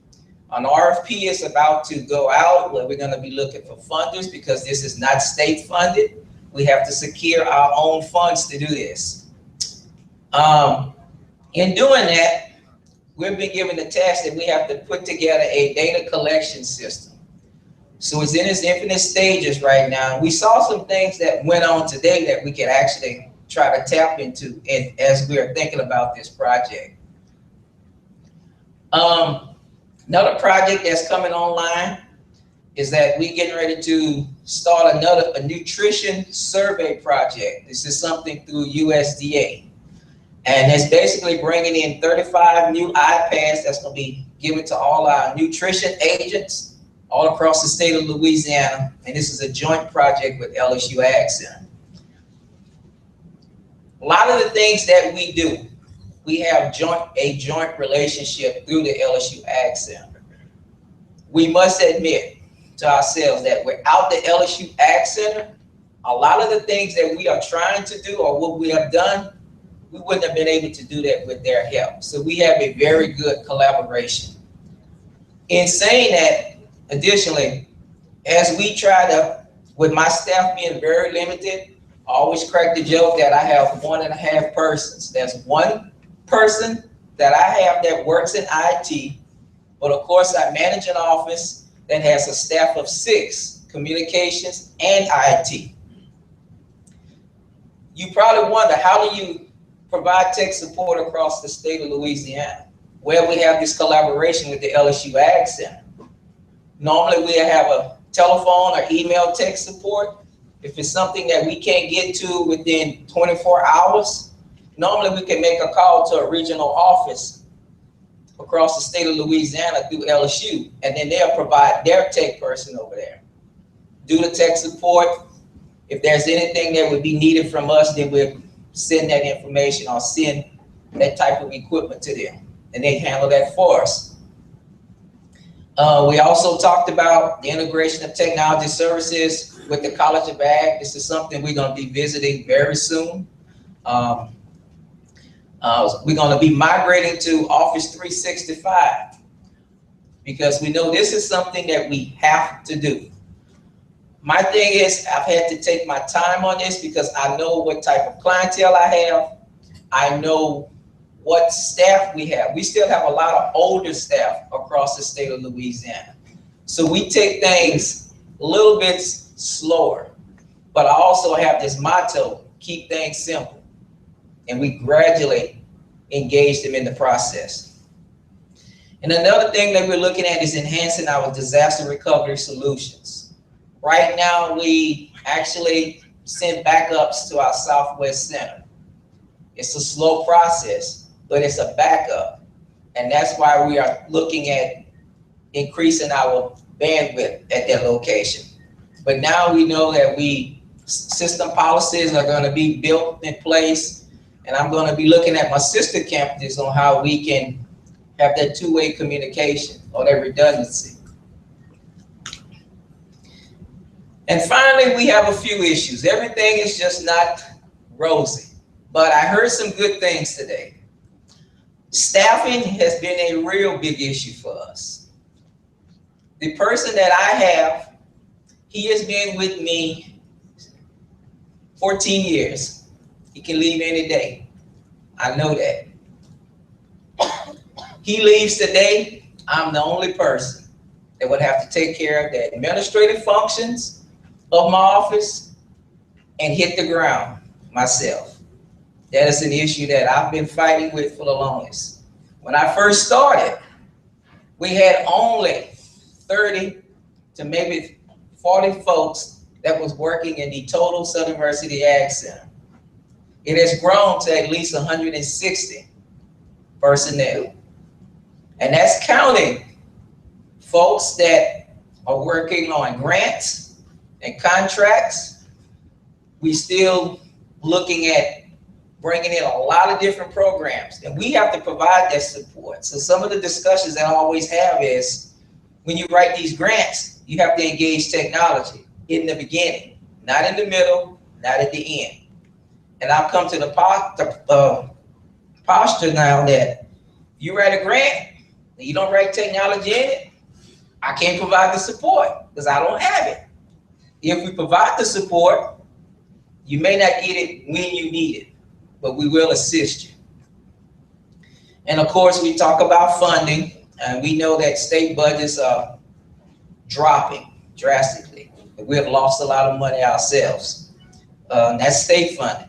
An RFP is about to go out where we're going to be looking for funders because this is not state funded. We have to secure our own funds to do this. In doing that, we've been given the task that we have to put together a data collection system. So it's in its infinite stages right now. We saw some things that went on today that we could actually try to tap into as we're thinking about this project. Another project that's coming online is that we're getting ready to start a nutrition survey project. This is something through USDA. And it's basically bringing in 35 new iPads that's going to be given to all our nutrition agents all across the state of Louisiana. And this is a joint project with LSU Ag Center. A lot of the things that we do, we have a joint relationship through the LSU Ag Center. we must admit to ourselves that without the LSU Ag Center, a lot of the things that we are trying to do or what we have done, we wouldn't have been able to do that with their help. So we have a very good collaboration. In saying that, additionally, as we try to, with my staff being very limited, I always crack the joke that I have 1.5 persons. There's one person that I have that works in IT, but of course I manage an office that has a staff of 6, communications and IT. You probably wonder, how do you provide tech support across the state of Louisiana? Well, we have this collaboration with the LSU Ag Center. Normally we have a telephone or email tech support. If it's something that we can't get to within 24 hours, normally we can make a call to a regional office across the state of Louisiana through LSU, and then they'll provide their tech person over there. Do the tech support. If there's anything that would be needed from us, then we'll send that information or send that type of equipment to them, and they handle that for us. We also talked about the integration of technology services with the College of Ag. This is something we're going to be visiting very soon. We're going to be migrating to Office 365 because we know this is something that we have to do. My thing is, I've had to take my time on this because I know what type of clientele I have. I know what staff we have. We still have a lot of older staff across the state of Louisiana. So we take things a little bit slower, but I also have this motto, keep things simple. And we gradually engage them in the process. And another thing that we're looking at is enhancing our disaster recovery solutions. Right now, we actually send backups to our Southwest Center. It's a slow process, but it's a backup. And that's why we are looking at increasing our bandwidth at that location. But now we know that system policies are going to be built in place, and I'm going to be looking at my sister campuses on how we can have that two-way communication or that redundancy. And finally, we have a few issues. Everything is just not rosy, but I heard some good things today. Staffing has been a real big issue for us. The person that I have, he has been with me 14 years. He can leave any day. I know that. He leaves today, I'm the only person that would have to take care of the administrative functions of my office and hit the ground myself. That is an issue that I've been fighting with for the longest. When I first started, we had only 30 to maybe 40 folks that was working in the total Southern University Ag Center. It has grown to at least 160 personnel. And that's counting folks that are working on grants and contracts. We still looking at bringing in a lot of different programs, and we have to provide that support. So some of the discussions that I always have is, when you write these grants, you have to engage technology in the beginning, not in the middle, not at the end. And I've come to the posture now that if you write a grant and you don't write technology in it, I can't provide the support because I don't have it. If we provide the support, you may not get it when you need it, but we will assist you. And of course, we talk about funding, and we know that state budgets are dropping drastically. We have lost a lot of money ourselves. That's state funding.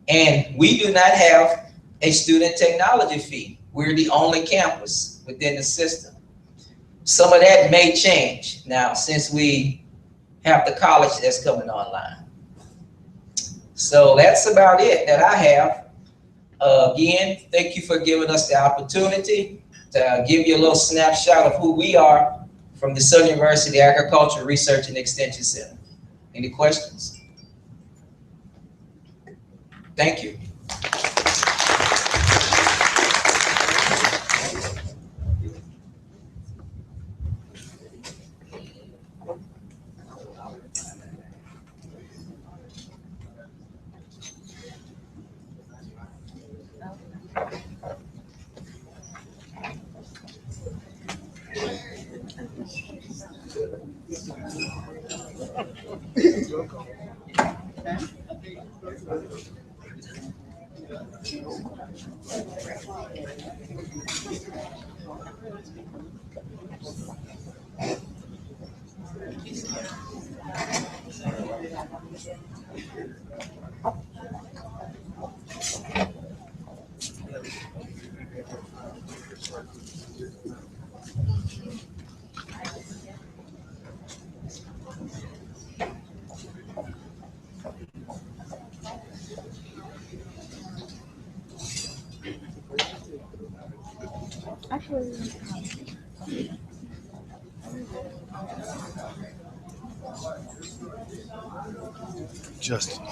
And we do not have a student technology fee. We're the only campus within the system. Some of that may change now since we have the college that's coming online. So that's about it that I have. Again, thank you for giving us the opportunity to give you a little snapshot of who we are from the Southern University Agricultural Research and Extension Center. Any questions? Thank you. Justin.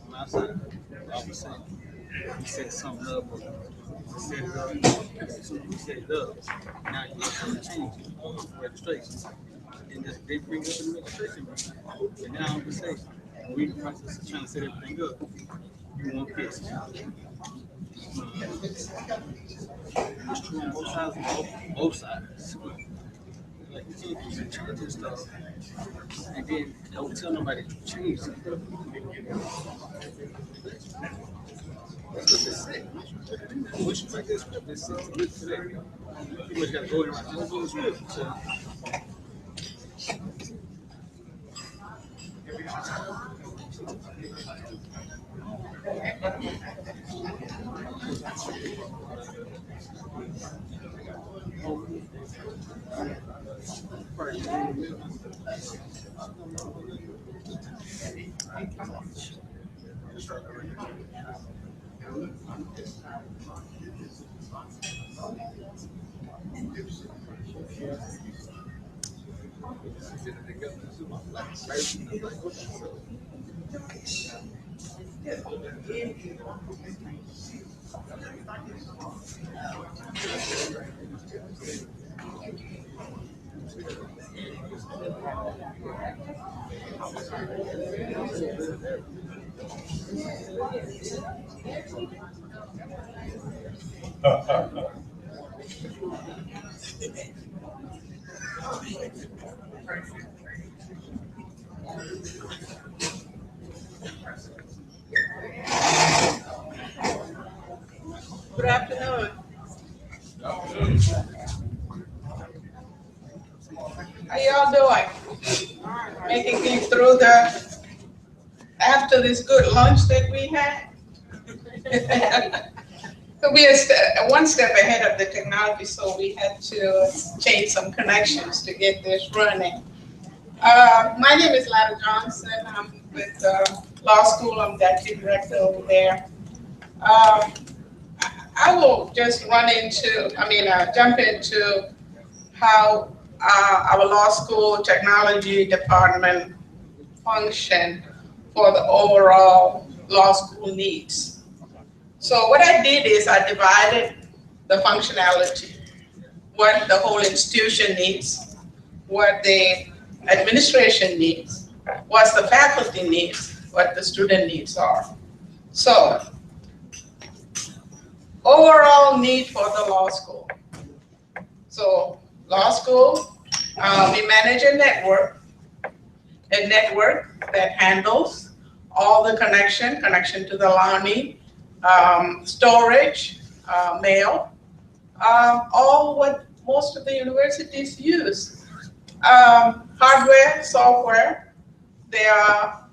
My side, all of a sudden, he set something up, set it up, he set it up. Now you have to change it, registration. And just, they bring up the registration, and now I'm just saying, we in the process of trying to set everything up. You want this. It's true on both sides, both sides. Like, you can't change this stuff, and then don't tell nobody to change it. That's what they say. Wish you like this, but this is today. You much got to go in right now. Let's do this real. So, Good afternoon. How y'all doing? Making it through after this good lunch that we had? So we are one step ahead of the technology, so we had to change some connections to get this running. My name is Lara Johnson. I'm with law school. I'm deputy director over there. I will just jump into how our law school technology department function for the overall law school needs. So what I did is I divided the functionality, what the whole institution needs, what the administration needs, what the faculty needs, what the student needs are. So overall need for the law school. So law school, we manage a network that handles all the connection to the law need, storage, mail, all what most of the universities use. Hardware, software, they are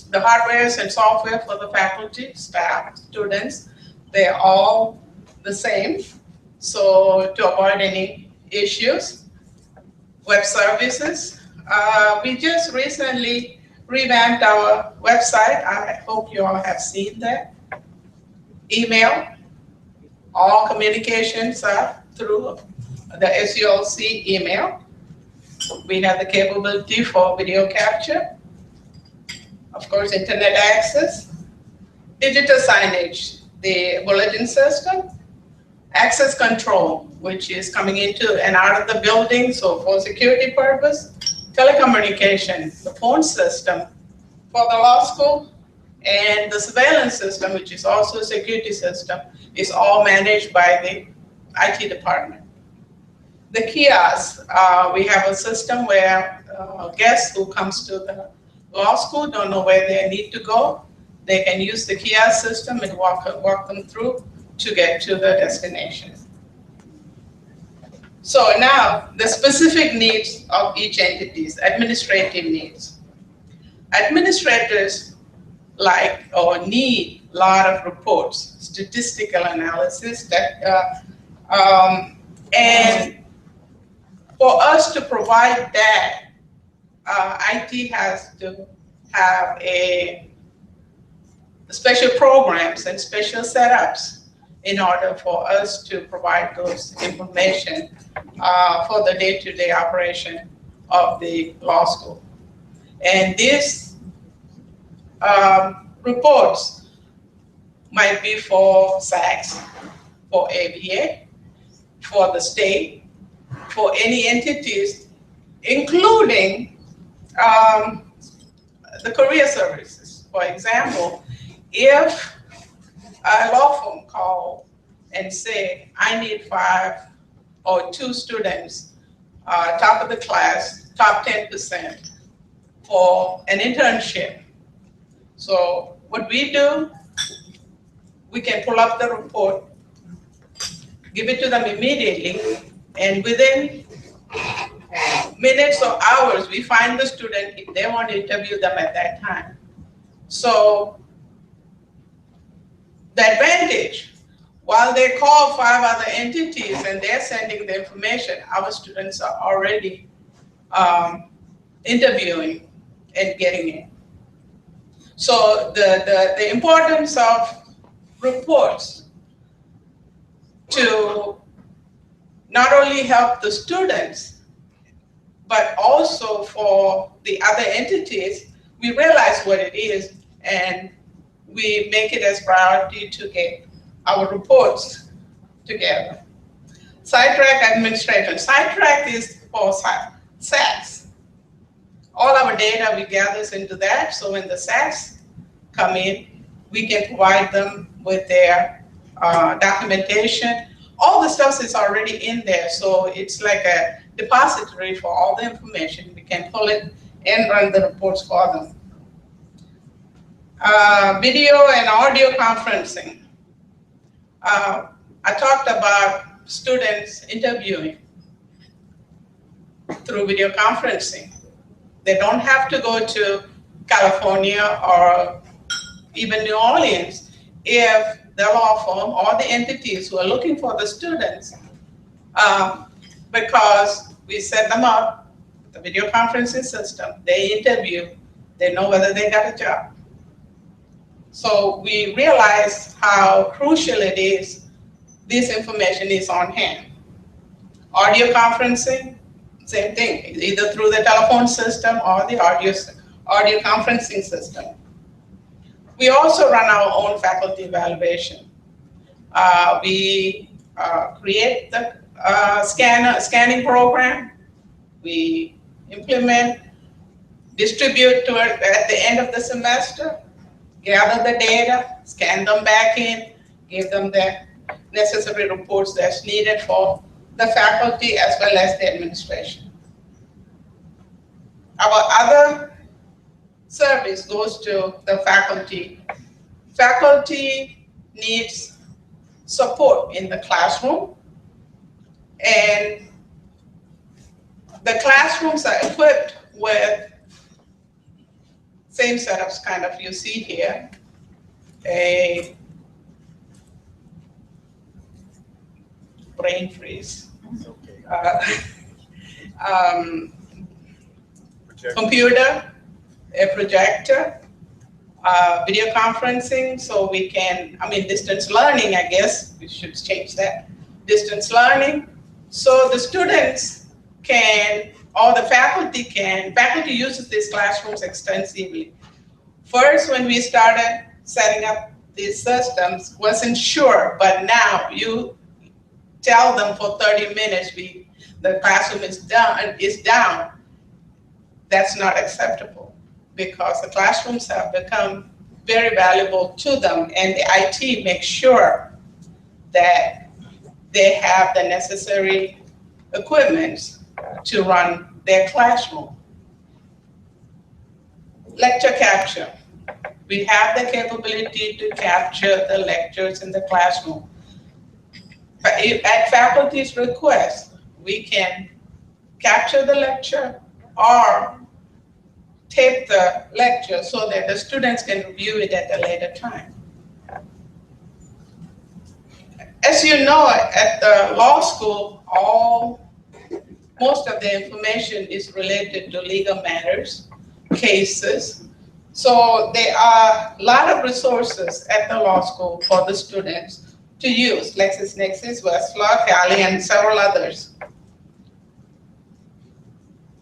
the hardwares and software for the faculty, staff, students, they're all the same. So to avoid any issues, web services. We just recently revamped our website. I hope you all have seen that. Email, all communications are through the SULC email. We have the capability for video capture. Of course, internet access, digital signage, the bulletin system, access control, which is coming into and out of the building, so for security purpose, telecommunication, the phone system for the law school, and the surveillance system, which is also a security system, is all managed by the IT department. The kiosks, we have a system where guests who comes to the law school don't know where they need to go. They can use the kiosk system and walk them through to get to the destination. So now the specific needs of each entities, administrative needs. Administrators like or need a lot of reports, statistical analysis that, and for us to provide that, IT has to have special programs and special setups in order for us to provide those information for the day-to-day operation of the law school. And these reports might be for SACS, for ABA, for the state, for any entities, including the career services. For example, if a law firm call and say, I need 5 or 2 students, top of the class, top 10% for an internship. So what we do, we can pull up the report, give it to them immediately, and within minutes or hours, we find the student if they want to interview them at that time. So the advantage, while they call 5 other entities and they're sending the information, our students are already interviewing and getting in. So the importance of reports to not only help the students, but also for the other entities, we realize what it is and we make it as priority to get our reports together. Sidetrack administration. Sidetrack is for SACS. All our data we gather into that, so when the SACS come in, we can provide them with their documentation. All the stuff is already in there, so it's like a depository for all the information. We can pull it and run the reports for them. Video and audio conferencing. I talked about students interviewing through video conferencing. They don't have to go to California or even New Orleans if the law firm or the entities who are looking for the students, because we set them up, the video conferencing system, they interview, they know whether they got a job. So we realize how crucial it is, this information is on hand. Audio conferencing, same thing, either through the telephone system or the audio conferencing system. We also run our own faculty evaluation. We create the scanning program. We implement, distribute to it at the end of the semester, gather the data, scan them back in, give them the necessary reports that's needed for the faculty as well as the administration. Our other service goes to the faculty. Faculty needs support in the classroom, and the classrooms are equipped with same setups kind of you see here, a brain freeze. Computer, a projector, video conferencing, so we can, distance learning, I guess, we should change that. Distance learning, so the students can, or the faculty can, faculty uses these classrooms extensively. First, when we started setting up these systems, wasn't sure, but now you tell them for 30 minutes, the classroom is down. That's not acceptable, because the classrooms have become very valuable to them, and the IT makes sure that they have the necessary equipment to run their classroom. Lecture capture. We have the capability to capture the lectures in the classroom. At faculty's request, we can capture the lecture or tape the lecture so that the students can review it at a later time. As you know, at the law school, most of the information is related to legal matters, cases. So there are a lot of resources at the law school for the students to use, LexisNexis, Westlaw, Kali, and several others.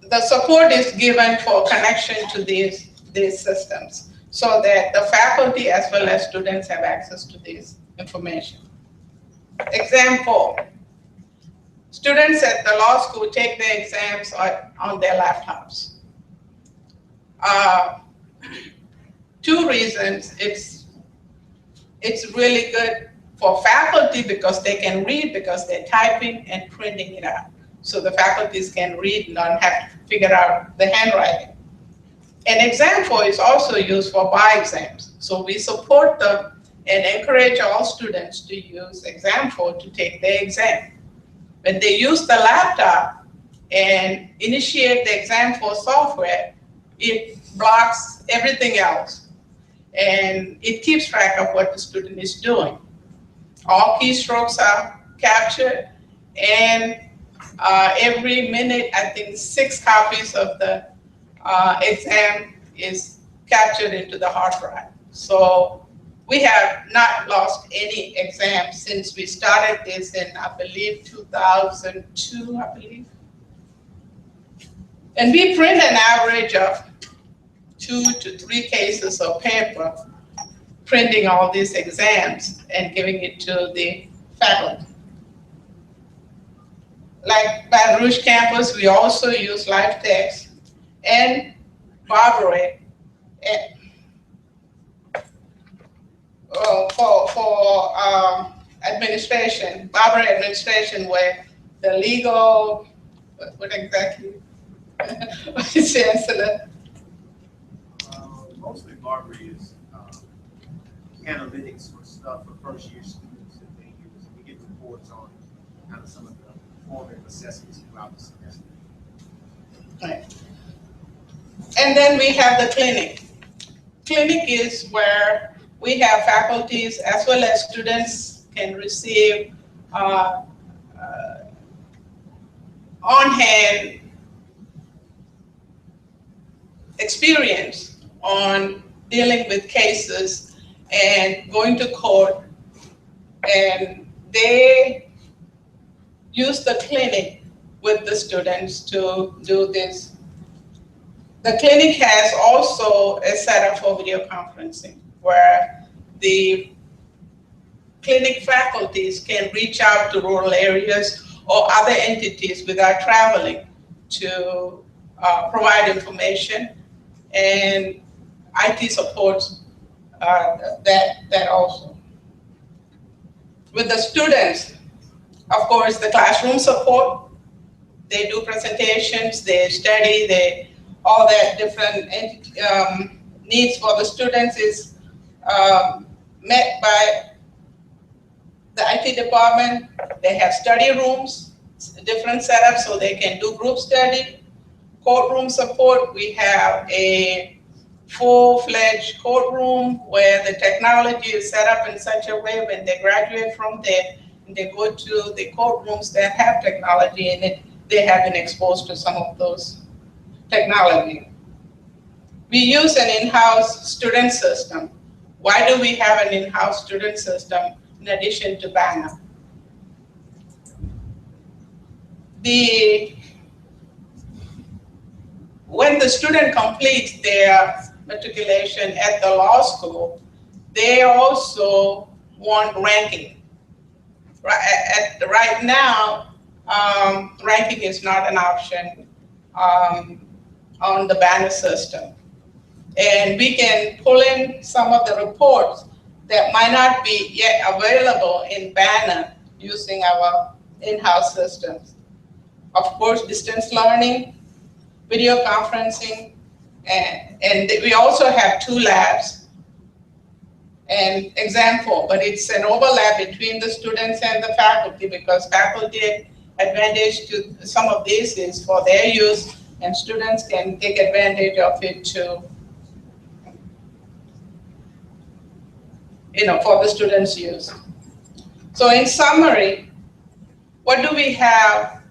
The support is given for connection to these systems so that the faculty as well as students have access to this information. Example, students at the law school take their exams on their laptops. Two reasons. It's really good for faculty because they can read, because they're typing and printing it out. So the faculties can read and don't have to figure out the handwriting. An exam4 is also used for bar exams. So we support them and encourage all students to use exam4 to take their exam. When they use the laptop and initiate the exam4 software, it blocks everything else. And it keeps track of what the student is doing. All keystrokes are captured, and every minute, I think 6 copies of the exam is captured into the hard drive. So we have not lost any exams since we started this in, I believe, 2002, I believe. And we print an average of 2 to 3 cases of paper, printing all these exams and giving it to the faculty. Like Baton Rouge campus, we also use LiveText and Barbary. for administration, Barbara administration, where the legal, what exactly? Vice Chancellor? Mostly Barbara is analytics for stuff for first year students that they use. We get reports on kind of some of the formative assessments throughout the semester. Right. And then we have the clinic. Clinic is where we have faculties as well as students can receive on-hand experience on dealing with cases and going to court, and they use the clinic with the students to do this. The clinic has also a setup for video conferencing where the clinic faculties can reach out to rural areas or other entities without traveling to provide information, and IT supports that also. With the students, of course, the classroom support, they do presentations, they study, all that different needs for the students is met by the IT department. They have study rooms, different setups so they can do group study. Courtroom support, we have a full-fledged courtroom where the technology is set up in such a way when they graduate from there and they go to the courtrooms that have technology in it, they have been exposed to some of those technology. We use an in-house student system. Why do we have an in-house student system in addition to Banner? When the student completes their matriculation at the law school, they also want ranking. Right now, ranking is not an option on the Banner system. And we can pull in some of the reports that might not be yet available in Banner using our in-house systems. Of course, distance learning, video conferencing, and we also have 2 labs. An example, but it's an overlap between the students and the faculty because faculty advantage to some of this is for their use and students can take advantage of it to, for the students' use. So in summary, what do we have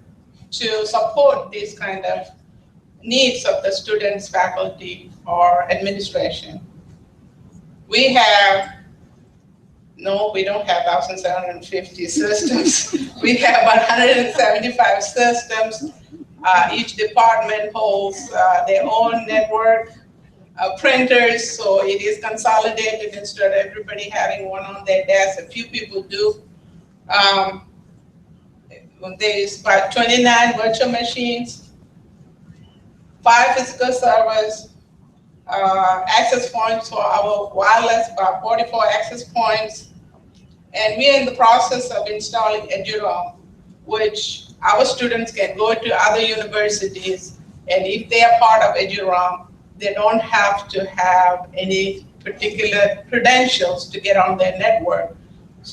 to support these kind of needs of the students, faculty, or administration? We have, no, we don't have 1,750 systems. We have 175 systems. Each department holds their own network, printers, so it is consolidated instead of everybody having one on their desk. A few people do. There is about 29 virtual machines, 5 physical servers, access points for our wireless, about 44 access points. And we are in the process of installing Eduroam, which our students can go to other universities, and if they are part of Eduroam, they don't have to have any particular credentials to get on their network.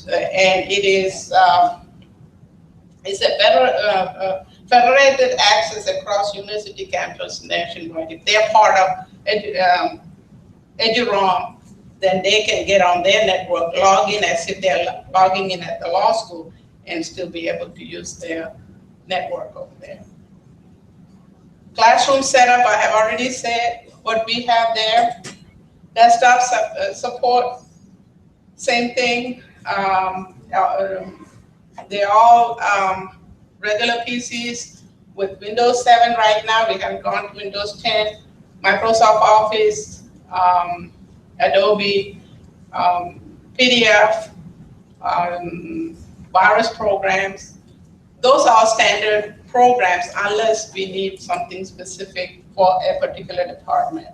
And it is it's a federated access across university campus nationwide. If they're part of Eduroam, then they can get on their network, log in as if they're logging in at the law school, and still be able to use their network over there. Classroom setup, I have already said what we have there. Desktop support, same thing. They're all regular PCs with Windows 7 right now. We haven't gone to Windows 10, Microsoft Office, Adobe, PDF, virus programs. Those are standard programs unless we need something specific for a particular department.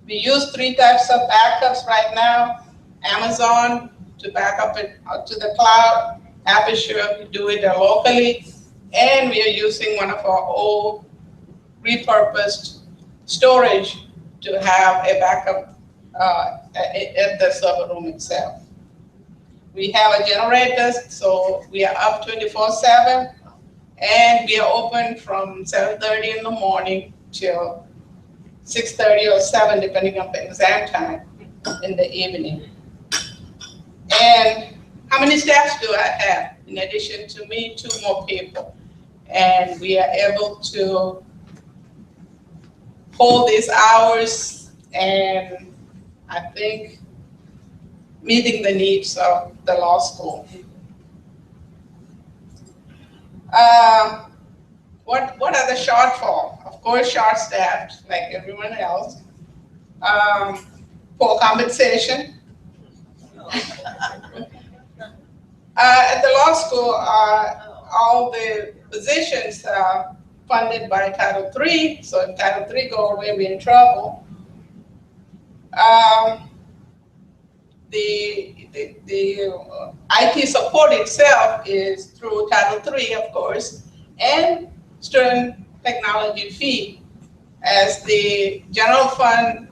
We use 3 types of backups right now. Amazon to back up it to the cloud. Happy Sure, we do it locally. And we are using one of our old repurposed storage to have a backup at the server room itself. We have a generator, so we are up 24/7, and we are open from 7:30 in the morning till 6:30 or 7, depending on the exam time in the evening. And how many staffs do I have? In addition to me, 2 more people. And we are able to hold these hours and I think meeting the needs of the law school. What are the shortfall? Of course, short-staffed, like everyone else. Poor compensation. At the law school, all the positions are funded by Title III, so if Title III go away, we're in trouble. The IT support itself is through Title III, of course, and student technology fee. As the general fund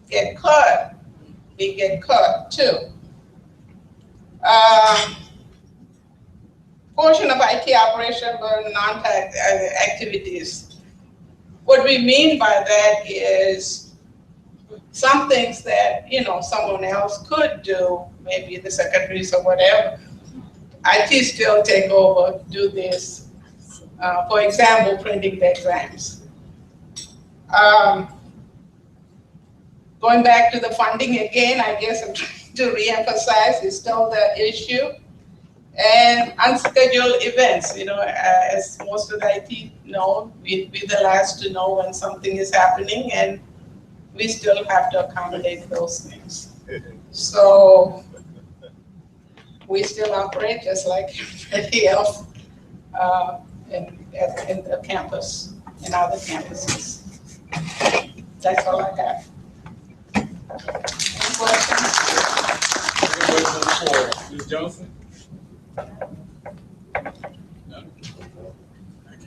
get cut, we get cut too. Portion of IT operation but non-tax activities. What we mean by that is some things that, you know, someone else could do, maybe the secretaries or whatever. IT still take over, do this. For example, printing the exams. Going back to the funding again, I guess I'm trying to reemphasize, is still the issue. And unscheduled events, you know, as most of the IT know, we'd be the last to know when something is happening, and we still have to accommodate those things. So we still operate just like everybody else in the campus, in other campuses. That's all I have. Any questions? Any questions on the floor? Ms. Johnson? No? Thank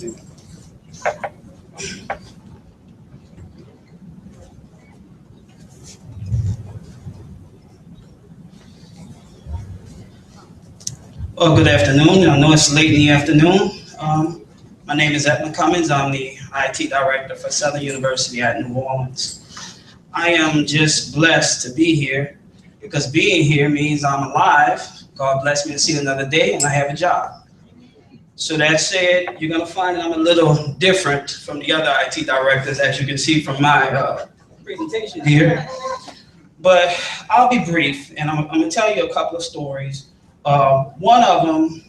you. Well, good afternoon. I know it's late in the afternoon. My name is Edmund Cummins. I'm the IT director for Southern University at New Orleans. I am just blessed to be here because being here means I'm alive. God bless me to see another day and I have a job. So that said, you're gonna find that I'm a little different from the other IT directors, as you can see from my presentation here. But I'll be brief and I'm gonna tell you a couple of stories. One of them,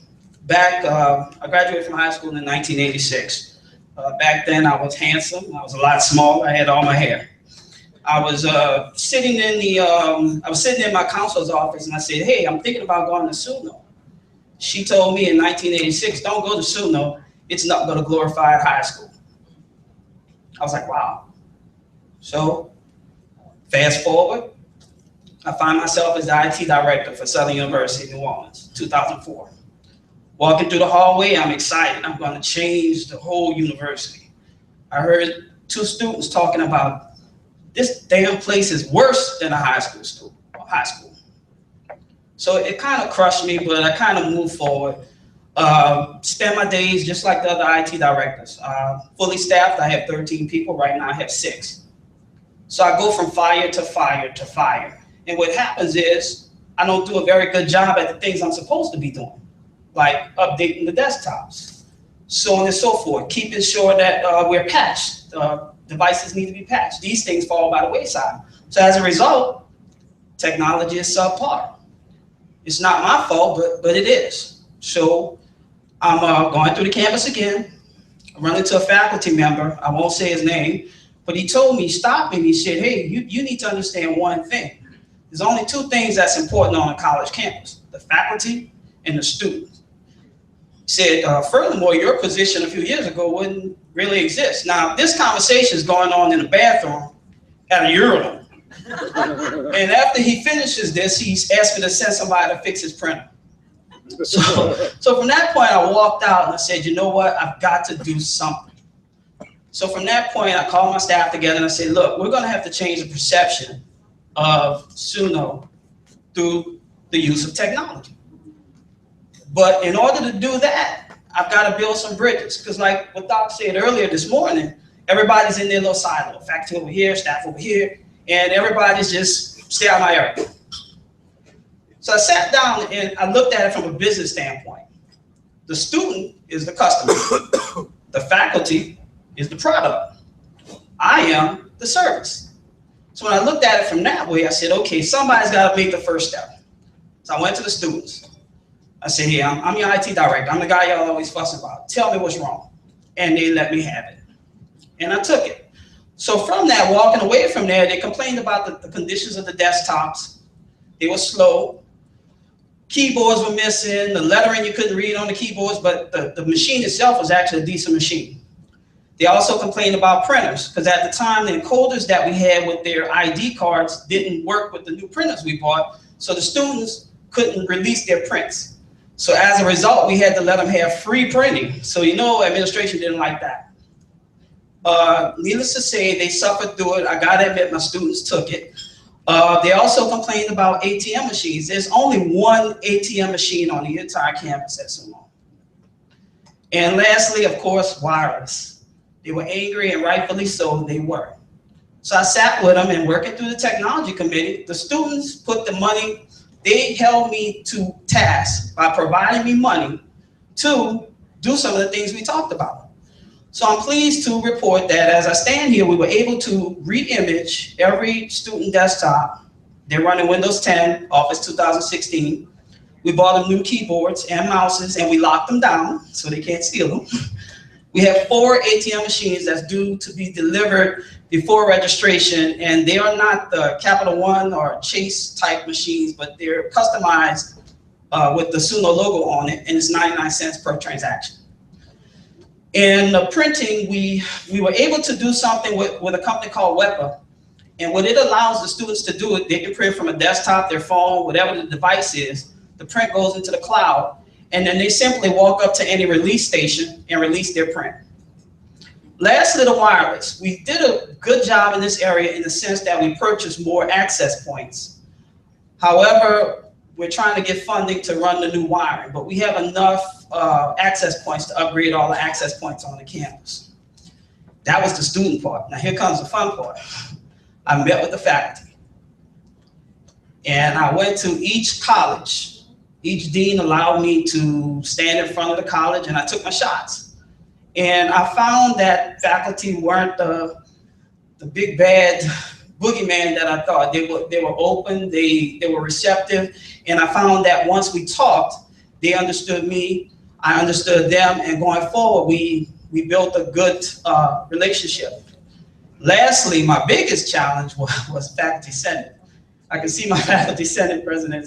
I graduated from high school in 1986. Back then I was handsome, I was a lot smaller, I had all my hair. I was sitting in my counselor's office and I said, hey, I'm thinking about going to SUNO. She told me in 1986, don't go to SUNO, it's not going to glorify high school. I was like, wow. So fast forward, I find myself as the IT director for Southern University, New Orleans, 2004. Walking through the hallway, I'm excited. I'm going to change the whole university. I heard 2 students talking about this damn place is worse than a high school. So it kind of crushed me, but I kind of moved forward. Spend my days just like the other IT directors. Fully staffed, I have 13 people. Right now I have 6. So I go from fire to fire to fire. And what happens is I don't do a very good job at the things I'm supposed to be doing, like updating the desktops, so on and so forth, keeping sure that we're patched. Devices need to be patched. These things fall by the wayside. So as a result, technology is subpar. It's not my fault, but it is. So I'm going through the campus again. I run into a faculty member. I won't say his name, but he told me, stop me. He said, hey, you need to understand one thing. There's only 2 things that's important on a college campus, the faculty and the students. said, furthermore, your position a few years ago wouldn't really exist. Now, this conversation is going on in the bathroom at a urinal. And after he finishes this, he's asked me to send somebody to fix his printer. So from that point, I walked out and I said, you know what? I've got to do something. So from that point, I called my staff together and I said, look, we're going to have to change the perception of SUNO through the use of technology. But in order to do that, I've got to build some bridges. Because like what Doc said earlier this morning, everybody's in their little silo. Faculty over here, staff over here, and everybody's just stay out of my area. So I sat down and I looked at it from a business standpoint. The student is the customer. The faculty is the product. I am the service. So when I looked at it from that way, I said, okay, somebody's got to make the first step. So I went to the students. I said, hey, I'm your IT director. I'm the guy y'all always fuss about. Tell me what's wrong. And they let me have it. And I took it. So from that, walking away from there, they complained about the conditions of the desktops. They were slow. Keyboards were missing. The lettering you couldn't read on the keyboards, but the machine itself was actually a decent machine. They also complained about printers, because at the time, the encoders that we had with their ID cards didn't work with the new printers we bought, so the students couldn't release their prints. So as a result, we had to let them have free printing. So you know, administration didn't like that. Needless to say, they suffered through it. I gotta admit, my students took it. They also complained about ATM machines. There's only one ATM machine on the entire campus at SUNO. And lastly, of course, wireless. They were angry, and rightfully so, they were. So I sat with them, and working through the technology committee, the students put the money, they held me to task by providing me money to do some of the things we talked about. So I'm pleased to report that as I stand here, we were able to re-image every student desktop. They're running Windows 10, Office 2016. We bought them new keyboards and mouses, and we locked them down so they can't steal them. We have 4 ATM machines that's due to be delivered before registration, and they are not the Capital One or Chase type machines, but they're customized with the SUNO logo on it, and it's 99 cents per transaction. In the printing, we were able to do something with a company called WEPA, and what it allows the students to do, they can print from a desktop, their phone, whatever the device is. The print goes into the cloud, and then they simply walk up to any release station and release their print. Lastly, the wireless. We did a good job in this area in the sense that we purchased more access points. However, we're trying to get funding to run the new wiring, but we have enough access points to upgrade all the access points on the campus. That was the student part. Now here comes the fun part. I met with the faculty, and I went to each college. Each dean allowed me to stand in front of the college, and I took my shots. And I found that faculty weren't the big bad boogeyman that I thought. They were open, they were receptive, and I found that once we talked, they understood me, I understood them, and going forward, we built a good relationship. Lastly, my biggest challenge was faculty senate. I can see my faculty senate president,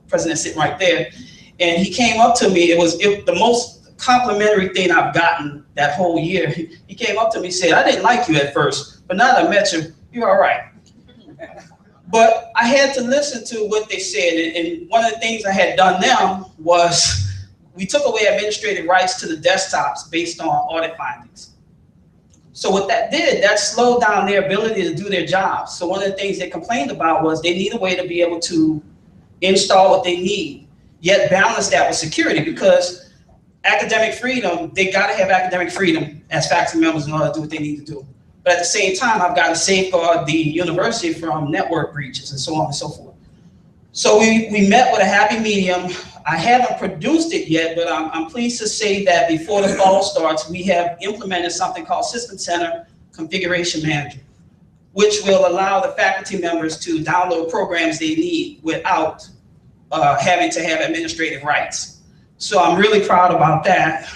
president sitting right there, and he came up to me. It was the most complimentary thing I've gotten that whole year. He came up to me and said, I didn't like you at first, but now that I met you, you're all right. But I had to listen to what they said, and one of the things I had done them was we took away administrative rights to the desktops based on audit findings. So what that did, that slowed down their ability to do their jobs. So one of the things they complained about was they need a way to be able to install what they need, yet balance that with security, because academic freedom, they gotta have academic freedom as faculty members in order to do what they need to do. But at the same time, I've got to safeguard the university from network breaches and so on and so forth. So we met with a happy medium. I haven't produced it yet, but I'm pleased to say that before the fall starts, we have implemented something called System Center Configuration Manager, which will allow the faculty members to download programs they need without having to have administrative rights. So I'm really proud about that.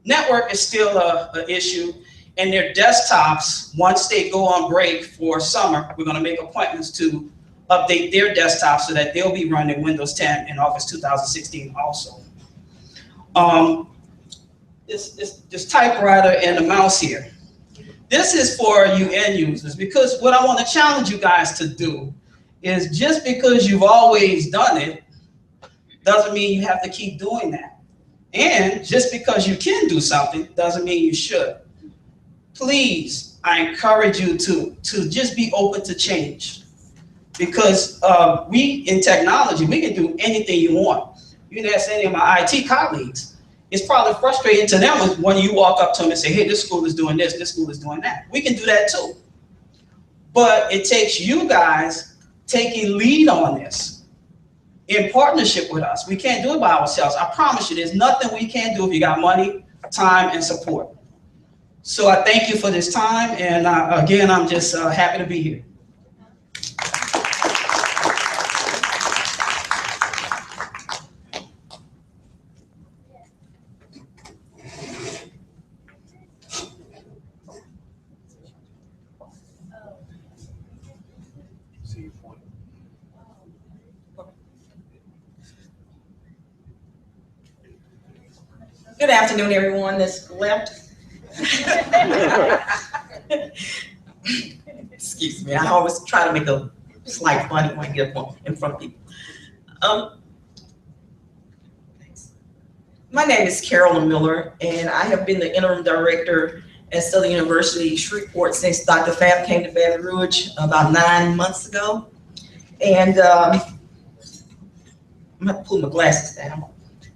Network is still an issue, and their desktops, once they go on break for summer, we're gonna make appointments to update their desktops so that they'll be running Windows 10 and Office 2016 also. this typewriter and the mouse here. This is for you end users, because what I want to challenge you guys to do is, just because you've always done it doesn't mean you have to keep doing that. And just because you can do something doesn't mean you should. Please, I encourage you to just be open to change, because we in technology, we can do anything you want. You can ask any of my IT colleagues. It's probably frustrating to them when you walk up to them and say, hey, this school is doing this school is doing that. We can do that too. But it takes you guys taking lead on this in partnership with us. We can't do it by ourselves. I promise you, there's nothing we can't do if you got money, time, and support. So I thank you for this time, and again, I'm just happy to be here. Good afternoon, everyone that's left. Excuse me, I always try to make a slight funny when I get up in front of people. My name is Carolyn Miller, and I have been the interim director at Southern University Shreveport since Dr. Fab came to Baton Rouge about 9 months ago. And I'm gonna pull my glasses down.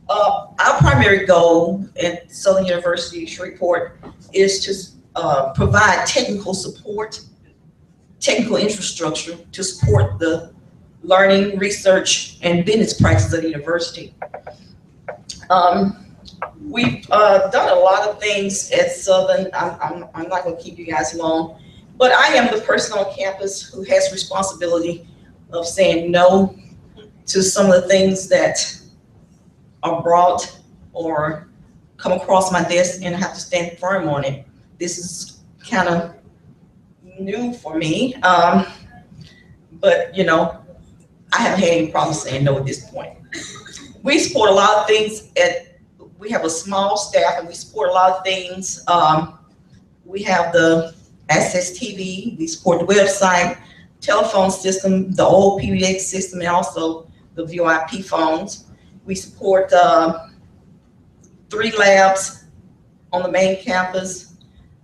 Our primary goal at Southern University Shreveport is to provide technical support, technical infrastructure to support the learning, research, and business practices of the university. We've done a lot of things at Southern. I'm not going to keep you guys long, but I am the person on campus who has responsibility of saying no to some of the things that are brought or come across my desk, and I have to stand firm on it. This is kind of new for me, but you know, I haven't had any problem saying no at this point. We support a lot of things we have a small staff, and we support a lot of things. We have the Access TV, we support the website, telephone system, the old PBX system, and also the VoIP phones. We support 3 labs on the main campus,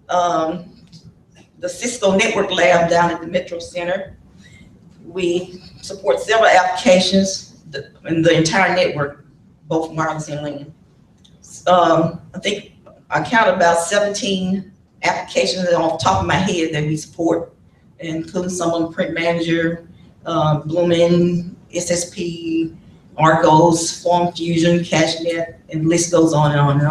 the Cisco Network Lab down at the Metro Center. We support several applications in the entire network, both wireless and LAN. I think I count about 17 applications off the top of my head that we support, including some on Print Manager, Bloomin, SSP, Argos, Form Fusion, CashNet, and the list goes on and on and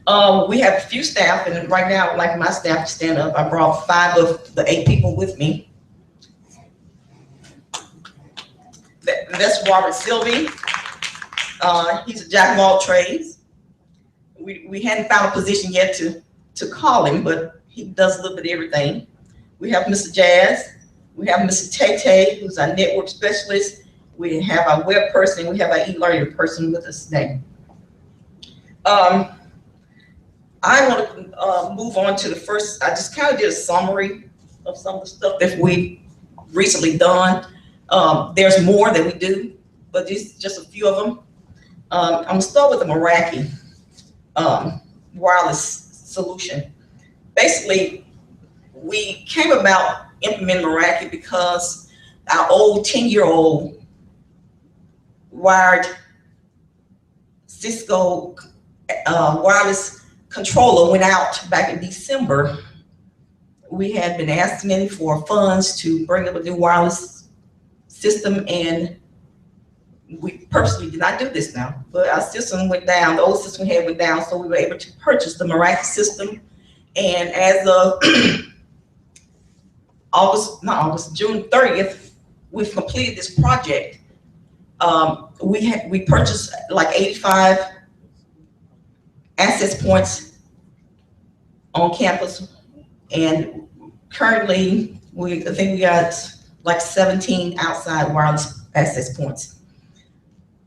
on. We have a few staff, and right now I'd like my staff to stand up. I brought 5 of the 8 people with me. That's Robert Sylvie. He's a jack of all trades. We hadn't found a position yet to call him, but he does a little bit of everything. We have Mr. Jazz. We have Mr. Tay, who's our network specialist. We have our web person. We have our e-learning person with us today. I want to move on to the first. I just kind of did a summary of some of the stuff that we've recently done. There's more that we do, but these are just a few of them. I'm gonna start with the Meraki wireless solution. Basically, we came about implementing Meraki because our old 10-year-old wired Cisco wireless controller went out back in December. We had been asking for funds to bring up a new wireless system, and we purposely did not do this now, but our system went down. The old system we had went down, so we were able to purchase the Meraki system. And as of June 30th, we've completed this project. We purchased like 85 access points on campus, and currently I think we got like 17 outside wireless access points.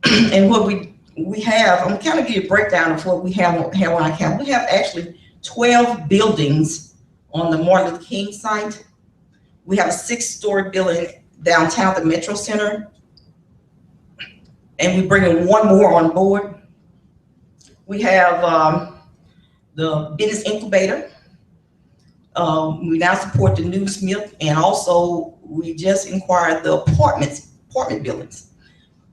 And what we we have, I'm kind of give you a breakdown of what we have on our campus. We have actually 12 buildings on the Martin Luther King site. We have a 6-story building downtown at the Metro Center. And we're bringing one more on board. We have the business incubator. We now support the New Smith, and also we just acquired the apartment buildings.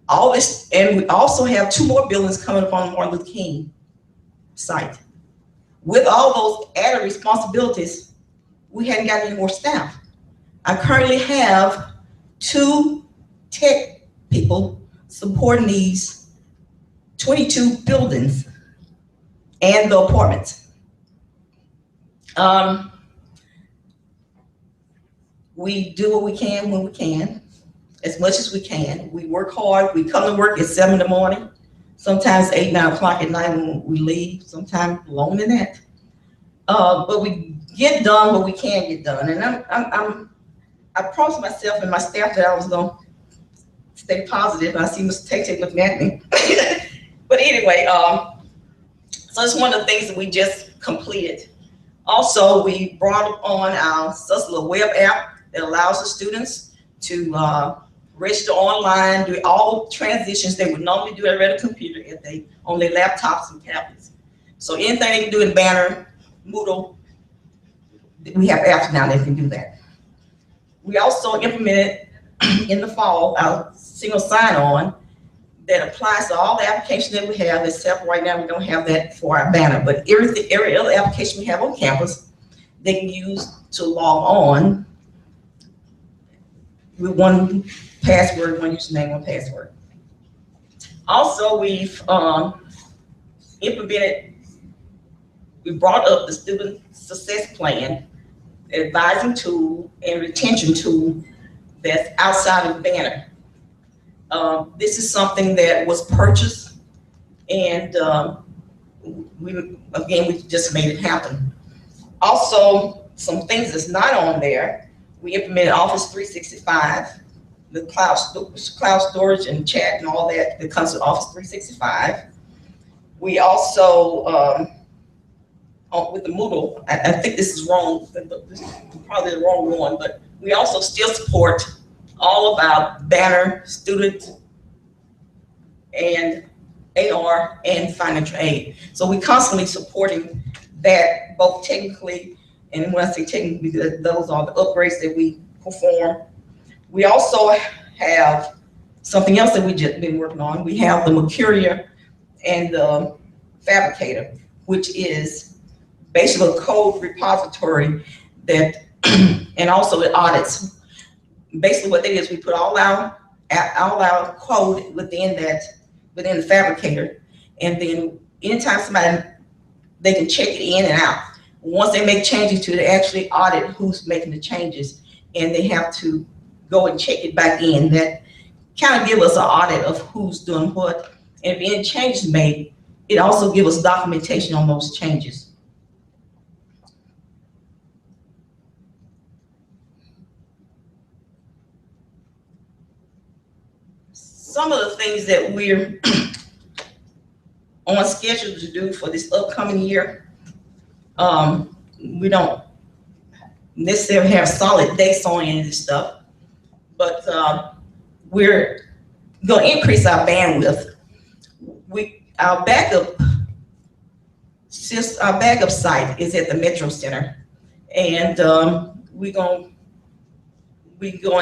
All this, and we also have 2 more buildings coming up on the Martin Luther King site. With all those added responsibilities, we hadn't got any more staff. I currently have 2 tech people supporting these 22 buildings and the apartments. We do what we can when we can, as much as we can. We work hard. We come to work at 7 in the morning, sometimes 8, 9 o'clock at night when we leave, sometimes longer than that. But we get done what we can get done. And I promised myself and my staff that I was going to stay positive. I see Mr. Tate looking at me. But anyway, so it's one of the things that we just completed. Also, we brought on our Susla web app that allows the students to register online, do all transitions they would normally do at a computer if they on their laptops and tablets. So anything they can do in Banner, Moodle, we have apps now that can do that. We also implemented in the fall our single sign-on that applies to all the applications that we have, except right now we don't have that for our Banner, but every other application we have on campus, they can use to log on with one password, one username, one password. Also, we've implemented, we brought up the student success plan, advising tool and retention tool that's outside of Banner. This is something that was purchased, and we just made it happen. Also, some things that's not on there, we implemented Office 365, the cloud storage and chat and all that comes with Office 365. We also, with the Moodle, I think this is wrong, this is probably the wrong one, but we also still support all about Banner, student, and AR, and financial aid. So we're constantly supporting that, both technically, and when I say technically, those are the upgrades that we perform. We also have something else that we just been working on. We have the Mercurial and the Fabricator, which is basically a code repository that, and also it audits. Basically what they do is we put all our code within the Fabricator, and then anytime somebody, they can check it in and out. Once they make changes to it, they actually audit who's making the changes, and they have to go and check it back in. That kind of give us an audit of who's doing what, and if any changes made, it also gives us documentation on those changes. Some of the things that we're on schedule to do for this upcoming year, we don't necessarily have solid dates on any of this stuff, but we're going to increase our bandwidth. Our backup site is at the Metro Center, and we're going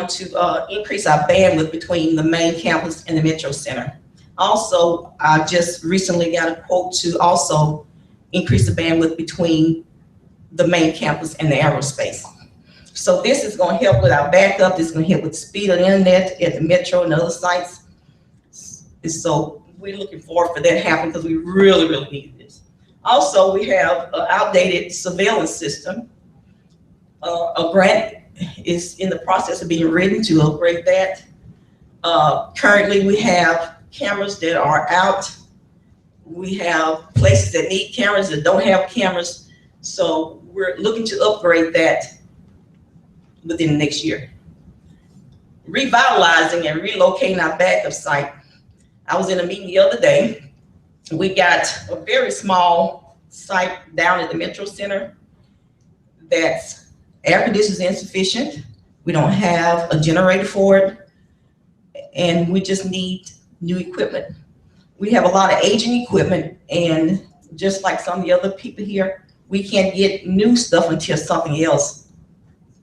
to increase our bandwidth between the main campus and the Metro Center. Also, I just recently got a quote to also increase the bandwidth between the main campus and the aerospace. So this is going to help with our backup. This is going to help with the speed of the internet at the Metro and other sites. And so we're looking forward for that to happen because we really, really need this. Also, we have an outdated surveillance system. A grant is in the process of being written to upgrade that. Currently, we have cameras that are out. We have places that need cameras that don't have cameras. So we're looking to upgrade that within the next year. Revitalizing and relocating our backup site. I was in a meeting the other day, We got a very small site down at the Metro Center that's air conditioning is insufficient. We don't have a generator for it, and we just need new equipment. We have a lot of aging equipment, and just like some of the other people here, we can't get new stuff until something else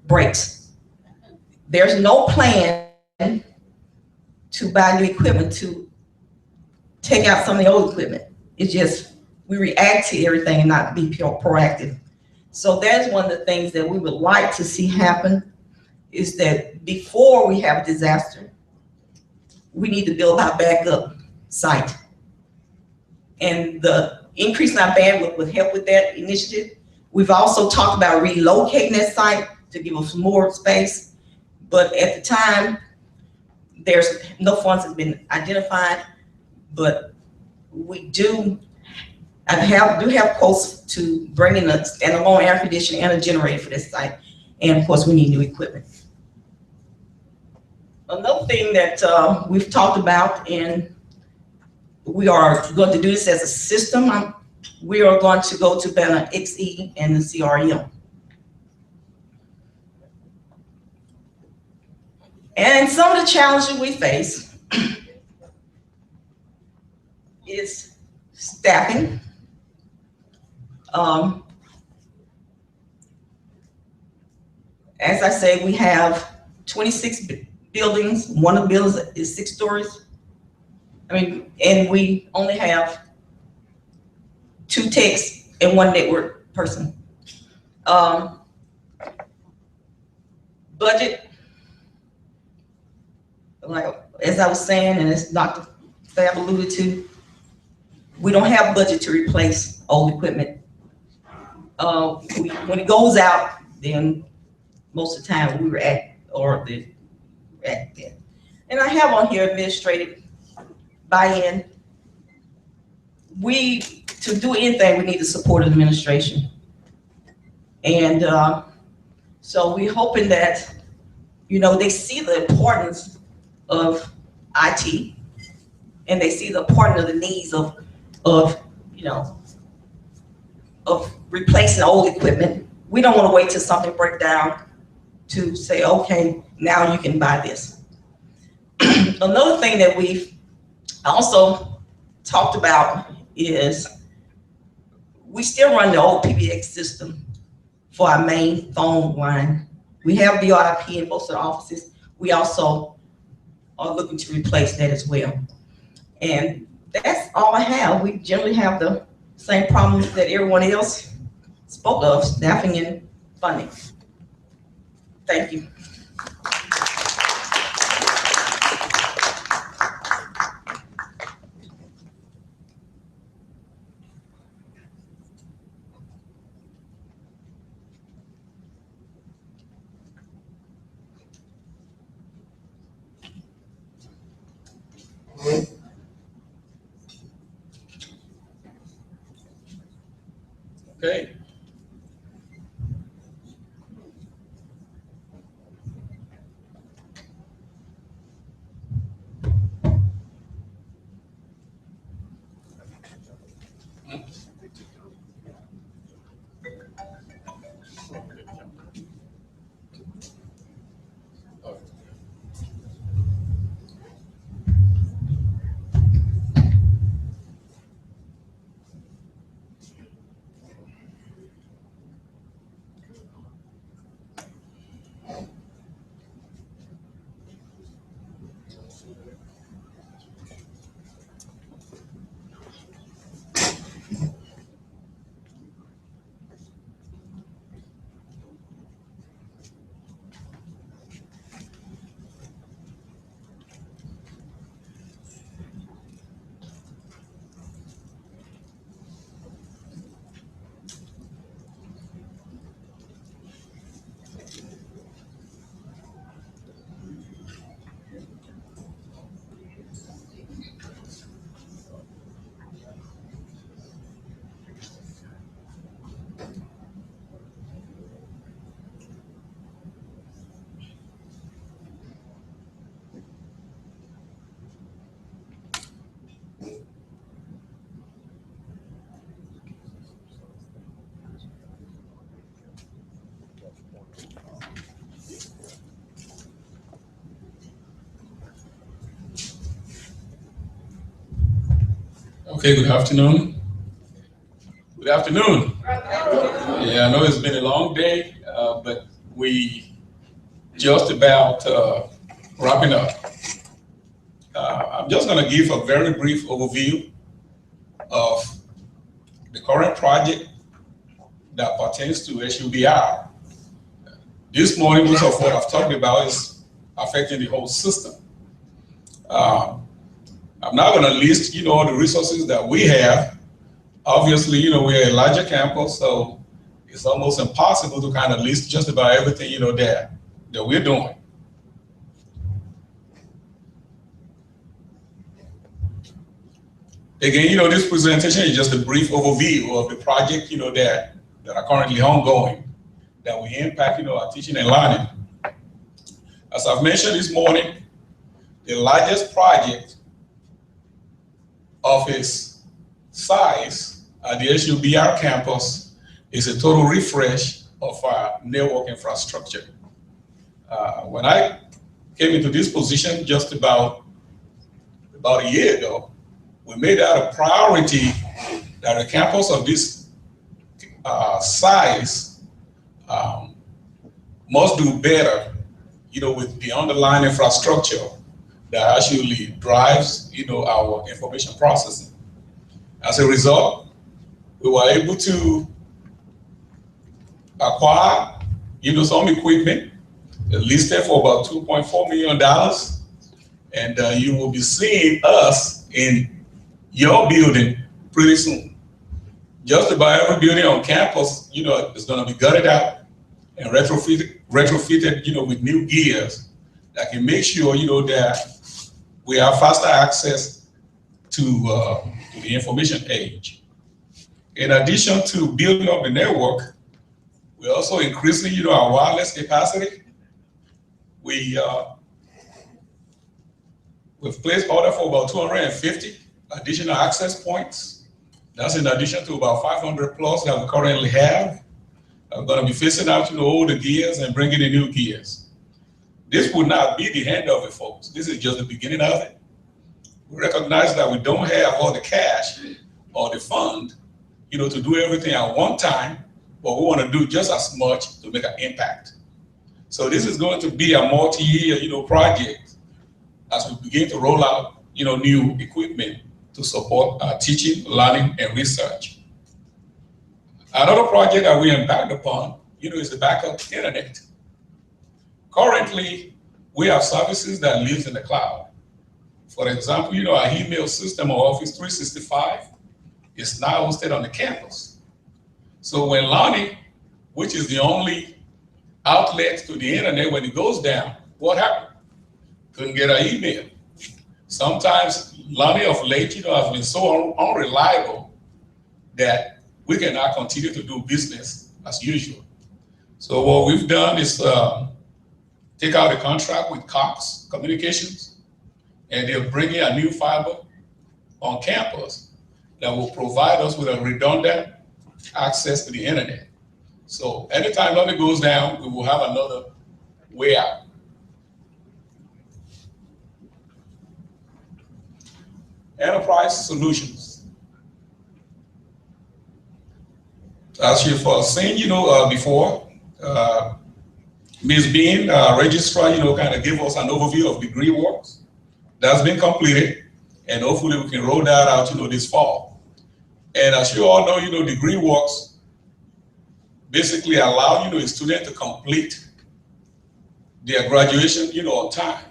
breaks. There's no plan to buy new equipment to take out some of the old equipment. It's just, we react to everything and not be proactive. So that's one of the things that we would like to see happen, is that before we have a disaster, we need to build our backup site. And the increase in our bandwidth would help with that initiative. We've also talked about relocating that site to give us more space, but at the time, there's no funds have been identified, but we do have quotes to bring in a standalone air conditioner and a generator for this site. And of course, we need new equipment. Another thing that we've talked about, and we are going to do this as a system, we are going to go to Banner XE and the CRM. And some of the challenges we face is staffing. As I say, we have 26 buildings. One of the buildings is 6 stories. And we only have 2 techs and 1 network person. Budget, like as I was saying, and as Dr. Fab alluded to, we don't have budget to replace old equipment. When it goes out, then most of the time we react then. And I have on here administrative buy-in. To do anything, we need the support of the administration. And so we're hoping that, they see the importance of IT, and they see the importance of the needs of replacing old equipment. We don't want to wait till something breaks down to say, okay, now you can buy this. Another thing that we've also talked about is we still run the old PBX system for our main phone line. We have VoIP in most of the offices. We also are looking to replace that as well. And that's all I have. We generally have the same problems that everyone else spoke of, staffing and funding. Thank you. Okay. Okay, good afternoon. Good afternoon. Yeah, I know it's been a long day, but we just about wrapping up. I'm just going to give a very brief overview of the current project that pertains to SUBR. This morning, most of what I've talked about is affecting the whole system. I'm not going to list, all the resources that we have. Obviously, we're a larger campus, so it's almost impossible to kind of list just about everything, that we're doing. Again, this presentation is just a brief overview of the project, that are currently ongoing, that will impact, our teaching and learning. As I've mentioned this morning, the largest project of its size at the SUBR campus is a total refresh of our network infrastructure. When I came into this position just about a year ago, we made that a priority that a campus of this size must do better, with the underlying infrastructure that actually drives, our information processing. As a result, we were able to acquire, some equipment listed for about $2.4 million, and you will be seeing us in your building pretty soon. Just about every building on campus, is going to be gutted out and retrofitted, with new gears that can make sure, that we have faster access to the information age. In addition to building up the network, we're also increasing, our wireless capacity. We've placed order for about 250 additional access points. That's in addition to about 500 plus that we currently have. I'm going to be phasing out, all the gears and bringing in new gears. This would not be the end of it, folks. This is just the beginning of it. We recognize that we don't have all the cash or the fund, to do everything at one time, but we want to do just as much to make an impact. So this is going to be a multi-year, project as we begin to roll out, new equipment to support our teaching, learning, and research. Another project that we embarked upon, is the backup internet. Currently, we have services that live in the cloud. For example, our email system or Office 365 is now hosted on the campus. So when learning, which is the only outlet to the internet, when it goes down, what happened? Couldn't get our email. Sometimes learning of late, has been so unreliable that we cannot continue to do business as usual. So what we've done is take out a contract with Cox Communications, and they're bringing a new fiber on campus that will provide us with a redundant access to the internet. So anytime learning goes down, we will have another way out. Enterprise solutions. As you've seen, before, Ms. Bean, registrar, kind of gave us an overview of degree works. That's been completed, and hopefully we can roll that out, this fall. And as you all know, degree works basically allow, a student to complete their graduation, on time.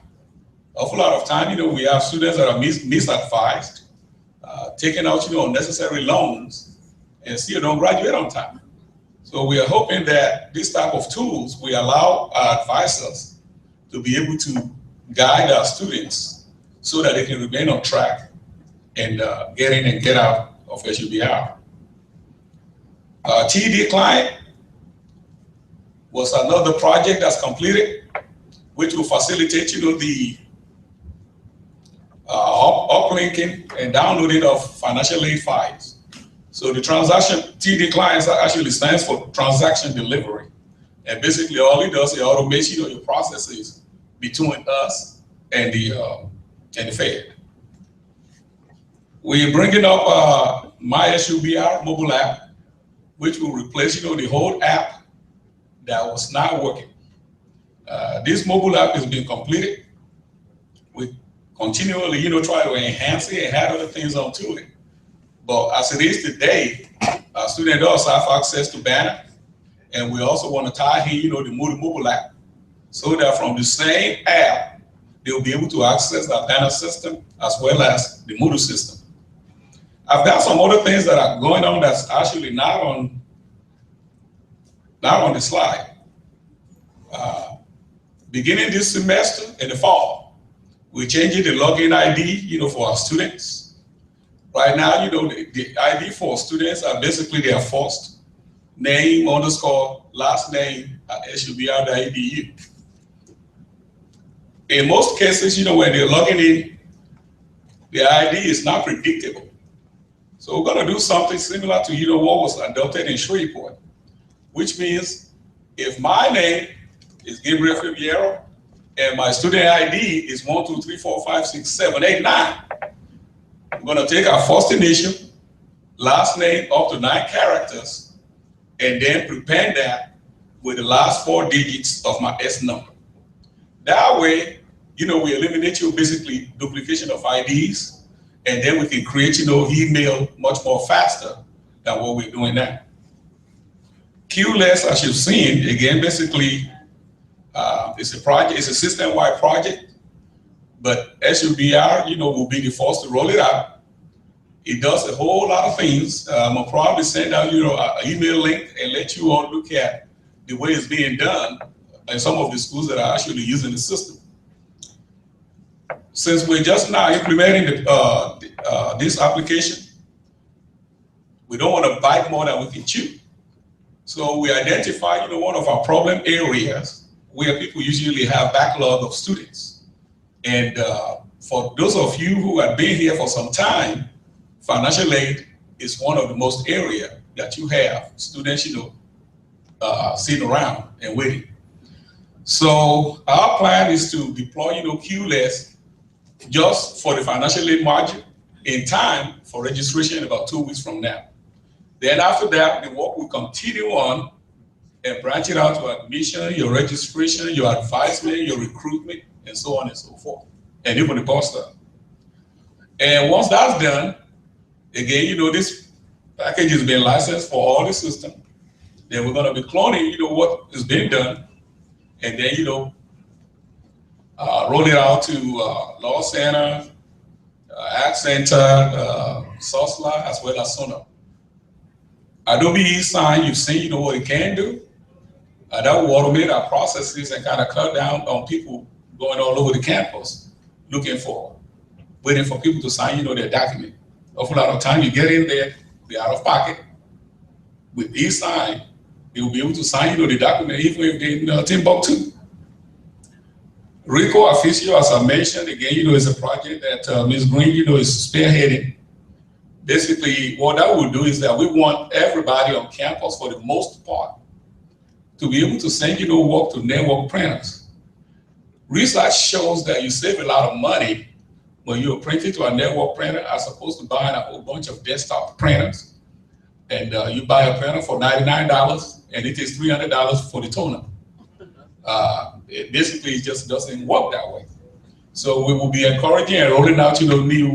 Awful lot of time, we have students that are misadvised, taking out, unnecessary loans, and still don't graduate on time. So we are hoping that this type of tools will allow our advisors to be able to guide our students so that they can remain on track and get in and get out of SUBR. TED Client was another project that's completed, which will facilitate, the uplinking and downloading of financial aid files. So the transaction, TED Clients actually stands for transaction delivery. And basically all it does is automate, your processes between us and the Fed. We're bringing up MySUBR mobile app, which will replace, the whole app that was not working. This mobile app has been completed. We continually, try to enhance it and add other things onto it. But as it is today, students also have access to Banner, and we also want to tie in, the Moodle mobile app, so that from the same app, they'll be able to access the Banner system as well as the Moodle system. I've got some other things that are going on that's actually not on the slide. Beginning this semester in the fall, we're changing the login ID, for our students. Right now, the ID for students are basically their first name _ last name at SUBR.edu. In most cases, when they're logging in, the ID is not predictable. So we're going to do something similar to, what was adopted in Shreveport, which means if my name is Gabriel Figueroa and my student ID is 1, 2, 3, 4, 5, 6, 7, 8, 9, we're going to take our first initial, last name up to 9 characters, and then prepare that with the last 4 digits of my S number. That way, we eliminate basically duplication of IDs, and then we can create, email much more faster than what we're doing now. QLess, as you've seen, again, basically, it's a project, it's a system-wide project, but SUBR, will be the first to roll it out. It does a whole lot of things. I'll probably send out, an email link and let you all look at the way it's being done in some of the schools that are actually using the system. Since we're just now implementing this application, we don't want to bite more than we can chew. So we identify, one of our problem areas where people usually have backlog of students. And for those of you who have been here for some time, financial aid is one of the most area that you have students, sitting around and waiting. So our plan is to deploy, QLess just for the financial aid module in time for registration about 2 weeks from now. Then after that, the work will continue on and branch it out to admission, your registration, your advisement, your recruitment, and so on and so forth, and even the poster. And once that's done, again, this package has been licensed for all the system. Then we're going to be cloning, what is being done, and then, roll it out to Law Center, Act Center, SOSLA, as well as Sonar. Adobe eSign, you've seen, what it can do. That will automate our processes and kind of cut down on people going all over the campus waiting for people to sign, their document. Awful lot of time you get in there, they're out of pocket. With eSign, they will be able to sign, the document even if they're in Timbuktu. RICO Officio, as I mentioned, again, is a project that Ms. Green, is spearheading. Basically, what that will do is that we want everybody on campus, for the most part, to be able to send, work to network printers. Research shows that you save a lot of money when you print it to a network printer as opposed to buying a whole bunch of desktop printers. And you buy a printer for $99 and it is $300 for the toner. It basically just doesn't work that way. So we will be encouraging and rolling out, new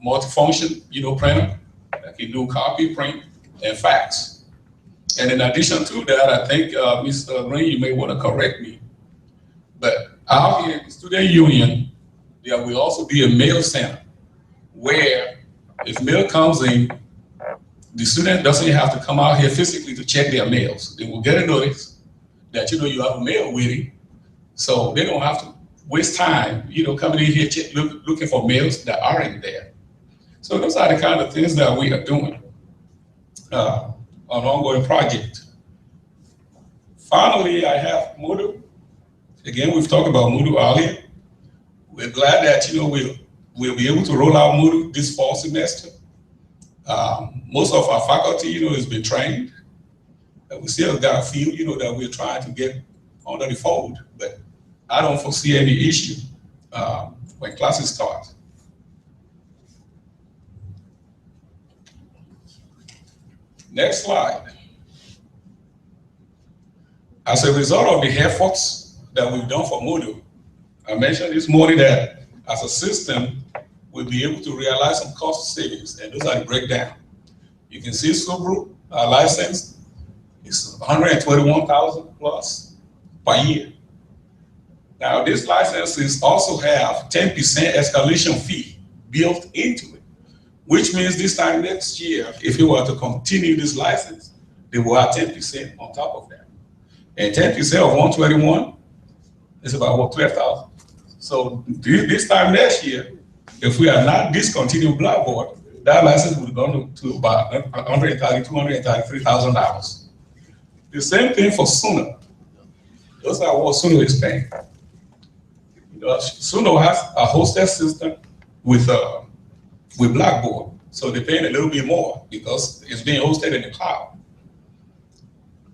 multifunction, printer that can do copy, print, and fax. And in addition to that, I think, Mr. Green, you may want to correct me, but out here in the student union, there will also be a mail center where if mail comes in, the student doesn't have to come out here physically to check their mails. They will get a notice that, you have a mail waiting, so they don't have to waste time, coming in here looking for mails that aren't there. So those are the kind of things that we are doing on an ongoing project. Finally, I have Moodle. Again, we've talked about Moodle earlier. We're glad that, we'll be able to roll out Moodle this fall semester. Most of our faculty, has been trained. We still got a few, that we're trying to get under the fold, but I don't foresee any issue when classes start. Next slide. As a result of the efforts that we've done for Moodle, I mentioned this morning that as a system, we'll be able to realize some cost savings, and those are the breakdown. You can see Subaru license is 121,000 plus per year. Now, these licenses also have 10% escalation fee built into it, which means this time next year, if you were to continue this license, they will add 10% on top of that. And 10% of 121 is about what, 12,000. So this time next year, if we are not discontinued Blackboard, that license would go to about $233,000. The same thing for Suno. Those are what Suno is paying. Suno has a hosted system with Blackboard, so they're paying a little bit more because it's being hosted in the cloud.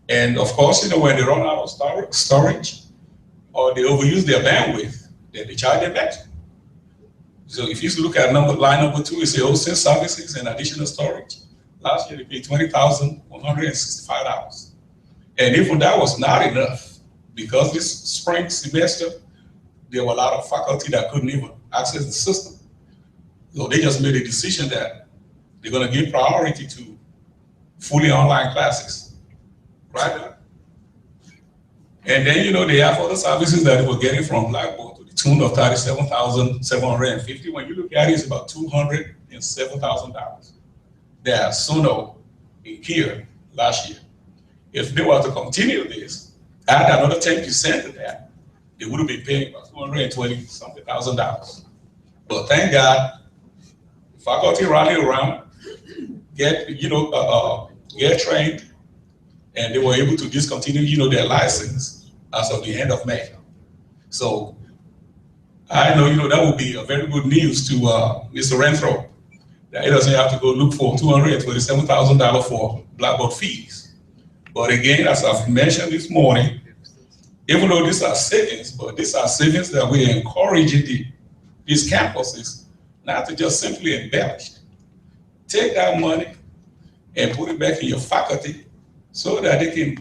And of course, when they run out of storage or they overuse their bandwidth, then they charge them extra. So if you look at line number 2, it's the hosting services and additional storage. Last year they paid $20,165. And even that was not enough because this spring semester, there were a lot of faculty that couldn't even access the system. So they just made a decision that they're going to give priority to fully online classes, right? And then, they have other services that they were getting from Blackboard to the tune of $37,750. When you look at it, it's about $207,000 that Suno incurred last year. If they were to continue this, add another 10% to that, they would have been paying about $220,000. But thank God, faculty rally around, get trained, and they were able to discontinue, their license as of the end of May. So I know, that would be a very good news to Mr. Renthrope, that he doesn't have to go look for $227,000 for Blackboard fees. But again, as I've mentioned this morning, even though these are savings, but these are savings that we are encouraging these campuses not to just simply embellish. Take that money and put it back in your faculty so that they can,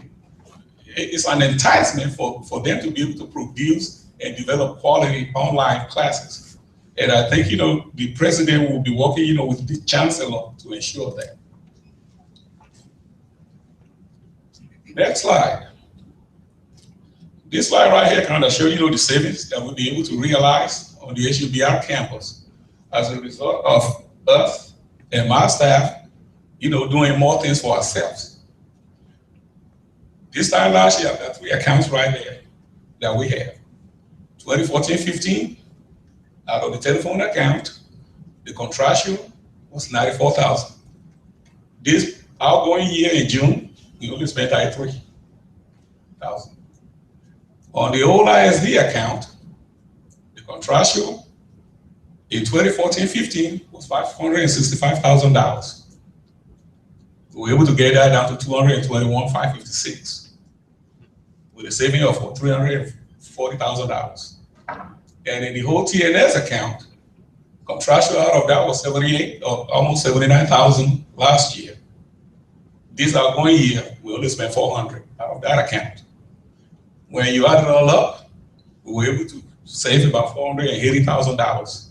it's an enticement for them to be able to produce and develop quality online classes. And I think, the president will be working, with the chancellor to ensure that. Next slide. This slide right here kind of shows the savings that we'll be able to realize on the HUBR campus as a result of us and my staff, doing more things for ourselves. This time last year, I've got 3 accounts right there that we have. 2014-15, out of the telephone account, the contractual was $94,000. This outgoing year in June, we only spent $3,000. On the old ISD account, the contractual in 2014-15 was $565,000. We were able to get that down to $221,556 with a saving of $340,000. And in the whole TNS account, contractual out of that was almost $79,000 last year. This outgoing year, we only spent $400 out of that account. When you add it all up, we were able to save about $480,000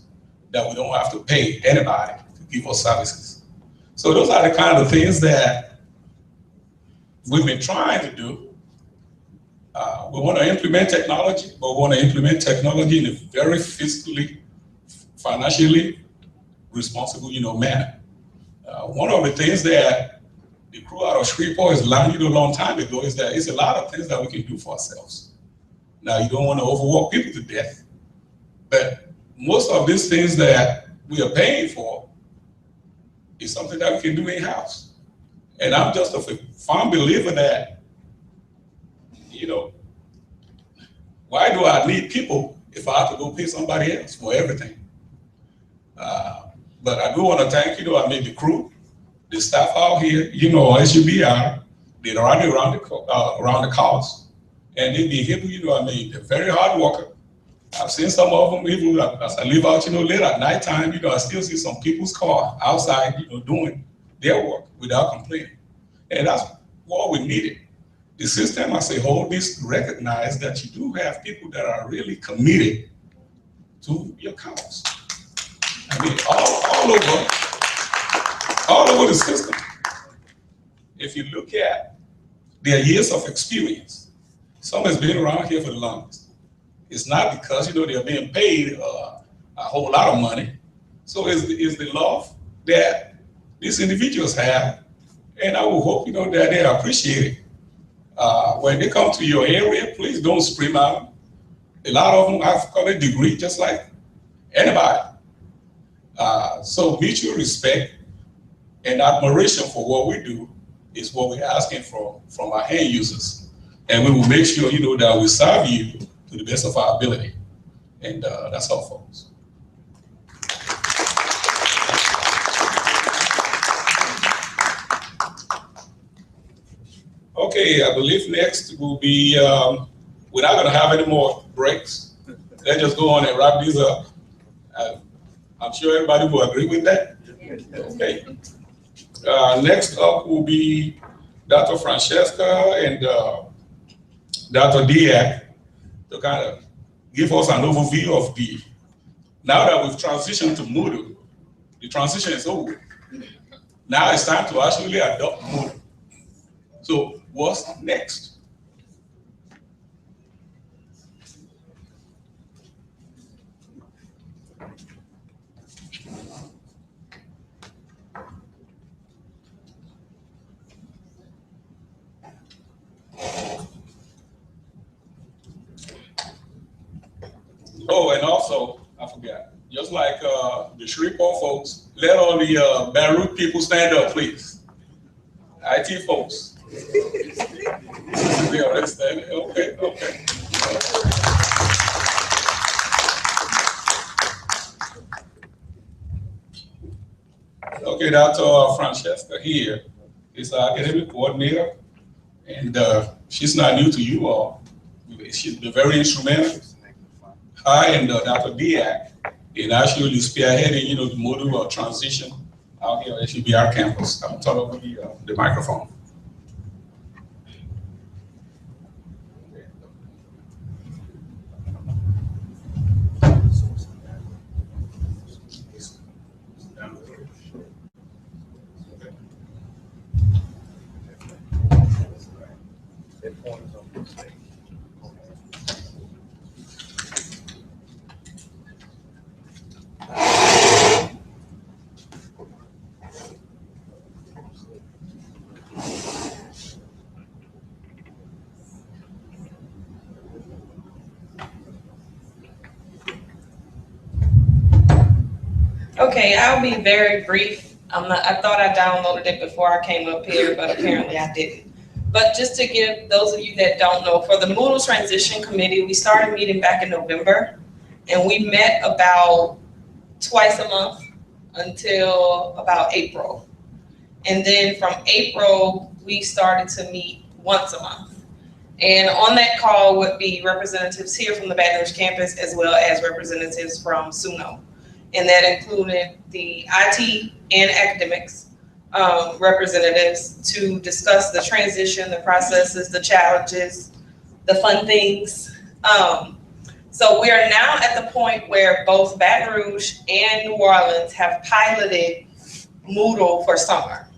that we don't have to pay anybody to give us services. So those are the kind of things that we've been trying to do. We want to implement technology, but we want to implement technology in a very fiscally, financially responsible, manner. One of the things that the crew out of Shreveport has learned a long time ago is that it's a lot of things that we can do for ourselves. Now, you don't want to overwork people to death, but most of these things that we are paying for is something that we can do in-house. And I'm just a firm believer that, why do I need people if I have to go pay somebody else for everything? But I do want to thank, the crew, the staff out here, SUBR, they're running around the cause. And they be able, they're very hard worker. I've seen some of them, even as I live out, late at nighttime, I still see some people's car outside, doing their work without complaining. And that's what we needed. The system as a whole needs to recognize that you do have people that are really committed to your cause. I mean, all over the system. If you look at their years of experience, some has been around here for the longest. It's not because, you know, they're being paid a whole lot of money. So it's the love that these individuals have, and I will hope, you know, that they appreciate it. When they come to your area, please don't scream out. A lot of them have got a degree just like anybody. So mutual respect and admiration for what we do is what we're asking from our hand users. And we will make sure, you know, that we serve you to the best of our ability. And that's all, folks. Okay, I believe next will be, we're not going to have any more breaks. Let's just go on and wrap this up. I'm sure everybody will agree with that. Okay. Next up will be Dr. Francesca and Dr. Diak to kind of give us an overview of now that we've transitioned to Moodle, the transition is over. Now it's time to actually adopt Moodle. So what's next? Oh, and also, I forgot, just like the Shreveport folks, let all the Baton Rouge people stand up, please. IT folks. They already standing. Okay, okay. Okay, Dr. Francesca here is our academic coordinator, and she's not new to you all. She's been very instrumental. Hi, and Dr. Diak in actually spearheading, you know, the Moodle transition out here at HBR campus. I'll turn over the microphone. Okay, I'll be very brief. I thought I downloaded it before I came up here, but apparently I didn't. But just to give those of you that don't know, for the Moodle Transition Committee, we started meeting back in November, and we met about twice a month until about April. And then from April, we started to meet once a month. And on that call would be representatives here from the Baton Rouge campus, as well as representatives from SUNO. And that included the IT and academics representatives to discuss the transition, the processes, the challenges, the fun things. So we are now at the point where both Baton Rouge and New Orleans have piloted Moodle for summer.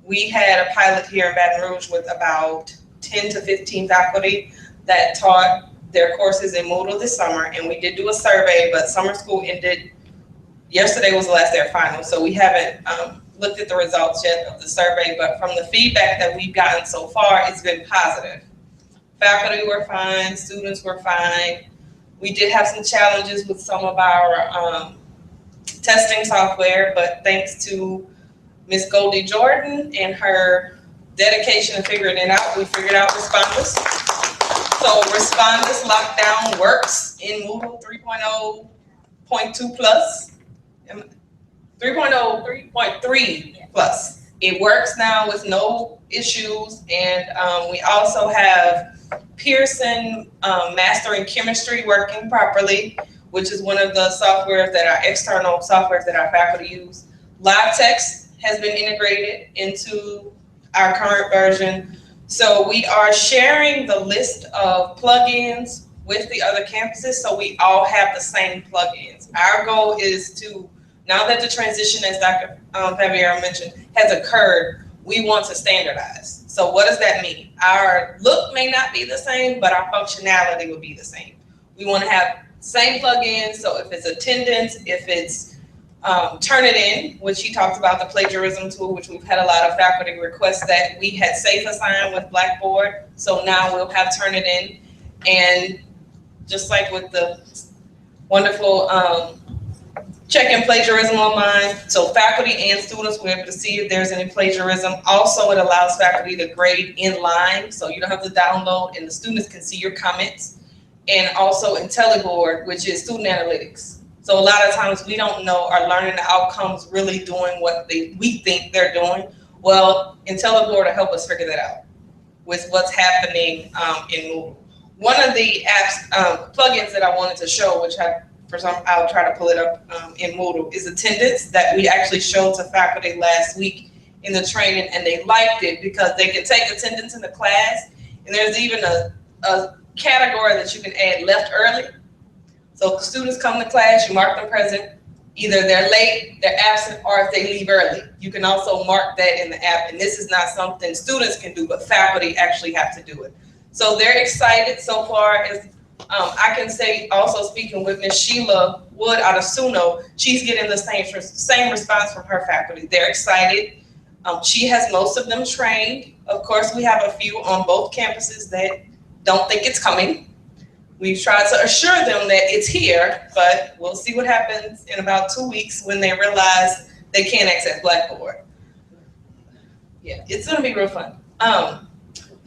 We had a pilot here in Baton Rouge with about 10 to 15 faculty that taught their courses in Moodle this summer, and we did do a survey, but summer school ended. Yesterday was the last day of finals, so we haven't looked at the results yet of the survey, but from the feedback that we've gotten so far, it's been positive. Faculty were fine, students were fine. We did have some challenges with some of our testing software, but thanks to Ms. Goldie Jordan and her dedication in figuring it out, we figured out Respondus. So Respondus Lockdown works in Moodle 3.0.2 plus. 3.0, 3.3 plus. It works now with no issues, and we also have Pearson Mastering Chemistry working properly, which is one of the softwares that our external softwares that our faculty use. LiveText has been integrated into our current version. So we are sharing the list of plugins with the other campuses, so we all have the same plugins. Our goal is to, now that the transition, as Dr. Fabiero mentioned, has occurred, we want to standardize. So what does that mean? Our look may not be the same, but our functionality will be the same. We want to have same plugins, so if it's attendance, if it's Turnitin, which he talked about, the plagiarism tool, which we've had a lot of faculty requests that. We had Safe Assign with Blackboard, so now we'll have Turnitin. And just like with the wonderful check-in plagiarism online, so faculty and students will be able to see if there's any plagiarism. Also, it allows faculty to grade in line, so you don't have to download, and the students can see your comments. And also IntelliBoard, which is student analytics. So a lot of times we don't know our learning outcomes really doing what we think they're doing. Well, IntelliBoard will help us figure that out with what's happening in Moodle. One of the apps, plugins that I wanted to show, which I'll try to pull it up in Moodle, is attendance, that we actually showed to faculty last week in the training, and they liked it because they can take attendance in the class, and there's even a category that you can add left early. So if students come to class, you mark them present, either they're late, they're absent, or if they leave early. You can also mark that in the app, and this is not something students can do, but faculty actually have to do it. So they're excited so far. As I can say, also speaking with Ms. Sheila Wood out of Suno, she's getting the same response from her faculty. They're excited. She has most of them trained. Of course, we have a few on both campuses that don't think it's coming. We've tried to assure them that it's here, but we'll see what happens in about 2 weeks when they realize they can't access Blackboard. Yeah, it's gonna be real fun.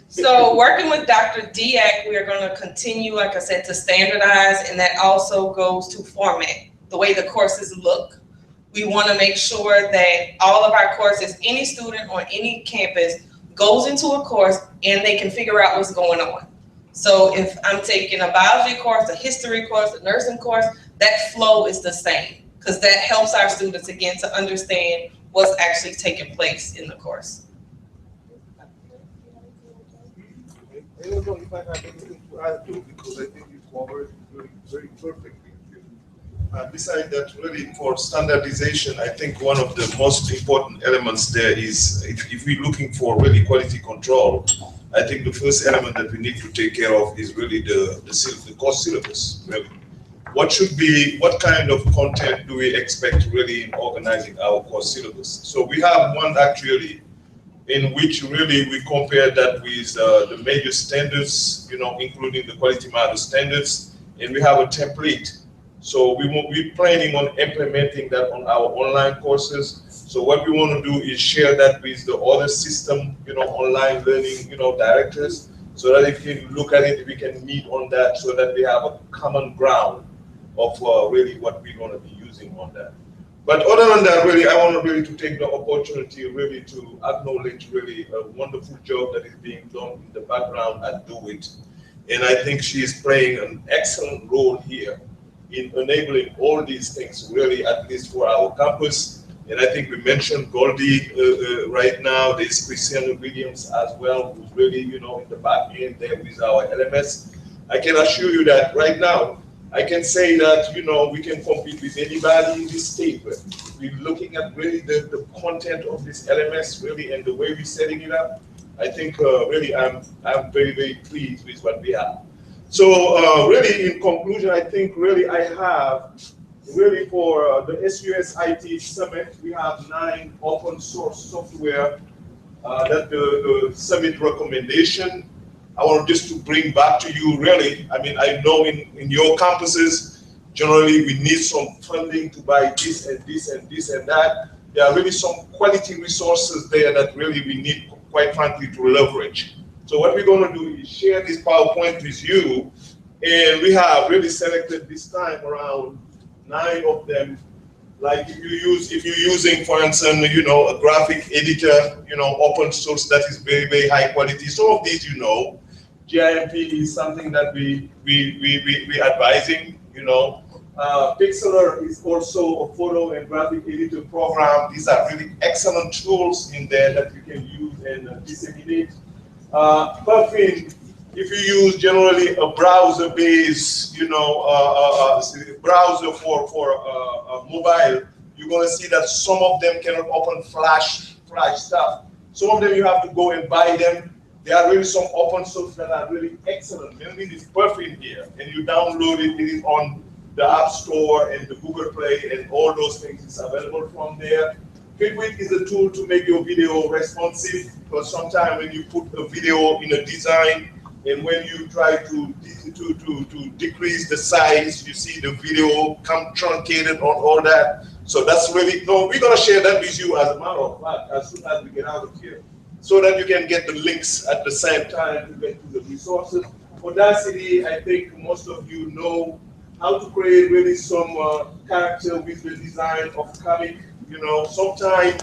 So working with Dr. Diak, we are gonna continue, like I said, to standardize, and that also goes to format, the way the courses look. We wanna make sure that all of our courses, any student on any campus goes into a course and they can figure out what's going on. So if I'm taking a biology course, a history course, a nursing course, that flow is the same, because that helps our students again to understand what's actually taking place in the course. I don't know if I have anything to add to, because I think you covered it very perfectly. Besides that, really for standardization, I think one of the most important elements there is if we're looking for really quality control, I think the first element that we need to take care of is really the course syllabus. Really. What kind of content do we expect really in organizing our course syllabus? So we have one actually in which really we compare that with the major standards, including the quality matter standards, and we have a template. So we're planning on implementing that on our online courses. So what we want to do is share that with the other system, online learning, directors, so that if you look at it, we can meet on that, so that we have a common ground of really what we're going to be using on that. But other than that, really, I want to really to take the opportunity really to acknowledge really a wonderful job that is being done in the background at Do It. And I think she is playing an excellent role here in enabling all these things, really, at least for our campus. And I think we mentioned Goldie right now. There's Christiana Williams as well, who's really, in the back end there with our LMS. I can assure you that right now, I can say that, we can compete with anybody in this state. We're looking at really the content of this LMS, really, and the way we're setting it up. I think, really, I'm very, very pleased with what we have. So really, in conclusion, I think really I have really for the SUS IT Summit, we have 9 open source software that the summit recommendation. I want just to bring back to you really, I mean, I know in your campuses, generally we need some funding to buy this and this and this and that. There are really some quality resources there that really we need, quite frankly, to leverage. So what we're going to do is share this PowerPoint with you, and we have really selected this time around 9 of them. Like if you're using, for instance, a graphic editor, open source that is very, very high quality. Some of these, GIMP is something that we advising, Pixlr is also a photo and graphic editor program. These are really excellent tools in there that you can use and disseminate. Puffin, if you use generally a browser-based, browser for mobile, you're going to see that some of them cannot open Flash stuff. Some of them you have to go and buy them. There are really some open source that are really excellent. Maybe it's Puffin here, and you download it. It is on the App Store and the Google Play, and all those things is available from there. Fitwit is a tool to make your video responsive, because sometimes when you put a video in a design, and when you try to decrease the size, you see the video come truncated on all that. So that's really, no, we're gonna share that with you as a matter of fact, as soon as we get out of here, so that you can get the links at the same time to get to the resources. Audacity, I think most of you know how to create really some character with the design of comic. Sometimes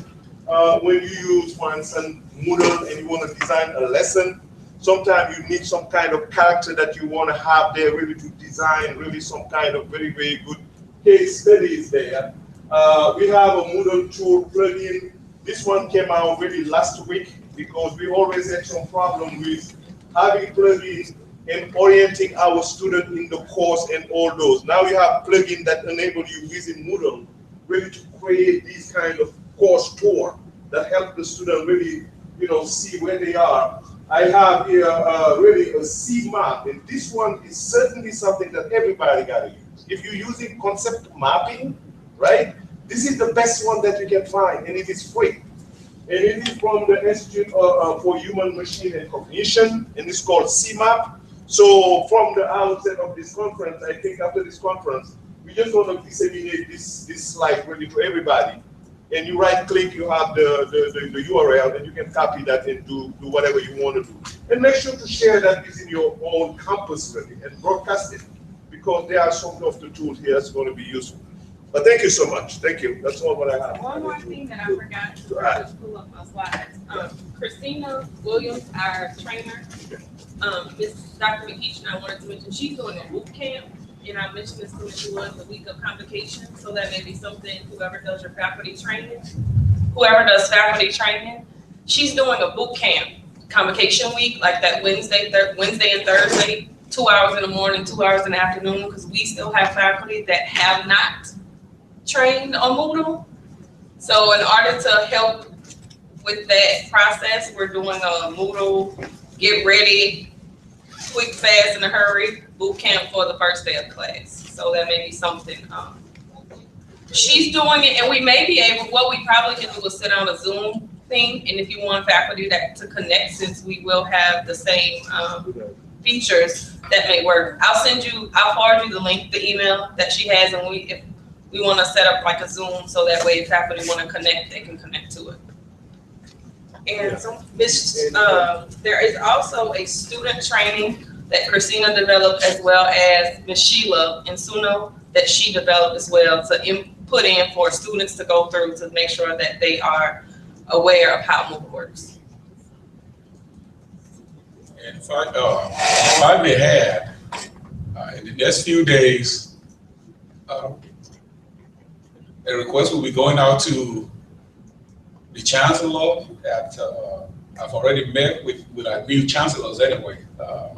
when you use, for instance, Moodle and you want to design a lesson, sometimes you need some kind of character that you want to have there really to design really some kind of very, very good case studies there. We have a Moodle tool plugin. This one came out really last week because we always had some problem with having plugins and orienting our student in the course and all those. Now you have plugins that enable you using Moodle really to create these kind of course tour that help the student really, see where they are. I have here really a C map, and this one is certainly something that everybody got to use. If you're using concept mapping, right, this is the best one that you can find, and it is free. And it is from the Institute for Human, Machine, and Cognition, and it's called CMAP. So from the outset of this conference, I think after this conference, we just want to disseminate this slide really to everybody. And you right-click, you have the URL, and you can copy that and do whatever you want to do. And make sure to share that within your own campus really, and broadcast it, because there are some of the tools here that's going to be useful. But thank you so much. Thank you. That's all what I have. One more thing that I forgot to pull up my slides. Christina Williams, our trainer, Dr. McEachin, I wanted to mention, she's doing a boot camp. And I mentioned this to Ms. Wood, the week of convocation, so that may be something whoever does your faculty training, she's doing a boot camp convocation week, like that Wednesday and Thursday, 2 hours in the morning, 2 hours in the afternoon, because we still have faculty that have not trained on Moodle. So in order to help with that process, we're doing a Moodle get ready, quick, fast, in a hurry boot camp for the first day of class. So that may be something. She's doing it, and we may be able, what we probably can do is sit on a Zoom thing, and if you want faculty to connect, since we will have the same features, that may work. I'll forward you the link, the email that she has, and if we want to set up like a Zoom, so that way if faculty want to connect, they can connect to it. And so, there is also a student training that Christina developed, as well as Ms. Sheila Insuno that she developed as well to put in for students to go through to make sure that they are aware of how Moodle works. And if I may add, in the next few days, a request will be going out to the chancellor. I've already met with our new chancellors anyway.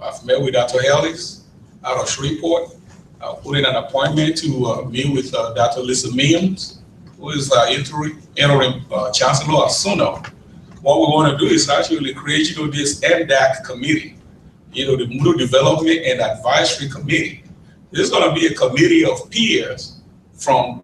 I've met with Dr. Ellis out of Shreveport. I'll put in an appointment to meet with Dr. Lisa Mims, who is interim chancellor of SUNO. What we want to do is actually create, this NDAC committee, the Moodle Development and Advisory Committee. This is going to be a committee of peers from